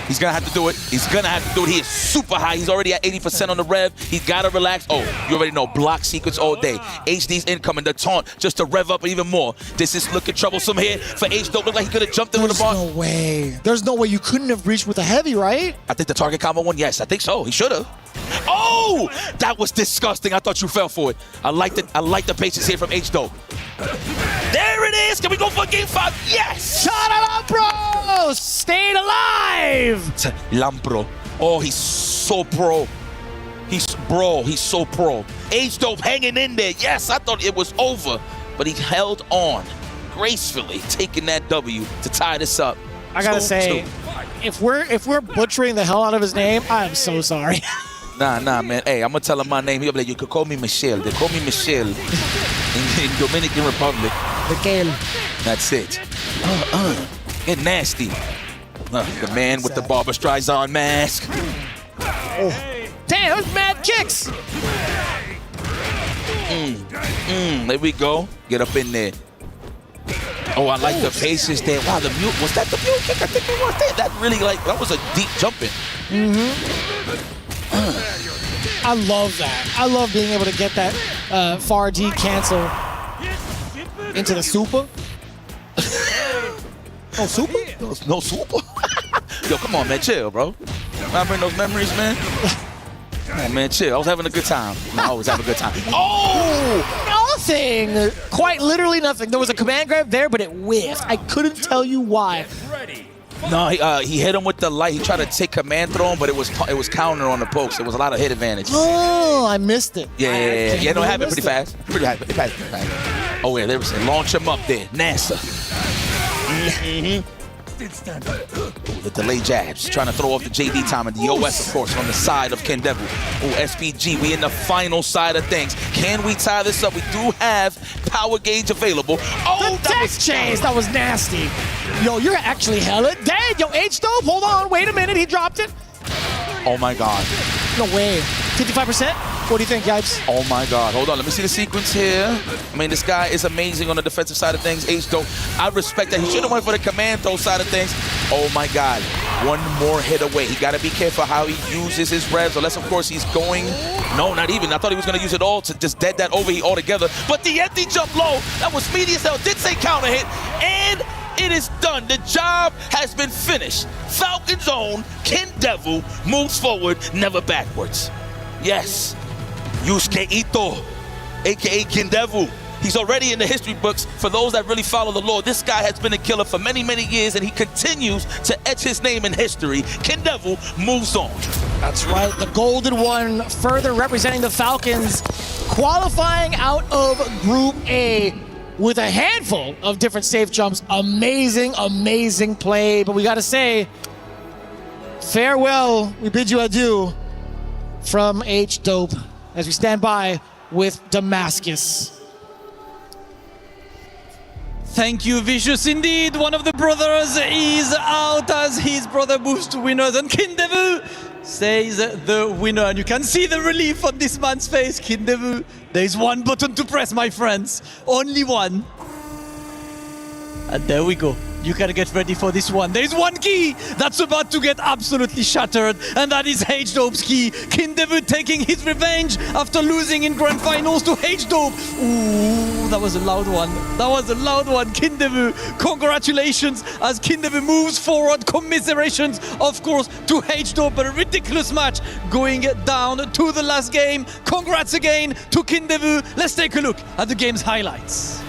He's going to have to do it. He's going to have to do it. He is super high. He's already at 80% on the rev. He's got to relax. Oh, you already know. Block sequence all day. HD's incoming. The taunt just to rev up even more. This is looking troublesome here for H-Dope. Look like he could have jumped in with the bar. There's no way. There's no way you couldn't have reached with a heavy, right? I think the target combo one, yes. I think so. He should have. Oh, that was disgusting. I thought you fell for it. I like the patience here from H-Dope. There it is. Can we go for game 5? Yes. Shout out, bro. Stayed alive. Lampro. Oh, he's so pro. He's so pro. H-Dope hanging in there. Yes, I thought it was over, but he held on gracefully, taking that W to tie this up. I gotta say, if we're butchering the hell out of his name, I'm so sorry. Nah, man. Hey, I'm gonna tell him my name. He'll be like, you could call me Michelle. They call me Michelle in Dominican Republic. Miguel. That's it. Get nasty. The man with the Barbra Streisand mask. Oh. Damn, those mad kicks. There we go. Get up in there. Oh, I like the faces there. Wow, the mute. Was that the mute kick? I think it was that. That really, that was a deep jumping. I love that. I love being able to get that far D cancel into the super. No super? No super? Yo, come on, man. Chill, bro. Remember those memories, man? Come on, man. Chill. I was having a good time. I always have a good time. Oh! Nothing. Quite literally nothing. There was a command grab there, but it whiffed. I couldn't tell you why. No, he hit him with the light. He tried to take command throw him, but it was counter on the pokes. It was a lot of hit advantage. Oh, I missed it. Yeah. No, it happened pretty fast. Pretty fast. Oh, yeah, there was a launch him up there. NASA. The delay jabs, trying to throw off the JD time, and the OS, of course, on the side of Ken Devil. Oh, SPG, we in the final side of things. Can we tie this up? We do have power gauge available. Oh, the death chase, that was nasty. Yo, you're actually hella dead. Yo, H-Dope, hold on, wait a minute, he dropped it. Oh my God. No way. 55%? What do you think, Yipes? Oh my God. Hold on. Let me see the sequence here. I mean, this guy is amazing on the defensive side of things. H-Dope. I respect that. He should have went for the command throw side of things. Oh my God. One more hit away. He got to be careful how he uses his revs, unless, of course, he's going. No, not even. I thought he was going to use it all to just dead that overheat altogether. But the empty jump low, that was speedy as hell. Did say counter hit. And It is done. The job has been finished. Falcons own Kindevu moves forward, never backwards. Yes, Yusuke Ito, aka Kindevu. He's already in the history books for those that really follow the law. This guy has been a killer for many, many years, and he continues to etch his name in history. Kindevu moves on. That's right, the Golden One further representing the Falcons, qualifying out of Group A with a handful of different safe jumps. Amazing, amazing play. But we got to say, farewell, we bid you adieu from H-Dope as we stand by with Damascus. Thank you, Vicious. Indeed, one of the brothers is out as his brother moves to winners, and Kindevu says the winner. And you can see the relief on this man's face. Kindevu, there's one button to press, my friends. Only one. And there we go. You gotta get ready for this one. There's one key that's about to get absolutely shattered, and that is H-Dope's key. Kindevu taking his revenge after losing in grand finals to H-Dope. Ooh, that was a loud one. That was a loud one. Kindevu, congratulations as Kindevu moves forward. Commiserations, of course, to H-Dope, but a ridiculous match going down to the last game. Congrats again to Kindevu. Let's take a look at the game's highlights.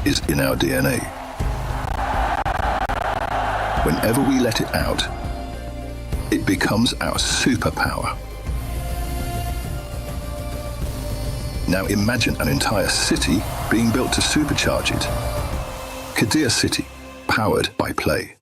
Is in our DNA. Whenever we let it out, it becomes our superpower. Now imagine an entire city being built to supercharge it. Kadir City, powered by play.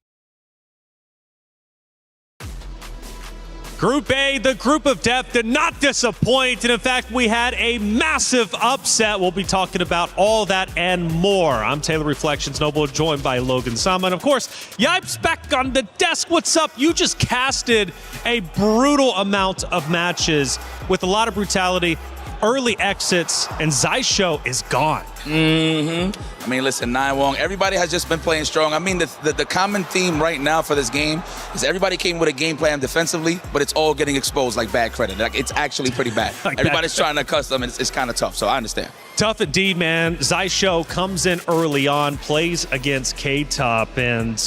Group A, the group of death, did not disappoint. And in fact, we had a massive upset. We'll be talking about all that and more. I'm Taylor Reflections Noble, joined by Logan Sama. And of course, Yipes back on the desk. What's up? You just casted a brutal amount of matches with a lot of brutality, early exits, and Zaisho is gone. I mean, listen, Naiwong, everybody has just been playing strong. I mean, the common theme right now for this game is everybody came with a game plan defensively, but it's all getting exposed like bad credit. Like, it's actually pretty bad. Everybody's trying to custom, and it's kind of tough, so I understand. Tough indeed, man. Zaisho comes in early on, plays against K-Top, and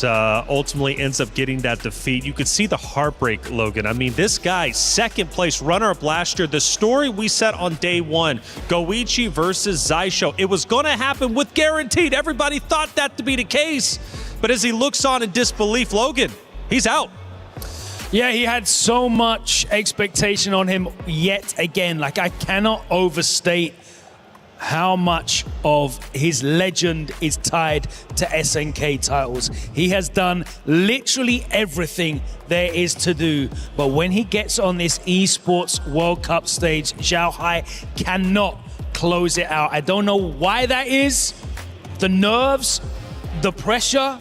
ultimately ends up getting that defeat. You could see the heartbreak, Logan. I mean, this guy, second place, runner-up last year. The story we set on day one, Goichi versus Zaisho, it was going to happen with guaranteed. Everybody thought that to be the case. But as he looks on in disbelief, Logan, he's out. Yeah, he had so much expectation on him yet again. Like, I cannot overstate how much of his legend is tied to SNK titles. He has done literally everything there is to do. But when he gets on this Esports World Cup stage, Zhao Hai cannot close it out. I don't know why that is. The nerves, the pressure,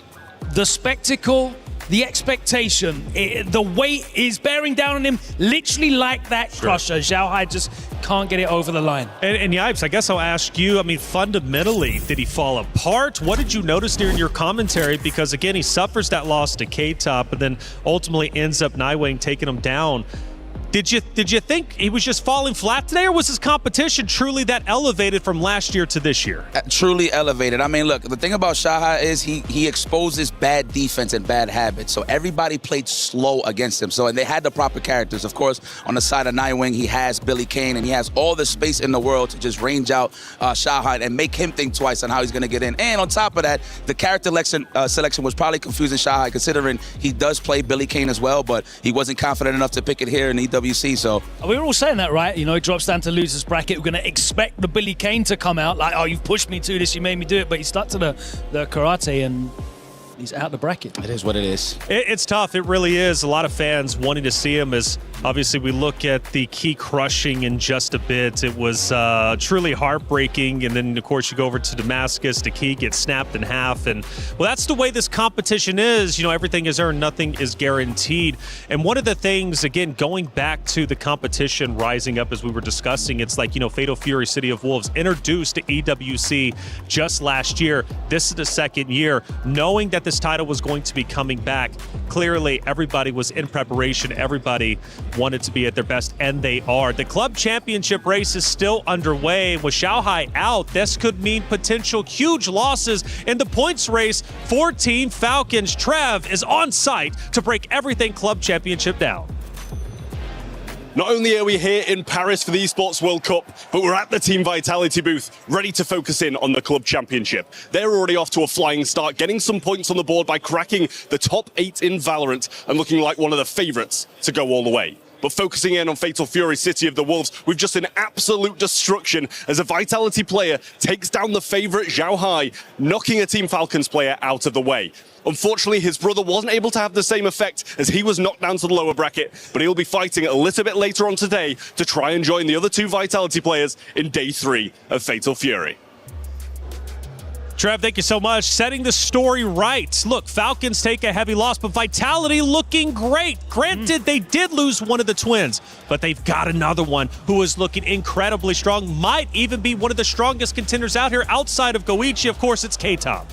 the spectacle, the expectation, the weight is bearing down on him literally like that crusher. Zhao Hai just can't get it over the line. And Yipes, I guess I'll ask you, I mean, fundamentally, did he fall apart? What did you notice during your commentary? Because again, he suffers that loss to K-Top, but then ultimately ends up Naiwang taking him down. Did you think he was just falling flat today, or was his competition truly that elevated from last year to this year? Truly elevated. I mean, look, the thing about Shahai is he exposes bad defense and bad habits. So everybody played slow against him. And they had the proper characters. Of course, on the side of Nightwing, he has Billy Kane, and he has all the space in the world to just range out Shahai and make him think twice on how he's going to get in. And on top of that, the character selection was probably confusing Shahai, considering he does play Billy Kane as well, but he wasn't confident enough to pick it here in EWC. So we were all saying that, right? You know, he drops down to losers bracket. We're going to expect the Billy Kane to come out like, oh, you've pushed me to this, you made me do it. But he stuck to the karate, and he's out the bracket. It is what it is. It's tough. It really is. A lot of fans wanting to see him as obviously we look at the key crushing in just a bit. It was truly heartbreaking. And then, of course, you go over to Damascus. The key gets snapped in half. And, well, that's the way this competition is. You know, everything is earned. Nothing is guaranteed. And one of the things, again, going back to the competition rising up as we were discussing, it's like, you know, Fatal Fury City of Wolves introduced to EWC just last year. This is the second year. Knowing that this title was going to be coming back, clearly everybody was in preparation. Everybody wanted to be at their best, and they are. The club championship race is still underway. With Shahai out, this could mean potential huge losses in the points race for Team Falcons. Trev is on site to break everything club championship down. Not only are we here in Paris for the Esports World Cup, but we're at the Team Vitality booth, ready to focus in on the club championship. They're already off to a flying start, getting some points on the board by cracking the top 8 in Valorant and looking like one of the favorites to go all the way. But focusing in on Fatal Fury City of the Wolves, we've just seen absolute destruction as a Vitality player takes down the favorite Zhao Hai, knocking a Team Falcons player out of the way. Unfortunately, his brother wasn't able to have the same effect as he was knocked down to the lower bracket, but he'll be fighting a little bit later on today to try and join the other 2 Vitality players in day 3 of Fatal Fury. Trev, thank you so much. Setting the story right. Look, Falcons take a heavy loss, but Vitality looking great. Granted, they did lose one of the twins, but they've got another one who is looking incredibly strong. Might even be one of the strongest contenders out here outside of Goichi. Of course, it's K-Top.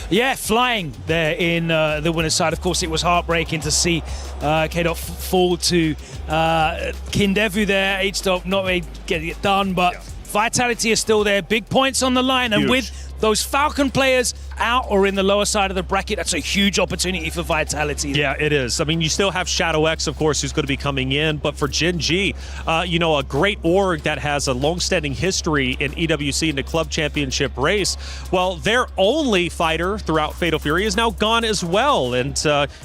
Yeah, flying there in the winner's side. Of course, it was heartbreaking to see K-Dot fall to Kindevu there. H-Dot not really getting it done, but Vitality is still there. Big points on the line. And with those Falcon players out or in the lower side of the bracket, that's a huge opportunity for Vitality. Yeah, it is. I mean, you still have Shadow X, of course, who's going to be coming in. But for Gen G, you know, a great org that has a long-standing history in EWC in the club championship race, well, their only fighter throughout Fatal Fury is now gone as well. And,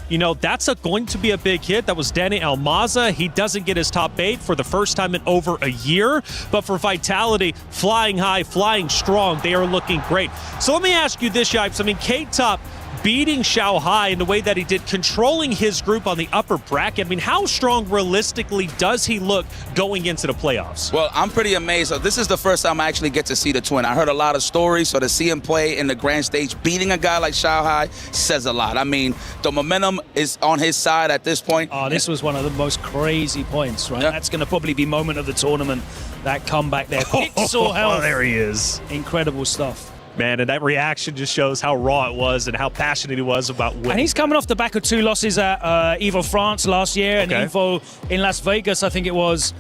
you know, that's going to be a big hit. That was Danny Almaza. He doesn't get his top 8 for the first time in over a year. But for Vitality, flying high, flying strong, they are looking great. So let me ask you this, Yipes. I mean, K-Top beating Zhao Hai in the way that he did, controlling his group on the upper bracket. I mean, how strong realistically does he look going into the playoffs? Well, I'm pretty amazed. So this is the first time I actually get to see the twin. I heard a lot of stories, so to see him play in the grand stage, beating a guy like Zhao Hai says a lot. I mean, the momentum is on his side at this point. Oh, this was one of the most crazy points, right? Yeah. That's going to probably be moment of the tournament, that comeback there. Pixel health. There he is. Incredible stuff. Man, and that reaction just shows how raw it was and how passionate he was about winning. And he's coming off the back of 2 losses at Evo France last year and Evo in Las Vegas, I think it was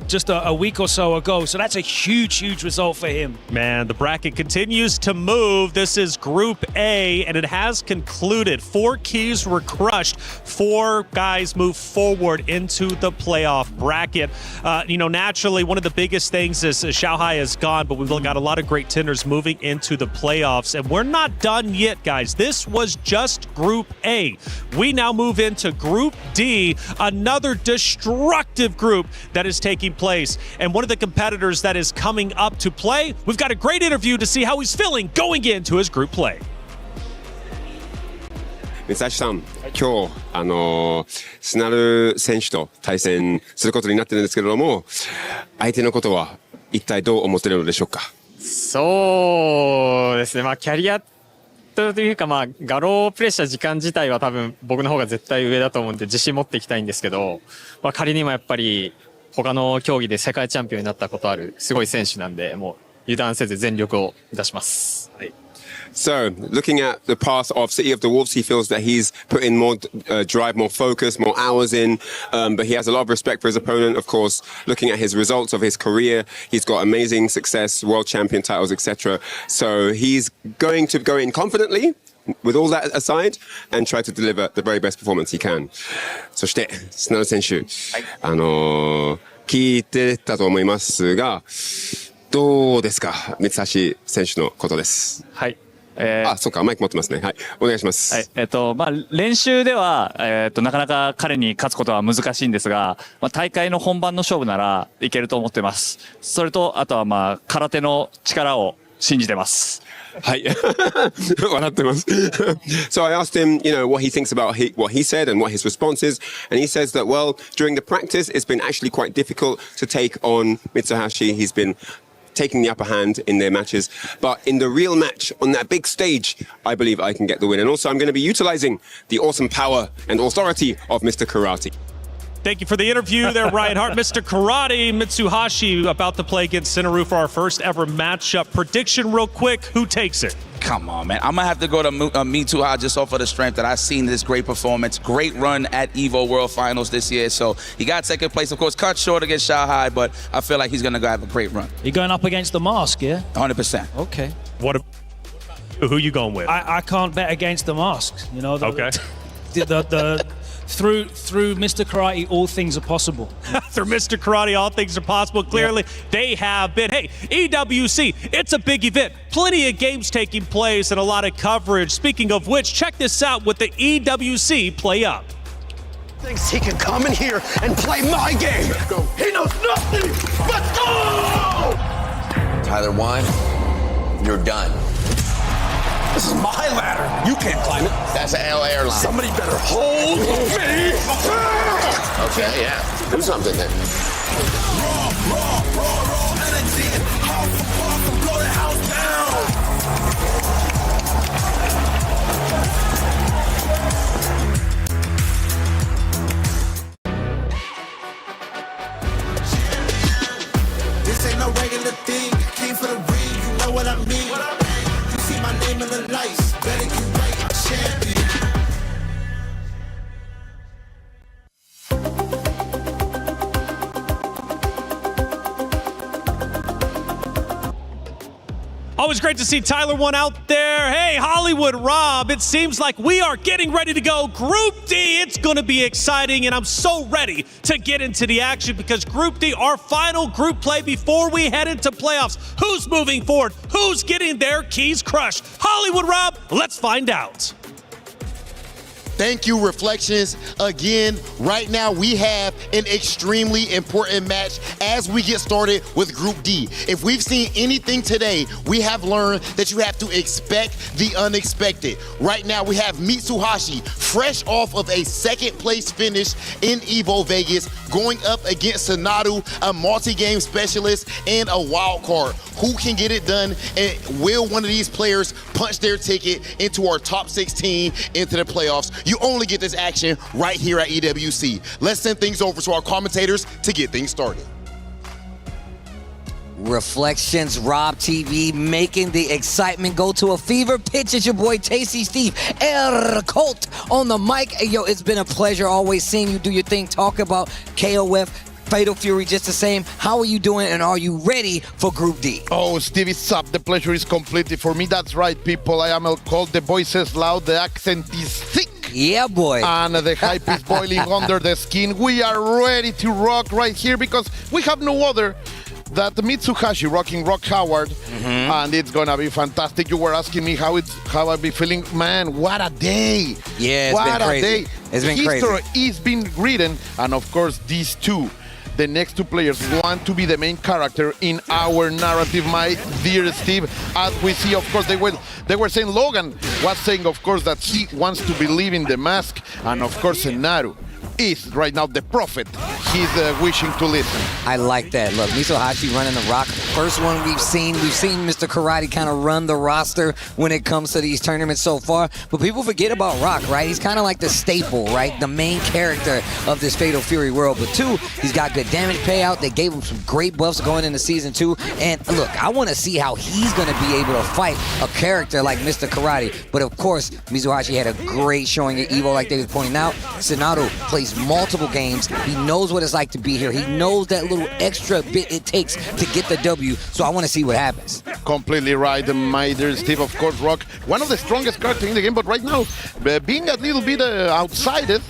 just a week or so ago. So that's a huge, huge result for him. Man, the bracket continues to move. This is Group A, and it has concluded. 4 keys were crushed. 4 guys move forward into the playoff bracket. You know, naturally, one of the biggest things is Zhao Hai is gone, but we've got a lot of great tenders moving into the playoffs, and we're not done yet, guys. This was just Group A. We now move into Group D, another destructive group that is taking place, and one of the competitors that is coming up to play, we've got a great interview to see how he's feeling going into his group play. 三橋さん、今日スナル選手と対戦することになってるんですけれども、相手のことは一体どう思っているのでしょうか。そうですね、まあキャリアというか、まあ画廊プレッシャー時間自体は多分僕の方が絶対上だと思うんで自信持っていきたいんですけど、まあ仮にもやっぱり他の競技で世界チャンピオンになったことあるすごい選手なんで、もう油断せず全力を出します。はい。So, looking at the path of City of the Wolves, he feels that he's put in more drive, more focus, more hours in, but he has a lot of respect for his opponent. Of course, looking at his results of his career, he's got amazing success, world champion titles, etc. So he's going to go in confidently, with all that aside, and try to deliver the very best performance he can. そして、砂野選手、聞いてたと思いますが、どうですか、三橋選手のことです。はい。そうか、マイク持ってますね。はい、お願いします。はい、練習では、なかなか彼に勝つことは難しいんですが、大会の本番の勝負ならいけると思ってます。それと、あとは空手の力を信じてます。はい。笑ってます。So I asked him, what he thinks about what he said and what his response is. And he says that, well, during the practice, it's been actually quite difficult to take on Mitsuhashi. He's been taking the upper hand in their matches. But in the real match, on that big stage, I believe I can get the win. And also, I'm going to be utilizing the awesome power and authority of Mr. Karate. Thank you for the interview there, Ryan Hart. Mr. Karate Mitsuhashi about to play against Sinaru for our first ever matchup. Prediction real quick, who takes it? Come on, man. I'm going to have to go to Mitsuhashi just off of the strength that I've seen this great performance, great run at EVO World Finals this year. So he got second place, of course, cut short against Shanghai, but I feel like he's going to go have a great run. You're going up against the Mask, yeah? 100%. Okay. Who you going with? I can't bet against the Mask. Okay. Through Mr. Karate, all things are possible. Through Mr. Karate, all things are possible. Clearly, they have been. Hey, EWC, it's a big event. Plenty of games taking place and a lot of coverage. Speaking of which, check this out with the EWC Play Up. Thinks he can come in here and play my game. He knows nothing but go! Tyler Wine, you're done. This is my ladder. You can't climb it. That's an L airline. Somebody better hold me. Okay, yeah. Do something then. Raw energy. Blow the house down. This ain't no regular thing. Came for the ring. You know what I mean. My name in the lights, better get right, champion. Always great to see Tyler One out there. Hey, Hollywood Rob, it seems like we are getting ready to go. Group D, it's going to be exciting, and I'm so ready to get into the action because Group D, our final group play before we head into playoffs. Who's moving forward? Who's getting their keys crushed? Hollywood Rob, let's find out. Thank you, Reflections. Again, right now we have an extremely important match as we get started with Group D. If we've seen anything today, we have learned that you have to expect the unexpected. Right now we have Mitsuhashi, fresh off of a second place finish in EVO Vegas, going up against Sanadu, a multi-game specialist and a wild card. Who can get it done, and will one of these players punch their ticket into our top 16 into the playoffs? You only get this action right here at EWC. Let's send things over to our commentators to get things started. Reflections, Rob TV, making the excitement go to a fever pitch. It's your boy Tasty Steve Colt on the mic. Hey, yo, it's been a pleasure always seeing you do your thing, talk about KOF, Fatal Fury just the same. How are you doing, and are you ready for Group D? Oh, Steve, it's up. The pleasure is completely for me. That's right, people. I am Colt. The voice is loud. The accent is thick. Yeah, boy. And the hype is boiling under the skin. We are ready to rock right here because we have no other than Mitsuhashi rocking Rock Howard. And it's going to be fantastic. You were asking me how I be feeling. Man, what a day. Yeah, it's been crazy. It's been crazy. History is being written. And, of course, these two, the next two players, want to be the main character in our narrative, my dear Steve. As we see, of course, they were saying, Logan was saying, of course, that he wants to believe in the mask, and of course, Naru is right now the prophet he's wishing to listen. I like that. Look, Mitsuhashi running the rock. First one we've seen Mr. Karate kind of run the roster when it comes to these tournaments so far. But people forget about Rock, right? He's kind of like the staple, right? The main character of this Fatal Fury world. But two, he's got good damage payout. They gave him some great buffs going into Season 2. And look, I want to see how he's going to be able to fight a character like Mr. Karate. But of course, Mitsuhashi had a great showing at EVO, like they were pointing out. Senado plays multiple games. He knows what it's like to be here. He knows that little extra bit it takes to get the W. So I want to see what happens. Completely right, my dear Steve. Of course, Rock, one of the strongest characters in the game, but right now, being a little bit outside as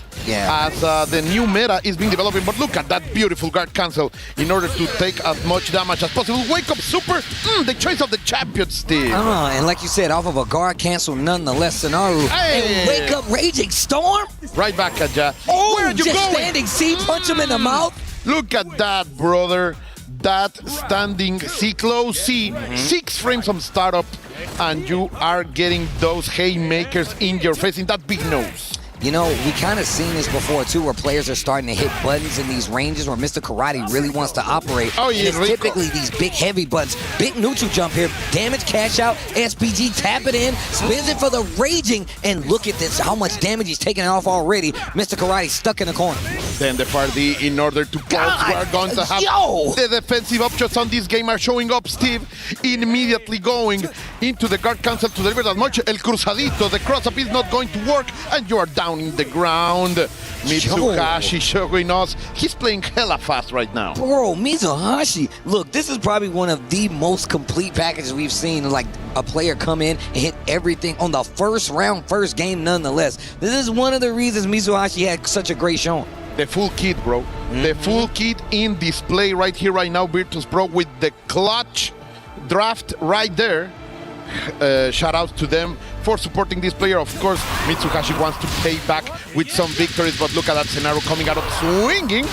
the new meta is being developing. But look at that beautiful guard cancel in order to take as much damage as possible. Wake up super, the choice of the champion, Steve. And like you said, off of a guard cancel nonetheless, Scenario. And wake up Raging Storm. Right back at ya. Oh, where are you just going? Standing C, punch him in the mouth. Look at that, brother. That standing C, close C, 6 frames from startup, and you are getting those haymakers in your face in that big nose. You know, we kind of seen this before, too, where players are starting to hit buttons in these ranges where Mr. Karate really wants to operate. Oh, yeah, and it's typically these big, heavy buttons. Big neutral jump here. Damage, cash out. SPG, tap it in. Spins it for the Raging. And look at this, how much damage he's taking off already. Mr. Karate stuck in the corner. Then the party, in order to pulse, we are going to have the defensive options on this game are showing up, Steve. Immediately going into the guard cancel to deliver that much. El Cruzadito, the cross-up is not going to work, and you are down in the ground. Mitsuhashi showing us he's playing hella fast right now. Bro, Mitsuhashi, look, this is probably one of the most complete packages we've seen, like a player come in and hit everything on the first round, first game nonetheless. This is one of the reasons Mitsuhashi had such a great showing. The full kit, bro. The full kit in display right here, right now, Virtus Pro, with the clutch draft right there. Shout out to them for supporting this player. Of course, Mitsuhashi wants to pay back with some victories, but look at that scenario coming out of swinging,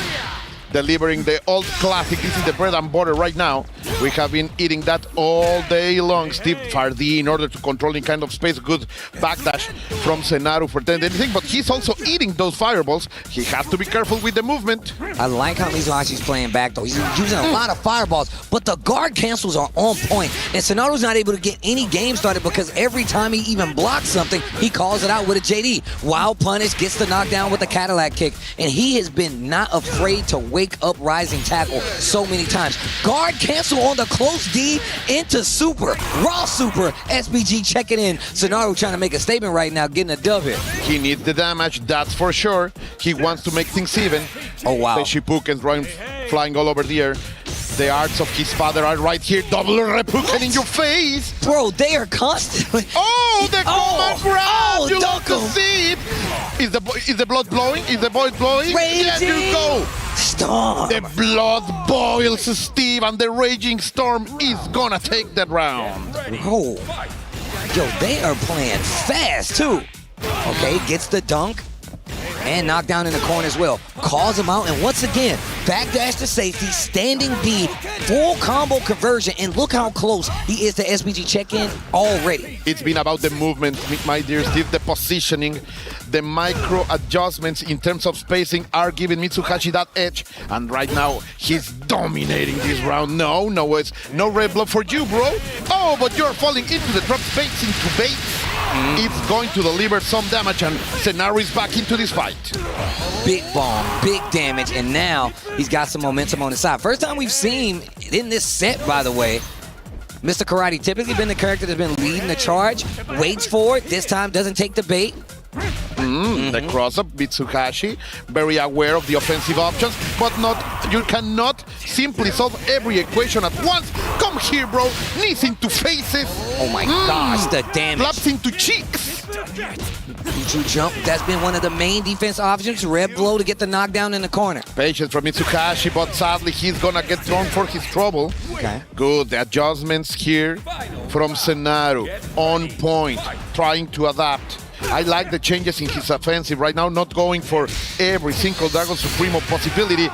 delivering the old classic. This is the bread and butter right now. We have been eating that all day long. Steve Fardi, in order to control in kind of space, good backdash from Senaro for 10 anything, but he's also eating those fireballs. He has to be careful with the movement. I like how Mitsuhashi's playing back, though. He's using a lot of fireballs, but the guard cancels are on point, and Senaro's not able to get any game started because every time he even blocks something, he calls it out with a JD. Wild punish, gets the knockdown with the Cadillac kick, and he has been not afraid to wake up rising tackle so many times. Guard cancel on the close D into super. Raw super. SBG checking in. Senaro trying to make a statement right now, getting a dub here. He needs the damage, that's for sure. He wants to make things even. Oh, wow. The Shippukens flying all over the air. The arts of his father are right here. Double Reppuken in your face. Bro, they are constantly. Oh, the command grab. You love to Duncan. see it. Is the blood blowing? Is the blood blowing? Raging. There you go. Storm. The blood boils, Steve, and the Raging Storm is gonna take that round. Oh. Yo, they are playing fast, too. Okay, gets the dunk. And knockdown in the corner as well. Calls him out, and once again, backdash to safety, standing B, full combo conversion, and look how close he is to SBG check-in already. It's been about the movement, my dear Steve, the positioning, the micro adjustments in terms of spacing are giving Mitsuhashi that edge, and right now, he's dominating this round. No red blood for you, bro. Oh, but you're falling into the trap, baits into bait. It's going to deliver some damage, and Senaro is back into this fight. Big bomb, big damage, and now he's got some momentum on his side. First time we've seen in this set, by the way. Mr. Karate typically been the character that's been leading the charge, waits for it, this time doesn't take the bait. The cross-up, Mitsuhashi, very aware of the offensive options, but you cannot simply solve every equation at once. Come here, bro. Knees into faces. Oh my gosh, the damage. Slaps into cheeks. Neutral jump, that's been one of the main defense options. Red blow to get the knockdown in the corner. Patience from Mitsuhashi, but sadly he's gonna get thrown for his trouble. Okay. Good, the adjustments here from Senaro. On point, trying to adapt. I like the changes in his offensive right now, not going for every single Dragon Supremo possibility.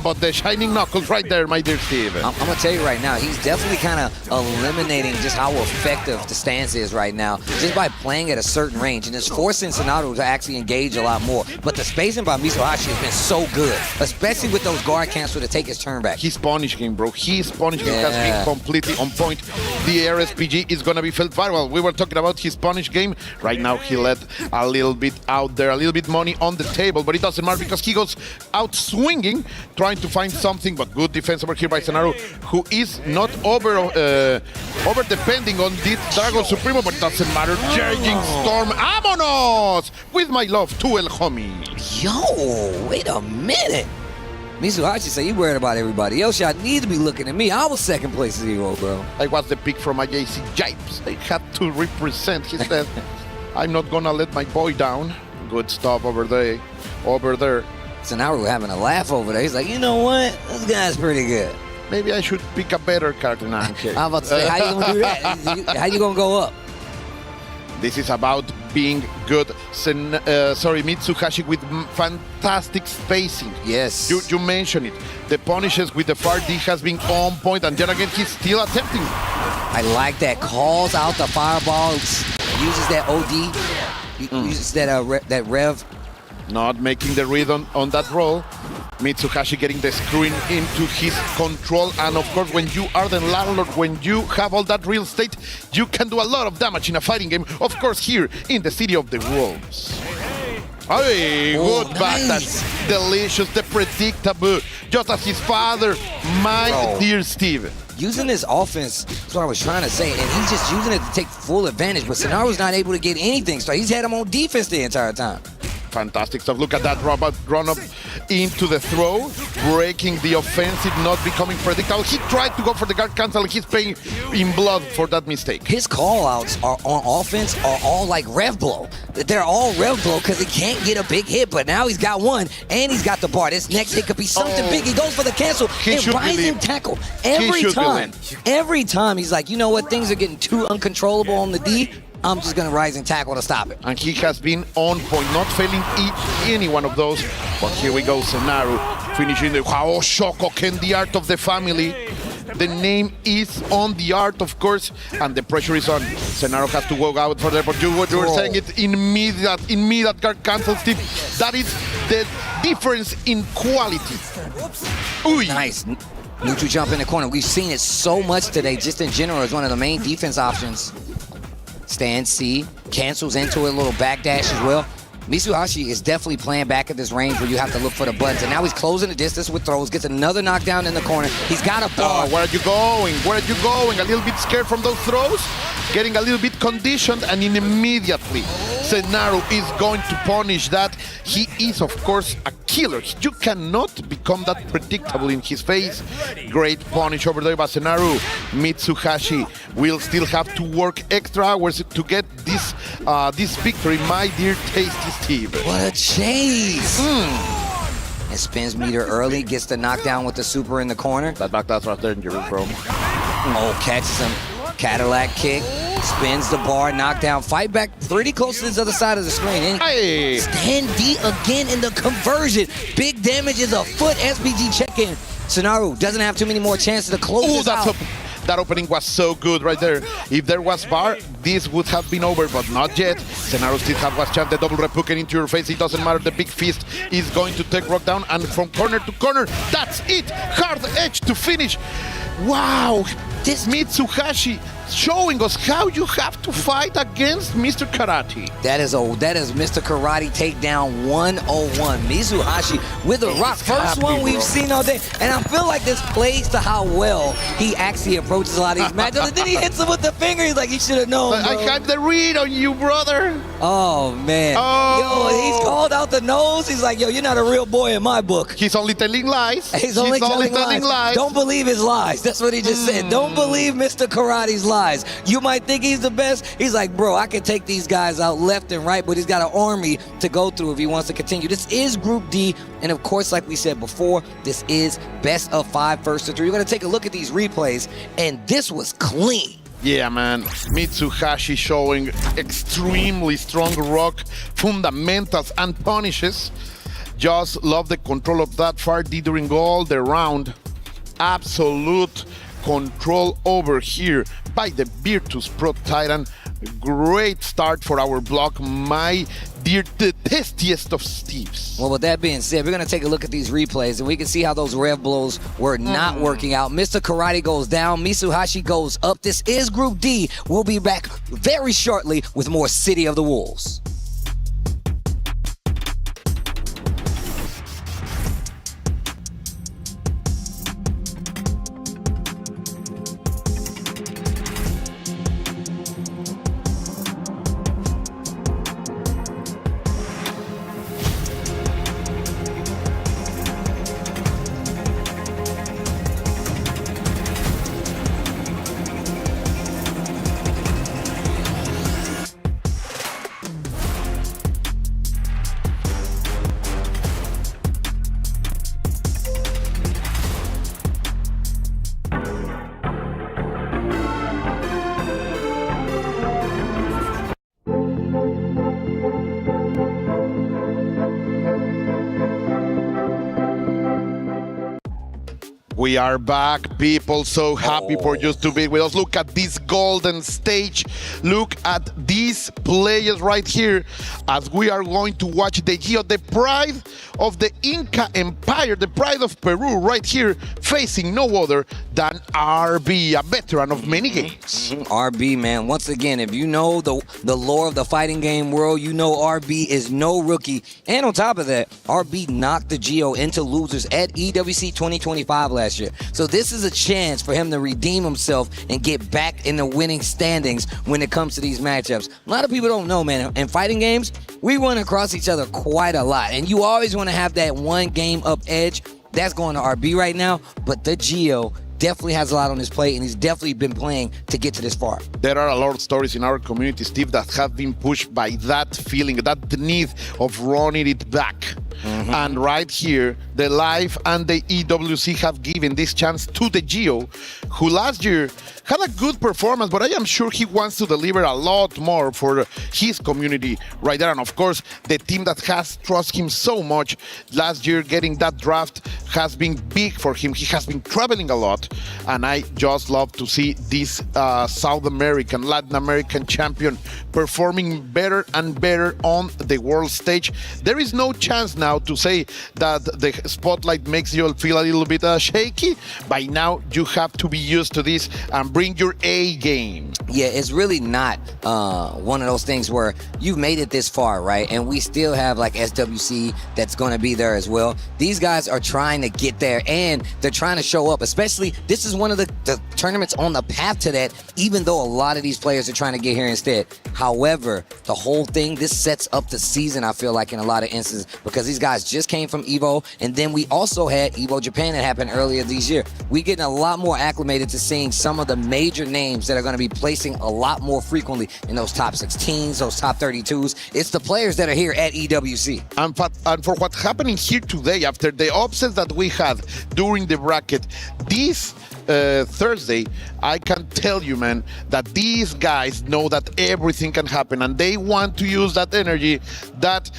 But the shining knuckles right there, my dear Steve. I'm going to tell you right now, he's definitely kind of eliminating just how effective the stance is right now, just by playing at a certain range. And it's forcing Sonato to actually engage a lot more. But the spacing by Mitsuhashi has been so good, especially with those guard cancel to take his turn back. His punish game, bro. His punish game has been completely on point. The RSPG is going to be felt very well. We were talking about his punish game. Right now, he let a little bit out there, a little bit money on the table, but it doesn't matter because he goes out swinging, trying to find something. But good defense over here by Sonaru, who is not over depending on this Dragon Supremo, but it doesn't matter. Charging Storm, vámonos! With my love to El Homie. Yo, wait a minute. Mitsuhashi said he worried about everybody else. Y'all need to be looking at me. I was second place zero, bro. I was the pick from AJC Jipes. I had to represent. He said, I'm not gonna let my boy down. Good stuff over there. So now we're having a laugh over there. He's like, you know what? This guy's pretty good. Maybe I should pick a better character now. I'm about to say, how you gonna do that? How you gonna go up? This is about being good. Mitsuhashi with fantastic spacing. Yes. You mentioned it. The punishes with the far D has been on point, and then again, he's still attempting. I like that. Calls out the fireballs. Uses that OD. Uses that rev. Not making the read on that roll. Mitsuhashi getting the screwing into his control, and of course when you are the landlord, when you have all that real estate, you can do a lot of damage in a fighting game, of course here in the City of the Wolves. Hey, good back, that's delicious, the predictable, just as his father, my dear Steve. Using his offense, that's what I was trying to say, and he's just using it to take full advantage, but Sonaro's not able to get anything, so he's had him on defense the entire time. Fantastic stuff. Look at that robot run up into the throw, breaking the offensive, not becoming predictable. He tried to go for the guard cancel, and he's paying in blood for that mistake. His call-outs are on offense are all like rev blow. They're all rev blow because he can't get a big hit, but now he's got one, and he's got the bar. This next hit could be something big. He goes for the cancel, and rising tackle. Every time he's like, you know what, things are getting too uncontrollable on the D. I'm just going to rise and tackle to stop it. And he has been on point, not failing any one of those. But here we go, Sonaru finishing the Hao Shokoken, the art of the family. The name is on the art, of course, and the pressure is on. Sonaru has to go out for there, but you were saying it immediate guard cancel, Steve. That is the difference in quality. Ooh. Nice. Neutral jump in the corner. We've seen it so much today, just in general, as one of the main defense options. Stand C, cancels into a little backdash as well. Mitsuhashi is definitely playing back at this range where you have to look for the buttons. And now he's closing the distance with throws, gets another knockdown in the corner. He's got a bar. Where are you going? Where are you going? A little bit scared from those throws, getting a little bit conditioned, and immediately Sonaru is going to punish that. He is, of course, a killer. You cannot become that predictable in his face. Great punish over there by Sonaru. Mitsuhashi will still have to work extra hours to get this victory, my dear tasty Steve. What a chase! And spins meter early, gets the knockdown with the super in the corner. That knockdown's right there in your room, bro. Oh, catches him. Cadillac kick, spins the bar, knockdown, fight back pretty close to this other side of the screen. And stand D again in the conversion. Big damage is afoot. SPG check-in. Sonaru doesn't have too many more chances to close this out. That opening was so good right there. If there was bar, this would have been over, but not yet. Sonaru still has one chance. The double repuken into your face. It doesn't matter. The big fist is going to take Rock down, and from corner to corner, that's it. Hard edge to finish. Wow. This Mitsuhashi showing us how you have to fight against Mr. Karate. That is Mr. Karate takedown 101. Mitsuhashi with a rock. First one we've seen all day. And I feel like this plays to how well he actually approaches a lot of these matchups. And then he hits him with the finger. He's like, you should have known, bro. I had the read on you, brother. Oh, man. Oh. Yo, he's called out the nose. He's like, yo, you're not a real boy in my book. He's only telling lies. He's only telling lies. Don't believe his lies. That's what he just said. Don't believe Mr. Karate's lies. You might think he's the best. He's like, bro, I can take these guys out left and right, but he's got an army to go through if he wants to continue. This is Group D, and of course, like we said before, this is best of 5 first to 3. We're going to take a look at these replays, and this was clean. Yeah, man. Mitsuhashi showing extremely strong rock fundamentals and punishes. Just love the control of that far D during all the round. Absolute control over here by the Virtus Pro Titan. Great start for our block, my dear, the tastiest of Steves. Well, with that being said, we're going to take a look at these replays, and we can see how those rev blows were not working out. Mr. Karate goes down. Mitsuhashi goes up. This is Group D. We'll be back very shortly with more City of the Wolves. We are back, people. So happy for you to be with us. Look at this golden stage. Look at these players right here as we are going to watch the Geo, the pride of the Inca Empire, the pride of Peru right here, facing no other than RB, a veteran of many games. RB, man. Once again, if you know the lore of the fighting game world, you know RB is no rookie. And on top of that, RB knocked the Geo into losers at EWC 2025 last year. So this is a chance for him to redeem himself and get back in the winning standings when it comes to these matchups. A lot of people don't know, man. In fighting games, we run across each other quite a lot. And you always want to have that one game up edge. That's going to RB right now. But the Geo definitely has a lot on his plate, and he's definitely been playing to get to this far. There are a lot of stories in our community, Steve, that have been pushed by that feeling, that need of running it back. And right here, the Live and the EWC have given this chance to the Geo, who last year had a good performance, but I am sure he wants to deliver a lot more for his community right there. And of course, the team that has trusted him so much last year, getting that draft has been big for him. He has been traveling a lot, and I just love to see this South American, Latin American champion performing better and better on the world stage. There is no chance now to say that the spotlight makes you feel a little bit shaky. By now, you have to be used to this and bring your A game. Yeah, it's really not one of those things where you've made it this far, right? And we still have like SWC that's going to be there as well. These guys are trying to get there, and they're trying to show up. Especially, this is one of the tournaments on the path to that, even though a lot of these players are trying to get here instead. However, the whole thing, this sets up the season, I feel like, in a lot of instances, because these guys just came from EVO, and then we also had EVO Japan that happened earlier this year. We're getting a lot more acclimated to seeing some of the major names that are going to be placing a lot more frequently in those top 16s, those top 32s. It's the players that are here at EWC. And for what's happening here today, after the upsets that we had during the bracket, this Thursday, I can tell you, man, that these guys know that everything can happen, and they want to use that energy, that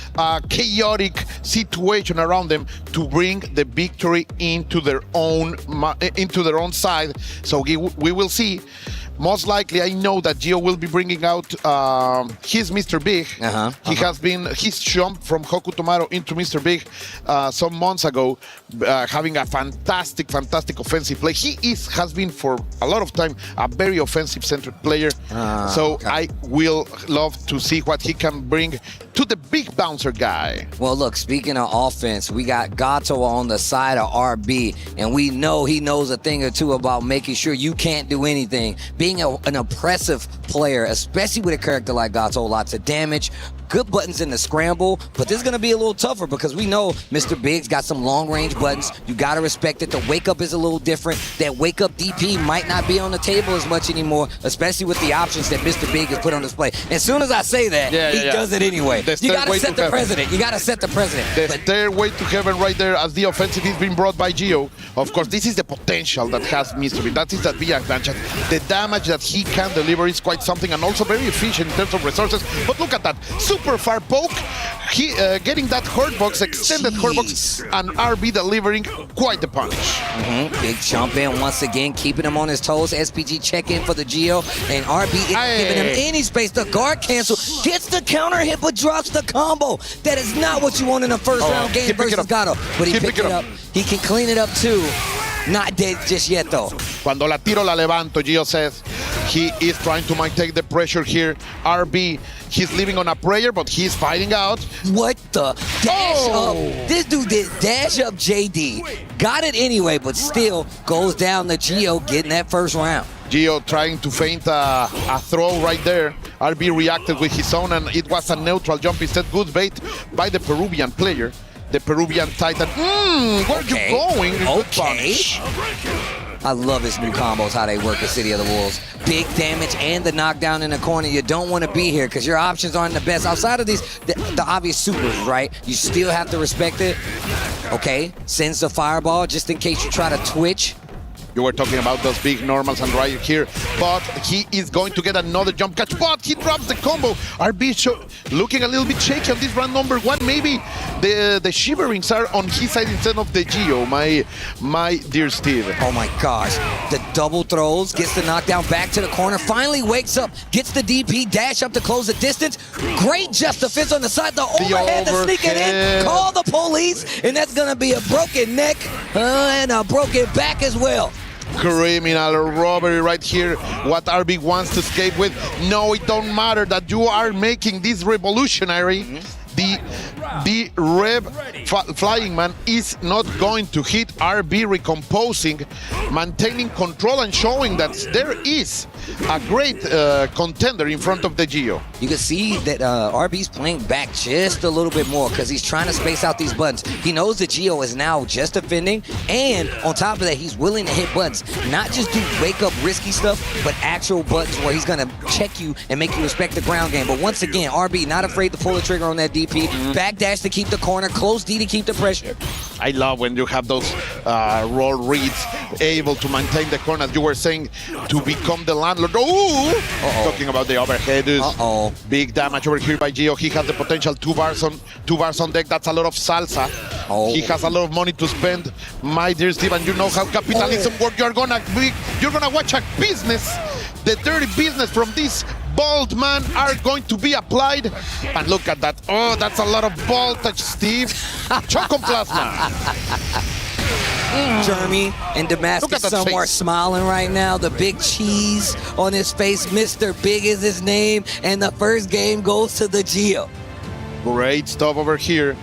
chaotic situation around them, to bring the victory into their own side. So we will see. Most likely, I know that Gio will be bringing out his Mr. Big. He's jumped from Hokutomaru into Mr. Big some months ago, having a fantastic offensive play. He has been for a lot of time a very offensive-centered player. I will love to see what he can bring to the big bouncer guy. Well, look, speaking of offense, we got Gato on the side of RB, and we know he knows a thing or two about making sure you can't do anything. Being an oppressive player, especially with a character like Gato, lots of damage, Good buttons in the scramble, but this is going to be a little tougher because we know Mr. Big's got some long-range buttons. You got to respect it. The wake-up is a little different. That wake-up DP might not be on the table as much anymore, especially with the options that Mr. Big has put on display. As soon as I say that, he does it anyway. You got to set the precedent. You got to set the precedent. The stairway to heaven right there as the offensive is being brought by Gio. Of course, this is the potential that has Mr. Big. That is that big advantage. The damage that he can deliver is quite something, and also very efficient in terms of resources. But look at that. Super far poke. He getting that hurt box, extended hurt box, and RB delivering quite the punch. Big jump in once again, keeping him on his toes. SPG check in for the Gio, and RB isn't giving him any space. The guard cancel, gets the counter hit, but drops the combo. That is not what you want in a first round game versus Gato. But he picked it up. He can clean it up too. Not dead just yet though. Cuando la tiro la levanto, Gio says he is trying to maintain the pressure here. RB, he's living on a prayer, but he's fighting out. What the dash up? This dude did dash up JD. Got it anyway, but still goes down to Gio getting that first round. Gio trying to feint a throw right there. RB reacted with his own, and it was a neutral jump instead. Good bait by the Peruvian player. The Peruvian Titan. Where are you going? Okay. I love his new combos, how they work at City of the Wolves. Big damage and the knockdown in the corner. You don't want to be here because your options aren't the best. Outside of these, the obvious supers, right? You still have to respect it. Okay, sends the fireball just in case you try to twitch. You were talking about those big normals and right here, but he is going to get another jump catch, but he drops the combo. RB looking a little bit shaky on this round number one. Maybe the shiverings are on his side instead of the Gio, my dear Steve. Oh my gosh, the double throws, gets the knockdown back to the corner, finally wakes up, gets the DP, dash up to close the distance. Great just defense on the side, the overhead to sneak it in, call the police, and that's gonna be a broken neck and a broken back as well. Criminal robbery right here. What RB wants to escape with. No, it don't matter that you are making this revolutionary. The Rev Flying Man is not going to hit. RB recomposing, maintaining control and showing that there is a great contender in front of the Gio. You can see that RB's playing back just a little bit more because he's trying to space out these buttons. He knows the Gio is now just defending, and on top of that, he's willing to hit buttons. Not just do wake-up risky stuff, but actual buttons where he's going to check you and make you respect the ground game. But once again, RB not afraid to pull the trigger on that DP. Back dash to keep the corner, close D to keep the pressure. I love when you have those roll reads able to maintain the corner, as you were saying, to become the landlord. Talking about the overhead. Big damage over here by Gio. He has the potential two bars on deck. That's a lot of salsa. He has a lot of money to spend. My dear Steven, you know how capitalism works. You're gonna watch a business. The dirty business from this bald man are going to be applied. And look at that. Oh, that's a lot of voltage, Steve. Chocoplasma. Jeremy in Damascus somewhere smiling right now. The big cheese on his face. Mr. Big is his name. And the first game goes to the Gio. Great stuff over here.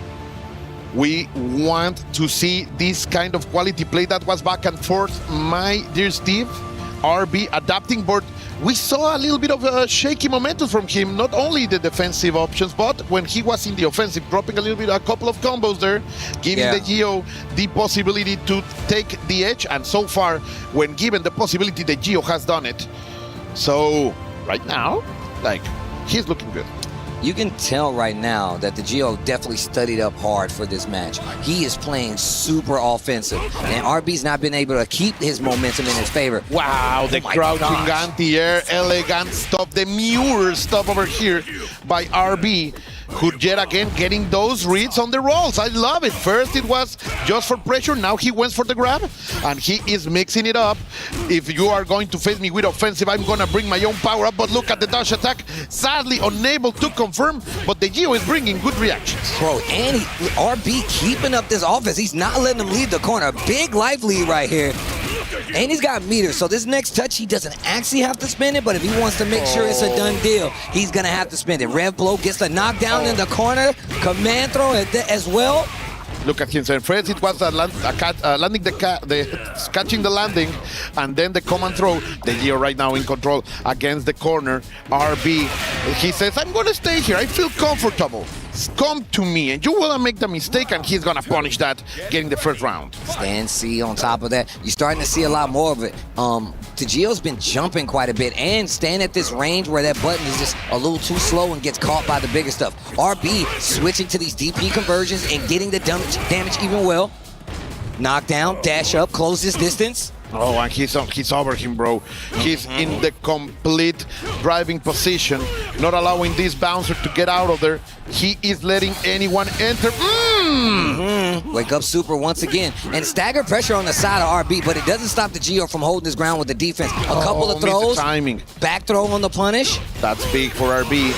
We want to see this kind of quality play that was back and forth. My dear Steve, RB adapting board. We saw a little bit of shaky momentum from him, not only the defensive options, but when he was in the offensive, dropping a couple of combos there, giving the Gio the possibility to take the edge. And so far, when given the possibility, the Gio has done it. So right now, he's looking good. You can tell right now that the Gio definitely studied up hard for this match. He is playing super offensive, and RB's not been able to keep his momentum in his favor. Wow, the crouching anti-air, elegant stuff, the Muir stuff over here by RB, who yet again getting those reads on the rolls. I love it. First it was just for pressure, now he went for the grab, and he is mixing it up. If you are going to face me with offensive, I'm gonna bring my own power up, but look at the dash attack. Sadly unable to confirm, but the Gio is bringing good reactions. Bro, and RB keeping up this offense. He's not letting him leave the corner. Big life lead right here. And he's got meters, so this next touch, he doesn't actually have to spend it, but if he wants to make sure it's a done deal, he's going to have to spend it. Rev Blow gets the knockdown in the corner. Command throw as well. Look at him. So first it was landing catching the landing, and then the command throw. The Geo right now in control against the corner. RB, he says, I'm going to stay here. I feel comfortable. Come to me, and you will make the mistake, and he's going to punish that, getting the first round. Stand C on top of that. You're starting to see a lot more of it. The Geo's been jumping quite a bit and staying at this range where that button is just a little too slow and gets caught by the bigger stuff. RB switching to these DP conversions and getting the damage even well. Knockdown, dash up, close this distance. Oh, and he's over him, bro. He's in the complete driving position, not allowing this bouncer to get out of there. He is letting anyone enter. Wake up super once again. And stagger pressure on the side of RB, but it doesn't stop the Geo from holding his ground with the defense. A couple of throws. Timing. Back throw on the punish. That's big for RB.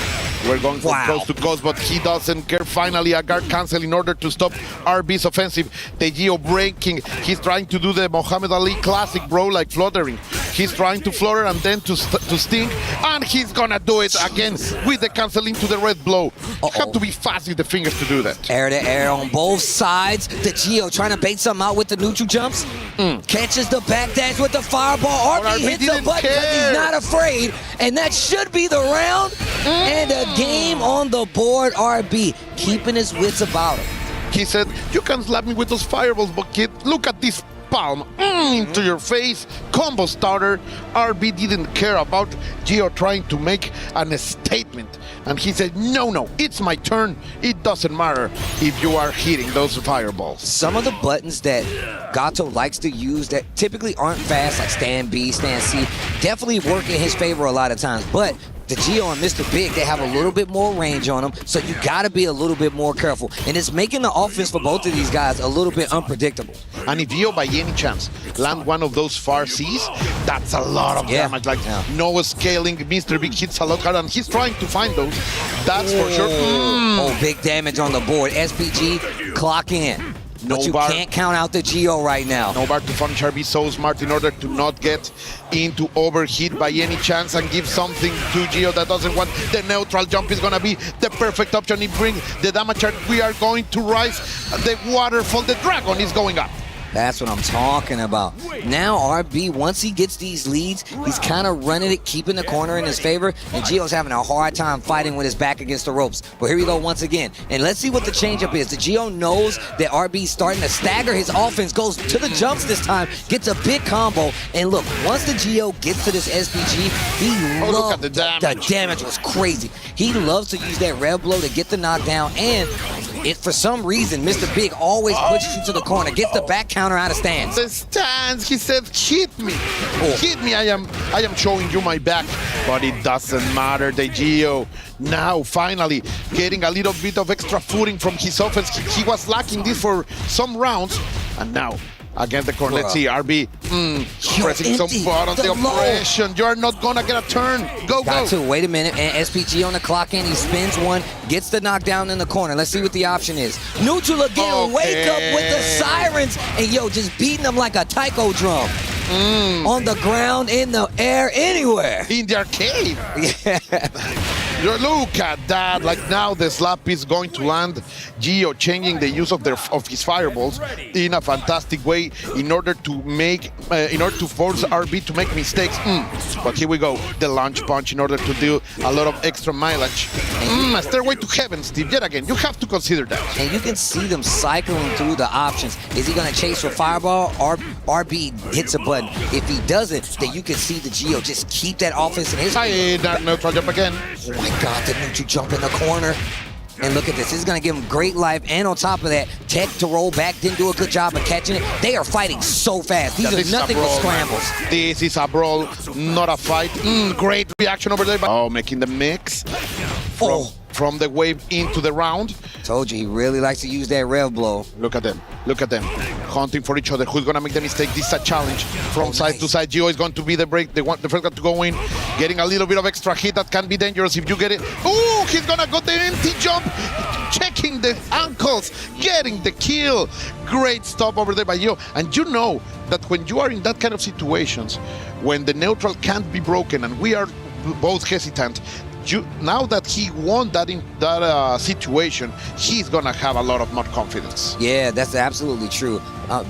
We're going from coast to coast, but he doesn't care. Finally, a guard cancel in order to stop RB's offensive. The Geo breaking. He's trying to do the Muhammad Ali classic, bro, like fluttering. He's trying to flutter and then to sting, and he's gonna do it again with the cancel into the red blow. You have to be fast with the fingers to do that. Air to air on both sides. The Geo trying to bait something out with the neutral jumps. Catches the back dash with the fireball. RB hits the button because he's not afraid, and that should be the round. And a game on the board. RB keeping his wits about him. He said, you can slap me with those fireballs, but kid, look at this palm into your face. Combo starter. RB didn't care about Geo trying to make a statement, and he said, no, it's my turn. It doesn't matter if you are hitting those fireballs. Some of the buttons that Gato likes to use that typically aren't fast, like stand B, stand C, definitely work in his favor a lot of times, but the Geo and Mr. Big, they have a little bit more range on them, so you gotta be a little bit more careful. And it's making the offense for both of these guys a little bit unpredictable. And if Geo, by any chance, land one of those far Cs, that's a lot of damage. Like, no scaling, Mr. Big hits a lot hard, and he's trying to find those. That's for sure. Oh, big damage on the board. SPG, clock in. But you can't count out the Geo right now. No bar to punish RB so smart in order to not get into overheat by any chance and give something to Geo that doesn't want. The neutral jump is going to be the perfect option. It brings the damage chart. We are going to rise. The waterfall, the dragon is going up. That's what I'm talking about. Now RB, once he gets these leads, he's kind of running it, keeping the corner in his favor, and Geo's having a hard time fighting with his back against the ropes. But here we go once again. And let's see what the changeup is. The Geo knows that RB's starting to stagger his offense, goes to the jumps this time, gets a big combo, and look, once the Geo gets to this SPG, he loves the damage. The damage was crazy. He loves to use that red blow to get the knockdown, and for some reason, Mr. Big always pushes you to the corner, gets the back counter out of stance. The stance, he said, hit me. Hit me, I am showing you my back. But it doesn't matter, the Geo. Now, finally, getting a little bit of extra footing from his offense. He was lacking this for some rounds, and now, against the corner, let's see, RB pressing some buttons, the oppression. You're not gonna get a turn. Go. Wait a minute, and SPG on the clock in, he spins one, gets the knockdown in the corner. Let's see what the option is. Neutral again, wake up with the sirens, and just beating them like a taiko drum. On the ground, in the air, anywhere. In the arcade. Look at that. Like now the slap is going to land. Geo changing the use of his fireballs in a fantastic way in order to force RB to make mistakes. But here we go. The launch punch in order to do a lot of extra mileage. A stairway to heaven, Steve. Yet again, you have to consider that. And you can see them cycling through the options. Is he going to chase for fireball? RB hits a button. If he doesn't, then you can see the Geo just keep that offense in his. Neutral jump again. Oh my God, the neutral jump in the corner. And look at this. This is going to give him great life. And on top of that, Tech to roll back, didn't do a good job of catching it. They are fighting so fast. These are nothing but scrambles. This is a brawl, not a fight. Great reaction over there. Making the mix from the wave into the round. Told you, he really likes to use that rev blow. Look at them. Hunting for each other. Who's going to make the mistake? This is a challenge. From side to side, Geo is going to be the break. The first guy to go in. Getting a little bit of extra hit that can be dangerous if you get it. Ooh, he's going to go the empty jump. Checking the ankles. Getting the kill. Great stop over there by Geo. And you know that when you are in that kind of situations, when the neutral can't be broken and we are both hesitant, now that he won that situation, he's gonna have a lot of more confidence. Yeah, that's absolutely true.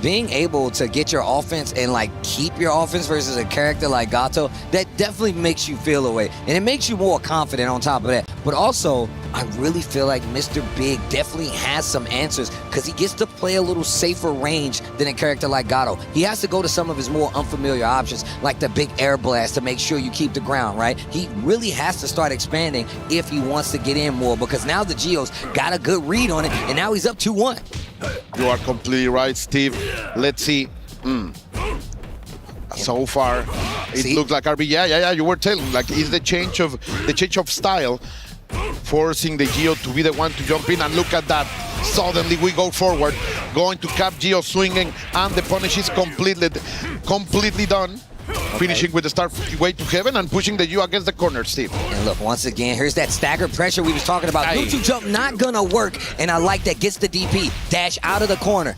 Being able to get your offense and like keep your offense versus a character like Gato, that definitely makes you feel away, and it makes you more confident on top of that. But also, I really feel like Mr. Big definitely has some answers because he gets to play a little safer range than a character like Gato. He has to go to some of his more unfamiliar options, like the big air blast to make sure you keep the ground, right? He really has to start expanding if he wants to get in more, because now the Geo's got a good read on it, and now he's up 2-1. You are completely right, Steve. Let's see. So far, it looks like RB. Yeah. You were telling, like, is the change of style forcing the Geo to be the one to jump in, and look at that. Suddenly we go forward, going to cap Geo swinging, and the punish is completely done. Okay. Finishing with the start way to heaven and pushing the U against the corner, Steve. And look, once again, here's that stagger pressure we was talking about. Neutral jump not gonna work, and I like that. Gets the DP, dash out of the corner.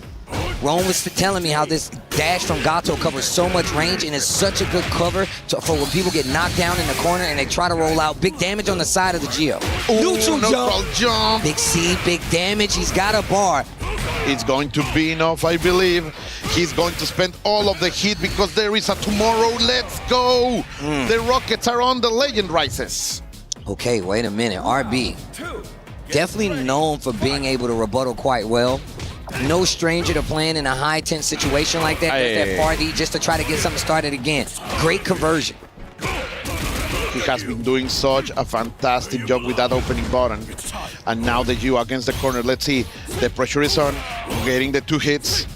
Rome was telling me how this dash from Gato covers so much range and is such a good cover for when people get knocked down in the corner and they try to roll out. Big damage on the side of the Geo. Neutral jump. Big C, big damage. He's got a bar. It's going to be enough, I believe. He's going to spend all of the heat because there is a tomorrow. Let's go. The Rockets are on. The legend rises. Okay, wait a minute. RB, definitely known for being able to rebuttal quite well. No stranger to playing in a high tense situation like that. There's that party just to try to get something started again. Great conversion. He has been doing such a fantastic job with that opening button. And now the U against the corner. Let's see. The pressure is on. Getting the 2 hits.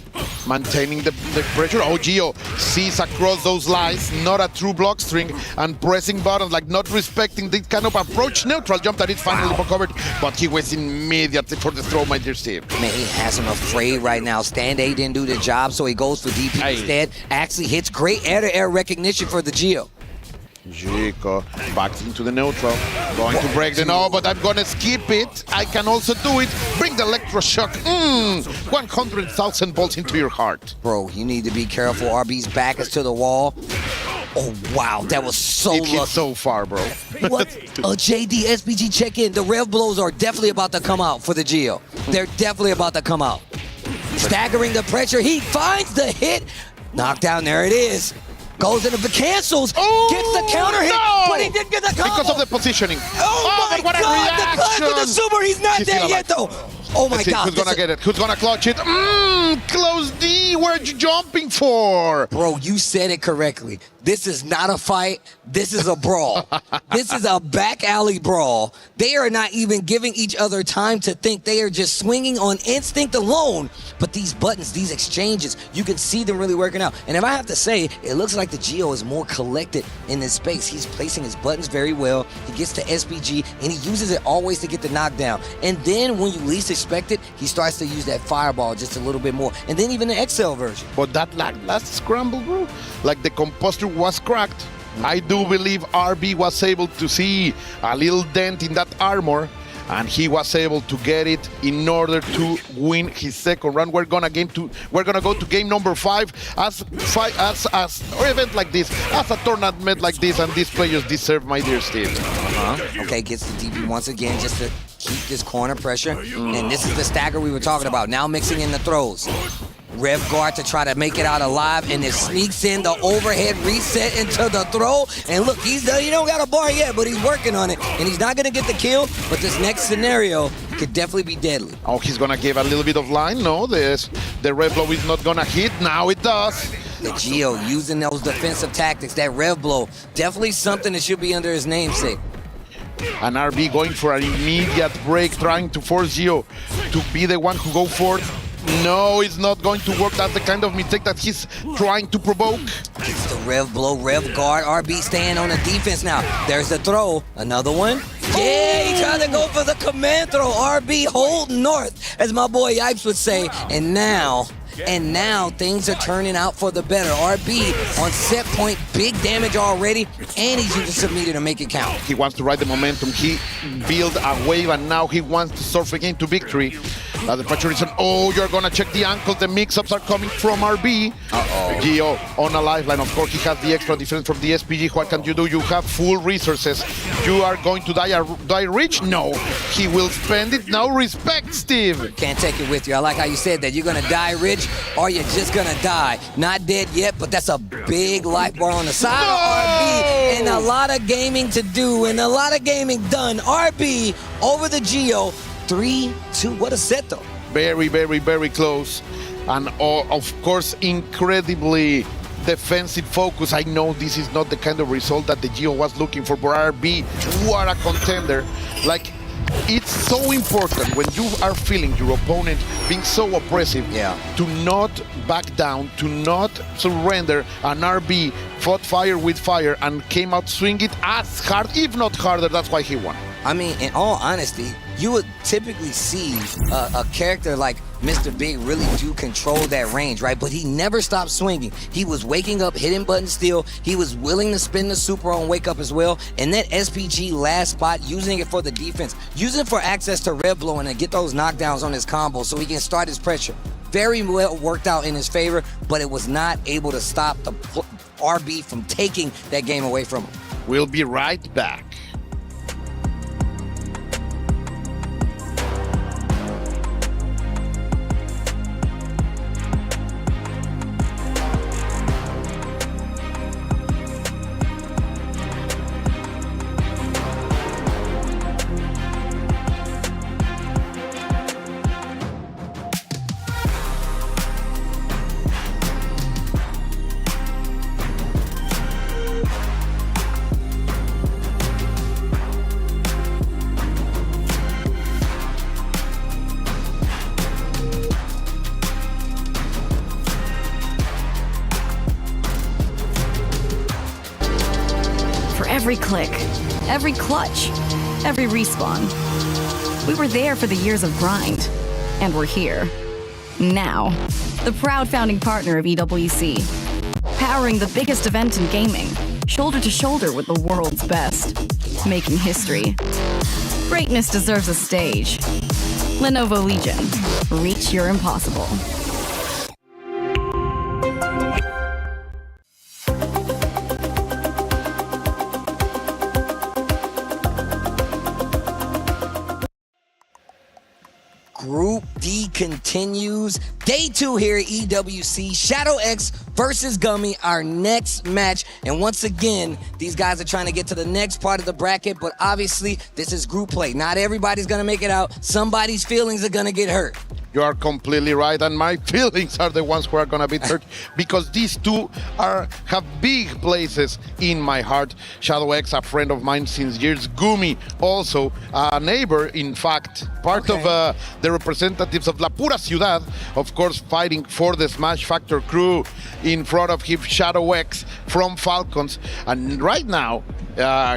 Maintaining the pressure. Oh, Geo sees across those lines, not a true block string, and pressing buttons, like not respecting this kind of approach. Neutral jump that is finally covered, but he was immediately for the throw, my dear Steve. Man, he has him afraid right now. Stand A didn't do the job, so he goes for DP instead. Actually hits great air-to-air recognition for the Geo. Chico back into the neutral, going to break the no, but I'm gonna skip it. I can also do it. Bring the electroshock. 100,000 volts into your heart. Bro, you need to be careful. RB's back is to the wall. Oh, wow, that was so lucky. Hit so far, bro. What? JD SPG check-in. The rev blows are definitely about to come out for the Geo. They're definitely about to come out. Staggering the pressure. He finds the hit. Knockdown, there it is. Goes into the cancels, gets the counter hit, but he didn't get the combo. Because of the positioning. Oh my what a God, reaction. the clutch with the super, he's not there yet though. Oh my God. Who's gonna get it? Who's gonna clutch it? Close D, where'd you jumping for? Bro, you said it correctly. This is not a fight. This is a brawl. This is a back alley brawl. They are not even giving each other time to think. They are just swinging on instinct alone. But these buttons, these exchanges, you can see them really working out. And if I have to say, it looks like the Geo is more collected in this space. He's placing his buttons very well. He gets to SPG, and he uses it always to get the knockdown. And then when you least expect it, he starts to use that fireball just a little bit more. And then even the XL version. But that last scramble, bro, like the composter was cracked. I do believe RB was able to see a little dent in that armor, and he was able to get it in order to win his second round. We're gonna go to game number 5 as or event like this, as a tournament like this, and these players deserve, my dear Steve. Okay, gets the DP once again just to keep this corner pressure. And this is the stagger we were talking about. Now mixing in the throws. Rev guard to try to make it out alive, and it sneaks in the overhead reset into the throw. And look, he don't got a bar yet, but he's working on it. And he's not gonna get the kill, but this next scenario could definitely be deadly. Oh, he's gonna give a little bit of line. No, the rev blow is not gonna hit. Now it does. The Geo using those defensive tactics, that rev blow, definitely something that should be under his namesake. And RB going for an immediate break, trying to force Geo to be the one who go forth. No, it's not going to work. That's the kind of mistake that he's trying to provoke. It's the rev blow, rev guard. RB staying on the defense now. There's the throw. Another one. Yeah, he tried to go for the command throw. RB hold north, as my boy Yipes would say. And now things are turning out for the better. RB on set point, big damage already, and he's using some meter to make it count. He wants to ride the momentum. He built a wave, and now he wants to surf again to victory. The pressure is on. Oh, you're gonna check the ankles. The mix-ups are coming from RB. Gio on a lifeline. Of course, he has the extra defense from the SPG. What can you do? You have full resources. You are going to die rich? No. He will spend it. No respect, Steve. Can't take it with you. I like how you said that. You're gonna die rich, or you're just gonna die. Not dead yet, but that's a big life bar on the side of RB, and a lot of gaming to do, and a lot of gaming done. RB over the Geo. 3-2. What a set, though. Very, very, very close. And of course, incredibly defensive focus. I know this is not the kind of result that the Geo was looking for, but RB, you are a contender. Like, it's so important when you are feeling your opponent being so oppressive to not back down, to not surrender. And RB fought fire with fire and came out swinging it as hard, if not harder. That's why he won. I mean, in all honesty, you would typically see a character like Mr. Big really do control that range, right? But he never stopped swinging. He was waking up, hitting buttons still. He was willing to spin the super on wake up as well. And that SPG last spot, using it for the defense, using it for access to red blowing and get those knockdowns on his combo so he can start his pressure. Very well worked out in his favor, but it was not able to stop the RB from taking that game away from him. We'll be right back. Every click, every clutch, every respawn. We were there for the years of grind, and we're here. Now, the proud founding partner of EWC, powering the biggest event in gaming, shoulder to shoulder with the world's best, making history. Greatness deserves a stage. Lenovo Legion, reach your impossible. Group D continues. Day 2 here at EWC. Shadow X versus Gummy, our next match. And once again, these guys are trying to get to the next part of the bracket, but obviously this is group play. Not everybody's gonna make it out. Somebody's feelings are gonna get hurt. You are completely right, and my feelings are the ones who are gonna be hurt because these two have big places in my heart. Shadow X, a friend of mine since years. Gumi, also a neighbor, in fact, part of the representatives of La Pura Ciudad, of course, fighting for the Smash Factor crew in front of him, Shadow X from Falcons. And right now,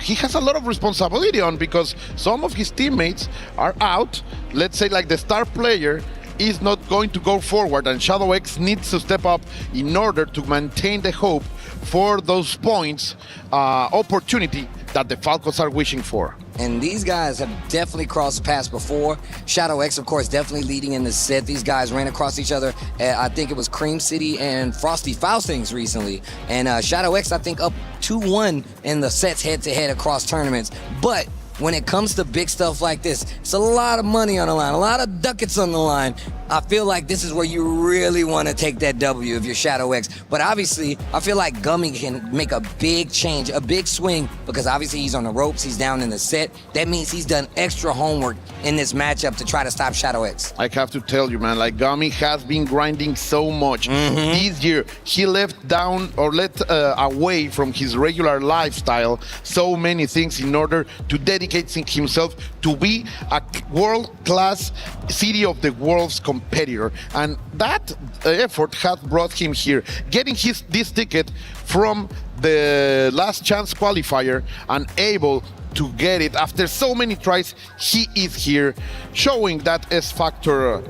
he has a lot of responsibility on because some of his teammates are out. Let's say like the star player is not going to go forward, and Shadow X needs to step up in order to maintain the hope for those points opportunity that the Falcons are wishing for. And these guys have definitely crossed paths before. Shadow X, of course, definitely leading in the set. These guys ran across each other. I think it was Cream City and Frosty Faustings recently. And Shadow X, I think, up 2-1 in the sets head-to-head across tournaments. But when it comes to big stuff like this, it's a lot of money on the line, a lot of ducats on the line. I feel like this is where you really want to take that W if you're Shadow X. But obviously, I feel like Gummy can make a big change, a big swing, because obviously he's on the ropes, he's down in the set. That means he's done extra homework in this matchup to try to stop Shadow X. I have to tell you, man, like Gummy has been grinding so much. This year, he left down or let away from his regular lifestyle so many things in order to dedicate himself to be a world-class City of the World's competitor, and that effort has brought him here, getting this ticket from the last chance qualifier and able to get it. After so many tries, he is here, showing that S-Factor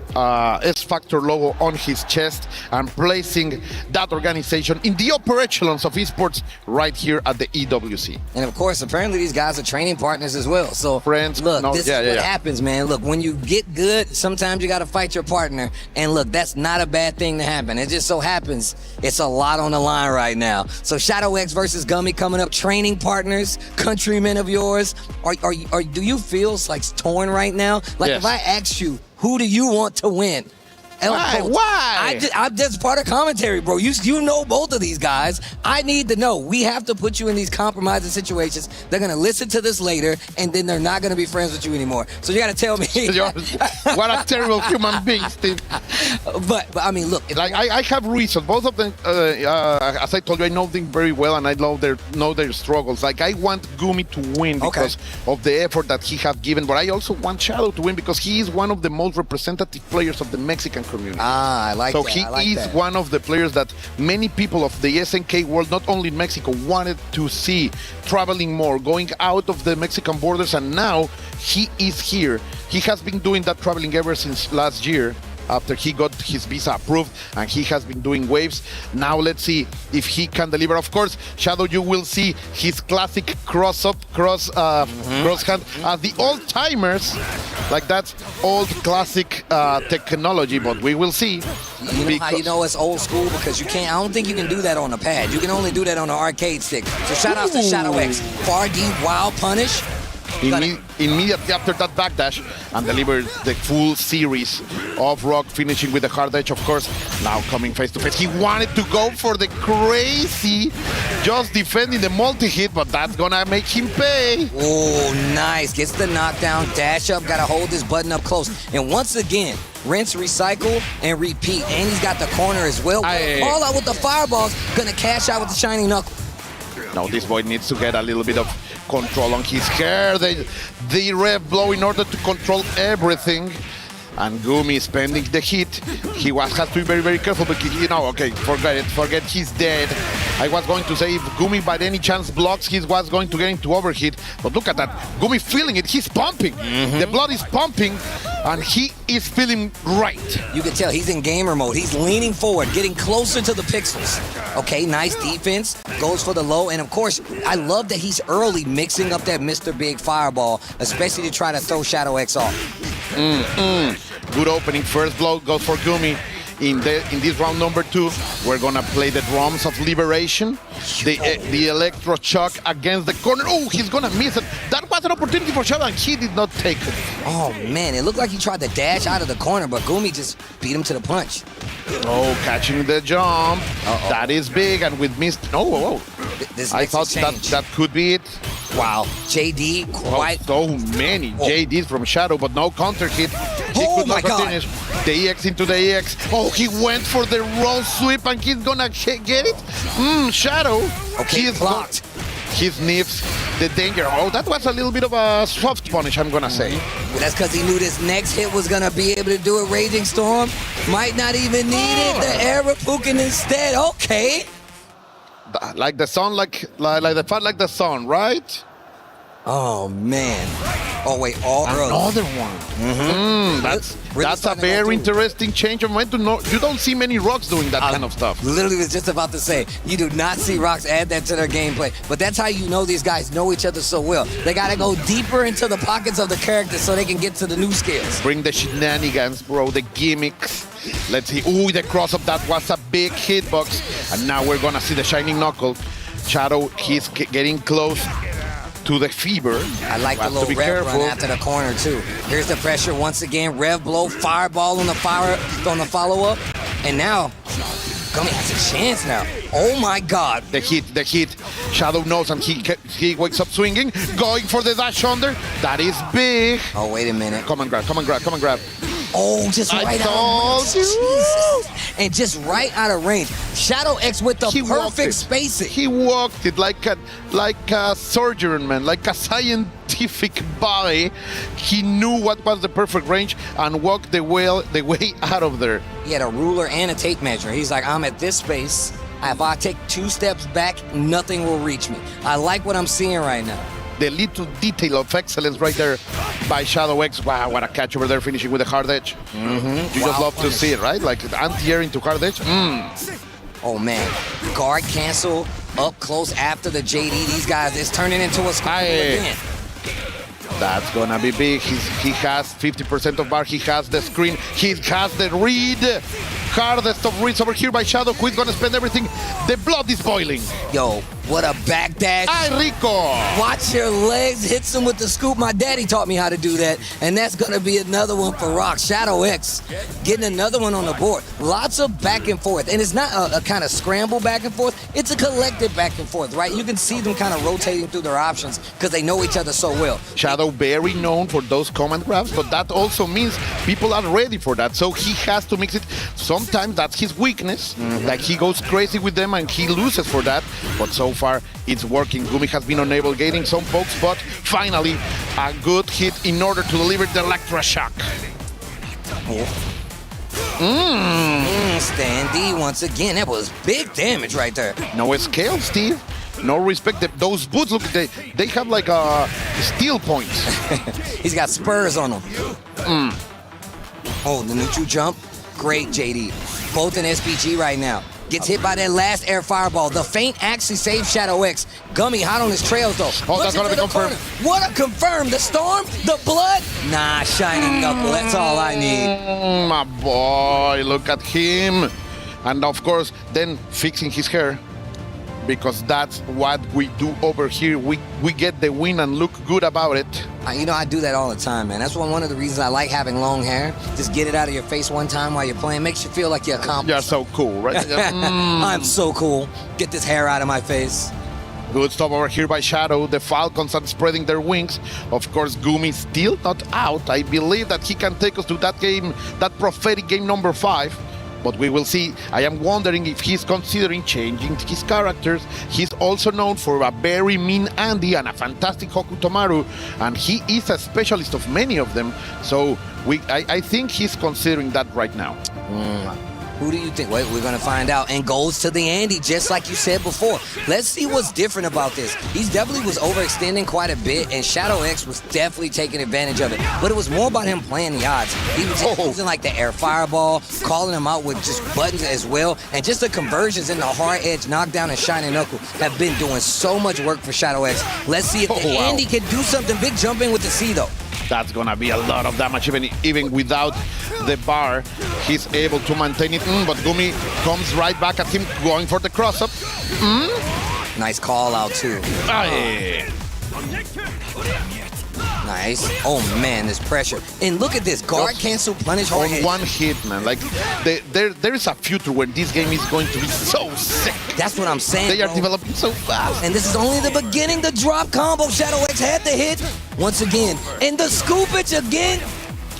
logo on his chest and placing that organization in the upper echelons of esports right here at the EWC. And of course, apparently these guys are training partners as well. So friends, look, this is what happens, man. Look, when you get good, sometimes you got to fight your partner. And look, that's not a bad thing to happen. It just so happens it's a lot on the line right now. So Shadow X versus Gummy coming up. Training partners, countrymen of yours. Do you feel like torn right now? Like if I asked you, who do you want to win? Why? I'm just part of commentary, bro. You know both of these guys. I need to know. We have to put you in these compromising situations. They're going to listen to this later, and then they're not going to be friends with you anymore. So you got to tell me. What a terrible human being, Steve. But I mean, look. Like I have reasons. Both of them, as I told you, I know them very well, and I know their struggles. Like I want Gumi to win because of the effort that he has given, but I also want Shadow to win because he is one of the most representative players of the Mexican community. I like that. So he is one of the players that many people of the SNK world, not only in Mexico, wanted to see traveling more, going out of the Mexican borders, and now he is here. He has been doing that traveling ever since last year, after he got his visa approved, and he has been doing waves. Now let's see if he can deliver. Of course, Shadow, you will see his classic cross hand as the old timers, like that's old classic technology, but we will see. You know how you know it's old school? Because you can't, I don't think you can do that on a pad. You can only do that on an arcade stick. So shout out to Shadow X. Far D, wild punish. Immediately after that backdash and delivered the full series of rock, finishing with the hard edge, of course. Now coming face to face. He wanted to go for the crazy, just defending the multi-hit, but that's gonna make him pay. Oh, nice. Gets the knockdown, dash up, gotta hold this button up close. And once again, rinse, recycle, and repeat. And he's got the corner as well. Call out with the fireballs, gonna cash out with the shiny knuckle. Now this boy needs to get a little bit of control on his hair. The rev blow in order to control everything. And Gumi spending the hit. He has to be very, very careful because, you know, okay, forget he's dead. I was going to say if Gumi by any chance blocks, he was going to get into overhit. But look at that. Gumi feeling it. He's pumping. The blood is pumping, and he is feeling right. You can tell he's in gamer mode. He's leaning forward, getting closer to the pixels. Okay, nice defense. Goes for the low. And, of course, I love that he's early mixing up that Mr. Big fireball, especially to try to throw Shadow X off. Good opening. First blow goes for Gumi. In this round number 2, we're gonna play the drums of liberation. The electro shock against the corner. Oh, he's gonna miss it. That was an opportunity for Shadow, and he did not take it. Oh man, it looked like he tried to dash out of the corner, but Gumi just beat him to the punch. Oh, catching the jump. That is big, and with missed. Oh. I thought that could be it. Wow, JD quite so many JDs from Shadow, but no counter hit. He could not finish. The EX into the EX. Oh, he went for the roll sweep, and he's gonna get it. Shadow. Okay, he's blocked. He sniffs the danger. Oh, that was a little bit of a soft punish, I'm gonna say. Well, that's because he knew this next hit was gonna be able to do a Raging Storm. Might not even need it. The Arapukin instead. Okay. Like the sun, like the fun, like the sun, right? Oh man! Oh wait, another one. That's a very interesting change of momentum. You don't see many rocks doing that kind of stuff. Literally was just about to say, you do not see rocks add that to their gameplay. But that's how you know these guys know each other so well. They got to go deeper into the pockets of the characters so they can get to the new skills. Bring the shenanigans, bro. The gimmicks. Let's see. Ooh, the cross-up. That was a big hitbox. And now we're gonna see the shining knuckle. Shadow, he's getting close to the fever. I like the little rev run after the corner too. Here's the pressure once again. Rev blow, fireball on the follow-up, and now Gummy has a chance now. Oh my God! The hit. Shadow knows, and he wakes up swinging, going for the dash under. That is big. Oh wait a minute. Come on, grab. Oh, just right out of range. Jesus. And just right out of range. Shadow X with the perfect spacing. He walked it like a surgeon, man, like a scientific body. He knew what was the perfect range and walked the way out of there. He had a ruler and a tape measure. He's like, I'm at this space. If I take 2 steps back, nothing will reach me. I like what I'm seeing right now. the little detail of excellence right there by Shadow X. Wow, what a catch over there, finishing with a hard edge. You just love to see it, right? Like anti-air into hard edge. Oh man, guard cancel up close after the JD. These guys, it's turning into a scramble again. That's gonna be big. He has 50% of bar. He has the screen. He has the read. Hardest of reads over here by Shadow, who is gonna spend everything. The blood is boiling. Yo, what a backdash. Ay, Rico. Watch your legs, hits him with the scoop. My daddy taught me how to do that, and that's gonna be another one for Rock. Shadow X getting another one on the board. Lots of back and forth, and it's not a kind of scramble back and forth. It's a collective back and forth, right? You can see them kind of rotating through their options because they know each other so well. Shadow very known for those command grabs, but that also means people are ready for that, so he has to mix it. Sometimes that's his weakness, like he goes crazy with them and he loses for that, but so far it's working. Gumi has been unable getting some pokes, but finally a good hit in order to deliver the electroshock. Standy once again, that was big damage right there. No scale, Steve. No respect. Those boots, look, they have like steel points. He's got spurs on them. Oh, the neutral jump. Great, JD. Both in SPG right now. Gets hit by that last air fireball. The feint actually saved Shadow X. Gummy hot on his trails, though. Oh, that's gonna be confirmed. What a confirm. The storm, the blood. Nah, Shining Knuckle. That's all I need. My boy, look at him. And of course, then fixing his hair. Because that's what we do over here. We get the win and look good about it. You know, I do that all the time, man. That's one of the reasons I like having long hair. Just get it out of your face one time while you're playing. Makes you feel like you're accomplished. You're so cool, right? I'm so cool. Get this hair out of my face. Good stuff over here by Shadow. The Falcons are spreading their wings. Of course, Gumi still not out. I believe that he can take us to that game, that prophetic game number 5. But we will see. I am wondering if he's considering changing his characters. He's also known for a very mean Andy and a fantastic Hokutomaru, and he is a specialist of many of them. So I think he's considering that right now. Who do you think? Wait, we're going to find out. And goes to the Andy, just like you said before. Let's see what's different about this. He definitely was overextending quite a bit, and Shadow X was definitely taking advantage of it. But it was more about him playing the odds. He was using like the air fireball, calling him out with just buttons as well. And just the conversions in the hard edge, knockdown, and shining knuckle have been doing so much work for Shadow X. Let's see if the Andy can do something big jumping with the C, though. That's gonna be a lot of damage, even without the bar. He's able to maintain it, but Gumi comes right back at him, going for the cross-up. Nice call out, too. Nice. Oh, man, this pressure. And look at this. Guard cancel, punish hard hit. One hit, man. Like, there is a future where this game is going to be so sick. That's what I'm saying, They are developing so fast. And this is only the beginning. The drop combo. Shadow X had the hit once again. And the scoopage again.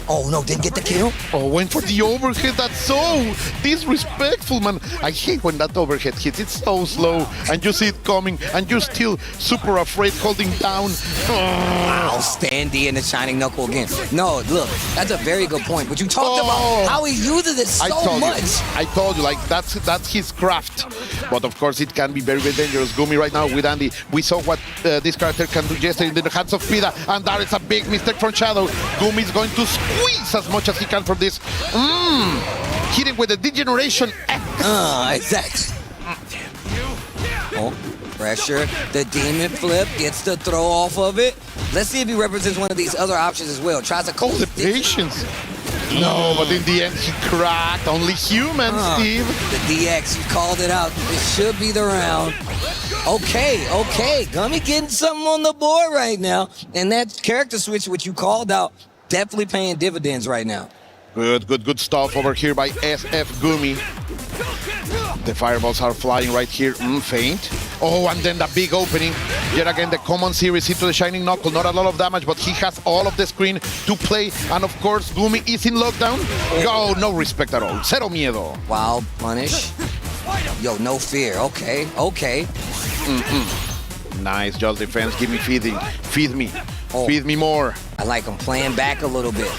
Oh, no, didn't get the kill. Oh, went for the overhead. That's so disrespectful, man. I hate when that overhead hits. It's so slow, and you see it coming, and you're still super afraid holding down. Wow, Standy and the shining knuckle again. No, look, that's a very good point. But you talked about how he uses it so much. I told you, like, that's his craft. But of course, it can be very, very dangerous. Gumi right now with Andy. We saw what this character can do yesterday in the hands of Pida, and that is a big mistake from Shadow. Gumi is going to squeeze as much as he can from this. Hit him with the Degeneration X. Exactly. Oh, pressure. The demon flip gets the throw off of it. Let's see if he represents one of these other options as well. Tries to call the patience. No, but in the end, he cracked. Only human, Steve. The DX, you called it out. It should be the round. Okay. Gummy getting something on the board right now. And that character switch, which you called out, definitely paying dividends right now. Good stuff over here by SF Gumi. The fireballs are flying right here. Feint. Oh, and then the big opening. Yet again, the common series hit to the shining knuckle. Not a lot of damage, but he has all of the screen to play. And of course, Gumi is in lockdown. Oh, no respect at all. Cero miedo. Wild punish. Yo, no fear. Okay. Nice, just defense. Give me feeding. Feed me. Feed me more. I like him playing back a little bit.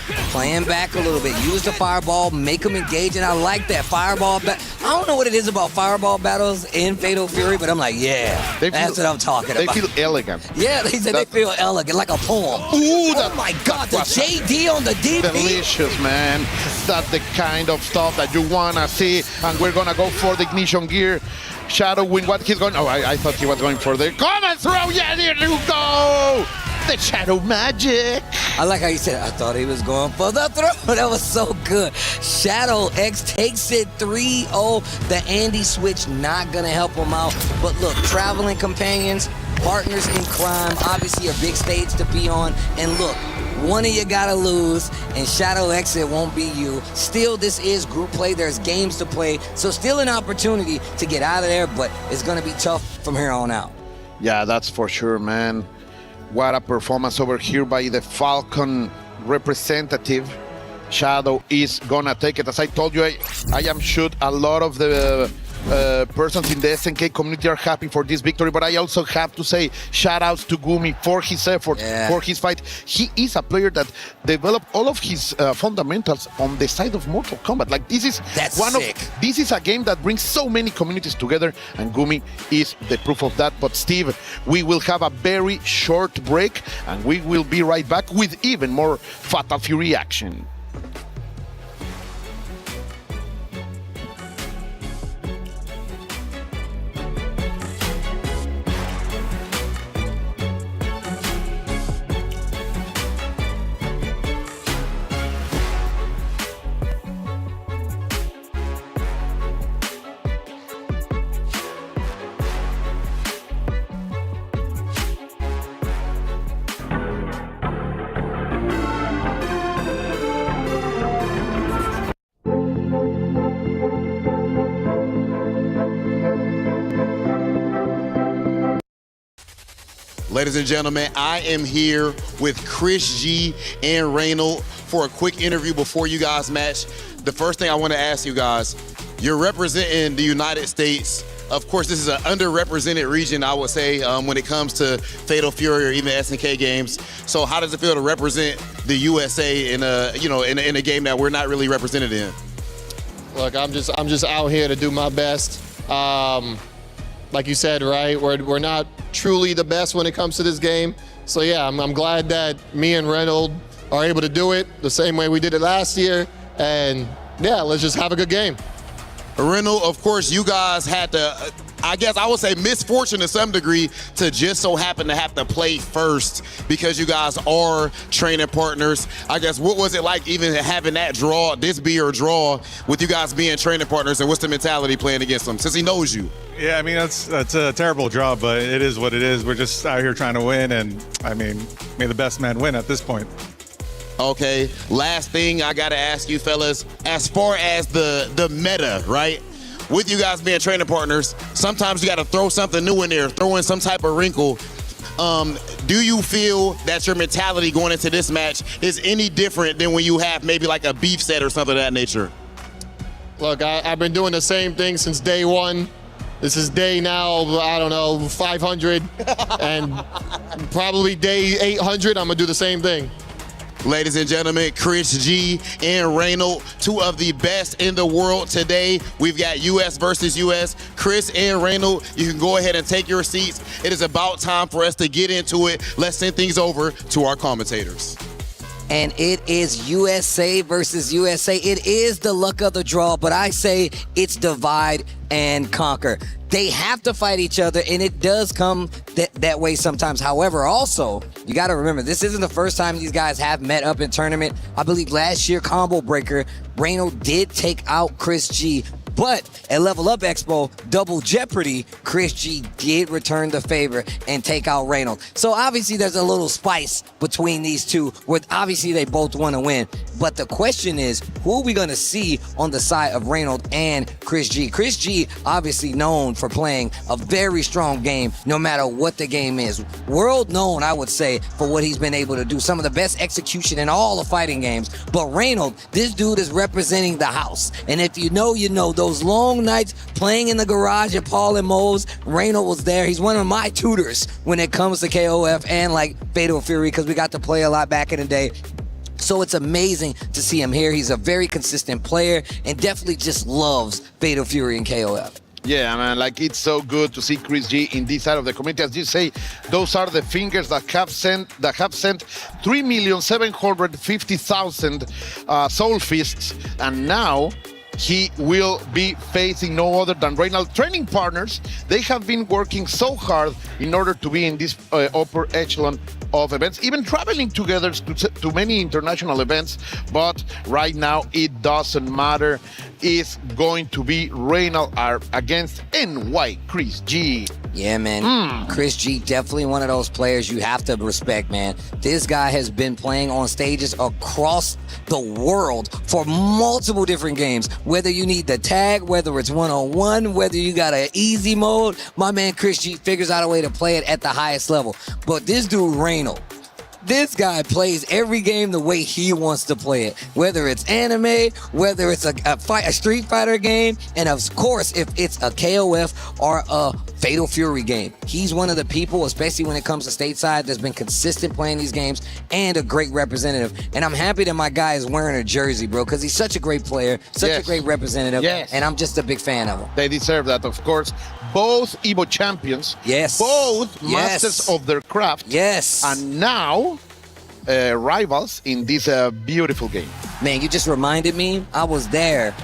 Use the fireball, make him engage, and I like that fireball back. I don't know what it is about fireball battles in Fatal Fury, but I'm like, yeah, that's what I'm talking about. They feel elegant. Yeah, they said they feel elegant, like a poem. Ooh, oh my God, the JD on the DP. Delicious, man. That's the kind of stuff that you wanna see, and we're gonna go for the ignition gear. Shadow win what he's going. Oh, I thought he was going for the common throw. Yeah, there you go. The Shadow magic. I like how you said, I thought he was going for the throw. That was so good. Shadow X takes it 3-0. The Andy switch not going to help him out. But look, traveling companions, partners in crime, obviously a big stage to be on. And look, one of you gotta lose, and Shadow X, it won't be you. Still, this is group play. There's games to play, so still an opportunity to get out of there, but it's gonna be tough from here on out. Yeah, that's for sure, man. What a performance over here by the Falcon representative. Shadow is gonna take it. As I told you, I am sure a lot of the persons in the SNK community are happy for this victory, but I also have to say shout outs to Gumi for his efforts, for his fight. He is a player that developed all of his fundamentals on the side of Mortal Kombat. Like this is this is a game that brings so many communities together, and Gumi is the proof of that. But Steve, we will have a very short break, and we will be right back with even more Fatal Fury action. Ladies and gentlemen, I am here with Chris G and Reynold for a quick interview before you guys match. The first thing I want to ask you guys, you're representing the United States. Of course, this is an underrepresented region, I would say, when it comes to Fatal Fury or even SNK games. So how does it feel to represent the USA in a game that we're not really represented in? Look, I'm just out here to do my best. Like you said, right, we're not truly the best when it comes to this game. So yeah, I'm glad that me and Reynold are able to do it the same way we did it last year. And yeah, let's just have a good game. Reynold, of course, you guys had to, I guess I would say misfortune to some degree to just so happen to have to play first because you guys are training partners. I guess what was it like even having that draw, this be your draw with you guys being training partners, and what's the mentality playing against him since he knows you? Yeah, I mean, that's a terrible draw, but it is what it is. We're just out here trying to win, and I mean, may the best man win at this point. Okay, last thing I gotta ask you fellas, as far as the meta, right? With you guys being training partners, sometimes you gotta throw something new in there, throw in some type of wrinkle. Do you feel that your mentality going into this match is any different than when you have maybe like a beef set or something of that nature? Look, I've been doing the same thing since day one. This is day now, I don't know, 500, and probably day 800, I'm gonna do the same thing. Ladies and gentlemen, Chris G and Reynold, two of the best in the world today. We've got US versus US. Chris and Reynold, you can go ahead and take your seats. It is about time for us to get into it. Let's send things over to our commentators. And it is USA versus USA. It is the luck of the draw, but I say it's divide and conquer. They have to fight each other, and it does come that way sometimes. However, also, you got to remember, this isn't the first time these guys have met up in tournament. I believe last year, Combo Breaker, Reynold did take out Chris G. But at Level Up Expo, Double Jeopardy, Chris G did return the favor and take out Reynold. So obviously there's a little spice between these two, where obviously they both want to win. But the question is, who are we going to see on the side of Reynold and Chris G? Chris G obviously known for playing a very strong game, no matter what the game is. World known, I would say, for what he's been able to do. Some of the best execution in all the fighting games. But Reynold, this dude is representing the house. And if you know, you know. Those long nights playing in the garage at Paul and Mo's, Reynold was there. He's one of my tutors when it comes to KOF and like Fatal Fury, because we got to play a lot back in the day. So it's amazing to see him here. He's a very consistent player and definitely just loves Fatal Fury and KOF. Yeah, man, like it's so good to see Chris G in this side of the community. As you say, those are the fingers that have sent 3,750,000 soul fists, and now he will be facing no other than Reynald. Training partners, they have been working so hard in order to be in this upper echelon of events, even traveling together to many international events, but right now it doesn't matter. It's going to be Reynald against NY Chris G. Yeah, man. Chris G, definitely one of those players you have to respect, man. This guy has been playing on stages across the world for multiple different games. Whether you need the tag, whether it's one-on-one, whether you got an easy mode, my man Chris G figures out a way to play it at the highest level. But this dude, Reynald, this guy plays every game the way he wants to play it, whether it's anime, whether it's a Street Fighter game, and of course, if it's a KOF or a Fatal Fury game. He's one of the people, especially when it comes to stateside, that's been consistent playing these games and a great representative. And I'm happy that my guy is wearing a jersey, bro, because he's such a great player, such a great representative, and I'm just a big fan of him. They deserve that, of course. Both Evo champions, both masters of their craft, and now rivals in this beautiful game. Man, you just reminded me, I was there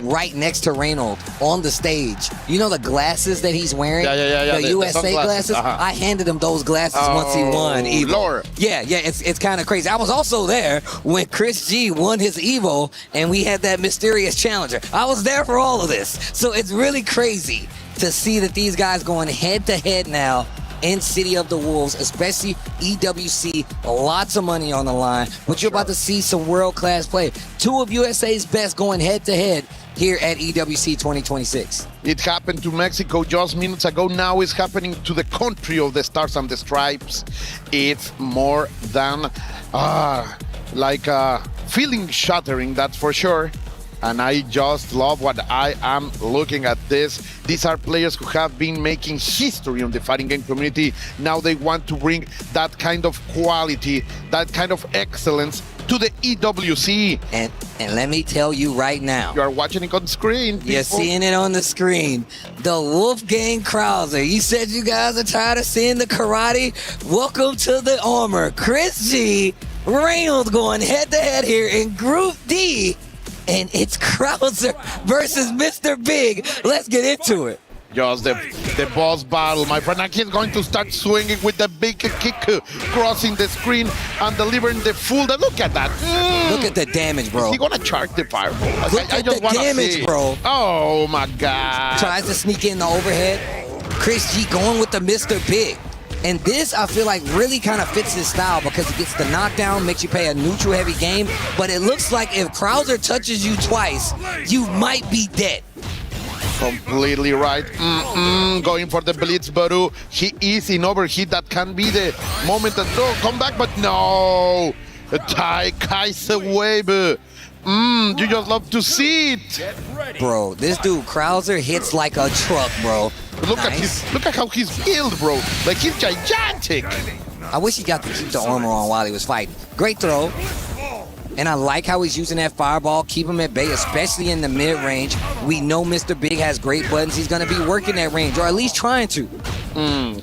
right next to Reynald on the stage. You know the glasses that he's wearing? Yeah. The USA glasses? I handed him those glasses once he won Evo. Lord. Yeah, it's kind of crazy. I was also there when Chris G won his Evo and we had that mysterious challenger. I was there for all of this. So it's really crazy to see that these guys going head-to-head now in City of the Wolves, especially EWC, lots of money on the line, but you're about to see some world-class play. Two of USA's best going head-to-head here at EWC 2026. It happened to Mexico just minutes ago. Now it's happening to the country of the Stars and the Stripes. It's more than feeling shattering, that's for sure. And I just love what I am looking at this. These are players who have been making history on the fighting game community. Now they want to bring that kind of quality, that kind of excellence to the EWC. And let me tell you right now. You are watching it on screen. You're seeing it on the screen. The Wolfgang Krauser. You said you guys are tired of seeing the karate? Welcome to the armor. Chris G, Reynolds going head-to-head here in Group D. And it's Krauser versus Mr. Big. Let's get into it. Just the boss battle, my friend. And he's going to start swinging with the big kick, crossing the screen and delivering the full. Look at that. Look at the damage, bro. Is he going to charge the fireball? Look at the damage, bro. Oh, my God. Tries to sneak in the overhead. Chris G going with the Mr. Big. And this, I feel like, really kind of fits his style because it gets the knockdown, makes you play a neutral-heavy game. But it looks like if Krauser touches you twice, you might be dead. Completely right. Going for the Blitz Baru. He is in overheat. That can be the moment that come back, but no. Tai Kaiser wave. You just love to see it. Bro, this dude Krauser hits like a truck, bro. Look at how he's built, bro. Like he's gigantic. I wish he got to keep the armor on while he was fighting. Great throw. And I like how he's using that fireball, keep him at bay, especially in the mid-range. We know Mr. Big has great buttons. He's going to be working that range, or at least trying to.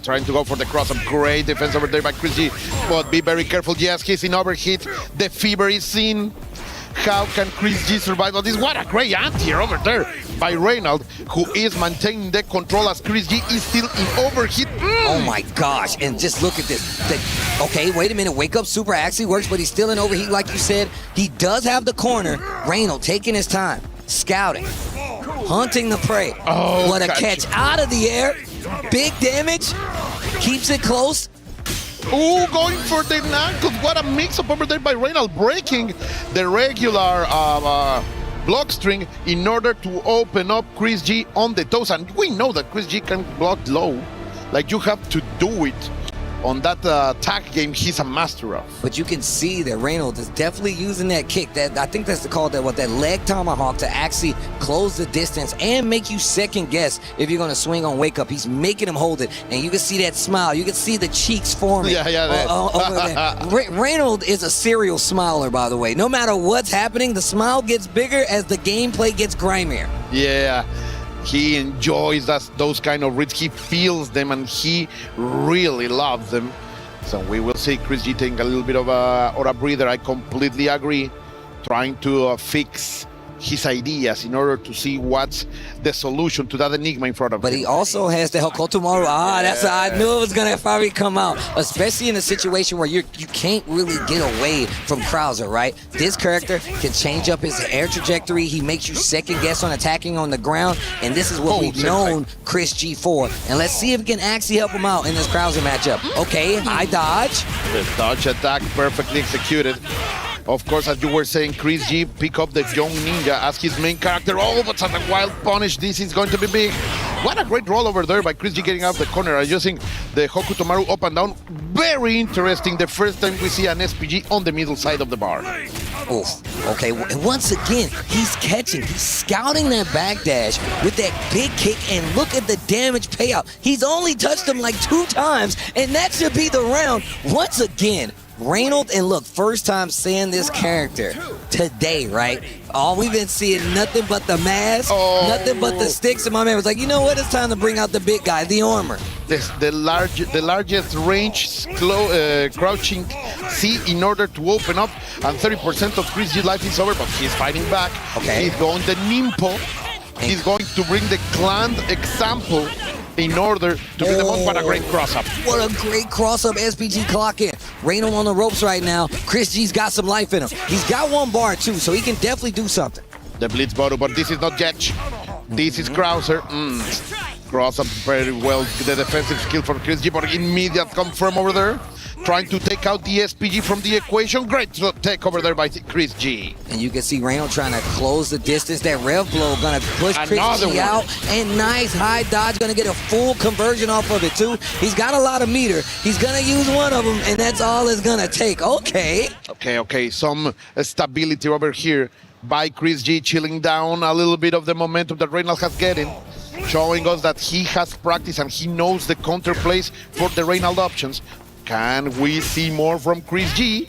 Trying to go for the cross-up. Great defense over there by Chris G. But be very careful. Yes, he's in overheat. The fever is in. How can Chris G survive all this? What a great anti-air over there by Reynald, who is maintaining the control as Chris G is still in overheat. Oh my gosh, and just look at this. Okay, wait a minute, wake up super actually works, but he's still in overheat like you said. He does have the corner. Reynald taking his time, scouting, hunting the prey. Oh, what a catch out of the air. Big damage, keeps it close. Ooh, going for the knuckles. What a mix-up over there by Reynald, breaking the regular block string in order to open up Chris G on the toes. And we know that Chris G can block low. Like, you have to do it on that tag game, he's a master of. But you can see that Reynolds is definitely using that kick. That I think that's called that leg tomahawk to actually close the distance and make you second guess if you're going to swing on wake up. He's making him hold it, and you can see that smile. You can see the cheeks forming. Reynolds is a serial smiler, by the way. No matter what's happening, the smile gets bigger as the gameplay gets grimier. Yeah. He enjoys those kind of reads. He feels them, and he really loves them. So we will see Chris G taking a little bit of a breather. I completely agree. Trying to fix his ideas in order to see what's the solution to that enigma in front of him. But he also has the Hokotomaru. That's I knew it was gonna probably come out, especially in a situation where you can't really get away from Krauser, right? This character can change up his air trajectory. He makes you second guess on attacking on the ground, and this is what we've known Chris G for. And let's see if we can actually help him out in this Krauser matchup. Okay, high dodge. The dodge attack perfectly executed. Of course, as you were saying, Chris G pick up the young ninja as his main character. Oh, but such a wild punish. This is going to be big. What a great roll over there by Chris G getting out the corner, adjusting the Hokutomaru up and down. Very interesting. The first time we see an SPG on the middle side of the bar. Oof. Okay, and once again, he's catching. He's scouting that backdash with that big kick, and look at the damage payout. He's only touched him like 2 times, and that should be the round. Once again, Reynolds, and look, first time seeing this character today, right? All we've been seeing nothing but the mask, nothing but the sticks, and my man was like, you know what? It's time to bring out the big guy, the armor. The largest range crouching C in order to open up, and 30% of Chris G's life is over, but he's fighting back. Okay. He's going the Nimpo. He's going to bring the clan example in order to be the most. What a great cross-up. What a great cross-up SPG clock in. Reynolds on the ropes right now. Chris G's got some life in him. He's got 1 bar too, so he can definitely do something. The blitz bottle, but this is not Jetch. This is Krauser. Cross-up very well. The defensive skill for Chris G, but immediate confirm over there. Trying to take out the SPG from the equation. Great take over there by Chris G. And you can see Reynolds trying to close the distance. That rev blow gonna push Chris G out. And nice high dodge, gonna get a full conversion off of it too. He's got a lot of meter. He's gonna use one of them, and that's all it's gonna take. Okay. Okay. Some stability over here by Chris G, chilling down a little bit of the momentum that Reynolds has getting. Showing us that he has practice and he knows the counter plays for the Reynolds options. Can we see more from Chris G?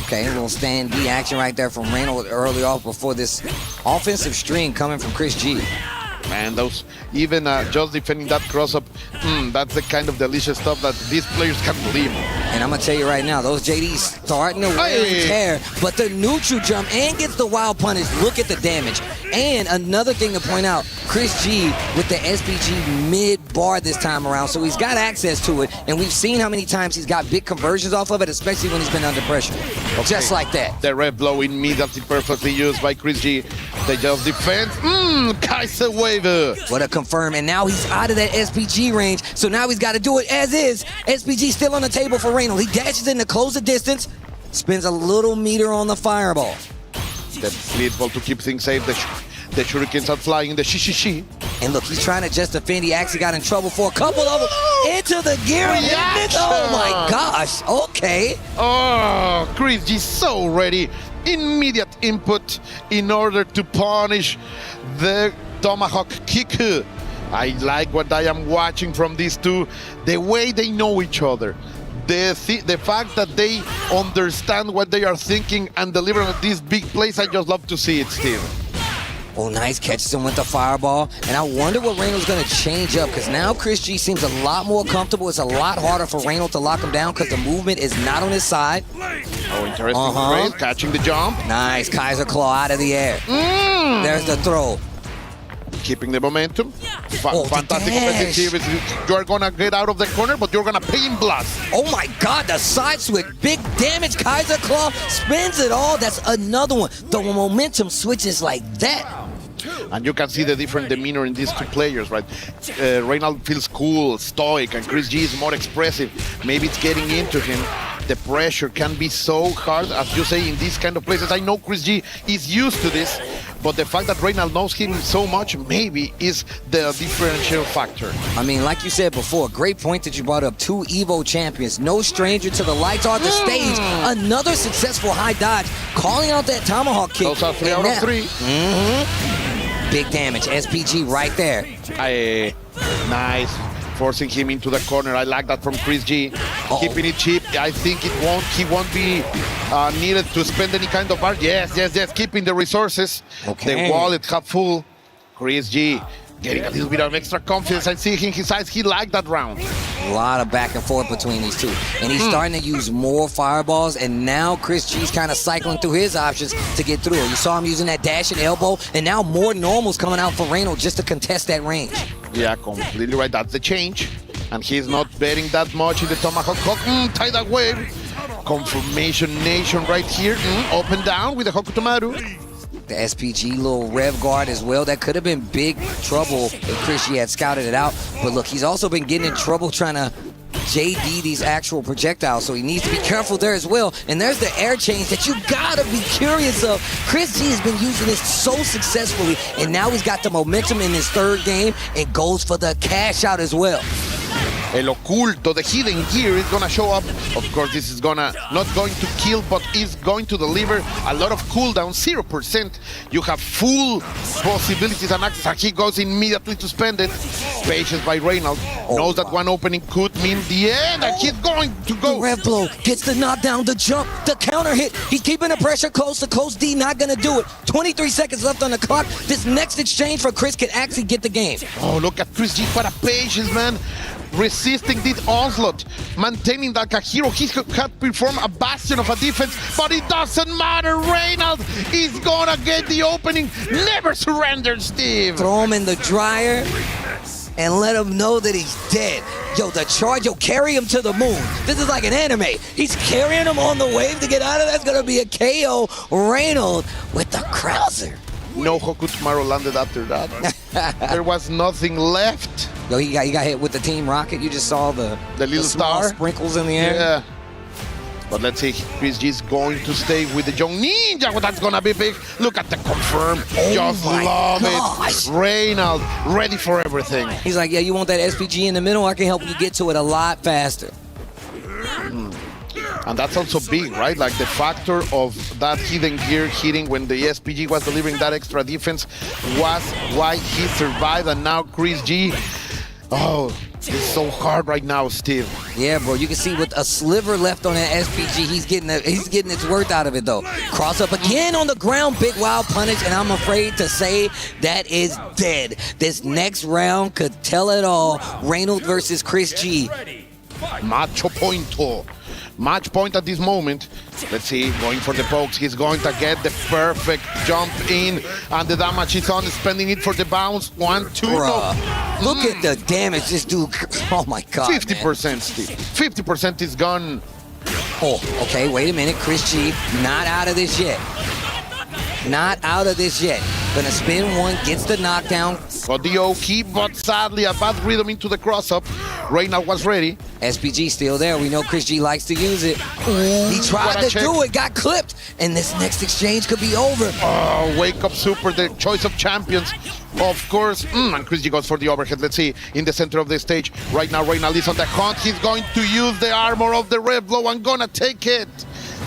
Okay, a little stand D action right there from Reynolds early off before this offensive stream coming from Chris G. Man, those, even just defending that cross-up, that's the kind of delicious stuff that these players can believe. And I'm going to tell you right now, those JDs starting to wear and tear, but the neutral jump and gets the wild punish. Look at the damage. And another thing to point out, Chris G with the SPG mid-bar this time around, so he's got access to it, and we've seen how many times he's got big conversions off of it, especially when he's been under pressure. Okay. Just like that. The red blow immediately perfectly used by Chris G. They just defend. Kaiser Wave. What a confirm, and now he's out of that SPG range, so now he's got to do it as is. SPG still on the table for Reynolds. He dashes in to close the distance, spends a little meter on the fireball. The blitz ball to keep things safe. The shurikens are flying, the shi. And look, he's trying to just defend. He actually got in trouble for a couple of them. Into the gear. Oh my gosh, okay. Oh, Chris G so ready. Immediate input in order to punish the tomahawk kick. I like what I am watching from these two. The way they know each other. The fact that they understand what they are thinking and deliver these big plays, I just love to see it, Steve. Oh, nice, catches him with the fireball. And I wonder what Reynolds going to change up, because now Chris G seems a lot more comfortable. It's a lot harder for Reynolds to lock him down because the movement is not on his side. Oh, interesting race, catching the jump. Nice, Kaiser Claw out of the air. There's the throw. Keeping the momentum. Fantastic offensive. You're going to get out of the corner, but you're going to pay in blood. Oh my God, the side switch. Big damage. Kaiser Claw spins it all. That's another one. The momentum switches like that. And you can see the different demeanor in these two players, right? Reynolds feels cool, stoic, and Chris G is more expressive. Maybe it's getting into him. The pressure can be so hard, as you say, in these kind of places. I know Chris G is used to this, but the fact that Reynald knows him so much maybe is the differential factor. I mean, like you said before, great point that you brought up. 2 EVO champions, no stranger to the lights on the stage. Another successful high dodge, calling out that tomahawk kick. Those are 3 out of 3. Big damage, SPG right there. Nice. Forcing him into the corner. I like that from Chris G. Keeping it cheap. I think he won't be needed to spend any kind of bar. Yes. Keeping the resources. Okay. The wallet half full. Chris G getting a little bit of extra confidence. I see in his eyes he liked that round. A lot of back and forth between these two. And he's starting to use more fireballs, and now Chris G's kind of cycling through his options to get through. You saw him using that dash and elbow, and now more normals coming out for Reynolds just to contest that range. Yeah, completely right. That's the change. And he's not betting that much in the tomahawk hook. Tie that wave. Confirmation nation right here. Open down with the Hokutomaru. The SPG little rev guard as well. That could have been big trouble if Chris G had scouted it out. But look, he's also been getting in trouble trying to JD these actual projectiles, so he needs to be careful there as well. And there's the air change that you gotta be curious of. Chris G has been using this so successfully, and now he's got the momentum in his 3rd game and goes for the cash out as well. El Oculto, the hidden gear, is gonna show up. Of course, this is not going to kill, but is going to deliver a lot of cooldown, 0%. You have full possibilities and access, and he goes immediately to spend it. Patience by Reynald. Knows that one opening could mean the end, and he's going to go. The rev blow gets the knockdown, the jump, the counter hit. He's keeping the pressure close to Coach D, not gonna do it. 23 seconds left on the clock. This next exchange for Chris could actually get the game. Oh, look at Chris G, what a patience, man. Resisting this onslaught, maintaining like a hero. He had performed a bastion of a defense, but it doesn't matter. Reynald is gonna get the opening. Never surrender, Steve. Throw him in the dryer and let him know that he's dead. Yo, the charge, carry him to the moon. This is like an anime. He's carrying him on the wave to get out of that. That's gonna be a KO. Reynald with the Krauser. No Hokutomaru landed after that. There was nothing left. Yo, he got hit with the Team Rocket. You just saw the little small star sprinkles in the air. Yeah. But let's see, Chris G is going to stay with the young ninja. Well, that's gonna be big. Look at the confirm. Just love it. Reynald, ready for everything. He's like, yeah, you want that SPG in the middle? I can help you get to it a lot faster. And that's also big, right? Like the factor of that hidden gear hitting when the SPG was delivering that extra defense was why he survived. And now Chris G, it's so hard right now, Steve. Yeah, bro. You can see with a sliver left on that SPG, he's getting its worth out of it, though. Cross up again on the ground, big wild punish, and I'm afraid to say that is dead. This next round could tell it all. Reynolds versus Chris G. Macho pointo. Match point at this moment. Let's see, going for the pokes. He's going to get the perfect jump in, and the damage is on, spending it for the bounce. 1, 2, no. Look at the damage this dude. Oh my God. 50%, Steve. 50% is gone. Oh, okay, wait a minute. Chris G, not out of this yet. Not out of this yet. Gonna spin one, gets the knockdown. Got the Oki, but sadly a bad rhythm into the cross-up. Reynald was ready. SPG still there. We know Chris G likes to use it. He tried to do it, got clipped, and this next exchange could be over. Oh, wake up super, the choice of champions. Of course, and Chris G goes for the overhead. Let's see, in the center of the stage. Right now, Reynald is on the hunt. He's going to use the armor of the Red Blow and gonna take it.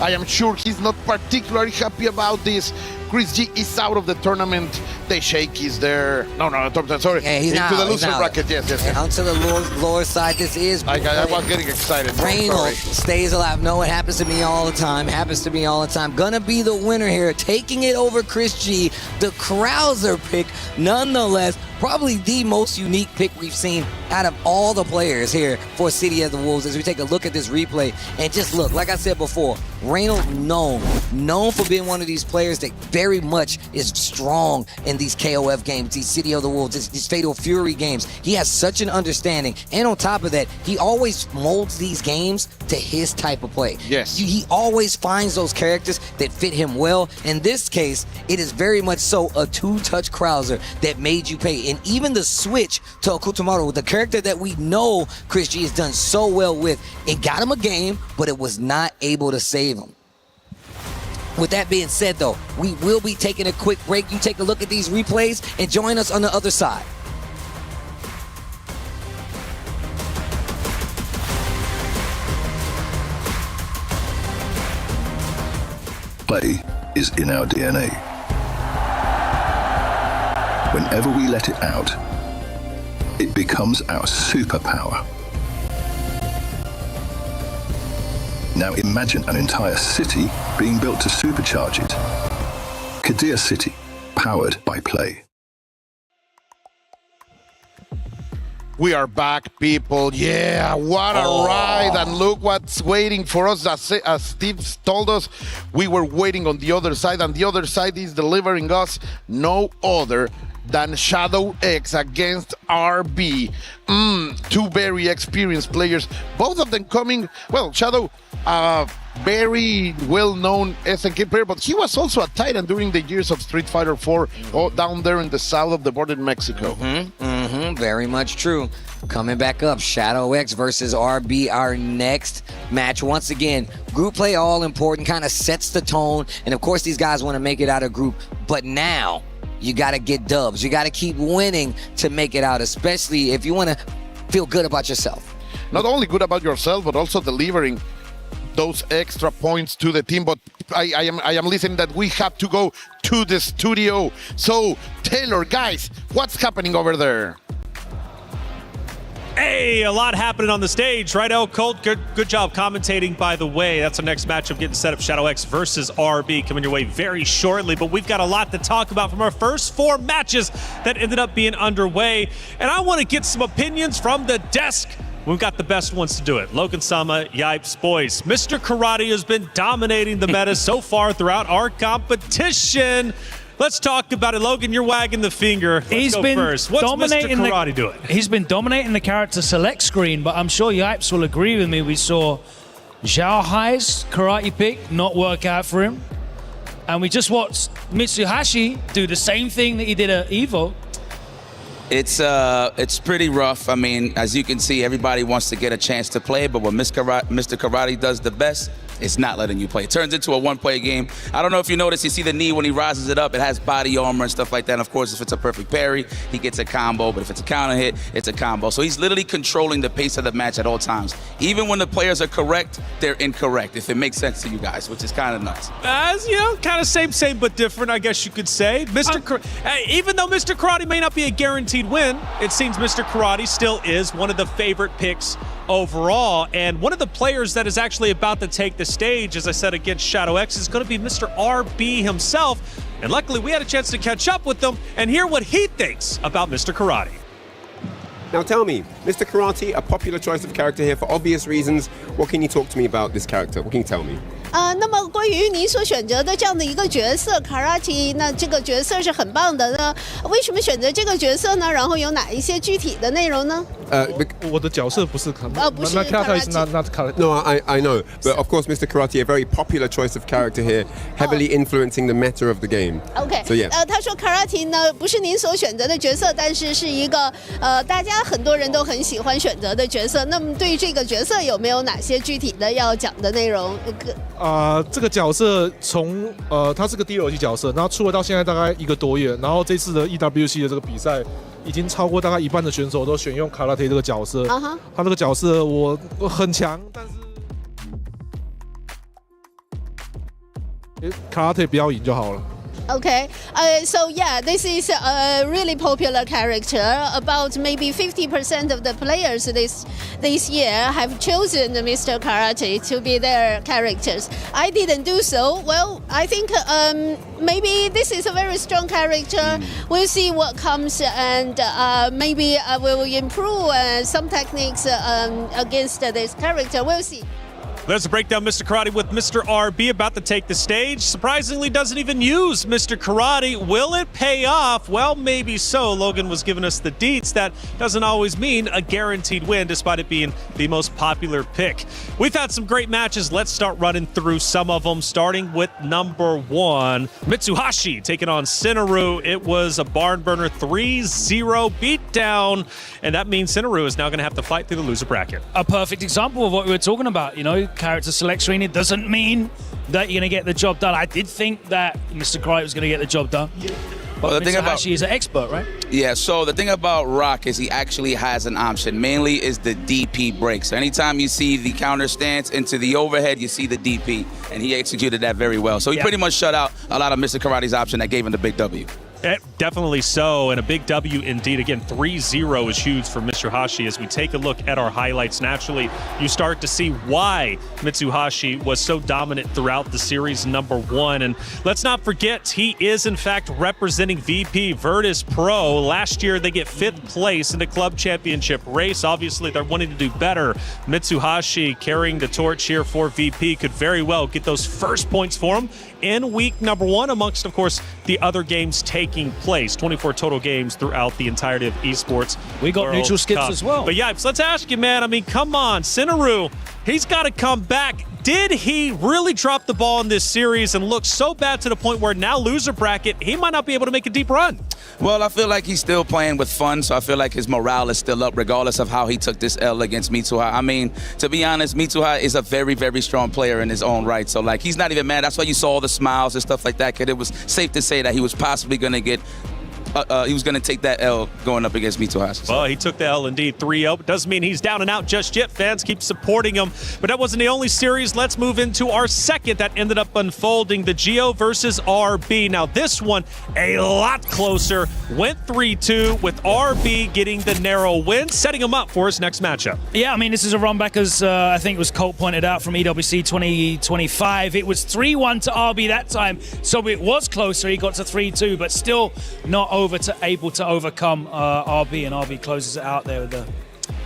I am sure he's not particularly happy about this. Chris G is out of the tournament. The shake is there. No, sorry. Yeah, he's into the out, loser bracket. Yes. Onto the lower side. This is. I was getting excited. Reynolds stays alive. No, it happens to me all the time. Gonna be the winner here. Taking it over Chris G. The Krauser pick, nonetheless. Probably the most unique pick we've seen out of all the players here for City of the Wolves as we take a look at this replay. And just look, like I said before, Reynolds known for being one of these players that very much is strong in these KOF games, these City of the Wolves, these Fatal Fury games. He has such an understanding. And on top of that, he always molds these games to his type of play. Yes. He always finds those characters that fit him well. In this case, it is very much so a two-touch Krauser that made you pay. And even the switch to Hokutomaru, the character that we know Chris G has done so well with, it got him a game, but it was not able to save him. With that being said, though, we will be taking a quick break. You take a look at these replays and join us on the other side. Play is in our DNA. Whenever we let it out, it becomes our superpower. Now imagine an entire city being built to supercharge it. Kadir City, powered by play. We are back, people. Yeah, what a ride. And look what's waiting for us. As Steve told us, we were waiting on the other side, and the other side is delivering us no other than Shadow X against RB. Two very experienced players, both of them coming, well, Shadow, very well-known SNK player, but he was also a Titan during the years of Street Fighter IV down there in the south of the border in Mexico. Very much true. Coming back up, Shadow X versus RB, our next match. Once again, group play all important, kind of sets the tone, and of course these guys want to make it out of group, but now you got to get dubs. You got to keep winning to make it out, especially if you want to feel good about yourself. Not only good about yourself, but also delivering those extra points to the team. But I am listening that we have to go to the studio. So, Taylor, guys, what's happening over there? Hey, a lot happening on the stage, right? Oh, Colt, good job commentating, by the way. That's our next matchup, getting set up. Shadow X versus RB coming your way very shortly. But we've got a lot to talk about from our first 4 matches that ended up being underway. And I want to get some opinions from the desk. We've got the best ones to do it. Logan Sama, Yipes, boys. Mr. Karate has been dominating the meta so far throughout our competition. Let's talk about it. Logan, you're wagging the finger. Let's go first. What's Mr. Karate doing? He's been dominating the character select screen, but I'm sure Yipes will agree with me. We saw Zhao Hai's karate pick not work out for him. And we just watched Mitsuhashi do the same thing that he did at EVO. It's pretty rough. I mean, as you can see, everybody wants to get a chance to play, but what Mr. Karate does the best, it's not letting you play. It turns into a one-play game. I don't know if you notice, you see the knee when he rises it up, it has body armor and stuff like that. And of course, if it's a perfect parry, he gets a combo, but if it's a counter hit, it's a combo. So he's literally controlling the pace of the match at all times. Even when the players are correct, they're incorrect, if it makes sense to you guys, which is kind of nuts. You know, kind of same but different, I guess you could say. Even though Mr. Karate may not be a guaranteed win, it seems Mr. Karate still is one of the favorite picks overall, and one of the players that is actually about to take the stage, as I said, against Shadow X, is going to be Mr. RB himself, and luckily we had a chance to catch up with him and hear what he thinks about Mr. Karate. Now tell me, Mr. Karate, a popular choice of character here for obvious reasons. What can you talk to me about this character? What can you tell me? 那么关于你所选择的这样的一个角色 Karate， 那这个角色是很棒的呢。为什么选择这个角色呢？然后有哪一些具体的内容呢？我的角色不是 Karate， 不是 Karate is not Karate. No, I know, but of course, Mr. Karate, a very popular choice of character here, heavily influencing the meta of the game. OK， so yeah. 他说 Karate 呢不是您所选择的角色，但是是一个大家很多人都很喜欢选择的角色。那么对于这个角色有没有哪些具体的要讲的内容？这个角色从他是个 DLC 角色，然后出了到现在大概1个多月，然后这次的 EWC 的这个比赛已经超过大概一半的选手都选用 Karate 这个角色。他这个角色我很强，但是Karate 不要赢就好了。Okay, so yeah, this is a really popular character. About maybe 50% of the players this year have chosen Mr. Karate to be their characters. I didn't do so. Well, I think maybe this is a very strong character. We'll see what comes, and maybe I will improve some techniques against this character. We'll see. Let's break down Mr. Karate with Mr. RB about to take the stage. Surprisingly doesn't even use Mr. Karate. Will it pay off? Well, maybe so. Logan was giving us the deets. That doesn't always mean a guaranteed win, despite it being the most popular pick. We've had some great matches. Let's start running through some of them, starting with number 1. Mitsuhashi taking on Sinaru. It was a barn burner 3-0 beatdown, and that means Sinaru is now going to have to fight through the loser bracket. A perfect example of what we were talking about, you know, character select screen. It doesn't mean that you're going to get the job done. I did think that Mr. Karate was going to get the job done. But Well, the thing about Mitsuhashi is an expert, right? Yeah, so the thing about Rock is he actually has an option. Mainly is the DP break. So anytime you see the counter stance into the overhead, you see the DP, and he executed that very well. So he pretty much shut out a lot of Mr. Karate's option that gave him the big W. Definitely so, and a big W indeed. Again, 3-0 is huge for Mitsuhashi. As we take a look at our highlights, naturally, you start to see why Mitsuhashi was so dominant throughout the series number 1. And let's not forget, he is, in fact, representing VP Virtus Pro. Last year, they get 5th place in the club championship race. Obviously, they're wanting to do better. Mitsuhashi carrying the torch here for VP could very well get those first points for him in week number 1, amongst, of course, the other games taking place. 24 total games throughout the entirety of Esports. We got World neutral skips Cup. as well. But yeah, so let's ask you, man. I mean, come on, Sinaru, he's got to come back. Did he really drop the ball in this series and look so bad to the point where now loser bracket, he might not be able to make a deep run? Well, I feel like he's still playing with fun, so I feel like his morale is still up regardless of how he took this L against Mitsuha. I mean, to be honest, Mitsuha is a very, very strong player in his own right. So, like, he's not even mad. That's why you saw all the smiles and stuff like that, because it was safe to say that he was possibly going to get he was going to take that L going up against Mitsuhashi. So. Well, he took the L indeed, 3-0. Doesn't mean he's down and out just yet. Fans keep supporting him. But that wasn't the only series. Let's move into our second that ended up unfolding, the Geo versus RB. Now, this one, a lot closer. Went 3-2 with RB getting the narrow win, setting him up for his next matchup. Yeah, I mean, this is a run back, as I think it was Colt pointed out, from EWC 2025. It was 3-1 to RB that time, so it was closer. He got to 3-2, but still not able to overcome RB, and RB closes it out there with the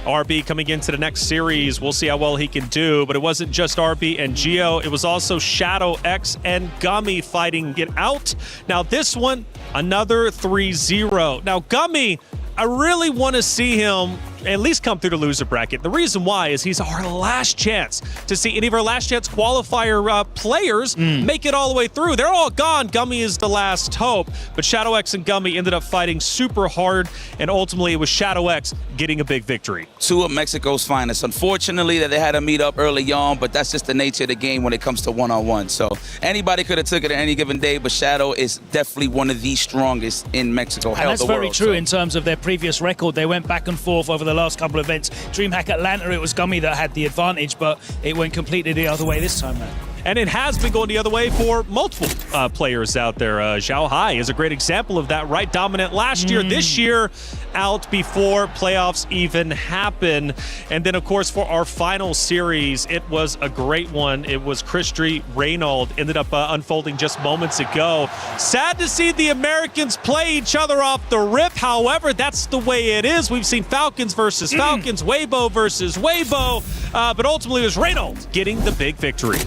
RB coming into the next series. We'll see how well he can do, but it wasn't just RB and Geo. It was also Shadow X and Gummy fighting it out. Now this one, another 3-0. Now Gummy, I really want to see him at least come through the loser bracket. The reason why is he's our last chance to see any of our last chance qualifier players make it all the way through. They're all gone. Gummy is the last hope. But Shadow X and Gummy ended up fighting super hard, and ultimately it was Shadow X getting a big victory. 2 of Mexico's finest. Unfortunately, that they had to meet up early on, but that's just the nature of the game when it comes to one-on-one. So anybody could have took it at any given day, but Shadow is definitely one of the strongest in Mexico. And that's very true in terms of their previous record. They went back and forth over the last couple of events. DreamHack Atlanta, it was Gummy that had the advantage, but it went completely the other way this time, man. And it has been going the other way for multiple players out there. Zhao Hai is a great example of that, right? Dominant last year, this year out before playoffs even happen. And then, of course, for our final series, it was a great one. It was Christy Reynolds, ended up unfolding just moments ago. Sad to see the Americans play each other off the rip. However, that's the way it is. We've seen Falcons versus Falcons, Weibo versus Weibo, but ultimately it was Reynolds getting the big victory.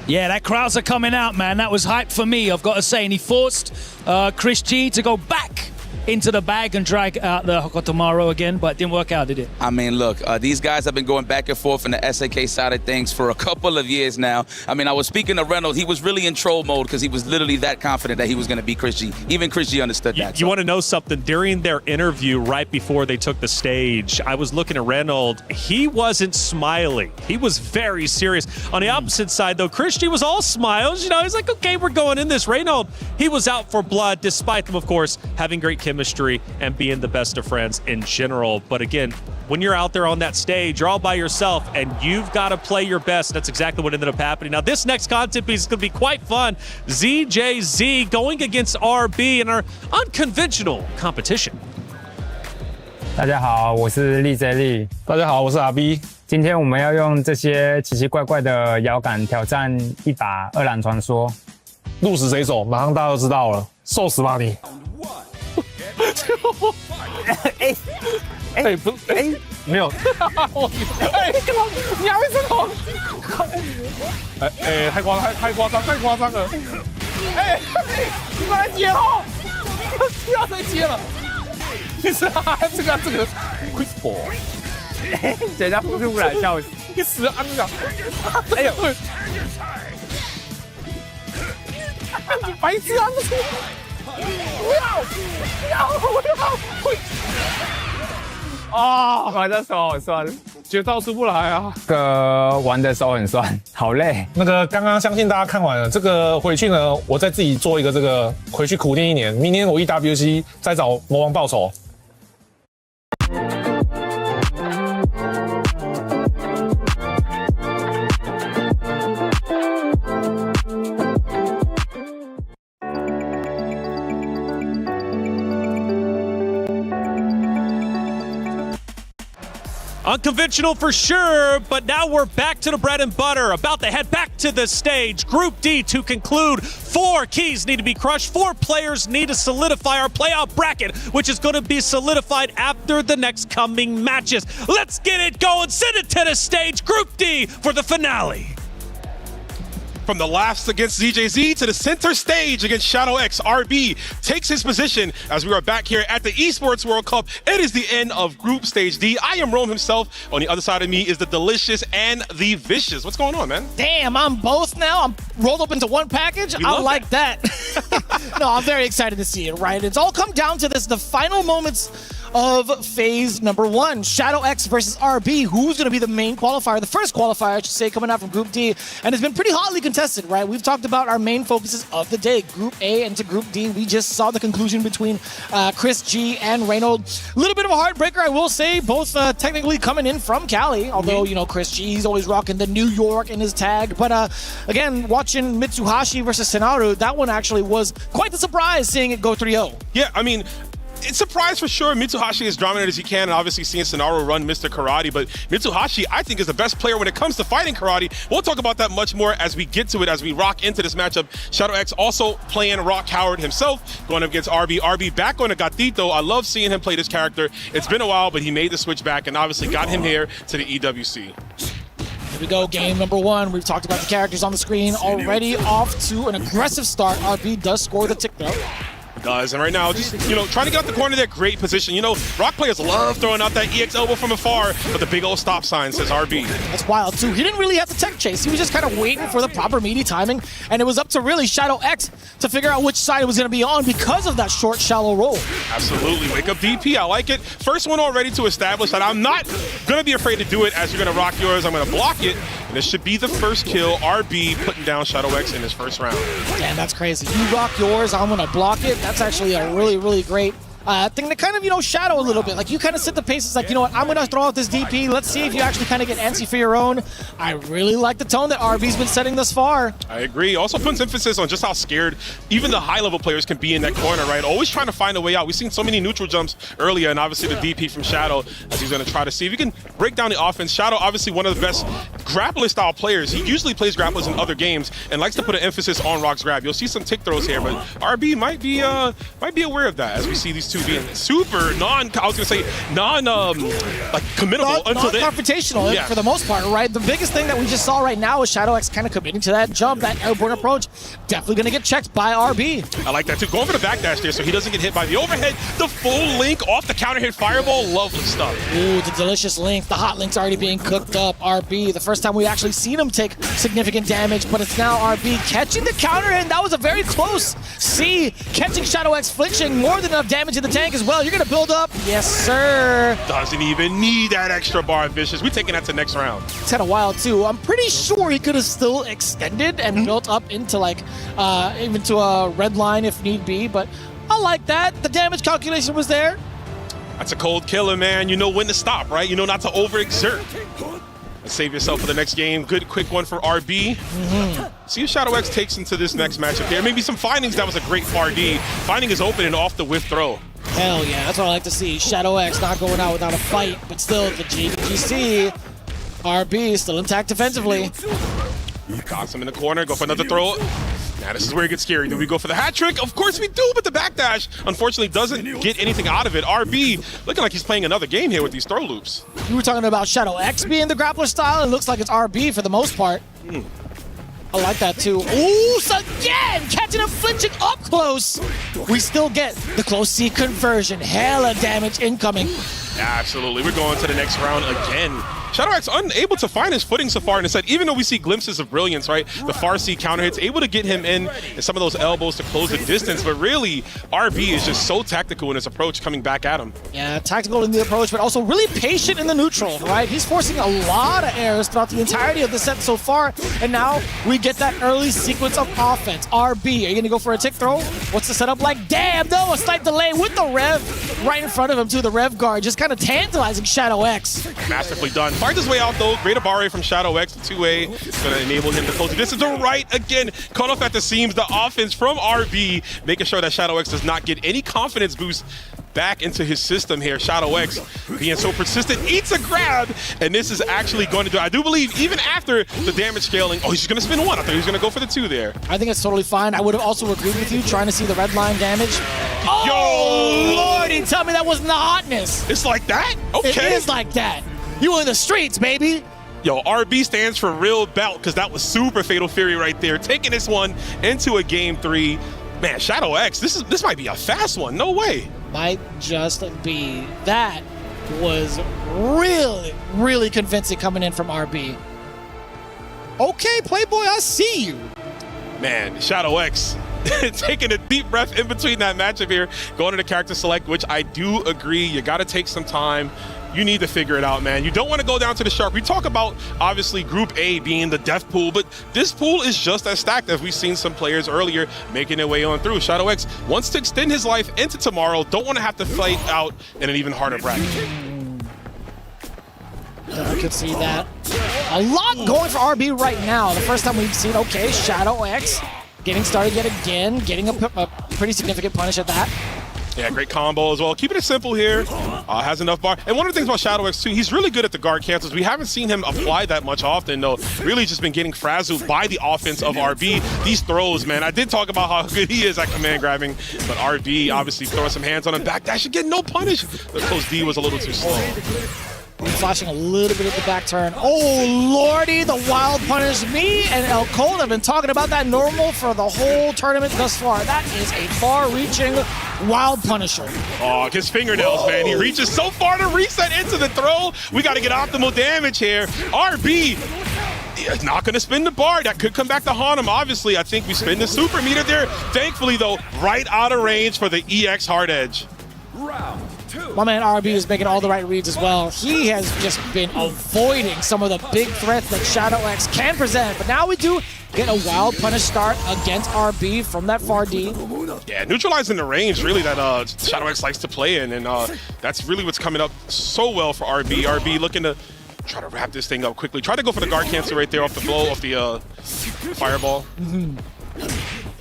Yeah, that crowds are coming out, man. That was hype for me, I've got to say. And he forced Chris G to go back into the bag and drag out the Hokotomaro again, but it didn't work out, did it? I mean, look, these guys have been going back and forth in the SNK side of things for a couple of years now. I mean, I was speaking to Reynolds. He was really in troll mode because he was literally that confident that he was going to beat Chris G. Even Chris G understood that. You want to know something? During their interview right before they took the stage, I was looking at Reynolds. He wasn't smiling. He was very serious. On the opposite side, though, Chris G was all smiles. You know, he's like, okay, we're going in this. Reynolds, he was out for blood, despite them, of course, having great chemistry and being the best of friends in general. But again, when you're out there on that stage, you're all by yourself and you've got to play your best. That's exactly what ended up happening. Now, this next content piece is going to be quite fun. ZJZ going against RB in our unconventional competition. 大家好，我是力 J 力。大家好，我是 RB。今天我们要用这些奇奇怪怪的摇杆挑战一把二郎传说。鹿死谁手，马上大家都知道了。受死吧你！没有。你还会生红？太夸张了！你快来接哦！不要再接了！这个会死！人家不是不来笑死！你死啊！那个，哎呦！你白痴啊！不要！啊！我的手算了，节奏出不来啊。玩的时候很酸，好累。那个刚刚相信大家看完了，这个回去呢，我再自己做一个这个回去苦练1年，明年我 EWC 再找魔王报仇。Unconventional for sure, but now we're back to the bread and butter. About to head back to the stage. Group D to conclude. 4 keys need to be crushed. 4 players need to solidify our playoff bracket, which is going to be solidified after the next coming matches. Let's get it going. Send it to the stage. Group D for the finale. From the laughs against ZJZ to the center stage against Shadow X, RB takes his position as we are back here at the Esports World Cup. It is the end of Group Stage D. I am Rome himself. On the other side of me is the Delicious and the Vicious. What's going on, man? Damn, I'm both now. I'm rolled up into one package. I like that. No, I'm very excited to see it, right? It's all come down to this, the final moments of phase number 1. Shadow X versus RB. Who's going to be the main qualifier? The first qualifier, I should say, coming out from Group D. And it's been pretty hotly contested, right? We've talked about our main focuses of the day. Group A into Group D. We just saw the conclusion between Chris G and Reynold. A little bit of a heartbreaker, I will say. Both technically coming in from Cali. Although, you know, Chris G, he's always rocking the New York in his tag. But again, watching Mitsuhashi versus Senaru, that one actually was quite the surprise seeing it go 3-0. Yeah, I mean, it's a surprise for sure. Mitsuhashi is dominant as he can, and obviously seeing Senaru run Mr. Karate, but Mitsuhashi, I think, is the best player when it comes to fighting karate. We'll talk about that much more as we get to it, as we rock into this matchup. Shadow X also playing Rock Howard himself, going up against RB. RB back on the Gatito. I love seeing him play this character. It's been a while, but he made the switch back and obviously got him here to the EWC. Here we go, game number 1. We've talked about the characters on the screen. Already off to an aggressive start. RB does score the tick throw. Does, and right now, just, you know, trying to get out the corner there, great position. You know, Rock players love throwing out that EX elbow from afar, but the big old stop sign says RB. That's wild, too. He didn't really have to tech chase. He was just kind of waiting for the proper meaty timing, and it was up to really Shadow X to figure out which side it was going to be on because of that short, shallow roll. Absolutely. Wake up DP. I like it. First one already to establish that I'm not going to be afraid to do it. As you're going to rock yours, I'm going to block it. And this should be the first kill. RB putting down Shadow X in his first round. Damn, that's crazy. You rock yours, I'm going to block it. That's actually a really, really great thing to kind of, you know, shadow a little bit. Like, you kind of set the pace. It's like, you know what, I'm going to throw out this DP. Let's see if you actually kind of get antsy for your own. I really like the tone that RB's been setting thus far. I agree. Also puts emphasis on just how scared even the high-level players can be in that corner, right? Always trying to find a way out. We've seen so many neutral jumps earlier, and obviously the DP from Shadow, as he's going to try to see if he can break down the offense. Shadow, obviously one of the best grappler-style players. He usually plays grapplers in other games and likes to put an emphasis on Rock's grab. You'll see some tick throws here, but RB might be aware of that as we see these two being super committable until non-confrontational for the most part, right? The biggest thing that we just saw right now is Shadow X kind of committing to that jump, that airborne approach. Definitely going to get checked by RB. I like that too. Going for the backdash there so he doesn't get hit by the overhead. The full link off the counter hit fireball. Lovely stuff. Ooh, the delicious link. The hot link's already being cooked up. RB, the first time we actually seen him take significant damage, but it's now RB catching the counter hit. That was a very close C. Catching Shadow X flinching more than enough damage in the tank as well. You're going to build up. Yes, sir. Doesn't even need that extra bar, Vicious. We're taking that to next round. It's kind of wild, too. I'm pretty sure he could have still extended and built up into, like, even to a red line if need be, but I like that. The damage calculation was there. That's a cold killer, man. You know when to stop, right? You know not to overexert. Save yourself for the next game. Good quick one for RB. See if Shadow X takes into this next matchup here. Maybe some findings. That was a great RD. Finding is open and off the whiff throw. Hell yeah, that's what I like to see. Shadow X not going out without a fight, but still the GC. RB still intact defensively. Got him in the corner. Go for another throw. Now this is where it gets scary. Do we go for the hat trick? Of course we do, but the backdash unfortunately doesn't get anything out of it. RB looking like he's playing another game here with these throw loops. You were talking about Shadow X being the grappler style. It looks like it's RB for the most part. I like that too. Ooh, so again, catching him flinching up close. We still get the close C conversion. Hella damage incoming. Absolutely. We're going to the next round again. Shadow X unable to find his footing so far in the set, even though we see glimpses of brilliance, right? The far C counter hits, able to get him in and some of those elbows to close the distance, but really, RB is just so tactical in his approach coming back at him. Yeah, tactical in the approach, but also really patient in the neutral, right? He's forcing a lot of errors throughout the entirety of the set so far, and now we get that early sequence of offense. RB, are you gonna go for a tick throw? What's the setup like? Damn, no, a slight delay with the Rev right in front of him too, the Rev guard, just kind of tantalizing Shadow X. Masterfully done. Finds his way out though. Great Abare from Shadow X, the 2A. It's gonna enable him to close the distance. Right again, cut off at the seams. The offense from RB, making sure that Shadow X does not get any confidence boost back into his system here. Shadow X being so persistent, eats a grab, and this is actually going to do, I do believe, even after the damage scaling, oh, he's just going to spin one. I thought he was going to go for the 2 there. I think it's totally fine. I would have also agreed with you, trying to see the red line damage. Oh, Yo! Lordy, tell me that wasn't the hotness. It's like that? Okay. It is like that. You in the streets, baby. Yo, RB stands for real belt, because that was super Fatal Fury right there. Taking this one into a game 3. Man, Shadow X, this might be a fast one. No way. Might just be. That was really, really convincing coming in from RB. Okay, Playboy, I see you. Man, Shadow X taking a deep breath in between that matchup here, going to the character select, which I do agree. You got to take some time. You need to figure it out, man. You don't want to go down to the sharp. We talk about, obviously, Group A being the death pool, but this pool is just as stacked as we've seen some players earlier making their way on through. Shadow X wants to extend his life into tomorrow. Don't want to have to fight out in an even harder bracket. I could see that. A lot going for RB right now. The first time we've seen, okay, Shadow X getting started yet again, getting a pretty significant punish at that. Yeah, great combo as well. Keeping it simple here. Has enough bar. And one of the things about Shadow X too, he's really good at the guard cancels. We haven't seen him apply that much often though. Really just been getting frazzled by the offense of RB. These throws, man. I did talk about how good he is at command grabbing, but RB obviously throwing some hands on him. Backdash again, no punish. The close D was a little too slow. Flashing a little bit at the back turn. Oh, Lordy, the wild punish. Me and El Cold have been talking about that normal for the whole tournament thus far. That is a far-reaching wild punisher. Oh, his fingernails, man. He reaches so far to reset into the throw. We got to get optimal damage here. RB is not going to spin the bar. That could come back to haunt him. Obviously, I think we spin the super meter there. Thankfully, though, right out of range for the EX hard edge. My man RB is making all the right reads as well. He has just been avoiding some of the big threats that Shadow X can present, but now we do get a wild punish start against RB from that far D. Yeah, neutralizing the range really that Shadow X likes to play in, and that's really what's coming up so well for RB. RB looking to try to wrap this thing up quickly. Try to go for the guard cancel right there off the blow, off the fireball.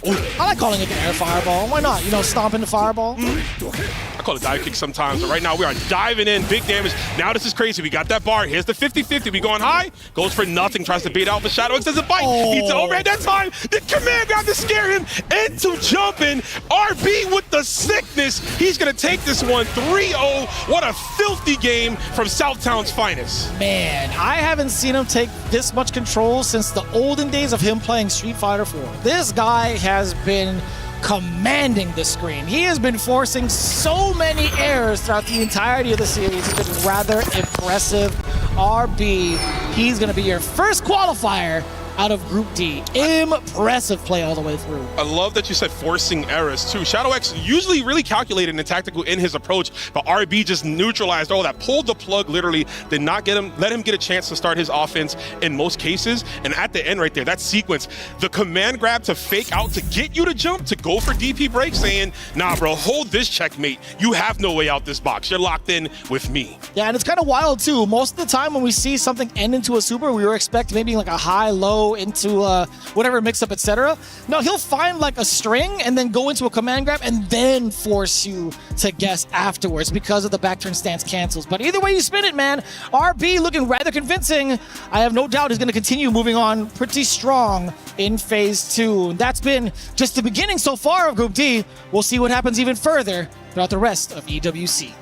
I like calling it the air fireball. Why not? You know, stomping the fireball. I call it dive kick sometimes, but right now we are diving in, big damage. Now this is crazy. We got that bar. Here's the 50-50. We going high, goes for nothing, tries to bait out, but Shadow X doesn't bite. Eats it over at that time. The command grab to scare him into jumping. RB with the sickness. He's going to take this one 3-0. What a filthy game from Southtown's finest. Man, I haven't seen him take this much control since the olden days of him playing Street Fighter 4. This guy has been commanding the screen. He has been forcing so many errors throughout the entirety of the series. It's been rather impressive. RB, he's going to be your first qualifier out of Group D. Impressive play all the way through. I love that you said forcing errors too. Shadow X usually really calculated and tactical in his approach, but RB just neutralized all that, pulled the plug literally, did not let him get a chance to start his offense in most cases. And at the end right there, that sequence, the command grab to fake out to get you to jump, to go for DP break, saying, nah bro, hold this checkmate. You have no way out this box. You're locked in with me. Yeah, and it's kind of wild too. Most of the time when we see something end into a super, we were expecting maybe like a high, low, into whatever mix-up, etc. No, he'll find like a string and then go into a command grab and then force you to guess afterwards because of the back turn stance cancels. But either way you spin it, man, RB looking rather convincing. I have no doubt he's going to continue moving on pretty strong in Phase 2. That's been just the beginning so far of Group D. We'll see what happens even further throughout the rest of EWC.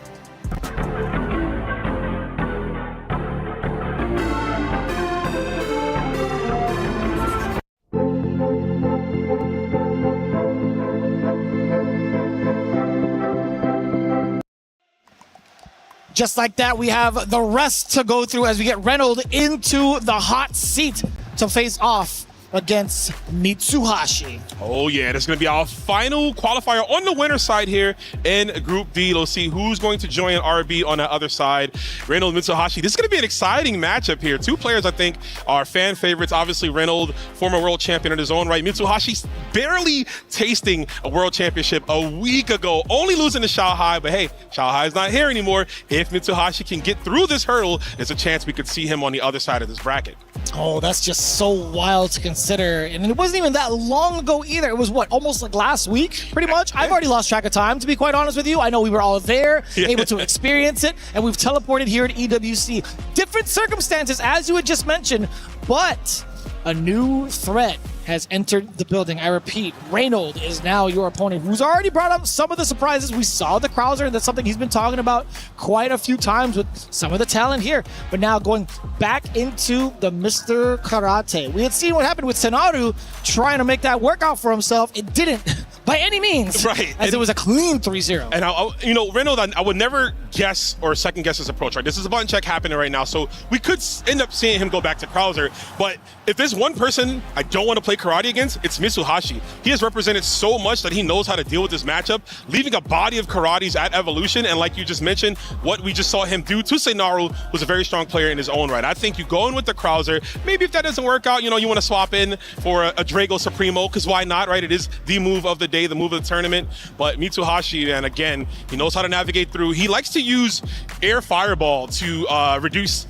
Just like that, we have the rest to go through as we get Reynolds into the hot seat to face off against Mitsuhashi. Oh yeah, this is going to be our final qualifier on the winner side here in Group D. Let's see who's going to join RB on the other side. Reynolds, Mitsuhashi. This is going to be an exciting matchup here. Two players I think are fan favorites. Obviously Reynolds, former world champion in his own right. Mitsuhashi barely tasting a world championship a week ago, only losing to Shanghai, but hey, Shanghai is not here anymore. If Mitsuhashi can get through this hurdle, there's a chance we could see him on the other side of this bracket. Oh, that's just so wild to consider. And it wasn't even that long ago either. It was what, almost like last week, pretty much? I've already lost track of time, to be quite honest with you. I know we were all there, able to experience it, and we've teleported here at EWC. Different circumstances, as you had just mentioned, but a new threat has entered the building. I repeat, Reynolds is now your opponent, who's already brought up some of the surprises. We saw the Krauser, and that's something he's been talking about quite a few times with some of the talent here. But now going back into the Mr. Karate. We had seen what happened with Senaru trying to make that work out for himself. It didn't by any means. Right. As it was a clean 3-0. And Reynolds, I would never guess or second guess his approach, right? This is a button check happening right now, so we could end up seeing him go back to Krauser. But if there's one person I don't want to play karate against, it's Mitsuhashi. He has represented so much that he knows how to deal with this matchup, leaving a body of karates at Evolution. And like you just mentioned, what we just saw him do to Senaru, who's a very strong player in his own right. I think you go in with the Krauser. Maybe if that doesn't work out, you want to swap in for a Drago Supremo, because why not, right? It is the move of the day, the move of the tournament. But Mitsuhashi, and again, he knows how to navigate through. He likes to use air fireball to reduce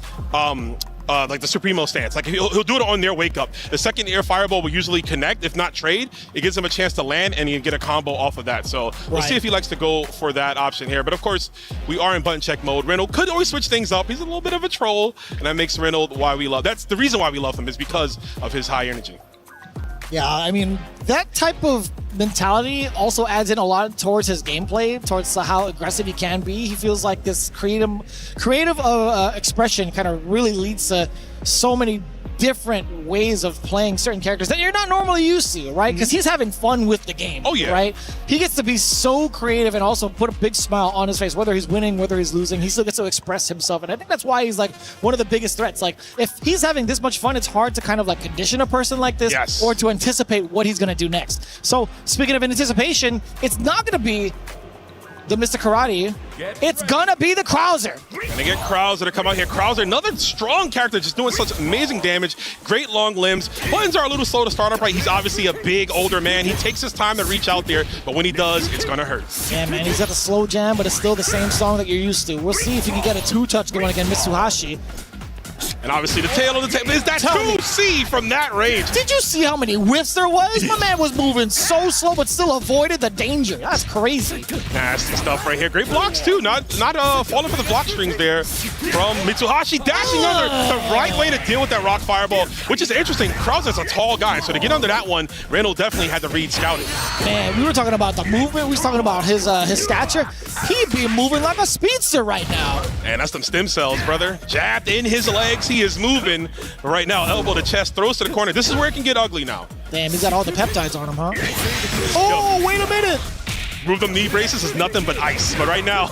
like the Supremo stance. Like he'll do it on their wake up. The second air fireball will usually connect, if not trade. It gives him a chance to land and he can get a combo off of that. So we'll see if he likes to go for that option here. But of course, we are in button check mode. Reynolds could always switch things up. He's a little bit of a troll, and that makes Reynolds that's the reason why we love him, is because of his high energy. Yeah, I mean, that type of mentality also adds in a lot towards his gameplay, towards how aggressive he can be. He feels like this creative expression kind of really leads to so many different ways of playing certain characters that you're not normally used to, right? Because he's having fun with the game. Oh, yeah. Right? He gets to be so creative and also put a big smile on his face, whether he's winning, whether he's losing. He still gets to express himself. And I think that's why he's like one of the biggest threats. Like, if he's having this much fun, it's hard to kind of like condition a person like this or to anticipate what he's going to do next. So, speaking of anticipation, it's not going to be the Mr. Karate. It's gonna be the Krauser. Gonna get Krauser to come out here. Krauser, another strong character, just doing such amazing damage. Great long limbs. Buttons are a little slow to start up, right? He's obviously a big, older man. He takes his time to reach out there, but when he does, it's gonna hurt. Yeah, man, he's got the slow jam, but it's still the same song that you're used to. We'll see if he can get a 2-touch going against Mitsuhashi. And obviously the tail of the table is that 2C from that range. Did you see how many whiffs there was? My man was moving so slow, but still avoided the danger. That's crazy. Nasty stuff right here. Great blocks too. Not falling for the block strings there from Mitsuhashi. Dashing under the right way to deal with that rock fireball, which is interesting. Krauser's a tall guy, so to get under that one, Reynolds definitely had to read scouting. Man, we were talking about the movement. We were talking about his stature. He'd be moving like a speedster right now. And that's them stem cells, brother. Jabbed in his legs. He is moving right now. Elbow to chest, throws to the corner. This is where it can get ugly now. Damn, he's got all the peptides on him, huh? Oh, wait a minute. Move them knee braces is nothing but ice. But right now,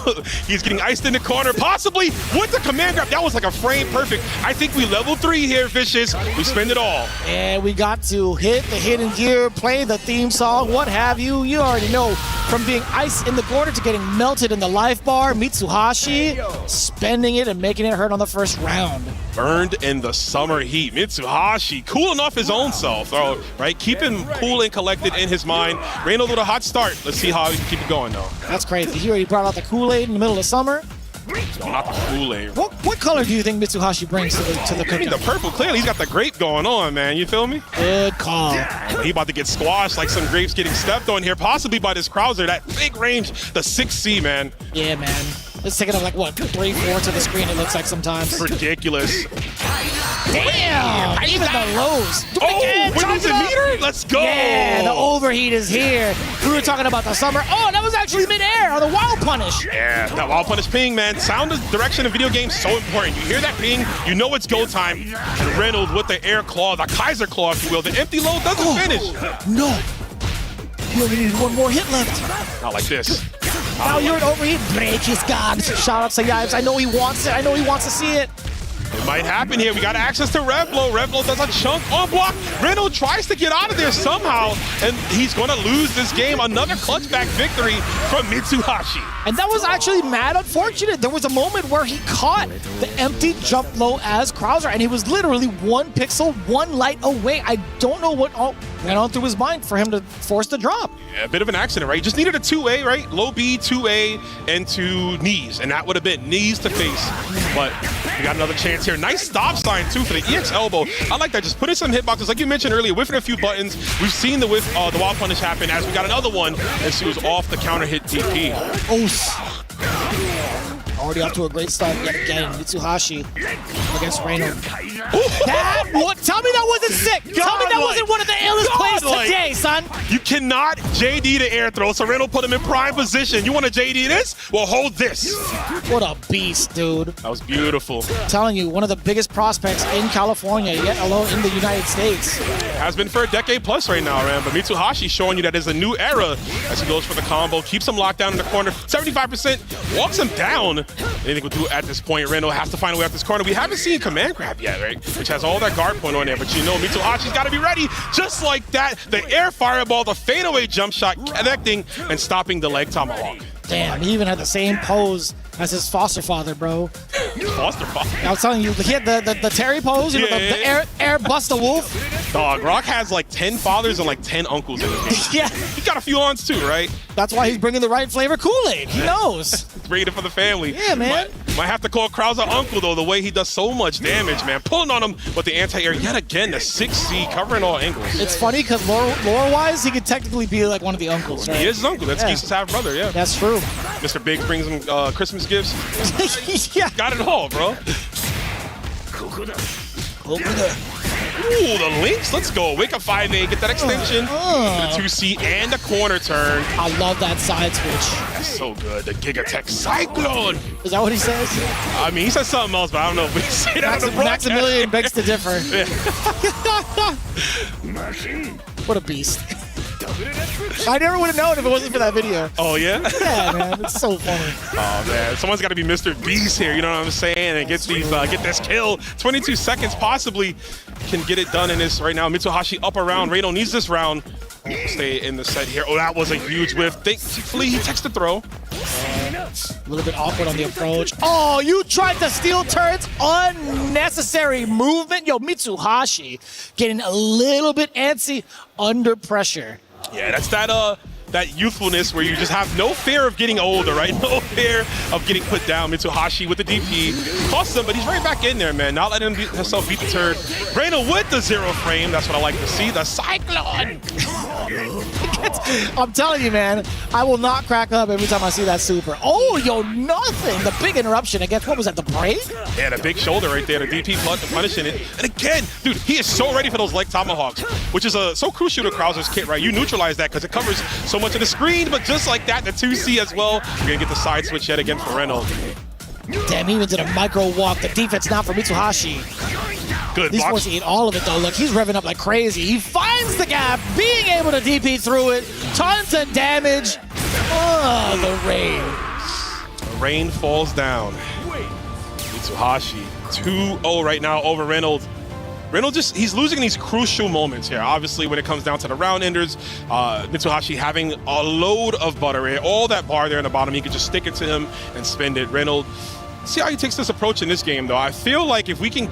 he's getting iced in the corner, possibly with the command grab. That was like a frame perfect. I think we level 3 here, Vicious. We spend it all. And we got to hit the hidden gear, play the theme song, what have you. You already know, from being ice in the corner to getting melted in the life bar, Mitsuhashi spending it and making it hurt on the first round. Burned in the summer heat. Mitsuhashi cooling off his own self, right? Keep him cool and collected in his mind. Reynolds with a hot start. Let's see how he can keep it going, though. That's crazy. He already brought out the Kool-Aid in the middle of summer. No, not the Kool-Aid. What color do you think Mitsuhashi brings to the cookout? The purple. Clearly, he's got the grape going on, man. You feel me? Good call. He about to get squashed like some grapes getting stepped on here, possibly by this Krauser. That big range, the 6C, man. Yeah, man. It's taking up like, what, 3/4 of the screen, it looks like sometimes. Ridiculous. Damn! Even the lows. Oh, when is it meter? Let's go! Yeah, the overheat is here. We were talking about the summer. Oh, that was actually mid-air on the wild punish. Yeah, that wild punish ping, man. Sound direction in video games so important. You hear that ping, you know it's go time. And Reynolds with the air claw, the Kaiser claw, if you will. The empty load doesn't finish. No. You only needed one more hit left. Not like this. Now you're an overheat. Break his guard. Shout out to Yipes. I know he wants it. I know he wants to see it. It might happen here. We got access to Revlo. Revlo does a chunk on block. Reynolds tries to get out of there somehow, and he's going to lose this game. Another clutch back victory from Mitsuhashi. And that was actually mad unfortunate. There was a moment where he caught the empty jump low as Krauser, and he was literally 1 pixel, 1 light away. I don't know what went on through his mind for him to force the drop. Yeah, a bit of an accident, right? You just needed a 2A, right? Low B, 2A, and 2 knees, and that would have been knees to face. But we got another chance here. Nice stop sign, too, for the EX elbow. I like that. Just put in some hitboxes. Like you mentioned earlier, whiffing a few buttons. We've seen the wall punish happen as we got another one as she was off the counter hit DP. Oh, already off to a great start yet again. Mitsuhashi against Reino. Tell me that wasn't sick. Tell me that wasn't one of the illest plays today, son. You cannot JD the air throw, so Reino put him in prime position. You want to JD this? Well, hold this. What a beast, dude. That was beautiful. I'm telling you, one of the biggest prospects in California, yet alone in the United States. Has been for a decade plus right now, man. But Mitsuhashi showing you that there's a new era as he goes for the combo, keeps him locked down in the corner. 75%, walks him down. Anything we'll do at this point, Reino has to find a way out this corner. We haven't seen command grab yet, right? Which has all that guard point on there, but you know Mitsuhashi's got to be ready. Just like that, the air fireball, the fadeaway jump shot connecting and stopping the leg tomahawk. Damn, he even had the same pose as his foster father, bro. Foster father? I was telling you, he had the Terry pose, you know, the air bust a wolf. Dog, Rock has like 10 fathers and like 10 uncles in the game. Yeah. He's got a few aunts too, right? That's why he's bringing the right flavor Kool-Aid. He knows. Bringing it for the family. Yeah, man. Might have to call Krauser uncle, though, the way he does so much damage, man. Pulling on him with the anti-air yet again, the 6C, covering all angles. It's funny because lore-wise, he could technically be like one of the uncles, right? He is his uncle. That's Geese's half-brother, yeah. That's true. Mr. Big brings him Christmas gifts. Yeah. Got it all, bro. Ooh, the links. Let's go. Wake up 5A, get that extension. The 2C and the corner turn. I love that side switch. That's so good. The Gigatech Cyclone. Is that what he says? I mean, he says something else, but I don't know if we say that on the broadcast. Maximilian begs to differ. Yeah. What a beast. I never would have known if it wasn't for that video. Oh, yeah? Yeah, man. It's so funny. Oh, man. Someone's got to be Mr. Beast here, you know what I'm saying? And get this kill. 22 seconds possibly can get it done in this right now. Mitsuhashi up around. Reino needs this round. Stay in the set here. Oh, that was a huge whiff. Thankfully, he takes the throw. A little bit awkward on the approach. Oh, you tried to steal turrets. Unnecessary movement. Yo, Mitsuhashi getting a little bit antsy under pressure. Yeah, that's that youthfulness where you just have no fear of getting older, right? No fear of getting put down. Mitsuhashi with the DP. Cost him, but he's right back in there, man. Not letting himself beat the turd. Reino with the 0 frame. That's what I like to see. The Cyclone. I'm telling you, man, I will not crack up every time I see that super. Oh, yo, nothing. The big interruption against, what was that, the break? Yeah, the big shoulder right there. The DP punishing it. And again, dude, he is so ready for those leg tomahawks, which is so crucial to Krauser's kit, right? You neutralize that because it covers so much of the screen, but just like that, the 2C as well. We're going to get the side switch yet again for Reino. Damn, he even did a micro walk. The defense now for Mitsuhashi. Good He's supposed to eat all of it, though. Look, he's revving up like crazy. He finds the gap, being able to DP through it. Tons of damage. Oh, the rain. The rain falls down. Mitsuhashi 2-0 right now over Reynolds. Reynolds he's losing these crucial moments here. Obviously, when it comes down to the round enders, Mitsuhashi having a load of butter, all that bar there in the bottom, he could just stick it to him and spend it. Reynolds, see how he takes this approach in this game, though. I feel like if we can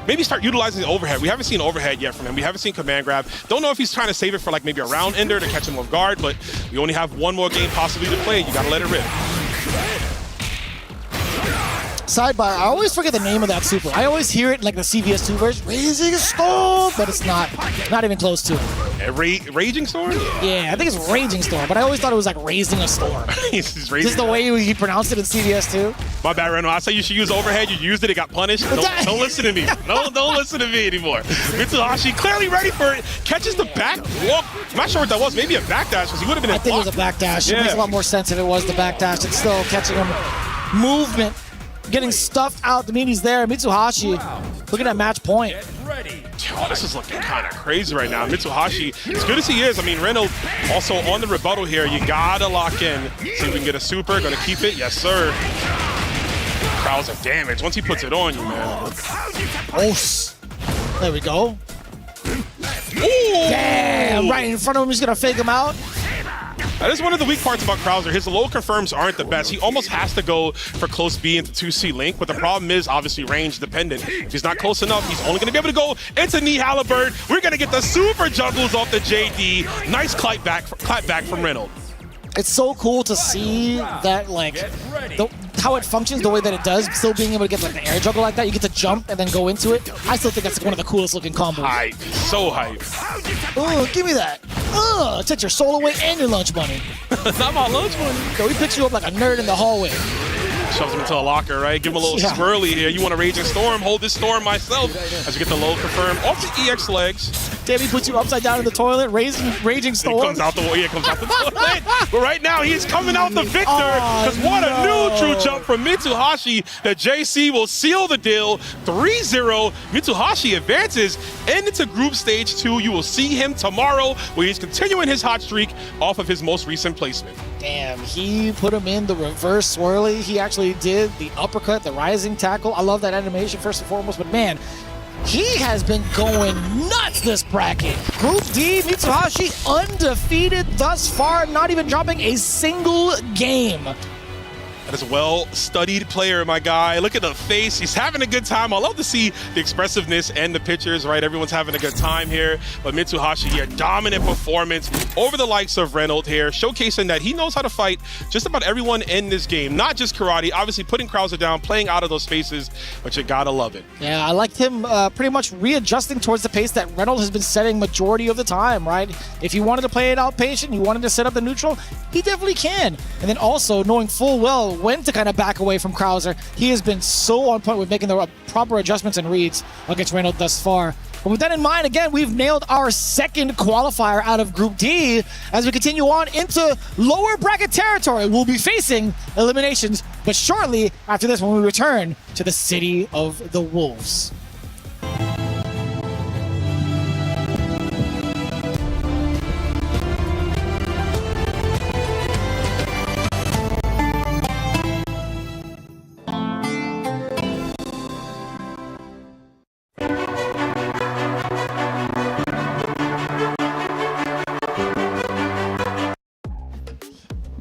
maybe start utilizing the overhead. We haven't seen overhead yet from him. We haven't seen command grab. Don't know if he's trying to save it for like maybe a round ender to catch him off guard, but we only have one more game possibly to play. You gotta let it rip. Sidebar, I always forget the name of that super. I always hear it in like the CVS2 version, Raising Storm, but it's not even close to it. Raging Storm? Yeah, I think it's Raging Storm, but I always thought it was like Raising a Storm. He's Just the way he pronounced it in CVS2. My bad, Reynolds. I said you should use overhead. You used it. It got punished. Don't listen to me. Don't listen to me anymore. Mitsuhashi clearly ready for it. Catches the back walk. I'm not sure what that was. Maybe a backdash because he would have been in I think it was a backdash. Yeah. It makes a lot more sense if it was the backdash. It's still catching him. Movement. Getting stuffed out. The mean he's there. Mitsuhashi looking at match point. Oh, this is looking kind of crazy right now. Mitsuhashi, as good as he is, I mean, Reynolds also on the rebuttal here. You gotta lock in. See if we can get a super. Gonna keep it. Yes, sir. Krauser damage once he puts it on you, man. There we go. Ooh. Damn, right in front of him, he's gonna fake him out. That is one of the weak parts about Krauser. His low confirms aren't the best. He almost has to go for close B into 2C link, but the problem is obviously range dependent. If he's not close enough, he's only going to be able to go into knee halibird. We're going to get the super juggles off the JD. Nice clap back from Reynolds. It's so cool to see that, like, how it functions the way that it does, still being able to get like the air juggle like that. You get to jump and then go into it. I still think that's one of the coolest looking combos. Hype. So hype. Oh, give me that. Take your soul away and your lunch money. Not my lunch money. So he picks you up like a nerd in the hallway. Shoves him into a locker, right? Give him a little swirly here. You want a Raging Storm? Hold this Storm myself. As you get the low confirm off the EX legs. Damn, he puts you upside down in the toilet, Raging Storm. He comes out the toilet. But right now, he's coming out the victor. Because what a neutral jump from Mitsuhashi. The JC will seal the deal. 3-0. Mitsuhashi advances into group stage 2. You will see him tomorrow where he's continuing his hot streak off of his most recent placement. Damn, he put him in the reverse swirly. He actually did the uppercut, the rising tackle. I love that animation first and foremost, but man, he has been going nuts this bracket. Group D, Mitsuhashi undefeated thus far, not even dropping a single game. That is a well-studied player, my guy. Look at the face. He's having a good time. I love to see the expressiveness and the pictures, right? Everyone's having a good time here. But Mitsuhashi here, dominant performance over the likes of Reynolds here, showcasing that he knows how to fight just about everyone in this game. Not just karate, obviously putting Krauser down, playing out of those spaces, but you gotta love it. Yeah, I liked him pretty much readjusting towards the pace that Reynolds has been setting majority of the time, right? If he wanted to play it out patient, he wanted to set up the neutral, he definitely can. And then also knowing full well when to kind of back away from Krauser. He has been so on point with making the proper adjustments and reads against Reynolds thus far. But with that in mind, again, we've nailed our second qualifier out of Group D. As we continue on into lower bracket territory, we'll be facing eliminations, but shortly after this when we return to the City of the Wolves.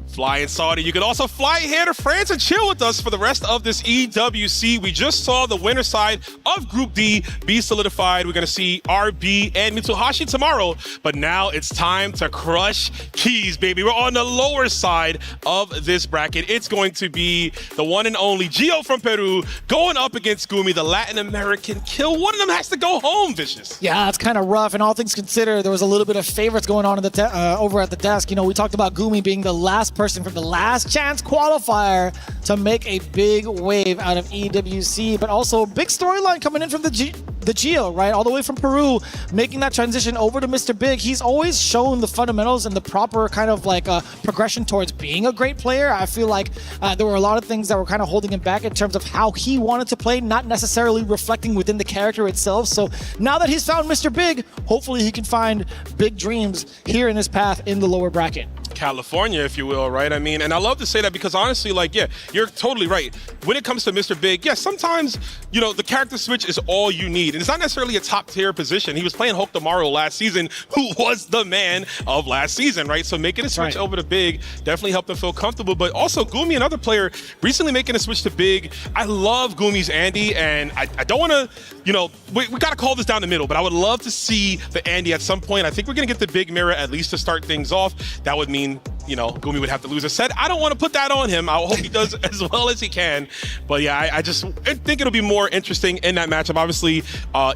Fly in Saudi. You can also fly here to France and chill with us for the rest of this EWC. We just saw the winner side of Group D be solidified. We're going to see RB and Mitsuhashi tomorrow, but now it's time to crush Keys, baby. We're on the lower side of this bracket. It's going to be the one and only Gio from Peru going up against Gumi, the Latin American kill. One of them has to go home, Vicious. Yeah, it's kind of rough, and all things considered, there was a little bit of favorites going on in the over at the desk. You know, we talked about Gumi being the last person from the last chance qualifier to make a big wave out of EWC, but also big storyline coming in from the Gio, right? All the way from Peru, making that transition over to Mr. Big. He's always shown the fundamentals and the proper kind of like progression towards being a great player. I feel like there were a lot of things that were kind of holding him back in terms of how he wanted to play, not necessarily reflecting within the character itself. So now that he's found Mr. Big, hopefully he can find big dreams here in his path in the lower bracket. California, if you will, right? I mean, and I love to say that because honestly, like, yeah, you're totally right. When it comes to Mr. Big, yeah, sometimes, you know, the character switch is all you need. And it's not necessarily a top tier position. He was playing Hulk tomorrow last season, who was the man of last season, right? So making a switch over to Big definitely helped him feel comfortable. But also Gumi, another player, recently making a switch to Big. I love Gumi's Andy, and I don't want to, you know, we got to call this down the middle, but I would love to see the Andy at some point. I think we're going to get the Big mirror at least to start things off. That would mean, you know, Gumi would have to lose a set. I don't want to put that on him. I hope he does as well as he can. But yeah, I just think it'll be more interesting in that matchup. Obviously,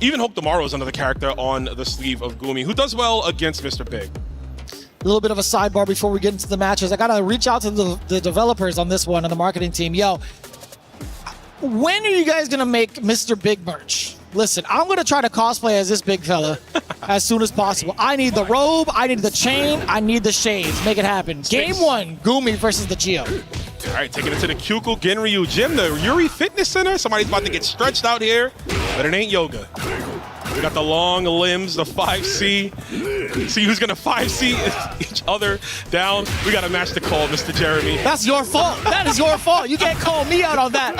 even Hope Tomorrow is another character on the sleeve of Gumi who does well against Mr. Big. A little bit of a sidebar before we get into the matches. I got to reach out to the developers on this one and the marketing team. Yo, when are you guys going to make Mr. Big merch? Listen, I'm going to try to cosplay as this big fella as soon as possible. I need the robe, I need the chain, I need the shades. Make it happen. Game 1, Gumi versus the Gio. All right, taking it to the Kyuko Genryu Gym, the Yuri Fitness Center. Somebody's about to get stretched out here, but it ain't yoga. We got the long limbs, the 5C. See who's gonna 5C each other down. We gotta match the call, Mr. Jeremy. That's your fault. That is your fault. You can't call me out on that,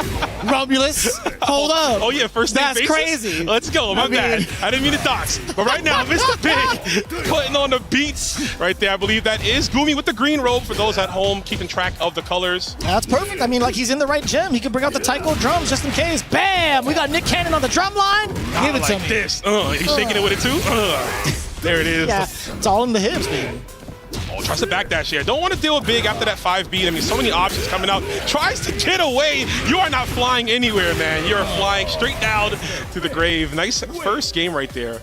Romulus. Hold up. Oh yeah, first name That's basis? crazy. Let's go. My bad. I didn't mean to dox. But right now, Mr. Big putting on the beats right there. I believe that is Gumi with the green robe for those at home keeping track of the colors. That's perfect. I mean, like, he's in the right gym. He can bring out the taiko drums just in case. Bam! We got Nick Cannon on the drum line. Give it to me. This. He's shaking it with it too. There it is. Yeah, it's all in the hips, baby. Oh, tries to backdash here. Don't want to deal with Big after that 5B. I mean, so many options coming out. Tries to get away. You are not flying anywhere, man. You're flying straight down to the grave. Nice first game right there.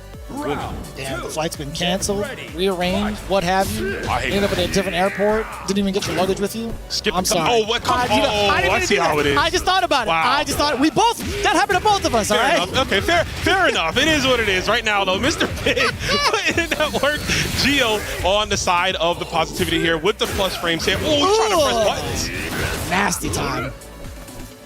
Damn, the flight's been canceled, rearranged, what have you. I hate Ended up at a different airport. Didn't even get your luggage with you. Skip. I'm sorry. Oh, what? I see how it is. I just thought about it. Wow. I just thought that happened to both of us. Fair all right. enough. Okay, fair enough. It is what it is. Right now, though, Mr. Big putting in that work. Gio on the side of the positivity here with the plus frames here. Oh, he's trying to press buttons. Nasty time.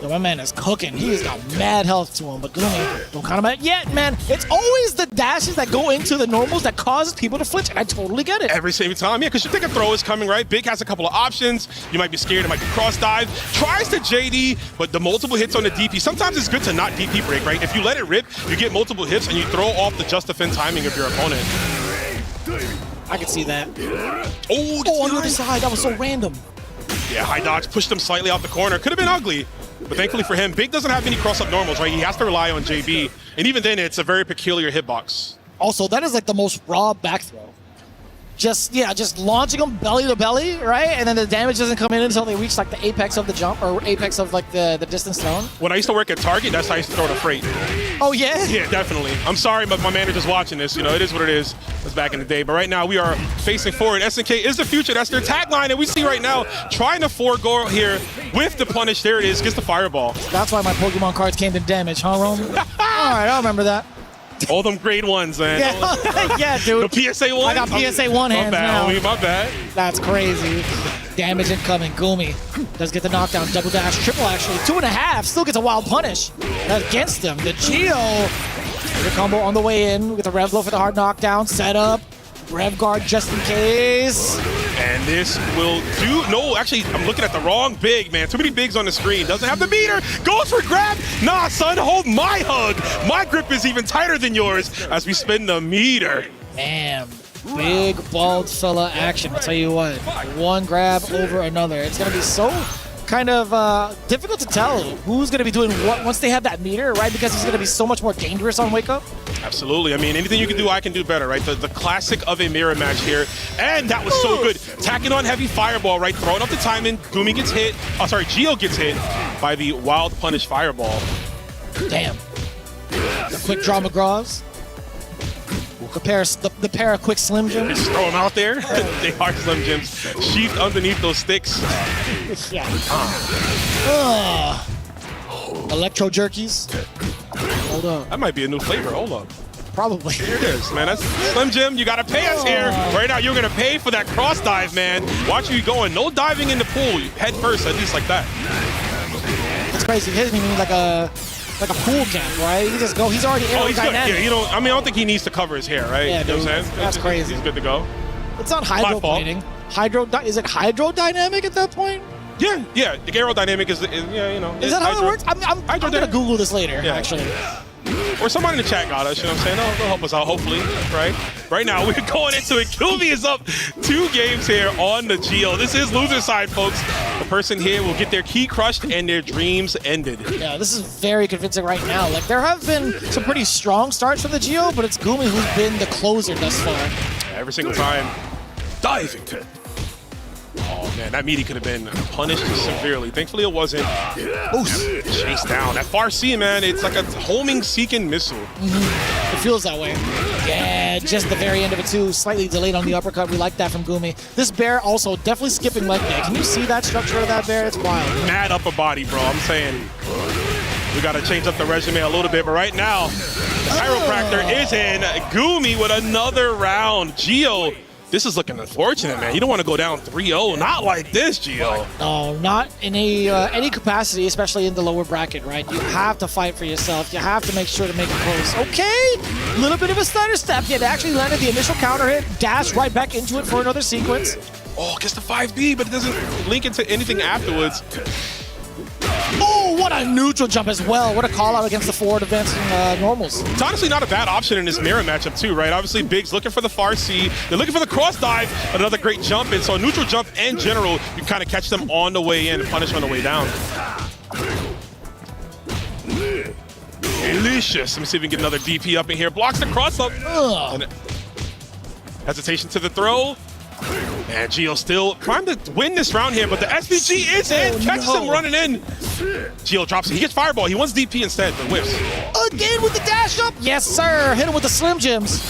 Yo, my man is cooking. He has got mad health to him, but Gumi, don't count him out yet, man. It's always the dashes that go into the normals that causes people to flinch, and I totally get it. Every single time, yeah, because you think a throw is coming, right? Big has a couple of options. You might be scared. It might be cross dive. Tries to JD, but the multiple hits on the DP. Sometimes it's good to not DP break, right? If you let it rip, you get multiple hits, and you throw off the just defend timing of your opponent. I can see that. Oh, on the other side. That was so random. Yeah, high dodge pushed him slightly out the corner. Could have been ugly. But thankfully for him, Big doesn't have any cross-up normals, right? He has to rely on JB. And even then, it's a very peculiar hitbox. Also, that is like the most raw back throw. Just launching them belly to belly, right? And then the damage doesn't come in until they reach like the apex of the jump or apex of like the distance thrown. When I used to work at Target, that's how I used to throw the freight. Oh, yeah? Yeah, definitely. I'm sorry, but my manager's watching this. You know, it is what it is. That's back in the day. But right now, we are facing forward. SNK is the future. That's their tagline. And we see right now, trying to forego here with the punish. There it is. Gets the fireball. That's why my Pokemon cards came in damage, huh, Rome? All right, I remember that. All them grade ones, man. Yeah, yeah, dude. The PSA 1? I got PSA 1 hands now. Homie, my bad. That's crazy. Damage incoming. Gumi does get the knockdown. Double dash, triple actually. 2.5. Still gets a wild punish against him. The Geo. The combo on the way in with a Rev Blow for the hard knockdown. Set up. Rev Guard just in case. And this will do. No, actually, I'm looking at the wrong Big, man. Too many Bigs on the screen. Doesn't have the meter. Goes for grab. Nah, son, hold my hug. My grip is even tighter than yours as we spin the meter. Man, big bald fella action. I'll tell you what. One grab over another. It's going to be so kind of difficult to tell who's going to be doing what once they have that meter, right? Because he's going to be so much more dangerous on Wake Up. Absolutely. I mean, anything you can do, I can do better, right? The classic of a mirror match here. And that was so good. Tacking on heavy fireball, right? Throwing up the timing. Gumi gets hit. Oh, sorry, Gio gets hit by the wild punish fireball. Damn. The quick draw McGraws. The pair of quick Slim Jims. Just throw them out there. They are Slim Jims. Sheathed underneath those sticks. Yeah. Electro jerkies. Hold up. That might be a new flavor. Hold up. Probably. Here it is, man. That's Slim Jim. You got to pay us here. Right now, you're going to pay for that cross dive, man. Watch you going. No diving in the pool. Head first, at least like that. It's crazy. He doesn't even need like a pool camp, right? He just go. He's already aerodynamic. Oh, he's good. Yeah, I don't think he needs to cover his hair, right? Yeah, you know what I'm saying? That's crazy. He's good to go. It's not hydroplaning. Is it hydrodynamic at that point? Yeah. The aerodynamic is you know. Is that how it works? I'm gonna Google this later, actually. Or somebody in the chat got us, you know what I'm saying? They'll help us out, hopefully, right? Right now, we're going into it. Gumi is up 2 games here on the Geo. This is loser side, folks. The person here will get their key crushed and their dreams ended. Yeah, this is very convincing right now. Like, there have been some pretty strong starts for the Geo, but it's Gumi who's been the closer thus far. Yeah, every single time. Diving. Oh, man, that meaty could have been punished severely. Thankfully, it wasn't. Chase down. That far C, man, it's like a homing seeking missile. It feels that way. Yeah, just the very end of it, too. Slightly delayed on the uppercut. We like that from Gumi. This bear also definitely skipping leg day. Can you see that structure of that bear? It's wild. Mad upper body, bro. I'm saying we got to change up the resume a little bit. But right now, the chiropractor is in. Gumi with another round. Gio This is looking unfortunate, man. You don't want to go down 3-0. Not like this, Gio. No, not in any capacity, especially in the lower bracket, right? You have to fight for yourself. You have to make sure to make it close. Okay, a little bit of a stutter step. Yet actually landed the initial counter hit, dash right back into it for another sequence. Oh, gets the 5B, but it doesn't link into anything afterwards. Oh, what a neutral jump as well. What a call out against the forward advancing normals. It's honestly not a bad option in this mirror matchup too, right? Obviously, Big's looking for the far C. They're looking for the cross dive. Another great jump in. So a neutral jump and general, you kind of catch them on the way in and punish on the way down. Delicious. Let me see if we can get another DP up in here. Blocks the cross up. And hesitation to the throw. And Gio still trying to win this round here, but the SVG is in. Catches him running in. Gio drops it. He gets fireball. He wants DP instead, but whiffs. Again with the dash up. Yes, sir. Hit him with the Slim Jims.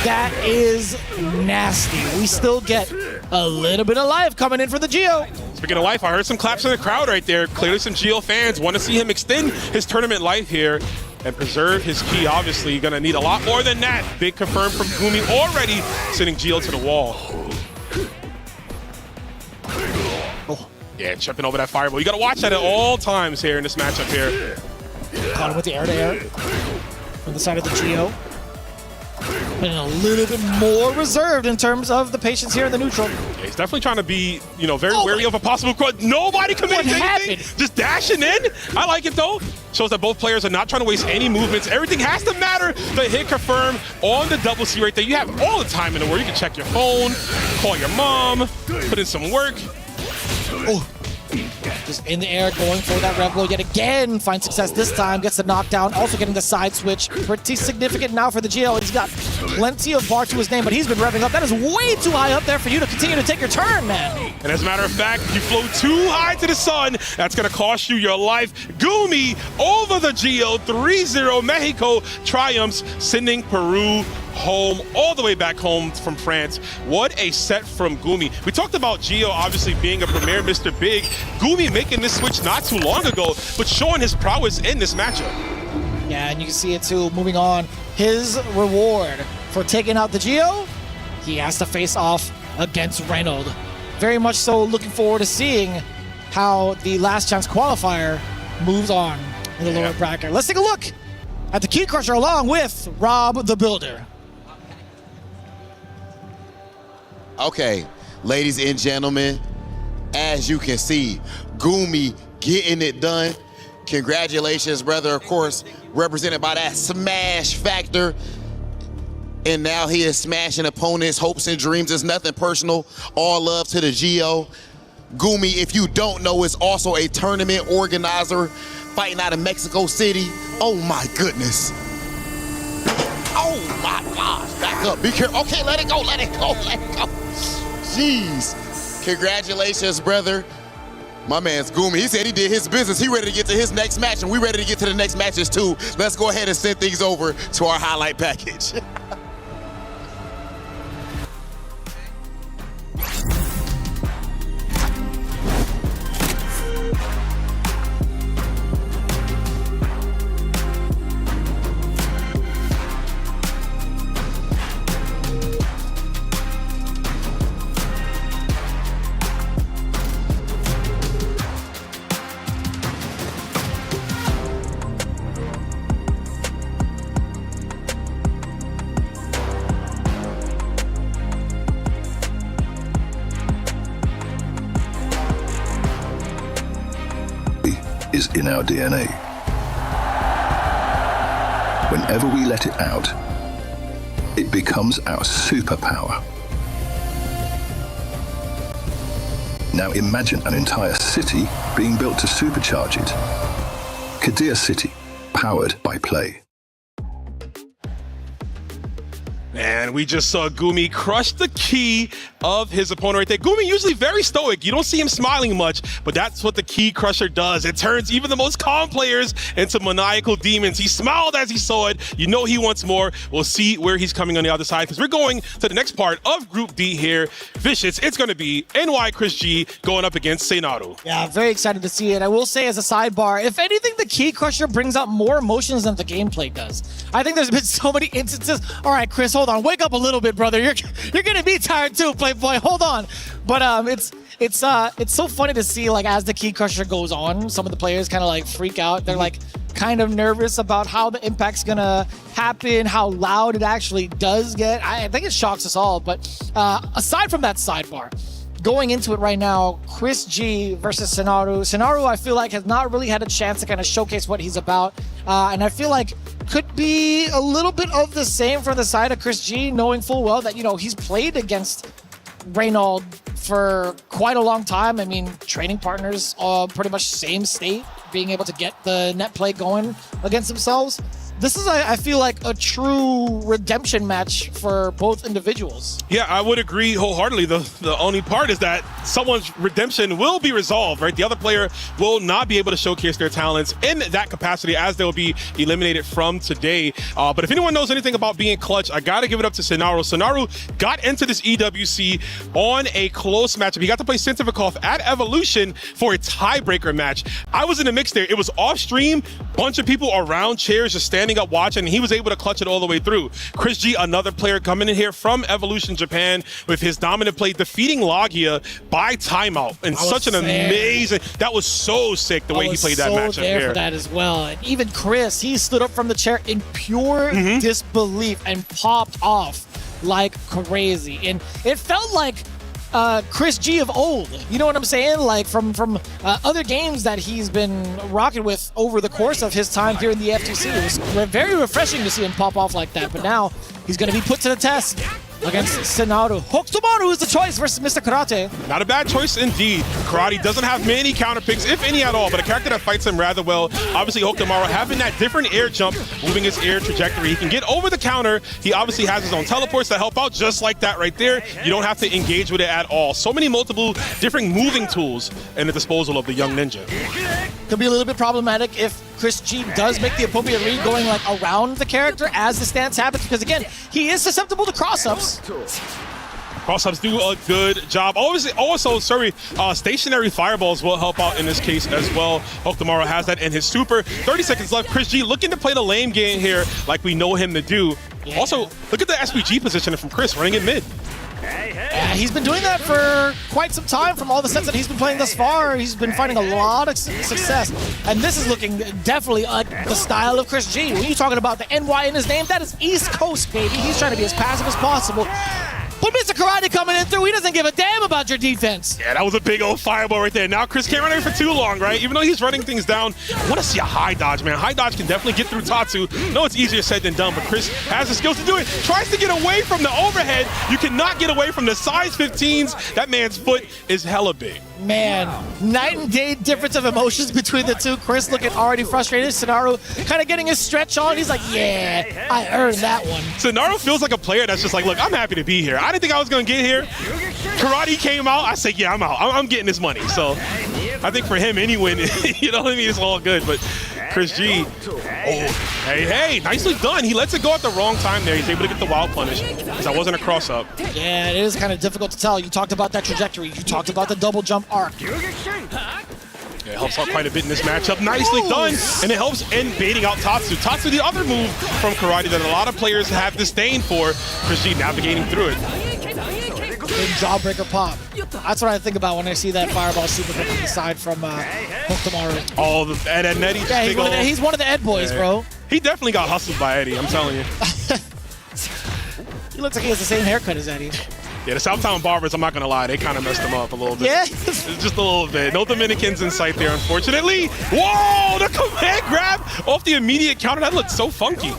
That is nasty. We still get a little bit of life coming in for the Gio. Speaking of life, I heard some claps in the crowd right there. Clearly some Gio fans want to see him extend his tournament life here and preserve his key. Obviously, gonna need a lot more than that. Big confirmed from Gumi already sending Gio to the wall. Yeah, tripping over that fireball. You gotta watch that at all times here in this matchup here. Caught him with the air-to-air from the side of the Gio. And a little bit more reserved in terms of the patience here in the neutral. Yeah, he's definitely trying to be, very wary of a possible cross. Nobody committing anything. Happened? Just dashing in. I like it though. Shows that both players are not trying to waste any movements. Everything has to matter. The hit confirmed on the double C right there. You have all the time in the world. You can check your phone, call your mom, put in some work. Oh, just in the air, going for that rev blow yet again. Finds success this time, gets the knockdown, also getting the side switch. Pretty significant now for the GL. He's got plenty of bar to his name, but he's been revving up. That is way too high up there for you to continue to take your turn, man. And as a matter of fact, you flew too high to the sun. That's going to cost you your life. Gumi over the Gio, 3-0. Mexico triumphs, sending Peru home, all the way back home from France. What a set from Gumi. We talked about Gio obviously being a premier Mr. Big. Gumi making this switch not too long ago, but showing his prowess in this matchup. Yeah, and you can see it too. Moving on, his reward for taking out the Gio, he has to face off against Reynolds. Very much so looking forward to seeing how the last chance qualifier moves on in the lower bracket. Let's take a look at the Key Crusher along with Rob the Builder. Okay, ladies and gentlemen, as you can see, Gumi getting it done. Congratulations, brother, of course, represented by that smash factor. And now he is smashing opponents' hopes and dreams. It's nothing personal. All love to the Gio. Gumi, if you don't know, is also a tournament organizer fighting out of Mexico City. Oh my goodness. Oh my gosh, back up, be careful. Okay, let it go, let it go, let it go. Jeez, congratulations, brother. My man's Gumi, he said he did his business. He ready to get to his next match, and we ready to get to the next matches too. Let's go ahead and send things over to our highlight package. Is in our DNA. Whenever we let it out, it becomes our superpower. Now imagine an entire city being built to supercharge it. Kadir City, powered by play. And we just saw Gumi crush the key of his opponent right there. Gumi usually very stoic. You don't see him smiling much, but that's what the key crusher does. It turns even the most calm players into maniacal demons. He smiled as he saw it. You know he wants more. We'll see where he's coming on the other side, because we're going to the next part of Group D here. Vicious, it's going to be NY Chris G going up against Seinaru. Yeah, very excited to see it. I will say as a sidebar, if anything, the key crusher brings out more emotions than the gameplay does. I think there's been so many instances. All right, Chris, hold on. Wake up a little bit, brother. You're gonna be tired too, Playboy. Hold on. But it's so funny to see, like, as the Key Crusher goes on, some of the players kind of like freak out. They're like kind of nervous about how the impact's gonna happen, how loud it actually does get. I think it shocks us all. But aside from that sidebar, going into it right now, Chris G versus Sonaru. Sonaru, I feel like, has not really had a chance to kind of showcase what he's about. And I feel like could be a little bit of the same from the side of Chris G, knowing full well that, you know, he's played against Reynald for quite a long time. I mean, training partners, pretty much same state, being able to get the net play going against themselves. This is, I feel like, a true redemption match for both individuals. Yeah, I would agree wholeheartedly. The only part is that someone's redemption will be resolved, right? The other player will not be able to showcase their talents in that capacity, as they will be eliminated from today. But if anyone knows anything about being clutch, I got to give it up to Sonaru. Sonaru got into this EWC on a close matchup. He got to play Sentifikov at Evolution for a tiebreaker match. I was in the mix there. It was off stream, bunch of people around chairs just standing up watching, and he was able to clutch it all the way through. Chris G, another player coming in here from Evolution Japan with his dominant play, defeating Logia by timeout. And such an amazing, that was so sick the way he played that matchup. I was so there for that as well. And even Chris, he stood up from the chair in pure disbelief and popped off like crazy. And it felt like Chris G of old, you know what I'm saying? Like from other games that he's been rocking with over the course of his time here in the F2C. It was very refreshing to see him pop off like that, but now he's going to be put to the test against Sonaru. Hokutomaru is the choice versus Mr. Karate. Not a bad choice indeed. Karate doesn't have many counter picks, if any at all, but a character that fights him rather well. Obviously, Hokutomaru having that different air jump, moving his air trajectory. He can get over the counter. He obviously has his own teleports that help out just like that right there. You don't have to engage with it at all. So many multiple different moving tools in the disposal of the young ninja. Could be a little bit problematic if Chris G does make the appropriate read going like around the character as the stance happens, because again, he is susceptible to cross-ups. Cross-ups do a good job. Also, stationary fireballs will help out in this case as well. Hokutomaru has that in his super. 30 seconds left. Chris G looking to play the lane game here like we know him to do. Yeah. Also, look at the SPG positioning from Chris running in mid. Yeah, he's been doing that for quite some time. From all the sets that he's been playing thus far, he's been finding a lot of success. And this is looking definitely like the style of Chris G. When you're talking about the NY in his name, that is East Coast, baby. He's trying to be as passive as possible. But Mr. Karate coming in through, he doesn't give a damn about your defense. Yeah, that was a big old fireball right there. Now Chris can't run away for too long, right? Even though he's running things down, I want to see a high dodge, man. High dodge can definitely get through Tatsu. No, it's easier said than done, but Chris has the skills to do it. Tries to get away from the overhead. You cannot get away from the size 15s. That man's foot is hella big. Man, night and day difference of emotions between the two. Chris looking already frustrated. Sonaru kind of getting his stretch on. He's like, yeah, I earned that one. Sonaru feels like a player that's just like, look, I'm happy to be here. I didn't think I was going to get here. Karate came out. I said, yeah, I'm out. I'm getting this money. So I think for him, any win, you know what I mean? It's all good. But Chris G, hey, nicely done. He lets it go at the wrong time there. He's able to get the wild punish because that wasn't a cross-up. Yeah, it is kind of difficult to tell. You talked about that trajectory. You talked about the double jump arc. Yeah, it helps out quite a bit in this matchup. Nicely done, and it helps in baiting out Tatsu. Tatsu, the other move from Karate that a lot of players have disdain for. Chris G navigating through it. Big jawbreaker pop. That's what I think about when I see that fireball super quick on the side from Hokutomaru. Oh, the Ed Eddie. Yeah, he's one of the Ed boys, bro. He definitely got hustled by Eddie, I'm telling you. He looks like he has the same haircut as Eddie. Yeah, the Southtown Barbers, I'm not going to lie, they kind of messed him up a little bit. Yeah? Just a little bit. No Dominicans in sight there, unfortunately. Whoa, the command grab off the immediate counter. That looked so funky.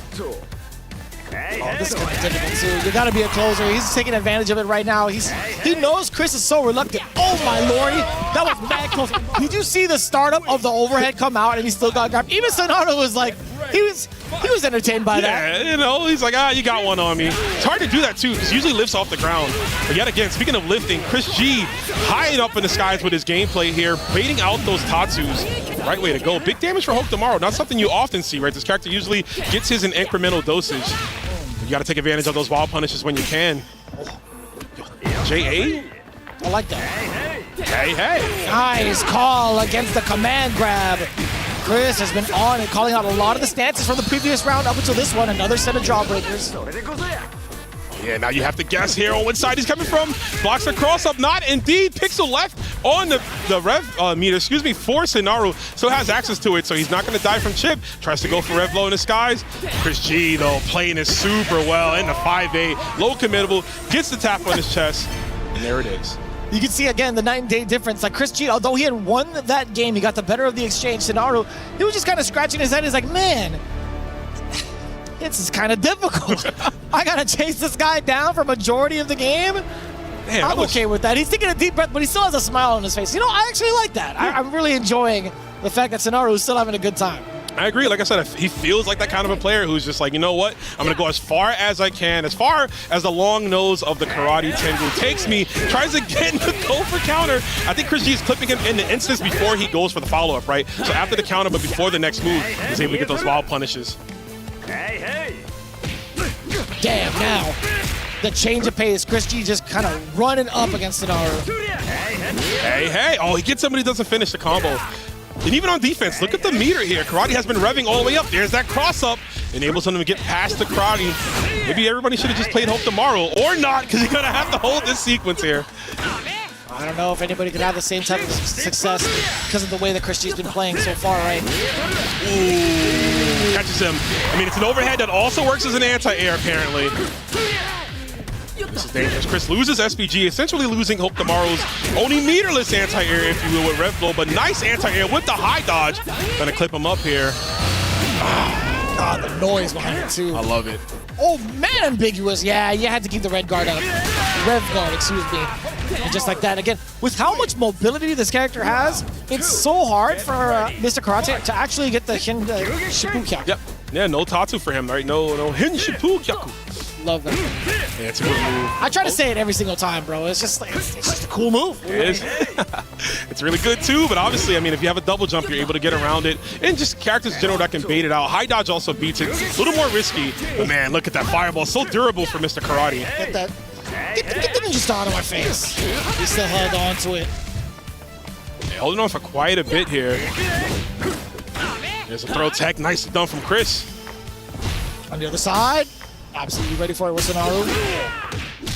Oh, this is going to be difficult, too. You got to be a closer. He's taking advantage of it right now. He knows Chris is so reluctant. Oh, my lordy. That was mad close. Did you see the startup of the overhead come out and he still got grabbed? Even Sonaru was like, he was entertained by that. Yeah, you know, he's like, you got one on me. It's hard to do that, too, because he usually lifts off the ground. But yet again, speaking of lifting, Chris G high up in the skies with his gameplay here, baiting out those Tatsus. Right way to go. Big damage for Hokutomaru. Not something you often see, right? This character usually gets his in incremental dosage. You got to take advantage of those wild punishes when you can. J.A.? I like that. Hey. Nice call against the command grab. Chris has been on and calling out a lot of the stances from the previous round up until this one. Another set of jawbreakers. Yeah, now you have to guess here on which side he's coming from. Blocks the cross up, not indeed. Pixel left on the rev meter, for Scenario. So has access to it, so he's not going to die from chip. Tries to go for rev low in the skies. Chris G, though, playing this super well in the 5-8. Low committable, gets the tap on his chest, and there it is. You can see again the 9-day difference. Like Chris G, although he had won that game, he got the better of the exchange. Scenario, he was just kind of scratching his head. He's like, man, this is kind of difficult. I gotta chase this guy down for majority of the game. Man, I'm okay with that. He's taking a deep breath, but he still has a smile on his face. You know, I actually like that. I'm really enjoying the fact that Scenario is still having a good time. I agree. Like I said, he feels like that kind of a player who's just like, you know what? I'm going to go as far as I can, as far as the long nose of the karate Tengu takes me. Tries again to go for counter. I think Chris G is clipping him in the instance before he goes for the follow-up, right? So after the counter, but before the next move, he's able to get those wild punishes. Damn, now the change of pace. Chris G just kind of running up against Scenario. Hey. Oh, he gets him, but he doesn't finish the combo. And even on defense, look at the meter here. Karate has been revving all the way up. There's that cross-up. Enables him to get past the Karate. Maybe everybody should have just played Hope Tomorrow, or not, because you're going to have to hold this sequence here. I don't know if anybody could have the same type of success because of the way that Chris G's been playing so far, right? Ooh, catches him. I mean, it's an overhead that also works as an anti-air, apparently. This is dangerous. Chris loses SPG, essentially losing Hope Tomorrow's only meterless anti-air, if you will, with Rev Blow, but nice anti-air with the high dodge. Gonna clip him up here. God, the noise behind it, too. I love it. Oh, man, ambiguous. Yeah, you had to keep the red guard up. Rev guard, excuse me. And just like that, again, with how much mobility this character has, it's so hard for Mr. Karate to actually get the Shippukyaku. Yep. Yeah, no Tatsu for him, right? No Hin Shippukyaku. Love that. Yeah, it's a good move. I try to say it every single time, bro. It's just like, it's just a cool move. It is. It's really good too, but obviously, I mean, if you have a double jump, you're able to get around it. And just characters in general that can bait it out. High dodge also beats it. A little more risky. But man, look at that fireball. So durable for Mr. Karate. Get that. Get the ninja star out of my face. He still held on to it. Yeah, holding on for quite a bit here. There's a throw tech. Nicely done from Chris. On the other side. Absolutely ready for it with Scenario.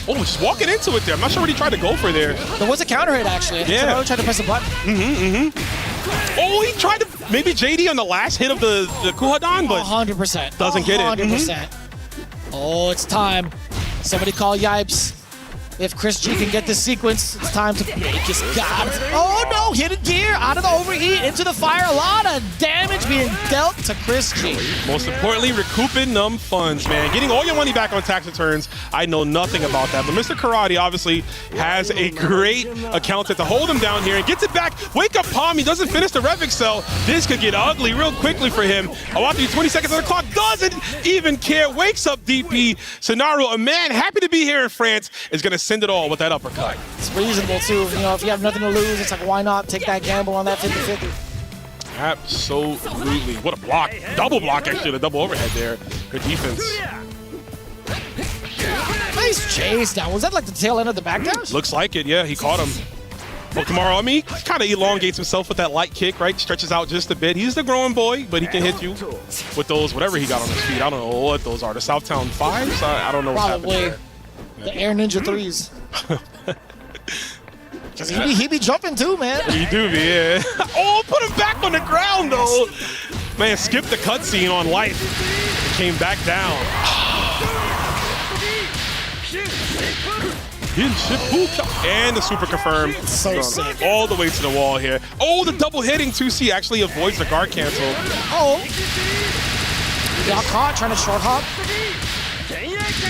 Oh, just walking into it there. I'm not sure what he tried to go for there. There was a counter hit, actually. Yeah. Scenario tried to press the button. Oh, he tried to maybe JD on the last hit of the Kuhadan, but 100%. Doesn't get it. 100%. Oh, it's time. Somebody call Yipes. If Chris G can get this sequence, it's time to make his god. Oh no, hidden gear out of the overheat into the fire. A lot of damage being dealt to Chris G. Most importantly, recouping them funds, man. Getting all your money back on tax returns. I know nothing about that, but Mr. Karate obviously has a great accountant to hold him down here and gets it back. Wake up palm, he doesn't finish the Rev Excel. This could get ugly real quickly for him. Awatu, 20 seconds on the clock, doesn't even care. Wakes up DP. Scenario, a man happy to be here in France, is gonna send it all with that uppercut. It's reasonable too. You know, if you have nothing to lose, it's like, why not take that gamble on that 50-50? Absolutely. What a block. Double block, actually, the double overhead there. Good defense. Nice chase down. Was that like the tail end of the back dash? Looks like it, yeah. He caught him. Well, Tomorrow, I mean, he kind of elongates himself with that light kick, right? Stretches out just a bit. He's the growing boy, but he can hit you with those, whatever he got on his feet. I don't know what those are. The Southtown 5s? I don't know what's happening there. The Air Ninja 3s. Because he be jumping too, man. He do be, yeah. Oh, put him back on the ground, though. Man, skipped the cutscene on life. It came back down. And the super confirmed. So sick. All the way to the wall here. Oh, the double hitting 2C actually avoids the guard cancel. Oh. Got caught trying to short hop.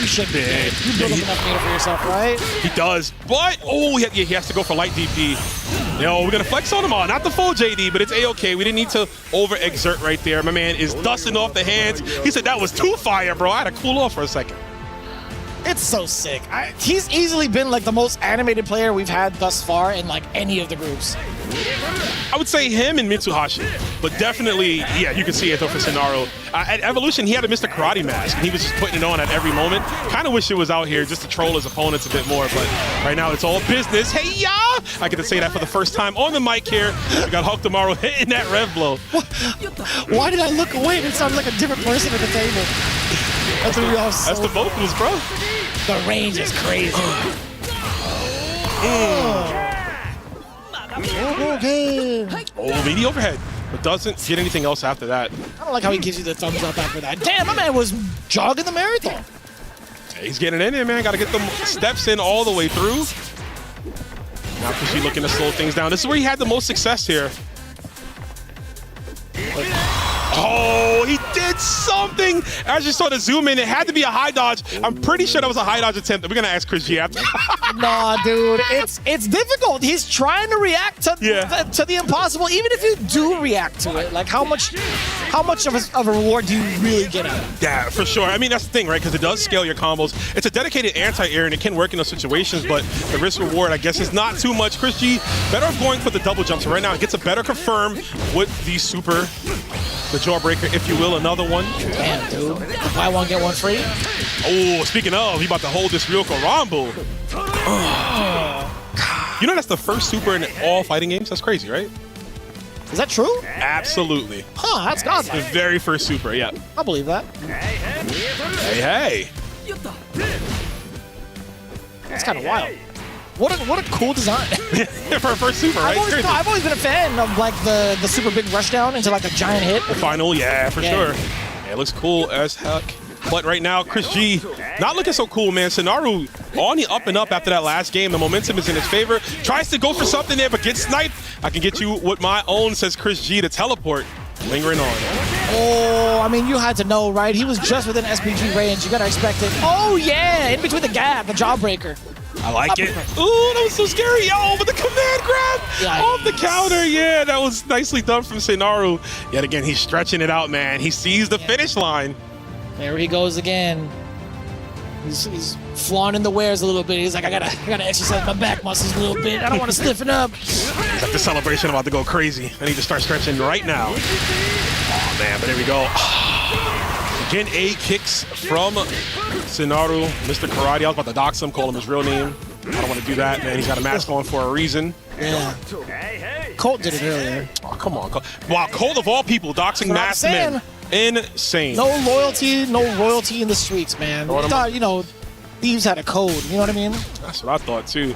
You should be. You build up enough meter for yourself, right? He does, but oh, he has to go for light DP. Yo, we're gonna flex on him all. Not the full JD, but it's A-okay. We didn't need to over-exert right there. My man is dusting off the hands. He said that was too fire, bro. I had to cool off for a second. It's so sick. He's easily been like the most animated player we've had thus far in like any of the groups. I would say him and Mitsuhashi, but definitely, yeah, you can see it though for Scenario. At Evolution, he had a Mr. Karate mask, and he was just putting it on at every moment. Kind of wish it was out here just to troll his opponents a bit more, but right now it's all business. Hey, ya! I get to say that for the first time on the mic here. We got Hulk Tomorrow hitting that rev blow. Why did I look away? It sounded like a different person at the table. That's the vocals, bro. The range is crazy. Oh, meaty overhead, but doesn't get anything else after that. I don't like how he gives you the thumbs up after that. Damn, my man was jogging the marathon. He's getting in there, man. Got to get the steps in all the way through. Now Kushi looking to slow things down. This is where he had the most success here. Oh, he did something. As you saw the zoom in, it had to be a high dodge. I'm pretty sure that was a high dodge attempt. We're going to ask Chris G after. Nah, dude, it's difficult. He's trying to react to the impossible, even if you do react to it. Like, how much of a reward do you really get out of it? Yeah, for sure. I mean, that's the thing, right? Because it does scale your combos. It's a dedicated anti-air, and it can work in those situations, but the risk-reward, I guess, is not too much. Chris G, better off going for the double jump. So right now, it gets a better confirm with the super, the jawbreaker, if you will, another one. Damn, dude. Buy one, get one free. Oh, speaking of, he about to hold this real Rambo. You know that's the first super in all fighting games? That's crazy, right? Is that true? Absolutely. Huh, that's godlike. The very first super, yeah. I believe that. Hey. That's kind of wild. What a cool design. For a first super, right? I've always been a fan of like the super big rushdown into like a giant hit. The final, yeah, for sure. Yeah, it looks cool as heck. But right now, Chris G, not looking so cool, man. Sonaru on the up and up after that last game. The momentum is in his favor. Tries to go for something there, but gets sniped. I can get you what my own, says Chris G, to teleport. Lingering on. Oh, I mean, you had to know, right? He was just within SPG range. You got to expect it. Oh, yeah, in between the gap, the jawbreaker. I like it. Ooh, that was so scary. Yo, but the command grab off the counter. Yeah, that was nicely done from Sonaru. Yet again, he's stretching it out, man. He sees the finish line. There he goes again. He's flaunting the wares a little bit. He's like, I gotta exercise my back muscles a little bit. I don't want to stiffen up. He's like, the celebration about to go crazy. I need to start stretching right now. Oh, man, but there we go. Again, A kicks from Sonaru. Mr. Karate. I was about to dox him, call him his real name. I don't want to do that, man. He's got a mask on for a reason. Yeah. Colt did it earlier. Oh, come on, Colt. Wow, Colt of all people, doxing masked men. Insane. No loyalty, no royalty in the streets, man. I thought, you know, thieves had a code. You know what I mean? That's what I thought, too.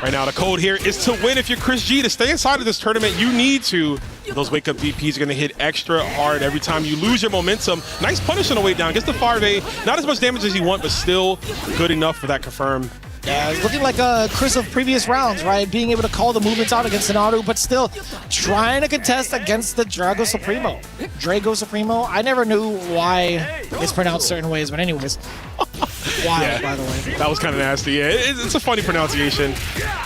Right now, the code here is to win. If you're Chris G, to stay inside of this tournament, you need to. Those wake-up DPs are going to hit extra hard every time you lose your momentum. Nice punish on the way down. Gets the 5A. Not as much damage as you want, but still good enough for that confirm. Yeah, it's looking like Chris of previous rounds, right? Being able to call the movements out against Sonaru, but still trying to contest against the Drago Supremo. Drago Supremo. I never knew why it's pronounced certain ways, but anyways. Wild, by the way. That was kind of nasty. Yeah, it's a funny pronunciation.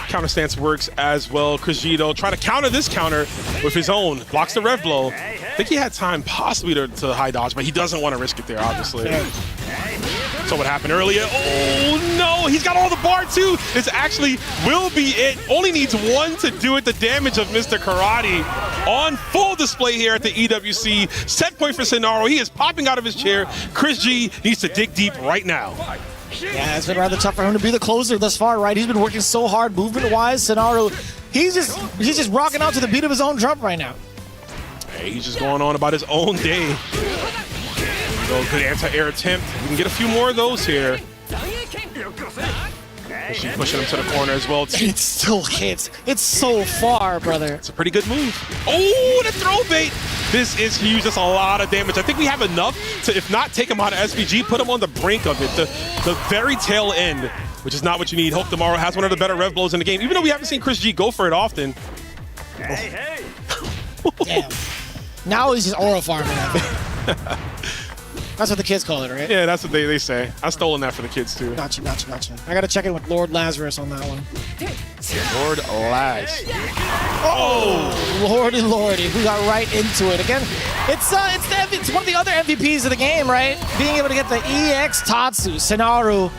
Counter stance works as well. Chris G, though, try to counter this counter with his own. Blocks the rev blow. I think he had time possibly to high dodge, but he doesn't want to risk it there, obviously. So what happened earlier? Oh, no. He's got all the bar, too. This actually will be it. Only needs one to do it. The damage of Mr. Karate on full display here at the EWC. Set point for Sonaru. He is popping out of his chair. Chris G needs to dig deep right now. Yeah, it's been rather tough for him to be the closer thus far, right? He's been working so hard movement-wise. Sonaru, he's just rocking out to the beat of his own drum right now. Hey, he's just going on about his own day. Good anti-air attempt. We can get a few more of those here. Pushing him to the corner as well, too. It still hits. It's so far, brother. It's a pretty good move. Oh, the throw bait. This is huge. That's a lot of damage. I think we have enough to, if not take him out of SPG, put him on the brink of it. The very tail end, which is not what you need. Hope Tomorrow has one of the better rev blows in the game, even though we haven't seen Chris G go for it often. Hey. Damn. Now he's just aura farming. That's what the kids call it, right? Yeah, that's what they say. I've stolen that for the kids, too. Gotcha. I got to check in with Lord Lazarus on that one. Lord Laz. Oh, Lordy. We got right into it. Again, it's one of the other MVPs of the game, right? Being able to get the EX Tatsu, Sonaru,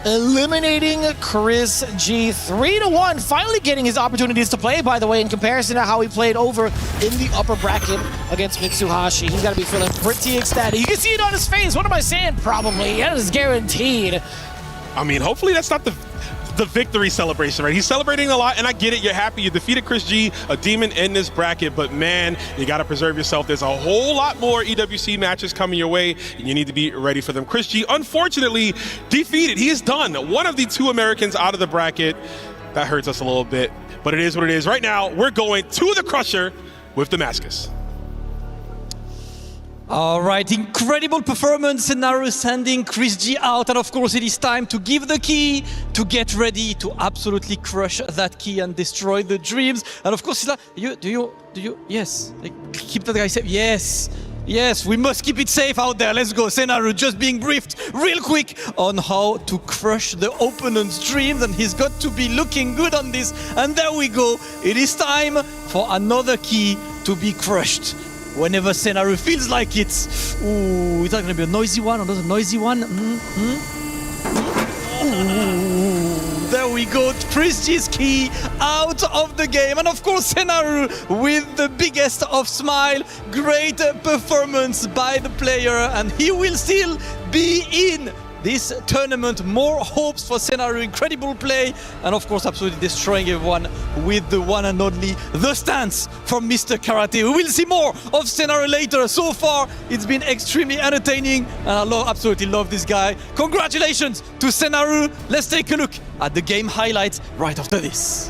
eliminating Chris G 3-1, finally getting his opportunities to play, by the way, in comparison to how he played over in the upper bracket against Mitsuhashi. He's got to be feeling pretty ecstatic. You can see it on his face. What am I saying? Probably. That is guaranteed. I mean, hopefully that's not the the victory celebration, right? He's celebrating a lot, and I get it. You're happy you defeated Chris G, a demon in this bracket, but man, you got to preserve yourself. There's a whole lot more EWC matches coming your way, and you need to be ready for them. Chris G, unfortunately, defeated. He is done. One of the 2 Americans out of the bracket. That hurts us a little bit, but it is what it is. Right now, we're going to the Crusher with Damascus. All right, incredible performance, Senaru sending Chris G out, and of course it is time to give the key, to get ready to absolutely crush that key and destroy the dreams. And of course, do you, yes, keep that guy safe, yes, we must keep it safe out there. Let's go, Senaru just being briefed real quick on how to crush the opponent's dreams, and he's got to be looking good on this. And there we go, it is time for another key to be crushed. Whenever Senaru feels like it. Ooh, is that gonna be a noisy one or not a noisy one? Ooh, there we go, Chris G's key out of the game. And of course, Senaru with the biggest of smile. Great performance by the player, and he will still be in this tournament. More hopes for Senaru, incredible play, and of course absolutely destroying everyone with the one and only the stance from Mr. Karate. We will see more of Senaru later. So far it's been extremely entertaining, and I absolutely love this guy. Congratulations to Senaru. Let's take a look at the game highlights right after this.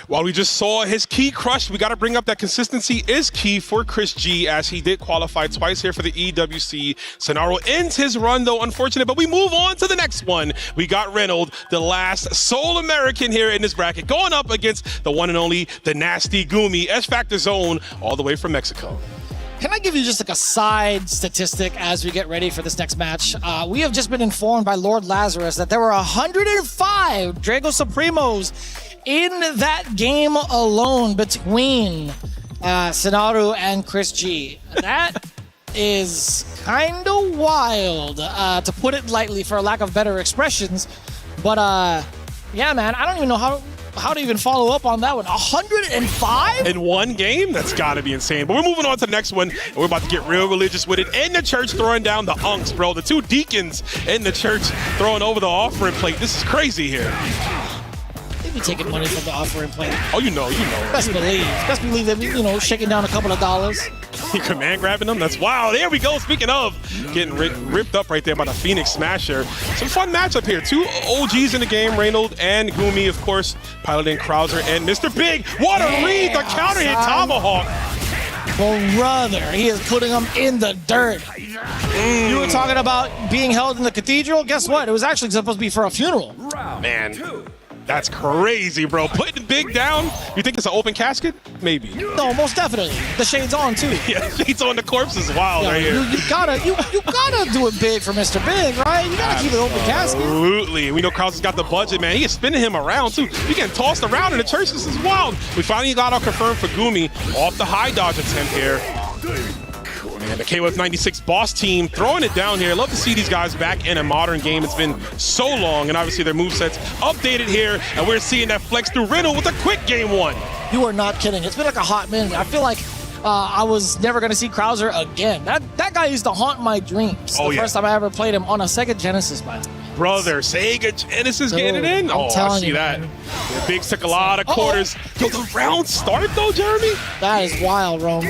While we just saw his key crush, we got to bring up that consistency is key for Chris G, as he did qualify twice here for the EWC. Senaru ends his run, though, unfortunate, but we move on to the next one. We got Reynolds, the last sole American here in this bracket, going up against the one and only, the nasty Gumi, S-Factor Zone, all the way from Mexico. Can I give you just like a side statistic as we get ready for this next match? We have just been informed by Lord Lazarus that there were 105 Drago Supremos in that game alone between Senaru and Chris G. That is kind of wild, to put it lightly, for lack of better expressions. But yeah, man, I don't even know how to even follow up on that one. 105? In one game? That's got to be insane. But we're moving on to the next one, and we're about to get real religious with it. In the church, throwing down the unks, bro. The 2 deacons in the church throwing over the offering plate. This is crazy here. They be taking money from the offering plate. Oh, you know. Best believe that, you know, shaking down a couple of dollars. Command grabbing them. That's wild. There we go. Speaking of getting ripped up right there by the Phoenix Smasher. Some fun matchup here. 2 OGs in the game, Reynolds and Gumi, of course, piloting Krauser and Mr. Big. What a read. The counter hit Tomahawk. Brother, he is putting them in the dirt. You were talking about being held in the cathedral. Guess what? It was actually supposed to be for a funeral. Man. That's crazy, bro. Putting Big down, you think it's an open casket? Maybe. No, most definitely. The shade's on too. Yeah, shades on the corpse is wild right here. You gotta do it big for Mr. Big, right? You gotta keep it open casket. Absolutely. We know Krauser's got the budget, man. He is spinning him around too. He getting tossed around in the church. This is wild. We finally got our confirmed for Gumi off the high dodge attempt here. And the KOF 96 boss team throwing it down here. Love to see these guys back in a modern game. It's been so long, and obviously their movesets updated here, and we're seeing that flex through Riddle with a quick game one. You are not kidding. It's been like a hot minute. I feel like I was never going to see Krauser again. That guy used to haunt my dreams. The first time I ever played him on a Sega Genesis, by the way. Brother, Sega Genesis getting it in? I'm telling I see you, that. man. Yeah, Biggs took a lot of quarters. Yo, the round start though, Jeremy? That is wild, Rome.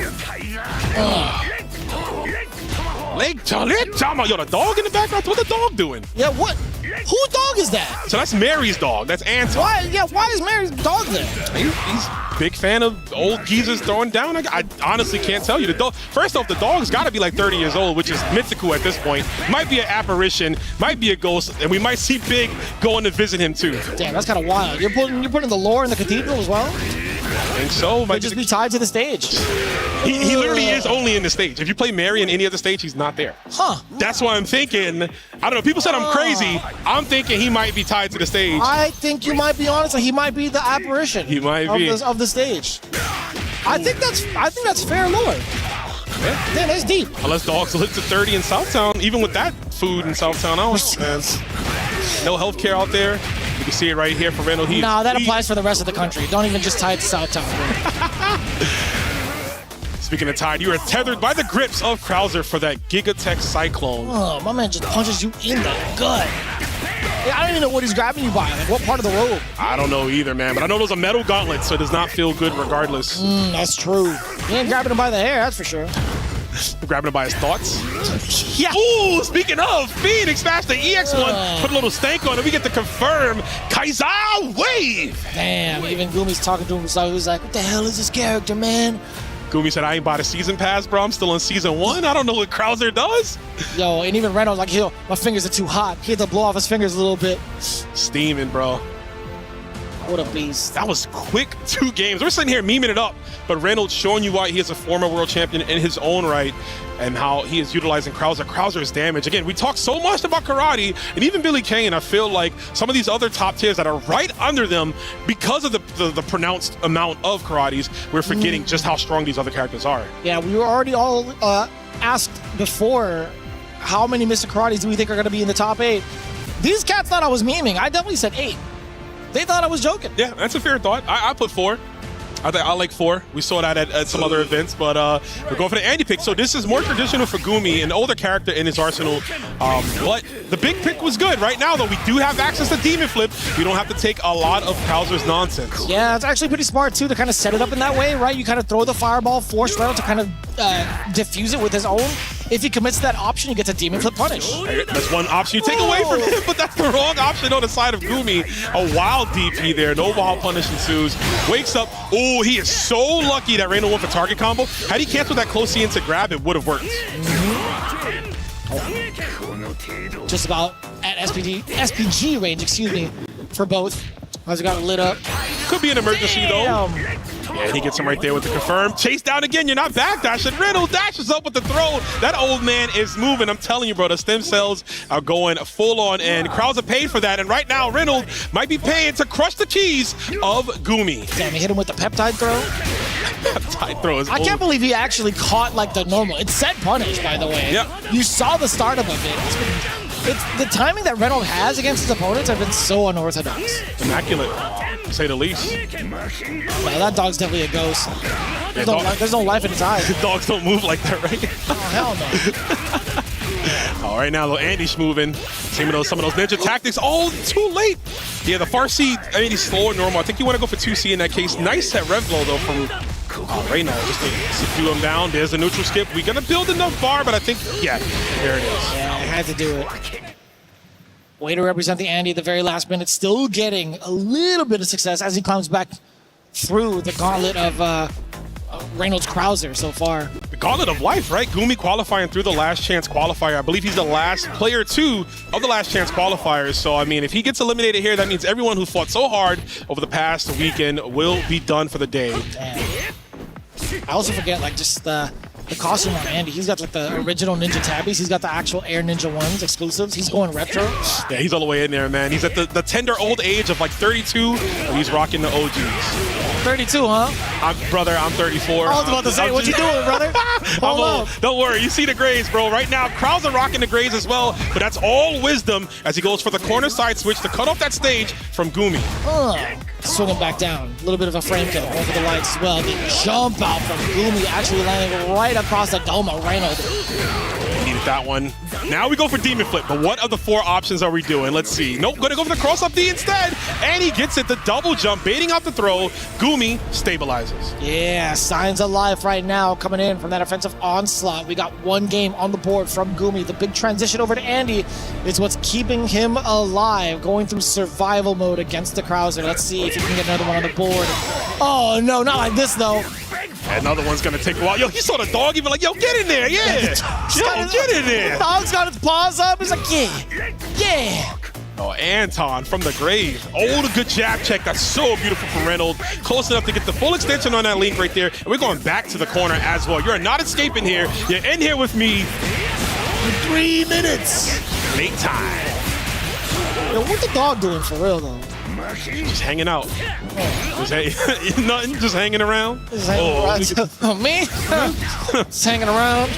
Leg Tama. Yo, the dog in the background. What the dog doing? Yeah, what? Whose dog is that? So that's Mary's dog. That's Anton. Why is Mary's dog there? He's a big fan of old geezers throwing down. I honestly can't tell you. The dog. First off, the dog's got to be like 30 years old, which is Mitsuku at this point. Might be an apparition, might be a ghost, and we might see Big going to visit him too. Damn, that's kind of wild. You're putting the lore in the cathedral as well? I think so. Might just be tied to the stage. He literally is only in the stage. If you play Mary in any other stage, he's not there. Huh. That's why I'm thinking, I don't know, people said I'm crazy. I'm thinking he might be tied to the stage. I think you might be honest. He might be the apparition. He might be. Of the stage. I think that's fair lore. Yeah, that's deep. Unless dogs live to 30 in Southtown, even with that food in Southtown, I don't know. No healthcare out there. You can see it right here for Randall. No, that applies for the rest of the country. Don't even just tie it to Southtown. Speaking of tied, you are tethered by the grips of Krauser for that Gigatech Cyclone. Oh, my man just punches you in the gut. Yeah, I don't even know what he's grabbing you by. Like, what part of the robe? I don't know either, man. But I know those are metal gauntlets, so it does not feel good regardless. That's true. He ain't grabbing him by the hair, that's for sure. Grabbing him by his thoughts. Yeah. Ooh, speaking of, Phoenix smashed the EX1. Put a little stank on it. We get to confirm Kaiser Wave. Damn, even Gumi's talking to himself. He's like, what the hell is this character, man? Gumi said, I ain't bought a season pass, bro. I'm still on season 1. I don't know what Krauser does. Yo, and even Reynolds like, yo, my fingers are too hot. He had to blow off his fingers a little bit. Steaming, bro. What a beast. That was quick 2 games. We're sitting here memeing it up, but Reynolds showing you why he is a former world champion in his own right and how he is utilizing Krauser. Krauser's damage. Again, we talk so much about karate and even Billy Kane. I feel like some of these other top tiers that are right under them because of the pronounced amount of karates, we're forgetting just how strong these other characters are. Yeah, we were already all asked before how many Mr. Karates do we think are going to be in the top 8. These cats thought I was memeing. I definitely said 8. They thought I was joking. Yeah, that's a fair thought. I put 4. I like 4. We saw that at some other events, but we're going for the Andy pick. So this is more traditional for Gumi, an older character in his arsenal. But the big pick was good. Right now, though, we do have access to Demon Flip. We don't have to take a lot of Krauser's nonsense. Yeah, it's actually pretty smart, too, to kind of set it up in that way, right? You kind of throw the fireball, force Reynolds to kind of diffuse it with his own. If he commits to that option, he gets a Demon Flip punish. That's one option you take away from him, but that's the wrong option on the side of Gumi. A wild DP there. No wild punish ensues. Wakes up. Oh, he is so lucky that Reynolds went for target combo. Had he canceled that close into grab, it would have worked. Just about at SPG range, excuse me, for both. As it got lit up. Could be an emergency, though. Yeah, he gets him right there with the confirm. Chase down again. You're not backdashing. Reynolds dashes up with the throw. That old man is moving. I'm telling you, bro, the stem cells are going full on, and Krauser paid for that. And right now, Reynolds might be paying to crush the keys of Gumi. Damn, he hit him with the peptide throw. Peptide throw is I can't believe he actually caught like the normal. It said punish, by the way. Yep. You saw the startup of it. It's the timing that Reynolds has against his opponents have been so unorthodox. Immaculate, to say the least. Yeah, that dog's definitely a ghost. There's no life in his eyes. Dogs don't move like that, right? Oh, hell no. All right, now little Andy's moving. Some of those ninja tactics. Oh, too late. Yeah, the far C, Andy's slower than normal. I think you want to go for 2C in that case. Nice set rev glow, though, from Reynolds just to subdue him down. There's a neutral skip. We're going to build enough bar, but I think, yeah, there it is. Yeah, I had to do it. Way to represent the Andy at the very last minute. Still getting a little bit of success as he climbs back through the gauntlet of Reynolds Krauser so far. The Gauntlet of life, right? Gumi qualifying through the last chance qualifier. I believe he's the last player too of the last chance qualifiers. So, I mean, if he gets eliminated here, that means everyone who fought so hard over the past weekend will be done for the day. Damn. I also forget, like, just the costume on Andy. He's got like the original Ninja Tabbies. He's got the actual Air Ninja ones, exclusives. He's going retro. Yeah, he's all the way in there, man. He's at the tender old age of like 32, and he's rocking the OGs. 32, huh? I'm 34. I was about to say, what you doing, brother? Hold up. Don't worry, you see the grays, bro. Right now, Krause are rocking the grays as well, but that's all wisdom as he goes for the corner side switch to cut off that stage from Gumi. Swinging back down. A little bit of a frame kill over the lights as well. The jump out from Gumi actually landing right across the dome of Reynolds. Needed that one. Now we go for Demon Flip, but what of the 4 options are we doing? Let's see. Nope, gonna go for the cross-up D instead, and he gets it, the double jump, baiting out the throw. Gumi stabilizes. Yeah, signs of life right now coming in from that offensive onslaught. We got 1 game on the board from Gumi. The big transition over to Andy is what's keeping him alive, going through survival mode against the Krauser. Let's see if he can get another one on the board. Oh, no, not like this, though. Another one's gonna take a while. Yo, he saw the dog, even like, yo, get in there, yeah. Yo, get in there. The dog's got his paws up. He's like, yeah, yeah. Oh, Anton from the grave. Oh, the good jab check. That's so beautiful from Reynolds. Close enough to get the full extension on that link right there. And we're going back to the corner as well. You're not escaping here. You're in here with me. 3 minutes. Late time. Yo, what the dog doing for real, though? Just hanging out. Nothing, just hanging around. Just hanging around. Oh, me? Just hanging around.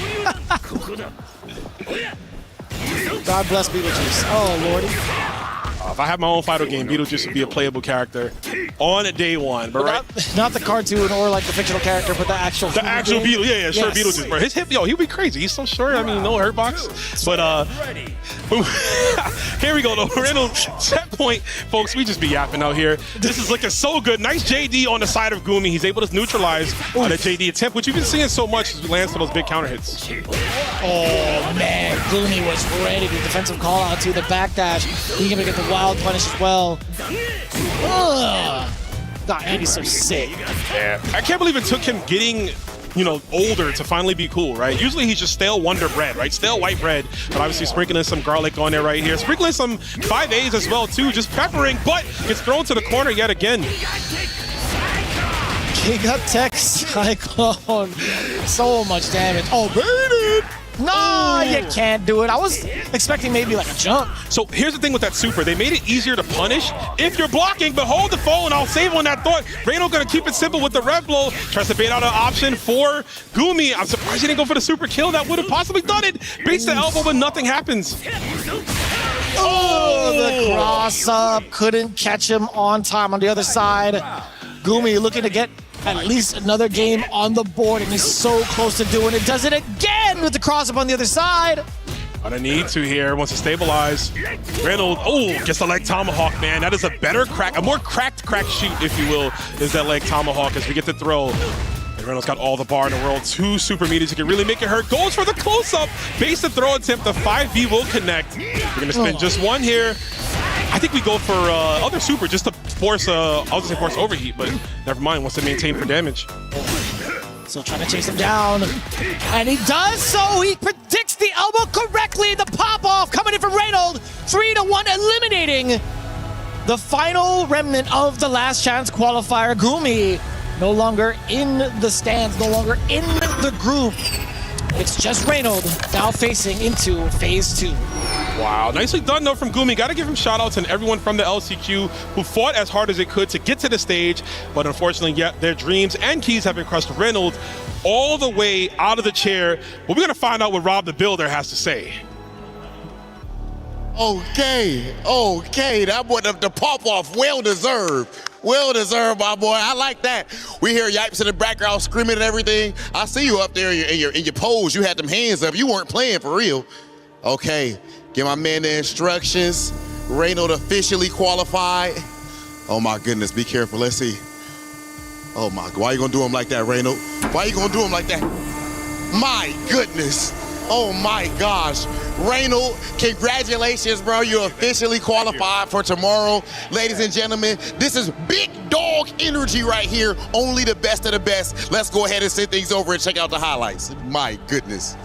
God bless Beetlejuice. Oh, Lordy. If I had my own fighter game, Beetlejuice would be a playable character on day 1. But not the cartoon or like the fictional character, but the actual Beetle. Yeah, sure, yes. Beetlejuice. Bro, his hip, yo, he'd be crazy. He's so short. I mean, no hurt box. But here we go, though. Reynolds set point, folks. We just be yapping out here. This is looking so good. Nice JD on the side of Gumi. He's able to neutralize the JD attempt, which you've been seeing so much as he lands for those big counter hits. Oh, man. Gumi was ready. The defensive call out to the backdash. He's going to get the wild punish as well. God, Andy's so sick. Yeah. I can't believe it took him getting, older to finally be cool, right? Usually he's just stale Wonder Bread, right? Stale white bread, but obviously sprinkling some garlic on there right here. Sprinkling some 5As as well, too. Just peppering, but gets thrown to the corner yet again. King of Tech Cyclone. So much damage. Oh, baited! No, you can't do it. I was expecting maybe like a jump. So here's the thing with that super. They made it easier to punish if you're blocking, but hold the phone. I'll save on that thought. Reynolds gonna keep it simple with the red blow. Tries to bait out an option for Gumi. I'm surprised he didn't go for the super kill. That would have possibly done it. Baits the elbow, but nothing happens. Oh, the cross up. Couldn't catch him on time on the other side. Gumi looking to get at least another game on the board, and he's so close to doing it. Does it again with the cross up on the other side. Gonna need to here, wants to stabilize. Reynolds, gets the leg tomahawk, man. That is a better crack, a more cracked shoot, if you will, is that leg tomahawk as we get the throw. And Reynolds got all the bar in the world. 2 super meters, he can really make it hurt. Goes for the close-up, base the throw attempt. The 5B will connect. We're gonna spin just 1 here. I think we go for other super just to force, I was gonna say force overheat, but never mind, wants to maintain for damage. So trying to chase him down, and he does so. He predicts the elbow correctly. The pop-off coming in from Reynolds, 3-1, eliminating the final remnant of the last chance qualifier. Gumi no longer in the stands, no longer in the group. It's just Reynolds now facing into phase 2. Wow, nicely done though from Gumi. Got to give him shout outs and everyone from the LCQ who fought as hard as they could to get to the stage, but unfortunately, their dreams and keys have been crushed. Reynolds all the way out of the chair. Well, we're gonna find out what Rob the Builder has to say. Okay, that boy, the pop-off, well deserved. Well deserved, my boy. I like that. We hear Yipes in the background screaming and everything. I see you up there in your pose. You had them hands up. You weren't playing for real. Okay, give my man the instructions. Reynolds officially qualified. Oh my goodness, be careful. Let's see. Oh my God, why you gonna do him like that, Reynolds? Why you gonna do him like that? My goodness. Oh my gosh. Reynold, congratulations, bro. You officially qualified for tomorrow. Ladies and gentlemen, this is big dog energy right here. Only the best of the best. Let's go ahead and send things over and check out the highlights. My goodness.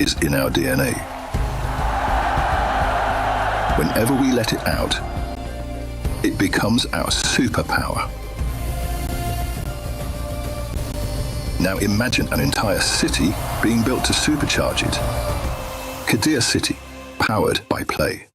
Is in our DNA. Whenever we let it out, it becomes our superpower. Now imagine an entire city being built to supercharge it. Kadir City, powered by play.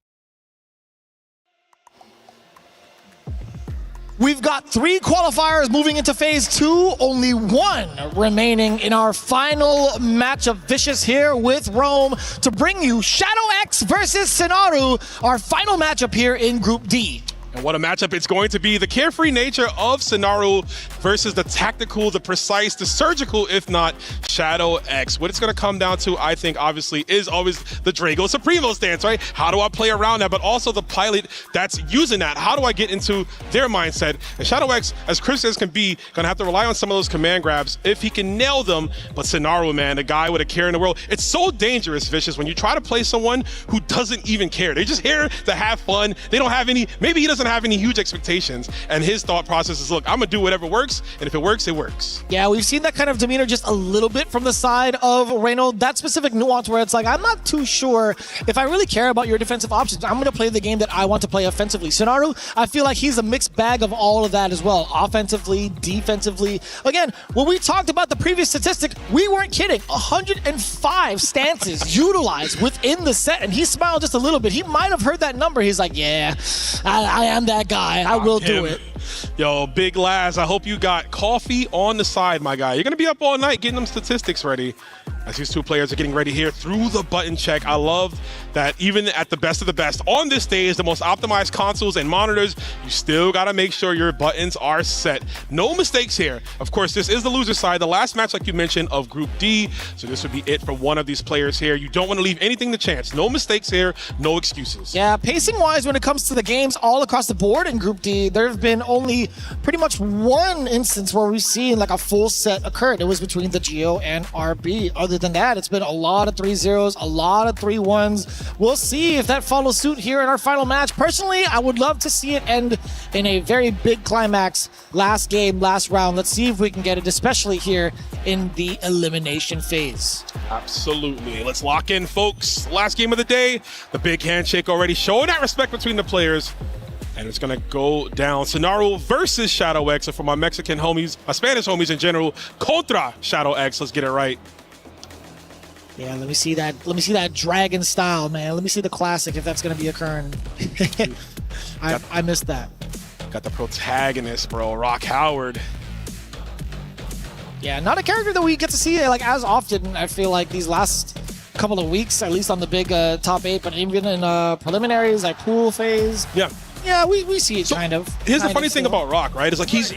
We've got 3 qualifiers moving into phase 2, only 1 remaining in our final match of Vicious here with Rome to bring you Shadow X versus Sinaru, our final matchup here in Group D. And what a matchup it's going to be. The carefree nature of Sinaru versus the tactical, the precise, the surgical, if not, Shadow X. What it's going to come down to, I think, obviously, is always the Drago Supremo stance, right? How do I play around that? But also the pilot that's using that. How do I get into their mindset? And Shadow X, as crisp as can be, going to have to rely on some of those command grabs if he can nail them. But Sinaru, man, the guy with a care in the world. It's so dangerous, Vicious, when you try to play someone who doesn't even care. They're just here to have fun. They don't have any, maybe he doesn't have any huge expectations, and his thought process is, look, I'm gonna do whatever works, and if it works, it works. Yeah, we've seen that kind of demeanor just a little bit from the side of Reynold. That specific nuance where it's like, I'm not too sure if I really care about your defensive options. I'm gonna play the game that I want to play offensively. Sinaru, I feel like he's a mixed bag of all of that as well, offensively, defensively. Again, when we talked about the previous statistic, we weren't kidding. 105 stances utilized within the set, and he smiled just a little bit. He might have heard that number. He's like, yeah, I am that guy. I will do it. Yo, Big Laz, I hope you got coffee on the side, my guy. You're going to be up all night getting them statistics ready as these 2 players are getting ready here through the button check. I love that even at the best of the best on this stage, the most optimized consoles and monitors, you still got to make sure your buttons are set. No mistakes here. Of course, this is the loser side, the last match, like you mentioned, of Group D. So this would be it for one of these players here. You don't want to leave anything to chance. No mistakes here, no excuses. Yeah, pacing-wise, when it comes to the games all across the board in Group D, there have been only pretty much 1 instance where we've seen like a full set occurred. It was between the Geo and RB. Other than that, it's been a lot of 3-0s, a lot of 3-1s. We'll see if that follows suit here in our final match. Personally, I would love to see it end in a very big climax. Last game, last round. Let's see if we can get it, especially here in the elimination phase. Absolutely. Let's lock in, folks. Last game of the day. The big handshake already showing that respect between the players. And it's going to go down. Sinaru versus Shadow X. And for my Mexican homies, my Spanish homies in general, contra Shadow X. Let's get it right. Yeah, let me see that. Let me see that dragon style, man. Let me see the classic if that's going to be occurring. I missed that. Got the protagonist, bro, Rock Howard. Yeah, not a character that we get to see like as often. I feel like these last couple of weeks, at least on the big top 8, but even in preliminaries, like pool phase. Yeah, we see it kind of. Here's the funny thing about Rock, right? Is like he's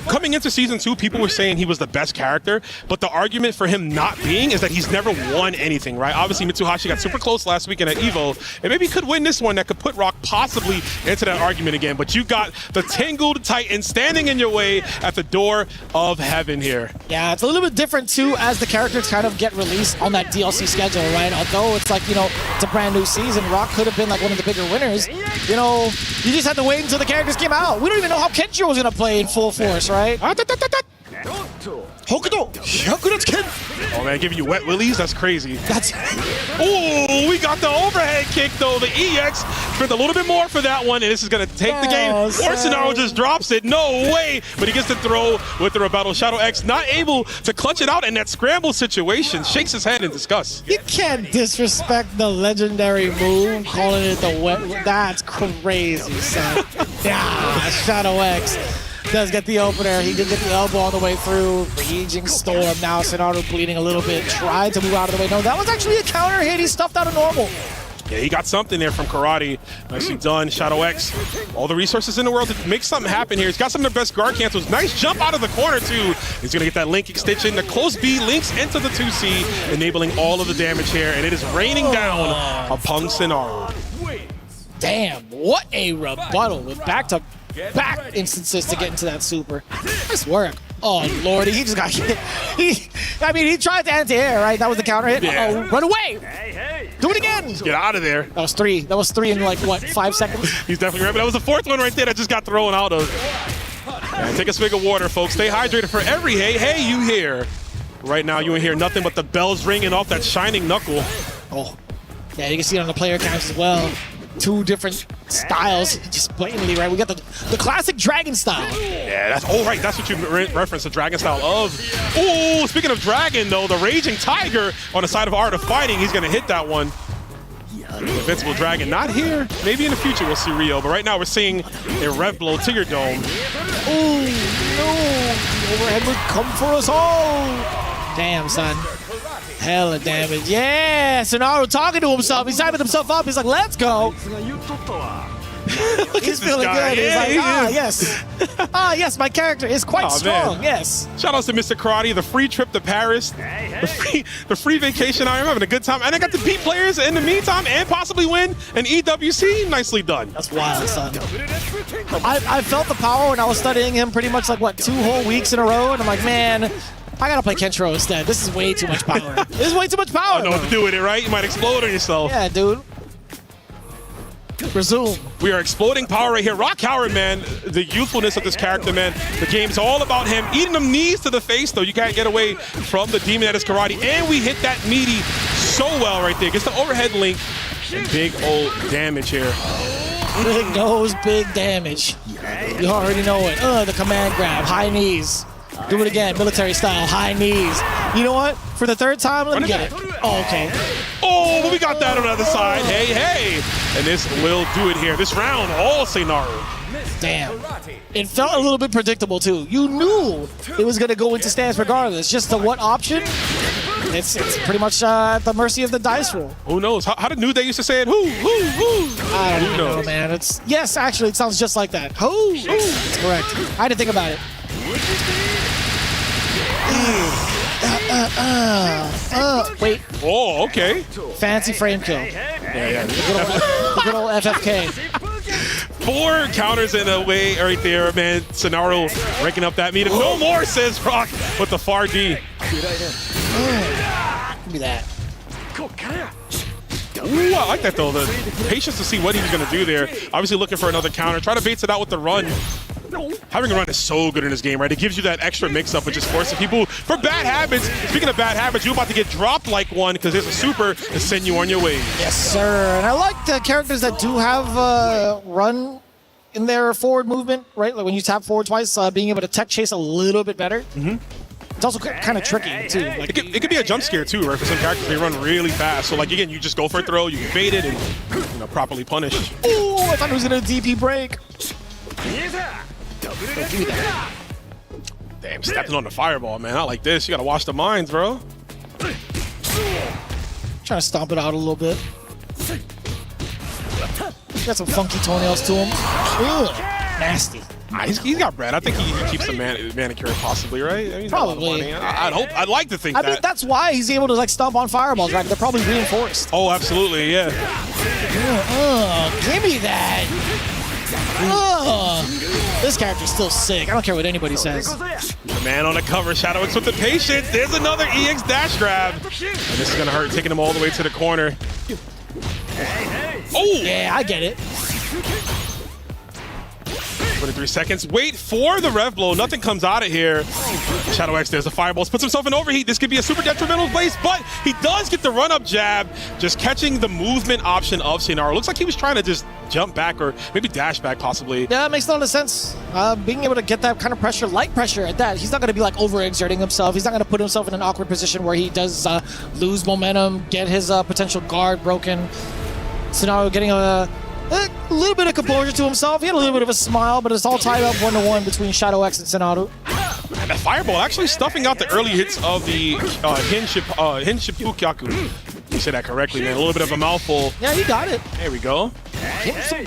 coming into season 2, people were saying he was the best character, but the argument for him not being is that he's never won anything, right? Obviously, Mitsuhashi got super close last weekend at EVO, and maybe he could win this one that could put Rock possibly into that argument again, but you got the Tangled Titan standing in your way at the door of heaven here. Yeah, it's a little bit different too as the characters kind of get released on that DLC schedule, right? Although it's like, you know, it's a brand new season, Rock could have been like one of the bigger winners. You know, you just had to wait until the characters came out. We don't even know how Kenshiro was going to play in full force, right? Hokuto! Hyakuretsuken! Oh man, giving you wet willies? That's crazy. That's... Oh, we got the overhead kick though. The EX spent a little bit more for that one, and this is gonna take the game. Or Sonaro just drops it. No way! But he gets to throw with the rebuttal. Shadow X not able to clutch it out in that scramble situation. Shakes his head in disgust. You can't disrespect the legendary move, calling it the wet. That's crazy, son. Yeah, Shadow X does get the opener. He did get the elbow all the way through. Raging Storm. Now Sonaro bleeding a little bit. Tried to move out of the way. No, that was actually a counter hit. He stuffed out a normal. Yeah, he got something there from Karate. Nicely done. Shadow X, all the resources in the world to make something happen here. He's got some of the best guard cancels. Nice jump out of the corner, too. He's going to get that link extension. The close B links into the 2C, enabling all of the damage here, and it is raining down upon Sonaro. Damn, what a rebuttal with back-to-back instances to get into that super. Nice work. Oh, Lordy, he just got hit. I mean, he tried to anti-air, right? That was the counter hit. Yeah. Uh-oh, run away! Do it again! Get out of there. That was three. That was three in like, what, 5 seconds? He's definitely right, but that was the fourth one right there that just got thrown out of. Yeah, take a swig of water, folks. Stay hydrated for every hey you hear. Right now, you ain't hear nothing but the bells ringing off that shining knuckle. Oh, yeah, you can see it on the player counts as well. 2 different styles, just blatantly, right? We got the classic dragon style. Yeah, that's right. That's what you referenced, the dragon style of. Oh, speaking of dragon, though, the raging tiger on the side of Art of Fighting. He's gonna hit that one. Invincible dragon, not here. Maybe in the future we'll see Rio, but right now we're seeing a rev blow to your dome. Oh no! The overhead would come for us all. Damn, son. Hella damage. Yeah! Sonaro talking to himself. He's hyping himself up. He's like, let's go. He's feeling good. Yeah, He's like, yes. Yes, my character is quite strong. Man. Yes. Shout outs to Mr. Karate, the free trip to Paris, the free vacation. I'm having a good time. And I got to beat players in the meantime and possibly win an EWC. Nicely done. That's wild, son. I felt the power when I was studying him pretty much like, what, 2 whole weeks in a row? And I'm like, man, I gotta play Kenshiro instead. This is way too much power. This is way too much power. I don't know what to do with it, right? You might explode on yourself. Yeah, dude. Resume. We are exploding power right here. Rock Howard, man, the youthfulness of this character, man. The game's all about him. Eating them knees to the face, though. You can't get away from the demon that is Karate. And we hit that meaty so well right there. Gets the overhead link. And big old damage here. Big nose, big damage. You already know it. The command grab, high knees. Do it again, military style, high knees. You know what? For the 3rd time, let me get it. Oh, okay. Oh, but we got that on the other side. Hey. And this will do it here. This round, all Sonaro. Damn. It felt a little bit predictable, too. You knew it was going to go into stance regardless. Just the what option? It's pretty much at the mercy of the dice roll. Who knows? How did New Day used to say it? Who? I don't know, man. Yes, actually, it sounds just like that. Who? That's correct. I had to think about it. Wait. Oh, okay. Fancy frame kill. Yeah. The good old FFK. 4 counters in a way right there, man. Sonaro breaking up that meter. No more, says Rock, with the far D. Give me that. Ooh, I like that, though. The patience to see what he was going to do there. Obviously looking for another counter. Try to bait it out with the run. Having a run is so good in this game, right? It gives you that extra mix-up, which is forcing people for bad habits. Speaking of bad habits, you're about to get dropped like one because there's a super to send you on your way. Yes, sir. And I like the characters that do have run in their forward movement, right? Like when you tap forward twice, being able to tech chase a little bit better. It's also kind of tricky, too. Like, it could be a jump scare, too, right? For some characters, they run really fast. So, like, again, you just go for a throw, you bait it, and, properly punished. Ooh, I thought he was going to DP break. Damn, stepping on the fireball, man. Not like this. You got to watch the mines, bro. Trying to stomp it out a little bit. Got some funky toenails to him. Ugh, nasty. He's got bread. I think he keeps the manicure possibly, right? I mean, probably. I'd like to think that. I mean, that's why he's able to like stomp on fireballs, right? They're probably reinforced. Oh, absolutely, yeah. Give me that. This character's still sick. I don't care what anybody says. The man on the cover, Shadow X with the patience. There's another EX dash grab. And this is going to hurt, taking him all the way to the corner. Oh! Yeah, I get it. 23 seconds. Wait for the rev blow. Nothing comes out of here. Shadow X, there's the fireballs. Puts himself in overheat. This could be a super detrimental place, but he does get the run-up jab, just catching the movement option of Sinaro. Looks like he was trying to just jump back or maybe dash back possibly. Yeah, that makes a lot of sense. Being able to get that kind of pressure, light pressure at that, he's not going to be like overexerting himself. He's not going to put himself in an awkward position where he does lose momentum, get his potential guard broken. Sinaro getting a little bit of composure to himself. He had a little bit of a smile, but it's all tied up 1-1 between Shadow X and Sinaro. And that fireball actually stuffing out the early hits of the Hinshippukyaku. You said that correctly, man. A little bit of a mouthful. Yeah, you got it. There we go.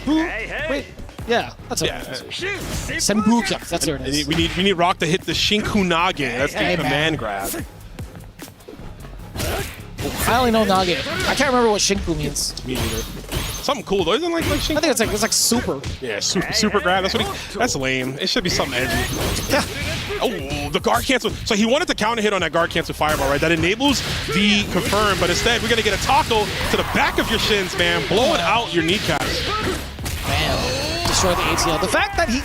Wait, yeah, that's it. Senpukyaku, that's what it is. We need Rock to hit the Shinkunage. That's the command grab. I only know Nage. I can't remember what Shinku means. Me neither. Something cool though, isn't it like Shinku? I think it's like super. Yeah, super grab. That's lame. It should be something edgy. Yeah. Oh, the guard cancel. So he wanted to counter hit on that guard cancel fireball, right? That enables the confirm, but instead we're gonna get a taco to the back of your shins, man, blowing out your kneecaps. Man, destroy the ACL. The fact that the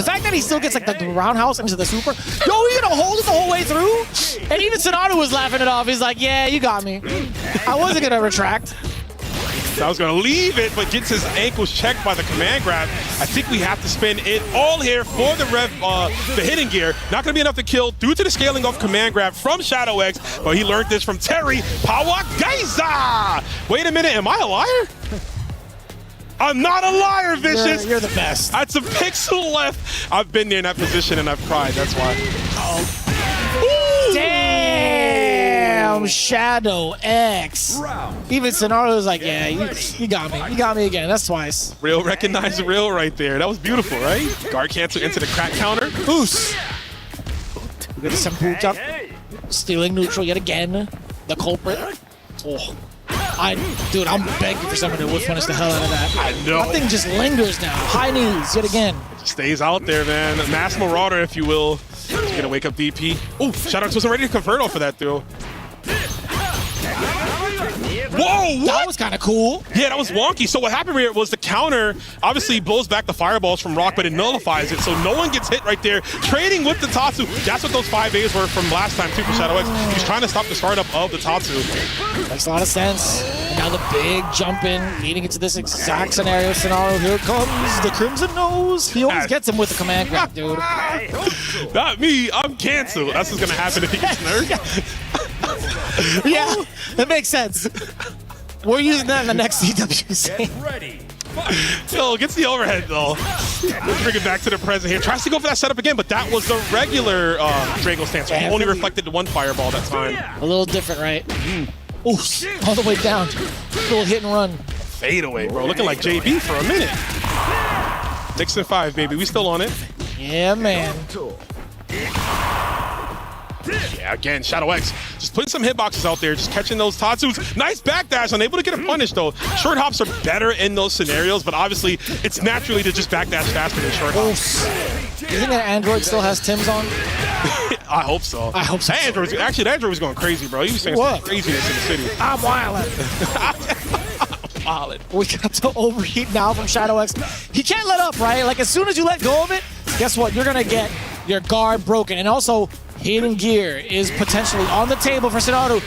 fact that he still gets like the roundhouse into the super. Yo, you gonna hold it the whole way through? And even Sinaro was laughing it off. He's like, yeah, you got me. I wasn't gonna retract. I was going to leave it, but gets his ankles checked by the command grab. I think we have to spin it all here for the hidden gear. Not going to be enough to kill due to the scaling of command grab from Shadow X, but he learned this from Terry Pawagaiza. Wait a minute, am I a liar? I'm not a liar, Vicious. You're the best. That's a pixel left. I've been there in that position and I've cried. That's why. Damn, Shadow X. Even Sinaro's like, yeah, you got me. You got me again. That's twice. Real recognize real right there. That was beautiful, right? Guard cancel into the crack counter. Boost. We got some boot up. Stealing neutral yet again. The culprit. Oh. Dude, I'm begging for someone to whiff punish the hell out of that. I know. That thing just lingers now. High knees yet again. Stays out there, man. Mass Marauder, if you will. He's gonna wake up DP. Oh, Shadow X wasn't ready to convert off of that, though. Whoa, what? That was kind of cool. Yeah, that was wonky. So what happened here was the counter obviously blows back the fireballs from Rock, but it nullifies it, so no one gets hit right there. Trading with the Tatsu. That's what those 5As were from last time, too, for Shadow X. He's trying to stop the startup of the Tatsu. Makes a lot of sense. And now the big jump in, leading into this exact scenario. Here comes the Crimson Nose. He always gets him with the command grab, dude. Not me. I'm canceled. That's what's going to happen if he gets nerfed. Yeah, that makes sense. We're using that in the next EWC. Still gets the overhead though. Let's bring it back to the present here. Tries to go for that setup again, but that was the regular Drago stance. So he only reflected the one fireball that time. A little different, right? Oof, all the way down. Little hit and run. Fade away, bro. Looking like JB for a minute. 6-5, baby. We still on it. Yeah, man. Yeah, again, Shadow X just putting some hitboxes out there, just catching those Tatsus. Nice backdash, unable to get a punish though. Short hops are better in those scenarios, but obviously it's naturally to just backdash faster than short hops. You think that Android still has Tim's on? I hope so. I hope so. Actually, the Android was going crazy, bro. He was saying some craziness in the city. I'm wildin'. We got to overheat now from Shadow X. He can't let up, right? Like, as soon as you let go of it, guess what? You're going to get your guard broken. And also, hidden gear is potentially on the table for Sinaro.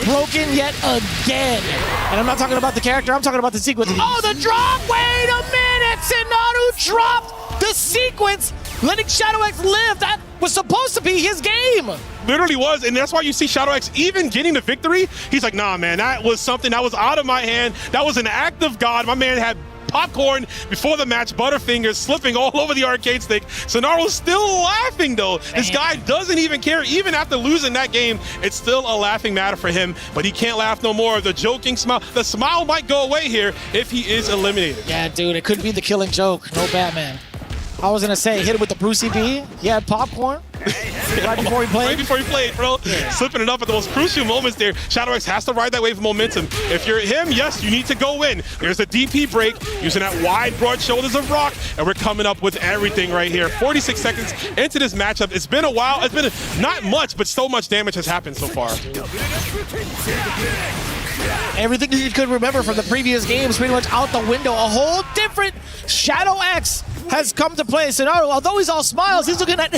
Broken yet again. And I'm not talking about the character, I'm talking about the sequence. Oh, the drop! Wait a minute! Sinaro dropped the sequence, letting Shadow X live. That was supposed to be his game. Literally was, and that's why you see Shadow X even getting the victory. He's like, nah, man, that was something that was out of my hand. That was an act of God. My man had popcorn before the match, Butterfingers slipping all over the arcade stick. Sinaro's still laughing though. This guy doesn't even care. Even after losing that game, it's still a laughing matter for him, but he can't laugh no more. The joking smile, the smile might go away here if he is eliminated. Yeah, dude, it could be the killing joke. No Batman. I was gonna say, hit him with the Brucey B. He had popcorn right before he played. Right before he played, bro. Yeah. Slipping it up at the most crucial moments there. Shadow X has to ride that wave of momentum. If you're him, yes, you need to go in. There's a DP break using that wide, broad shoulders of Rock, and we're coming up with everything right here. 46 seconds into this matchup. It's been a while. It's been not much, but so much damage has happened so far. Everything you could remember from the previous games pretty much out the window. A whole different Shadow X has come to play. Sonaru, although he's all smiles, he's looking at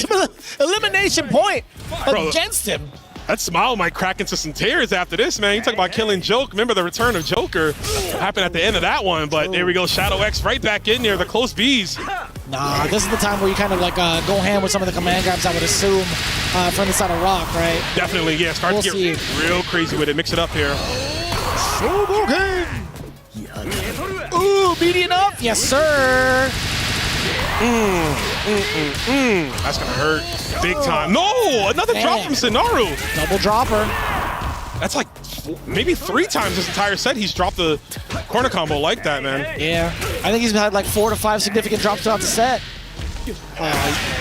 elimination point against him. That smile might crack into some tears after this, man. You talk about killing Joke. Remember the return of Joker happened at the end of that one, but there we go. Shadow X right back in there, the close bees. Nah, this is the time where you kind of like go ham with some of the command grabs, I would assume, from the side of Rock, right? Definitely, yeah. Start to get real crazy with it. Mix it up here. Ooh, meaty enough? Yes, sir. That's gonna hurt big time. No, another drop from Sonaru. Double dropper. That's like maybe 3 times this entire set he's dropped the corner combo like that, man. Yeah, I think he's had like 4 to 5 significant drops throughout the set.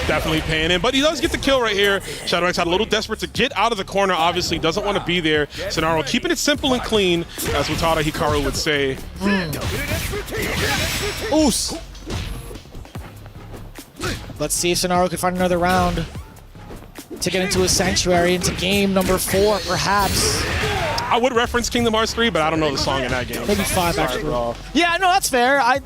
Definitely paying in, but he does get the kill right here. Shadow X had a little desperate to get out of the corner, obviously doesn't want to be there. Sonaru keeping it simple and clean, as Utada Hikaru would say. Oos. Let's see if Sonaru can find another round to get into his sanctuary, into game number 4, perhaps. I would reference Kingdom Hearts 3, but I don't know the song in that game. Maybe 5, actually. Bro. Yeah, no, that's fair. I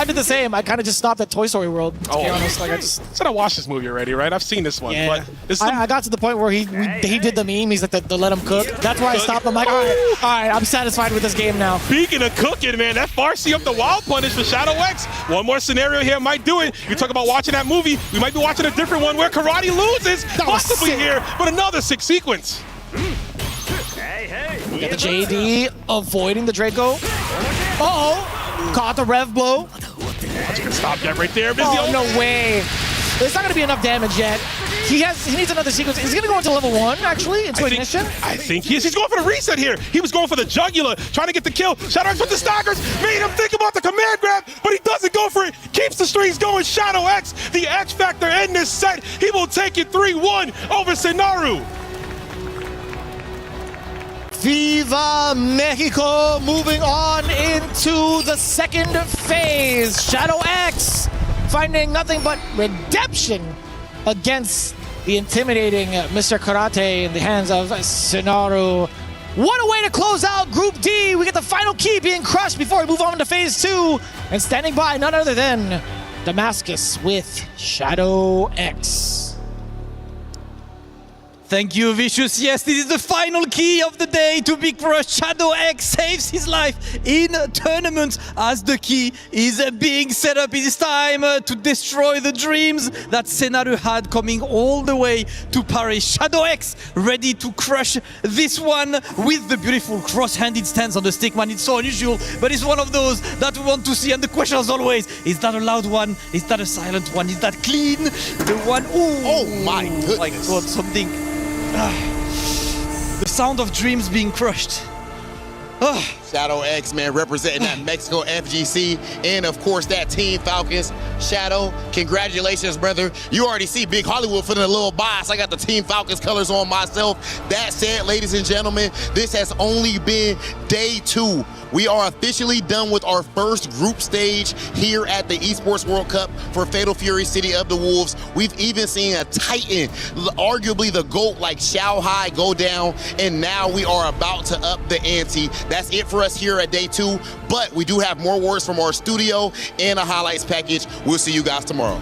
did the same. I kind of just stopped at Toy Story World, to be honest. Like, I said I watched this movie already, right? I've seen this one. Yeah. But I got to the point where he did the meme. He's like, the let him cook. That's why I stopped. I'm like, all right, I'm satisfied with this game now. Speaking of cooking, man, that Farsi up the wild punish for Shadow X. One more scenario here might do it. You talk about watching that movie. We might be watching a different one where Karate loses, possibly here, but another 6 sequence. We got the JD avoiding the Draco. Uh-oh. Caught the rev blow. That's a good stop yet right there. Oh, no way. There's not going to be enough damage yet. He needs another sequence. Is he going to go into level 1, actually, into ignition? I think he is. He's going for the reset here. He was going for the jugular, trying to get the kill. Shadow X with the staggers, made him think about the command grab, but he doesn't go for it. Keeps the strings going. Shadow X, the X factor in this set. He will take it 3-1 over Sonaru. Viva Mexico, moving on into the second phase. Shadow X finding nothing but redemption against the intimidating Mr. Karate in the hands of Sonaru. What a way to close out Group D. We get the final key being crushed before we move on to phase 2. And standing by none other than Damascus with Shadow X. Thank you, Vicious. Yes, this is the final key of the day to be crushed. Shadow X saves his life in a tournament as the key is being set up. It is time to destroy the dreams that Sonaru had coming all the way to Paris. Shadow X ready to crush this one with the beautiful cross-handed stance on the stick. Man, it's so unusual, but it's one of those that we want to see. And the question is always, is that a loud one? Is that a silent one? Is that clean? The one, oh my goodness. My God, something. The sound of dreams being crushed. Shadow X, man, representing that Mexico FGC and, of course, that Team Falcons. Shadow, congratulations, brother. You already see Big Hollywood feeling a little biased. I got the Team Falcons colors on myself. That said, ladies and gentlemen, this has only been day 2. We are officially done with our first group stage here at the Esports World Cup for Fatal Fury City of the Wolves. We've even seen a Titan, arguably the GOAT like Xiao Hai, go down, and now we are about to up the ante. That's it for us here at day 2, but we do have more words from our studio and a highlights package. We'll see you guys tomorrow.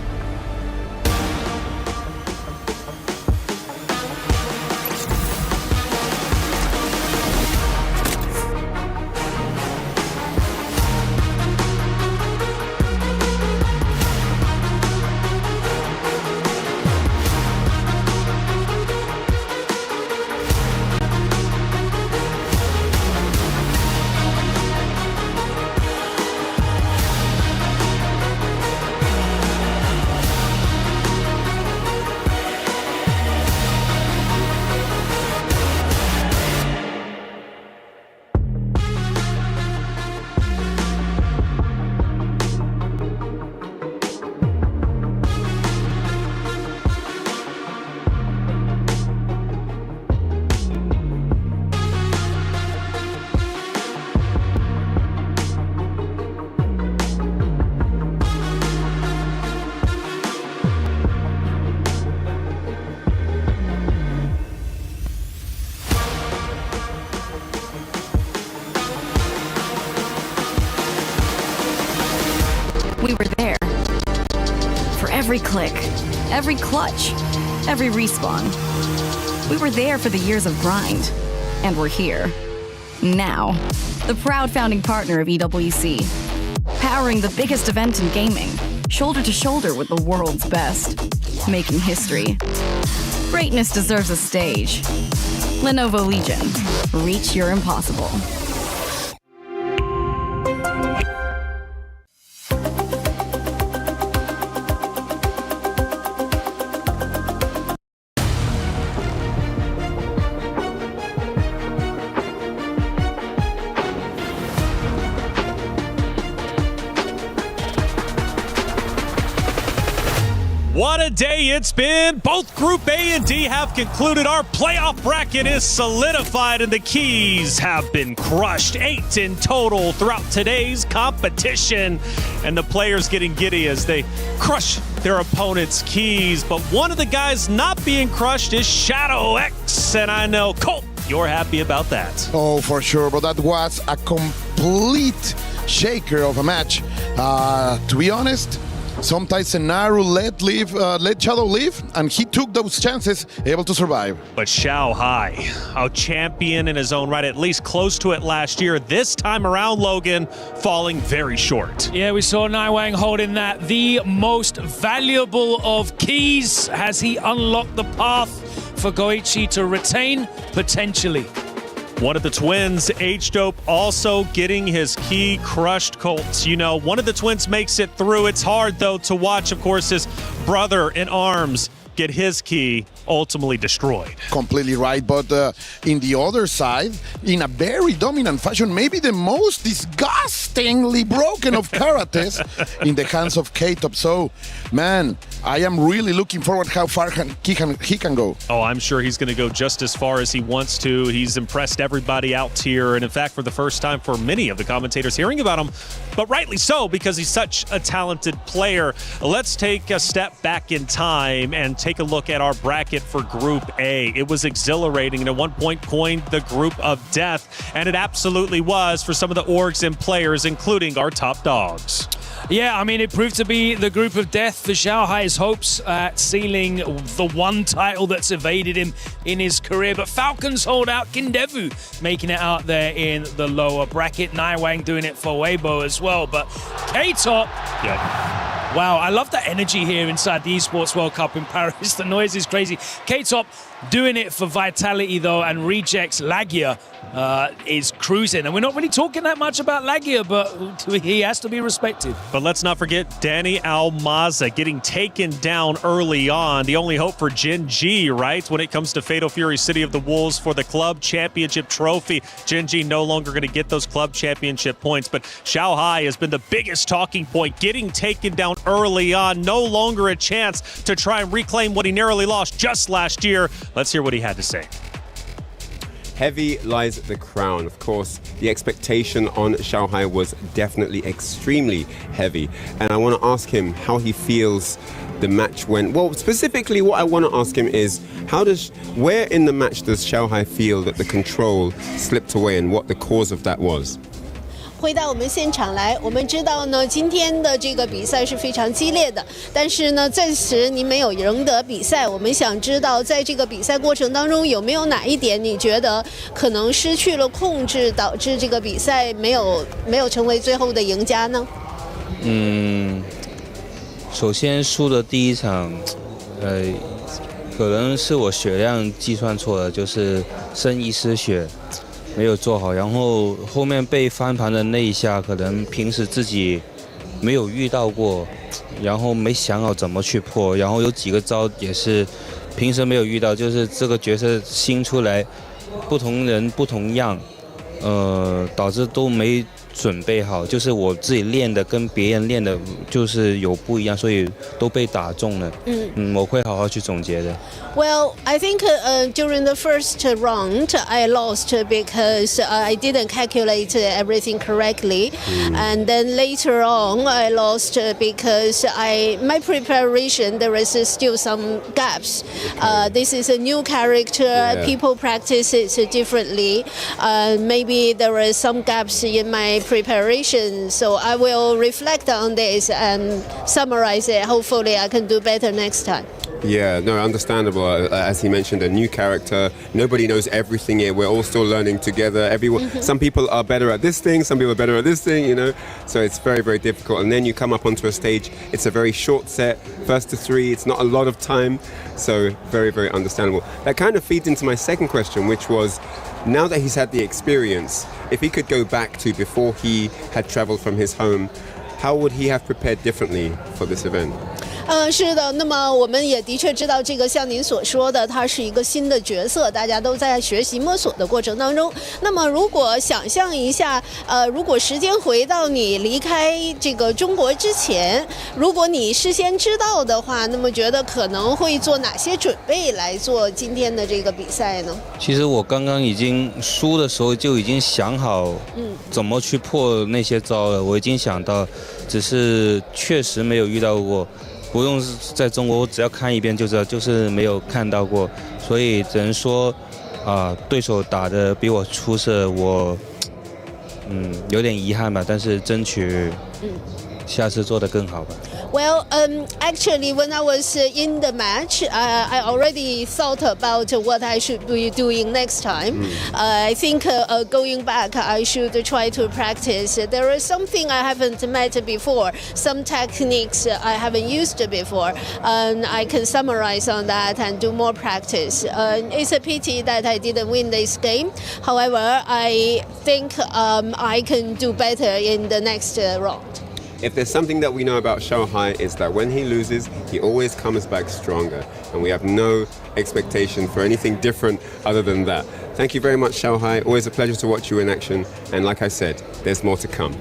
Every click, every clutch, every respawn. We were there for the years of grind, and we're here. Now, the proud founding partner of EWC. Powering the biggest event in gaming, shoulder to shoulder with the world's best. Making history. Greatness deserves a stage. Lenovo Legion. Reach your impossible. What a day it's been. Both Group A and D have concluded. Our playoff bracket is solidified and the keys have been crushed. 8 in total throughout today's competition. And the players getting giddy as they crush their opponent's keys. But one of the guys not being crushed is Shadow X. And I know, Colt, you're happy about that. Oh, for sure. But that was a complete shaker of a match. To be honest, sometimes Senaru let Shadow live, and he took those chances, able to survive. But Xiaohai, a champion in his own right, at least close to it last year. This time around, Logan, falling very short. Yeah, we saw Naiwang holding that. The most valuable of keys. Has he unlocked the path for Goichi to retain? Potentially. One of the twins, H-Dope, also getting his key crushed. Colts, you know, one of the twins makes it through. It's hard, though, to watch, of course, his brother in arms get his key ultimately destroyed. Completely right, but in the other side, in a very dominant fashion, maybe the most disgustingly broken of karates in the hands of K-Top. So, man, I am really looking forward how far he can go. Oh, I'm sure he's going to go just as far as he wants to. He's impressed everybody out here, and in fact, for the first time for many of the commentators hearing about him, but rightly so, because he's such a talented player. Let's take a step back in time and take a look at our bracket for Group A. It was exhilarating and at one point coined the Group of Death, and it absolutely was for some of the orgs and players, including our top dogs. Yeah, I mean, it proved to be the Group of Death for Xiaohai's hopes at sealing the one title that's evaded him in his career. But Falcons hold out, Kindevu making it out there in the lower bracket. Naiwang doing it for Weibo as well. But K-Top, wow, I love the energy here inside the Esports World Cup in Paris. The noise is crazy. K-Top doing it for Vitality, though, and Rejects Lagia is cruising. And we're not really talking that much about Lagia, but he has to be respected. But let's not forget Danny Almaza getting taken down early on. The only hope for Gen G, right, when it comes to Fatal Fury City of the Wolves for the club championship trophy. Gen G no longer going to get those club championship points, but Xiaohai has been the biggest talking point, getting taken down early on. No longer a chance to try and reclaim what he narrowly lost just last year. Let's hear what he had to say. Heavy lies the crown. Of course, the expectation on Xiaohai was definitely extremely heavy. And I want to ask him how he feels the match went. Well, specifically what I want to ask him is, where in the match does Xiaohai feel that the control slipped away and what the cause of that was? 回到我们现场来，我们知道呢，今天的这个比赛是非常激烈的，但是呢，暂时您没有赢得比赛。我们想知道，在这个比赛过程当中，有没有哪一点你觉得可能失去了控制，导致这个比赛没有成为最后的赢家呢？首先输的第一场，可能是我血量计算错了，就是剩一丝血。没有做好，然后后面被翻盘的那一下，可能平时自己没有遇到过，然后没想好怎么去破，然后有几个招也是平时没有遇到，就是这个角色新出来，不同人不同样，导致都没准备好，就是我自己练的跟别人练的就是有不一样，所以都被打中了。我会好好去总结的。Well, I think during the first round, I lost because I didn't calculate everything correctly. And then later on, I lost because my preparation, there is still some gaps. This is a new character. People practice it differently. Maybe there are some gaps in my preparation. So I will reflect on this and summarize it. Hopefully I can do better next time. Yeah, no, understandable. As he mentioned, a new character. Nobody knows everything here. We're all still learning together. Everyone, some people are better at this thing, some people are better at this thing, you know. So it's very, very difficult. And then you come up onto a stage. It's a very short set, first to 3. It's not a lot of time. So very, very understandable. That kind of feeds into my second question, which was, now that he's had the experience, if he could go back to before he had traveled from his home, how would he have prepared differently for this event? 是的，那么我们也的确知道，这个像您所说的，它是一个新的角色，大家都在学习摸索的过程当中。那么，如果想象一下，如果时间回到你离开这个中国之前，如果你事先知道的话，那么觉得可能会做哪些准备来做今天的这个比赛呢？其实我刚刚已经输的时候就已经想好，怎么去破那些招了。我已经想到，只是确实没有遇到过。不用在中国，我只要看一遍就知道，就是没有看到过，所以只能说，对手打得比我出色，我有点遗憾吧，但是争取下次做得更好吧。Well, actually, when I was in the match, I already thought about what I should be doing next time. I think going back, I should try to practice. There is something I haven't met before, some techniques I haven't used before, and I can summarize on that and do more practice. It's a pity that I didn't win this game. However, I think I can do better in the next round. If there's something that we know about Xiaohai, is that when he loses, he always comes back stronger. And we have no expectation for anything different other than that. Thank you very much, Xiaohai. Always a pleasure to watch you in action. And like I said, there's more to come.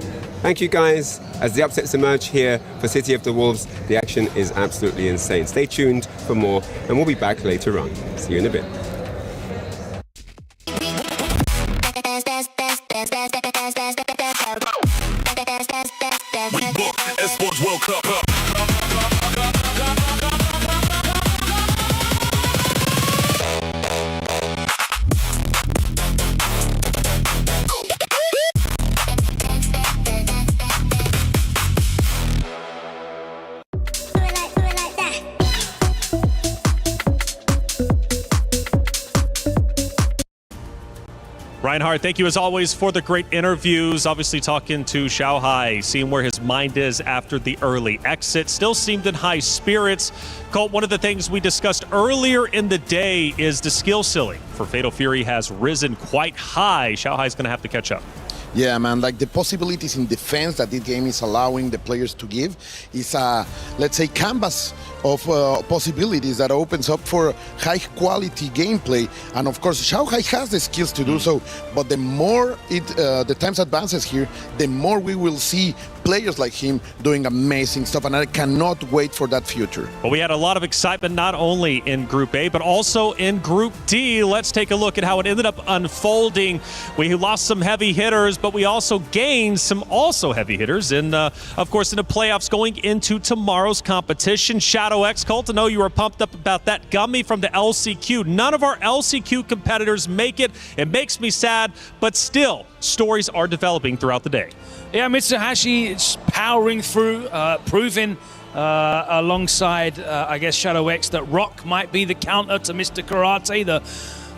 Thank you, guys. As the upsets emerge here for City of the Wolves, the action is absolutely insane. Stay tuned for more, and we'll be back later on. See you in a bit. Esports World Cup. Reinhardt, thank you as always for the great interviews. Obviously talking to Xiaohai, seeing where his mind is after the early exit. Still seemed in high spirits. Colt, one of the things we discussed earlier in the day is the skill ceiling for Fatal Fury has risen quite high. Xiaohai's going to have to catch up. Yeah, man, like the possibilities in defense that this game is allowing the players to give is a, let's say, canvas of possibilities that opens up for high quality gameplay. And of course, Xiaohai has the skills to do so, but the more the times advances here, the more we will see players like him doing amazing stuff, and I cannot wait for that future. Well, we had a lot of excitement not only in Group A, but also in Group D. Let's take a look at how it ended up unfolding. We lost some heavy hitters, but we also gained some also heavy hitters, and of course in the playoffs going into tomorrow's competition. Shadow X, Colt, I know you were pumped up about that gummy from the LCQ. None of our LCQ competitors make it. It makes me sad, but still, stories are developing throughout the day. Yeah, Mitsuhashi is powering through, proving alongside, I guess, Shadow X that Rock might be the counter to Mr. Karate,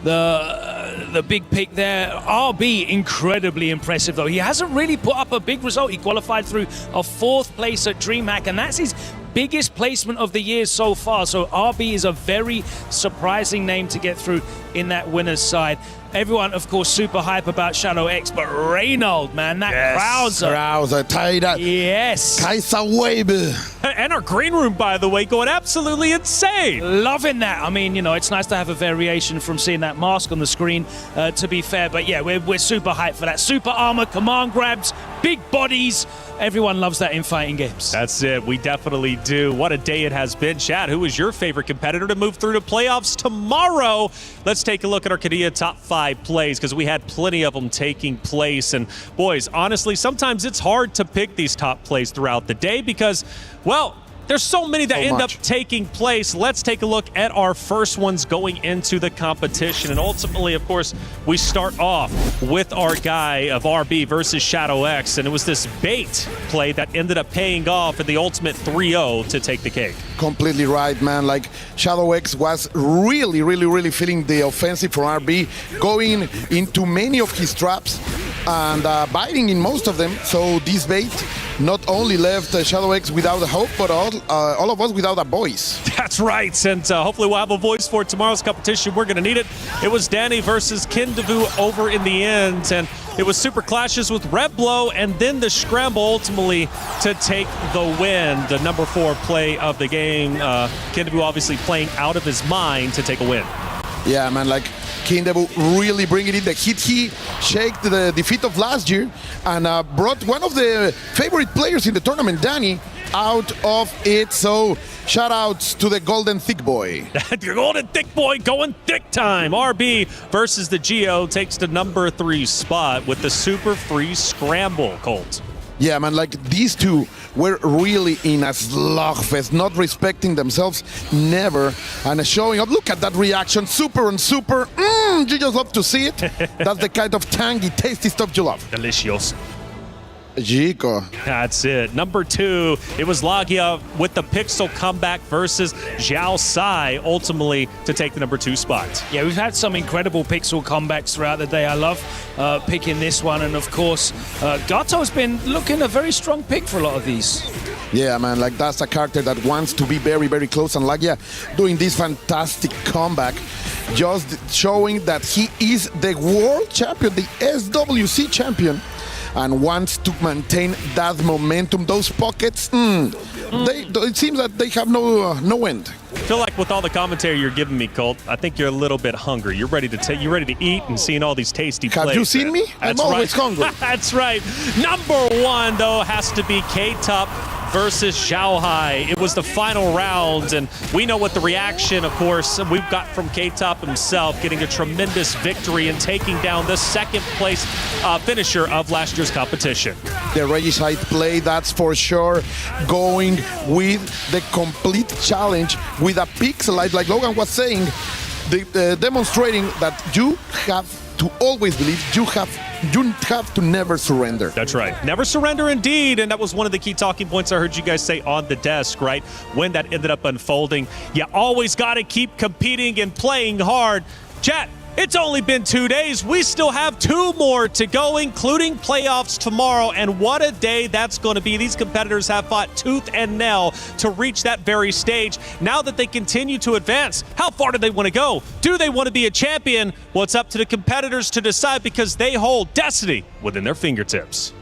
the big pick there. RB, incredibly impressive, though. He hasn't really put up a big result. He qualified through a 4th place at DreamHack, and that's his biggest placement of the year so far. So RB is a very surprising name to get through in that winner's side. Everyone, of course, super hype about Shadow X, but Reynald, man, that Krauser, Taira. Yes. Kaiser Wave. And our green room, by the way, going absolutely insane. Loving that. I mean, you know, it's nice to have a variation from seeing that mask on the screen, to be fair. But yeah, we're super hyped for that. Super armor, command grabs, big bodies. Everyone loves that in fighting games. That's it. We definitely do. What a day it has been. Chad, who is your favorite competitor to move through to playoffs tomorrow? Let's take a look at our Kadia top 5 plays, because we had plenty of them taking place. And boys, honestly, sometimes it's hard to pick these top plays throughout the day because, well, There's so many that end up much. taking place. Let's take a look at our first ones going into the competition. And ultimately, of course, we start off with our guy of RB versus Shadow X. And it was this bait play that ended up paying off in the ultimate 3-0 to take the cake. Completely right, man. Like, Shadow X was really feeling the offensive from RB, going into many of his traps and biting in most of them. So this bait not only left Shadow X without a hope, but all of us without a voice. That's right, and hopefully we'll have a voice for tomorrow's competition. We're going to need it. It was Danny versus Kindavu over in the end, and it was super clashes with Red Blow, and then the scramble ultimately to take the win. The number 4 play of the game. Kindavu obviously playing out of his mind to take a win. Yeah, man, like Kindavu really bringing it. The hit he shaked the defeat of last year and brought one of the favorite players in the tournament, Danny, out of it. So shout outs to the Golden Thick Boy. The Golden Thick Boy going thick time. RB versus the Geo takes the number 3 spot with the super free scramble, Colt. Yeah, man, like these two were really in a slugfest, not respecting themselves, never, and showing up. Look at that reaction, super on super. You just love to see it. That's the kind of tangy, tasty stuff you love. Delicious. Chico. That's it. Number 2, it was Lagia with the Pixel comeback versus Zhao Sai, ultimately to take the number 2 spot. Yeah, we've had some incredible Pixel comebacks throughout the day. I love picking this one. And of course, Gato's been looking a very strong pick for a lot of these. Yeah, man, like that's a character that wants to be very close. And Lagia doing this fantastic comeback, just showing that he is the world champion, the SWC champion, and wants to maintain that momentum. Those pockets, it seems that they have no end. I feel like with all the commentary you're giving me, Colt, I think you're a little bit hungry. You're ready to eat and seeing all these tasty plays. Have you seen me? I'm always hungry. That's right. Number 1, though, has to be K-Top versus Xiaohai. It was the final round, and we know what the reaction, of course, we've got from K-Top himself, getting a tremendous victory and taking down the 2nd place finisher of last year's competition. The Regicide play, that's for sure, going with the complete challenge with a pixelite, like Logan was saying, demonstrating that you have to always believe, you have to never surrender. That's right. Never surrender indeed. And that was one of the key talking points I heard you guys say on the desk, right? When that ended up unfolding. You always got to keep competing and playing hard. Chat, it's only been 2 days. We still have 2 more to go, including playoffs tomorrow. And what a day that's going to be. These competitors have fought tooth and nail to reach that very stage. Now that they continue to advance, how far do they want to go? Do they want to be a champion? Well, it's up to the competitors to decide, because they hold destiny within their fingertips.